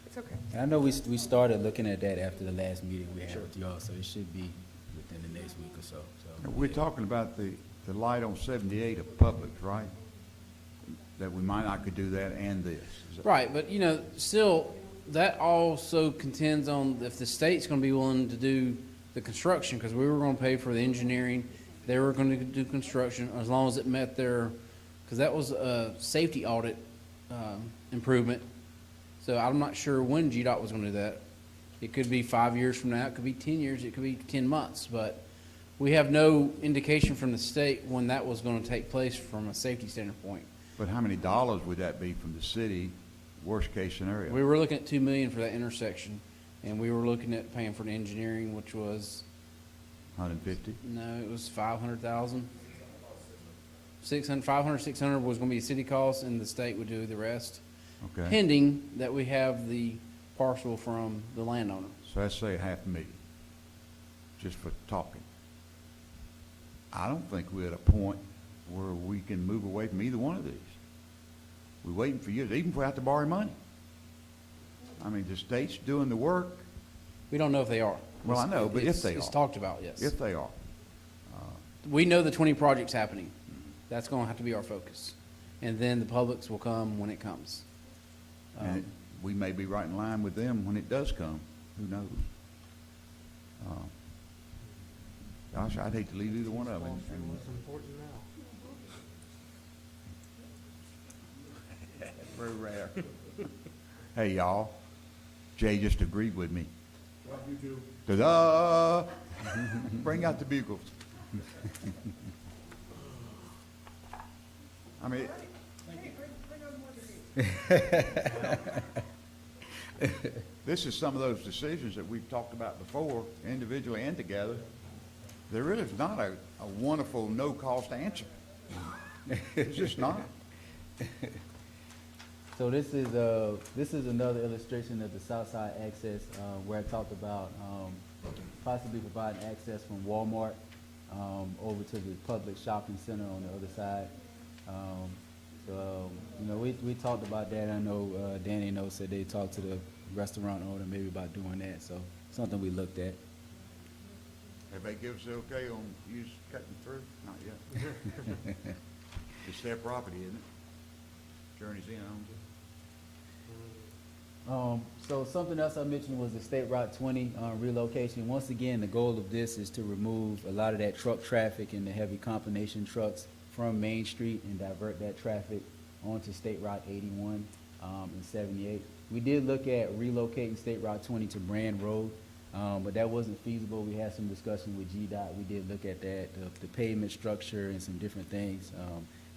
It's okay. And I know we started looking at that after the last meeting we had Sure. with y'all, so it should be within the next week or so. We're talking about the light on 78 of Publix, right? That we might not could do that and this. Is that- right, but, you know, still, that also contends on if the state's gonna be willing to do the construction, because we were gonna pay for the engineering, they were gonna do construction, as long as it met their, because that was a safety audit, improvement. So I'm not sure when GDOT was gonna do that. It could be 5 years from now, it could be 10 years, it could be 10 months, but we have no indication from the state when that was gonna take place from a safety standpoint. But how many dollars would that be from the city, worst case scenario? We were looking at 2 million for that intersection, and we were looking at paying for the engineering, which was, 150? no, it was 500,000. 500, 600 was gonna be city costs, and the state would do the rest, Okay. pending that we have the parcel from the landowner. So let's say $500,000, just for talking. I don't think we're at a point where we can move away from either one of these. We're waiting for years, even if we have to borrow money. I mean, the state's doing the work, We don't know if they are. Well, I know, but if It's- they It's are. talked about, yes. if they are. We know the 20 projects happening. That's gonna have to be our focus. And then the Publix will come when it comes. And we may be right in line with them when it does come, who knows? Gosh, I'd hate to leave either one of them. Very rare. Hey, y'all, Jay just agreed with me. You do. Ta-da! Bring out the bugles. I mean, this is some of those decisions that we've talked about before, individually and together. There really is not a wonderful, no-cost answer. It's just not. So this is another illustration of the south side access, where I talked about, possibly providing access from Walmart, over to the public shopping center on the other side. So, we talked about that. I know, Danny said they talked to the restaurant owner maybe about doing that, so something we looked at. Have they given us the okay on you cutting through? Not yet. It's their property, isn't it? Journey's Inn owns it. So something else I mentioned was the State Route 20 relocation. Once again, the goal of this is to remove a lot of that truck traffic and the heavy combination trucks from Main Street and divert that traffic onto State Route 81 and 78. We did look at relocating State Route 20 to Brand Road, but that wasn't feasible. We had some discussion with GDOT. We did look at that, the pavement structure and some different things.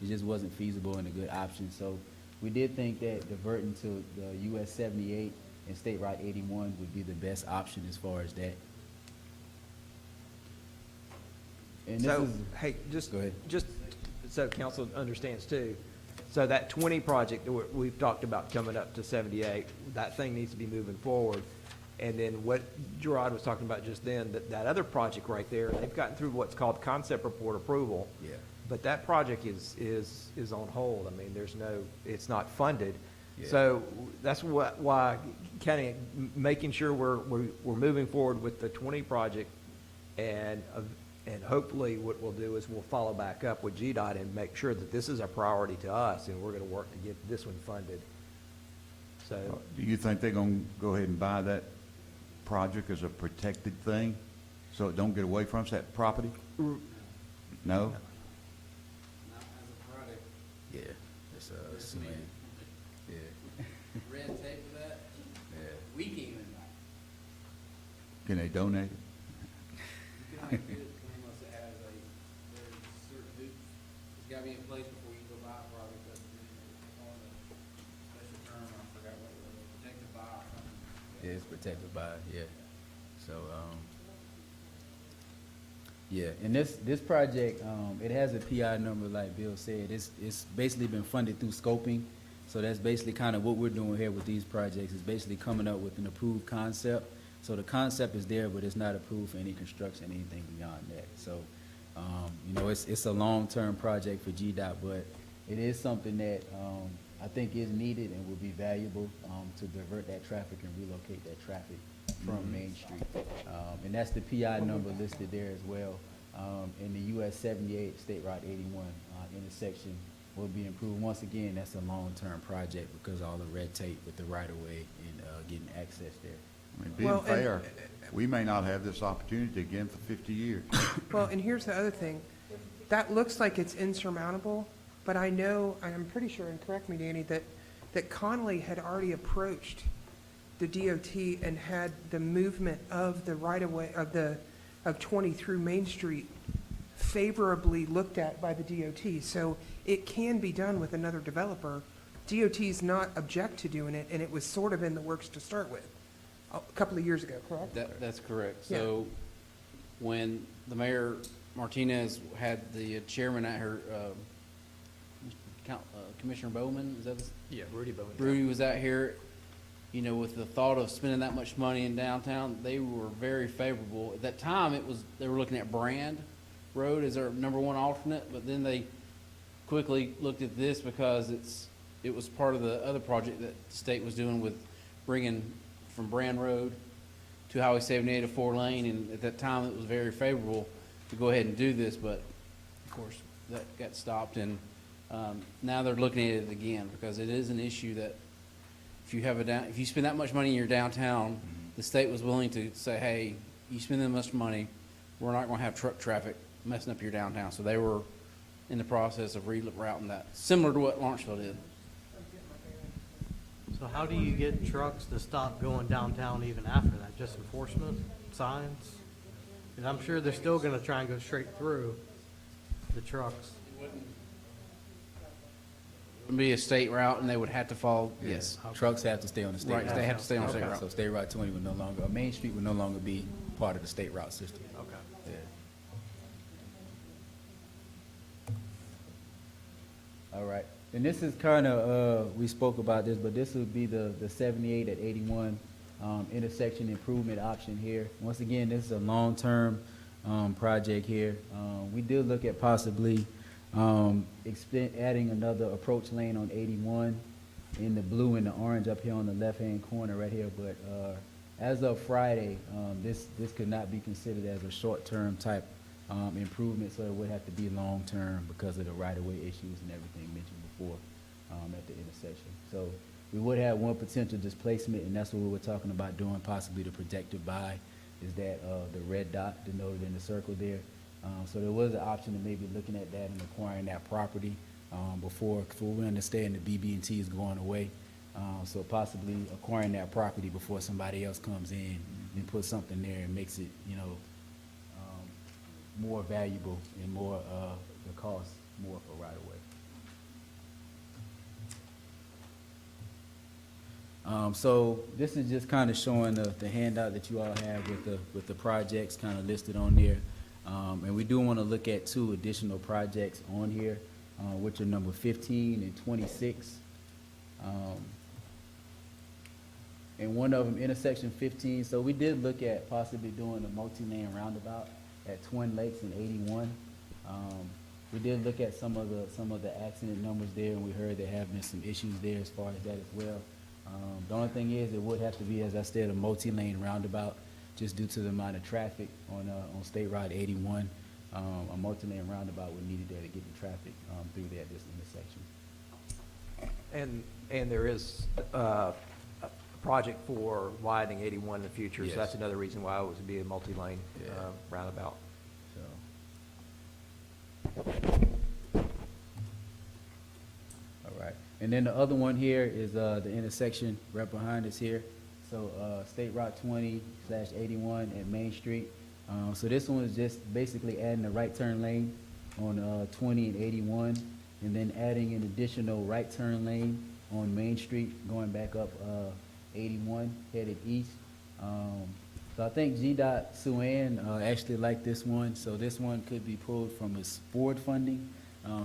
It just wasn't feasible and a good option. So we did think that diverting to the US 78 and State Route 81 would be the best option as far as that. And this So, is, hey, go ahead. just so council understands too, so that 20 project that we've talked about coming up to 78, that thing needs to be moving forward. And then what Gerard was talking about just then, that other project right there, they've gotten through what's called concept report approval. Yeah. But that project is on hold. I mean, it's not funded. Yeah. So that's why kind of making sure we're moving forward with the 20 project, and hopefully what we'll do is we'll follow back up with GDOT and make sure that this is a priority to us, and we're going to work to get this one funded. So, Do you think they're gonna go ahead and buy that project as a protected thing, so it don't get away from us, that property? No? Not as a product. Yeah, it's cement. Yeah. Red tape for that, Yeah. we can't even buy. Can they donate it? You can only get it unless it has there's certain hoops. It's gotta be in place before you go buy a product, that's on the special term, I forgot what it was, protected by or something. Yeah, it's protected by, yeah. So, yeah, and this project, it has a PI number, like Bill said. It's basically been funded through scoping. So that's basically kind of what we're doing here with these projects, is basically coming up with an approved concept. So the concept is there, but it's not approved for any construction, anything beyond that. So, it's a long-term project for GDOT, but it is something that, I think is needed and would be valuable, to divert that traffic and relocate that traffic from Main Street. And that's the PI number listed there as well. In the US 78 State Route 81 intersection will be improved. Once again, that's a long-term project because all the red tape with the right-of-way and getting access there. I mean, being Well, and- fair, we may not have this opportunity again for 50 years. Well, and here's the other thing. That looks like it's insurmountable, but I know, and I'm pretty sure, and correct me, Danny, that Connolly had already approached the DOT and had the movement of the right-of-way, of 20 through Main Street favorably looked at by the DOT. So it can be done with another developer. DOT's not object to doing it, and it was sort of in the works to start with, a couple of years ago, correct? That's correct. Yeah. So when the Mayor Martinez had the chairman at her, Commissioner Bowman, is that his? yeah, Rudy Bowen. Rudy was out here, with the thought of spending that much money in downtown, they were very favorable. At that time, they were looking at Brand Road as their number one alternate, but then they quickly looked at this because it was part of the other project that the state was doing with bringing from Brand Road to Highway 78 a 4-lane, and at that time, it was very favorable to go ahead and do this, but of course, that got stopped, and now they're looking at it again because it is an issue that if you spend that much money in your downtown, the state was willing to say, hey, you spend that much money, we're not going to have truck traffic messing up your downtown. So they were in the process of rerouting that, similar to what Lawrenceville did. So how do you get trucks to stop going downtown even after that? Just enforcement, signs? And I'm sure they're still gonna try and go straight through the trucks. It would be a state route, and they would have to follow, Yes, yes. trucks have to stay on the state route. Right, they have to stay on the state route. So State Route 20 would no longer, Main Street would no longer be part of the state route system. Okay. Yeah. All right, and this is kind of, we spoke about this, but this would be the 78 at 81 intersection improvement option here. Once again, this is a long-term project here. We did look at possibly Adding another approach lane on 81 in the blue and the orange up here on the left-hand corner right here. But as of Friday, this could not be considered as a short-term type improvement, so it would have to be long-term because of the right-of-way issues and everything mentioned before at the intersection. So we would have one potential displacement, and that's what we were talking about doing, possibly the projected by, is that the red dot denoted in the circle there. So there was an option of maybe looking at that and acquiring that property before we understand the BB&T is going away. So possibly acquiring that property before somebody else comes in and puts something there and makes it, more valuable and more, the cost more for right away. So this is just kind of showing the handout that you all have with the projects kind of listed on there. And we do want to look at 2 additional projects on here, which are number 15 and 26. And one of them, intersection 15. So we did look at possibly doing a multi-lane roundabout at Twin Lakes in 81. We did look at some of the accident numbers there, and we heard there have been some issues there as far as that as well. The only thing is, it would have to be, as I said, a multi-lane roundabout, just due to the amount of traffic on State Route 81. A multi-lane roundabout would needed there to get the traffic through there at this intersection. And there is a project for widening 81 in the future, Yes. so that's another reason why it would be a multi-lane roundabout. All right. And then the other one here is the intersection right behind us here. So State Route 20/81 at Main Street. So this one is just basically adding a right turn lane on 20 and 81, and then adding an additional right turn lane on Main Street going back up 81 headed east. So I think GDOT Suan actually liked this one, so this one could be pulled from its forward funding.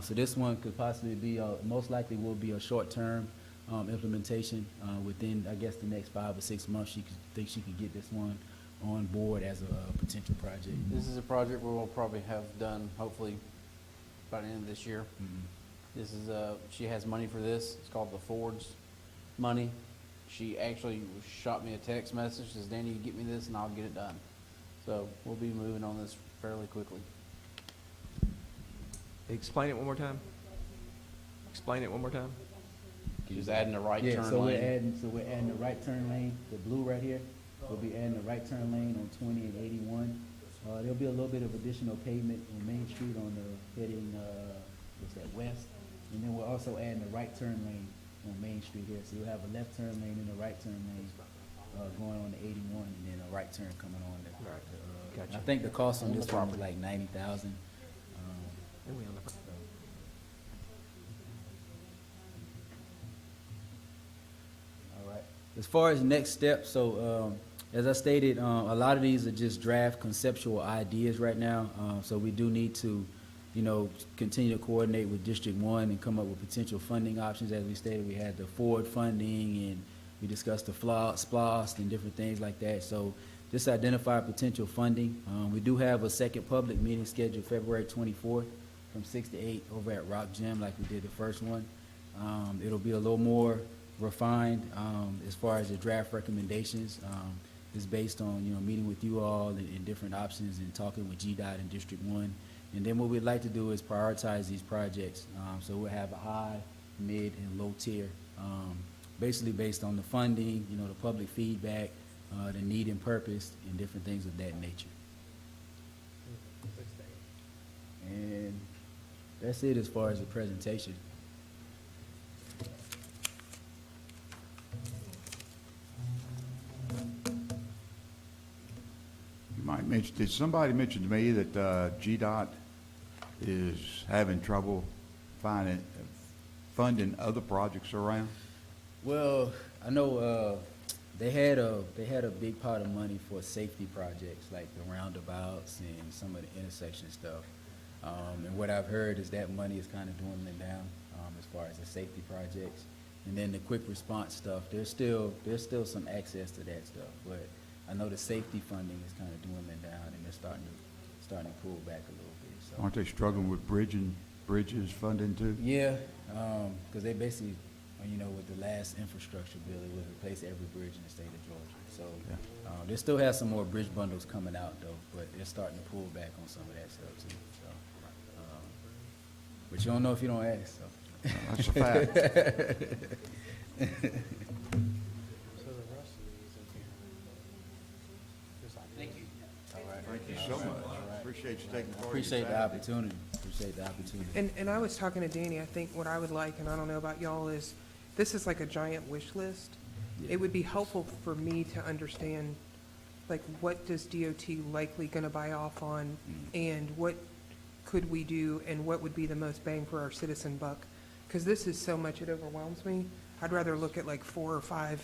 So this one could possibly be, most likely will be a short-term implementation within, I guess, the next 5 or 6 months. She could get this one on board as a potential project. This is a project where we'll probably have done, hopefully, by the end of this year. This is, she has money for this. It's called the Ford's money. She actually shot me a text message, says, Danny, you get me this and I'll get it done. So we'll be moving on this fairly quickly. Explain it one more time. Explain it one more time. She's adding a right Yeah, turn so lane. we're adding the right turn lane, the blue right here. We'll be adding the right turn lane on 20 and 81. There'll be a little bit of additional pavement on Main Street on the heading, west. And then we're also adding the right turn lane on Main Street here. So you'll have a left turn lane and a right turn lane going on to 81, and then a right turn coming on there. Right. Gotcha. I think the cost on this one was like 90,000. And we on the- All right. As far as next steps, so as I stated, a lot of these are just draft conceptual ideas right now. So we do need to, continue to coordinate with District 1 and come up with potential funding options. As we stated, we had the forward funding and we discussed the SPLOST and different things like that. So just identify potential funding. We do have a second public meeting scheduled February 24th from 6 to 8 over at Rock Gym like we did the first one. It'll be a little more refined as far as the draft recommendations. It's based on, meeting with you all and different options and talking with GDOT and District 1. And then what we'd like to do is prioritize these projects. So we'll have a high, mid, and low tier, basically based on the funding, the public feedback, the need and purpose, and different things of that nature. And that's it as far as the presentation. You might mention, did somebody mention to me that GDOT is having trouble funding other projects around? Well, I know they had a big pot of money for safety projects like the roundabouts and some of the intersection stuff. And what I've heard is that money is kind of dwindling down as far as the safety projects. And then the quick response stuff, there's still some access to that stuff, but I know the safety funding is kind of dwindling down, and they're starting to pull back a little bit. So Aren't they struggling with bridging bridges funding too? Yeah, because they basically, you know, with the last infrastructure bill, it would replace every bridge in the state of Georgia. So, they still have some more bridge bundles coming out though, but they're starting to pull back on some of that stuff too, so. But you don't know if you don't ask, so. That's a fact. Thank you. Thank you so much. Appreciate you taking part in this Appreciate the Saturday. opportunity, appreciate the opportunity. And I was talking to Danny, I think what I would like, and I don't know about y'all, is this is like a giant wish list. Yeah. It would be helpful for me to understand, like, what does DOT likely gonna buy off on, and what could we do, and what would be the most bang for our citizen buck? Because this is so much, it overwhelms me. I'd rather look at like 4 or 5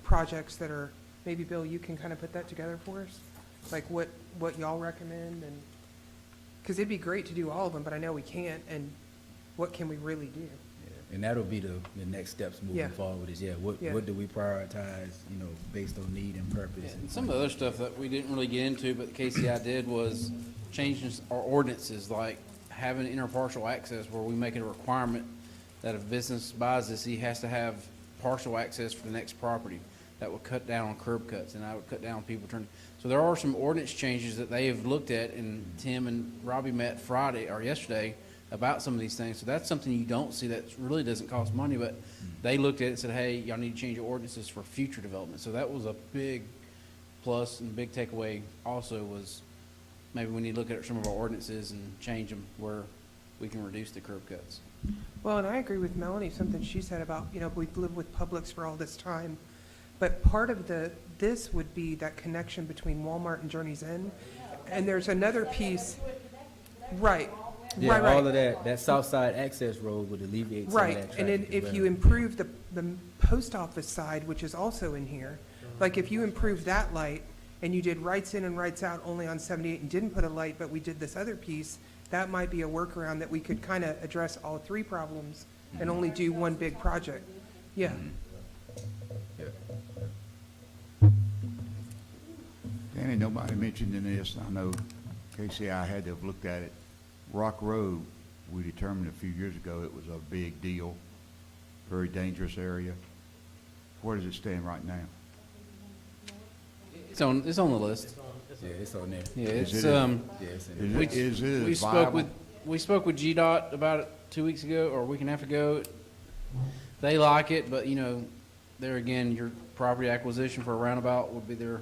projects that are, maybe Bill, you can kind of put that together for us? Like what y'all recommend, and, because it'd be great to do all of them, but I know we can't, and what can we really do? Yeah, and that'll be the next steps Yeah. moving forward is, Yeah. what do we prioritize, you know, based on need and purpose? And some of the other stuff that we didn't really get into, but the KCI did, was changing our ordinances, like having interparcel access, where we make it a requirement that if business buys this, he has to have partial access for the next property. That would cut down on curb cuts, and that would cut down on people turning. So there are some ordinance changes that they have looked at, and Tim and Robbie met Friday or yesterday about some of these things. So that's something you don't see, that really doesn't cost money, but they looked at it and said, hey, y'all need to change your ordinances for future development. So that was a big plus, and big takeaway also was maybe we need to look at some of our ordinances and change them where we can reduce the curb cuts. Well, and I agree with Melanie, something she said about, you know, we've lived with Publix for all this time. But part of this would be that connection between Walmart and Journey's Inn. And there's another piece, right, Yeah, right, all right. of that south side access road would alleviate some of that Right, traffic. and then as if well. you improve the post office side, which is also in here, like if you improve that light and you did rights in and rights out only on 78 and didn't put a light, but we did this other piece, that might be a workaround that we could kind of address all 3 problems and only do one big project. Yeah. Yeah. Danny, nobody mentioned in this, I know KCI had to have looked at it. Rock Road, we determined a few years ago it was a big deal, very dangerous area. Where does it stand right now? It's on the list. Yeah, it's on there. Yeah, Is it's, it we as spoke viable? we spoke with GDOT about it 2 weeks ago, or a week and a half ago. They like it, but you know, there again, your property acquisition for a roundabout would be there,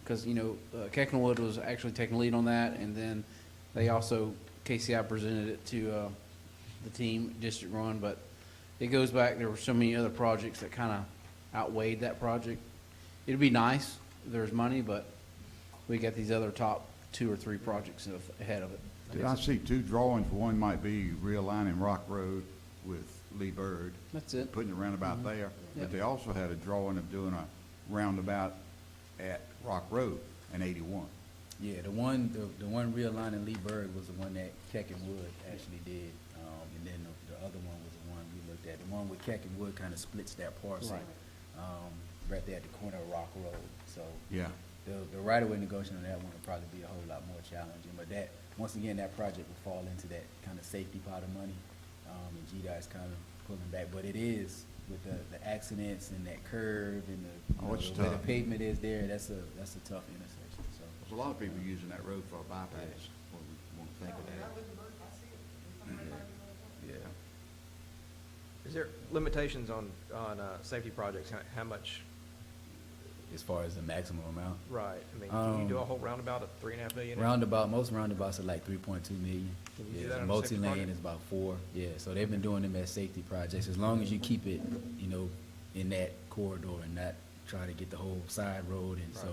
because, you know, Keckenwood was actually taking the lead on that, and then they also, KCI presented it to the team, District Run, but it goes back, there were so many other projects that kind of outweighed that project. It'd be nice if there was money, but we got these other top 2 or 3 projects ahead of it. Did I see 2 drawings? One might be realigning Rock Road with Leeburg, That's it. putting a roundabout there. But Yep. they also had a drawing of doing a roundabout at Rock Road in 81. Yeah, the one realigning Leeburg was the one that Keckenwood actually did, and then the other one was the one we looked at. The one with Keckenwood kind of splits that parcel, right there at the corner of Rock Road. So Yeah. the right-of-way negotiation on that one would probably be a whole lot more challenging. But that, once again, that project would fall into that kind of safety pot of money, and GDOT's kind of pulling back. But it is with the accidents and that curve and the, Oh, it's the way the tough. pavement is there. That's a tough intersection. So. There's a lot of people using that road for a bypass, when we want to think of that. Yeah. Is there limitations on safety projects? How much? As far as the maximum amount. Right. I mean, can you do a whole roundabout at $3.5 million? Most roundabouts are like 3.2 million. Can you do Yeah, that the on a safety multi-lane project? is about 4. Yeah, so they've been doing them as safety projects, as long as you keep it, you know, in that corridor and not try to get the whole side road. And so,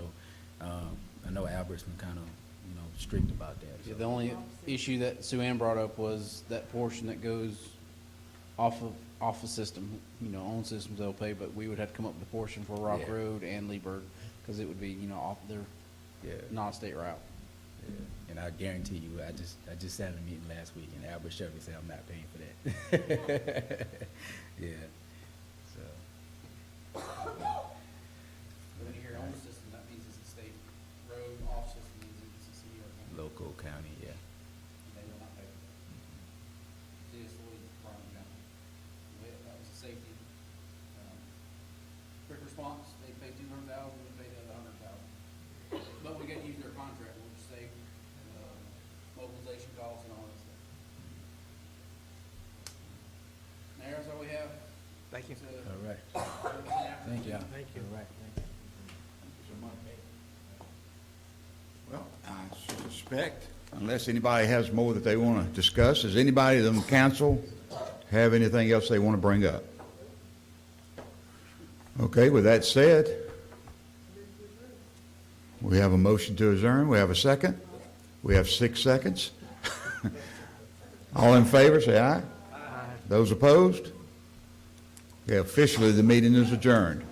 I know Albert's been kind of, you know, strict about that. Yeah, So. the only issue that Sue Ann brought up was that portion that goes off the system, you know, on systems they'll pay, but we would have to come up with a portion for Rock Yeah. Road and Leeburg, because it would be, you know, off their Yeah. non-state route. Yeah. And I guarantee you, I just sat in a meeting last week, and Albert Chevy said, I'm not paying for that. Yeah. So. When you hear on the system, that means it's a state road, off system means it's a city or county. Local, county, yeah. They will not pay. Thank you. All right. Thank you. Thank you. All right. Thank you. Well, I suspect, unless anybody has more that they want to discuss, does anybody in the council have anything else they want to bring up? Okay, with that said, we have a motion to adjourn. We have a second. We have 6 seconds. All in favor, say aye. Aye. Those opposed? Okay, officially, the meeting is adjourned.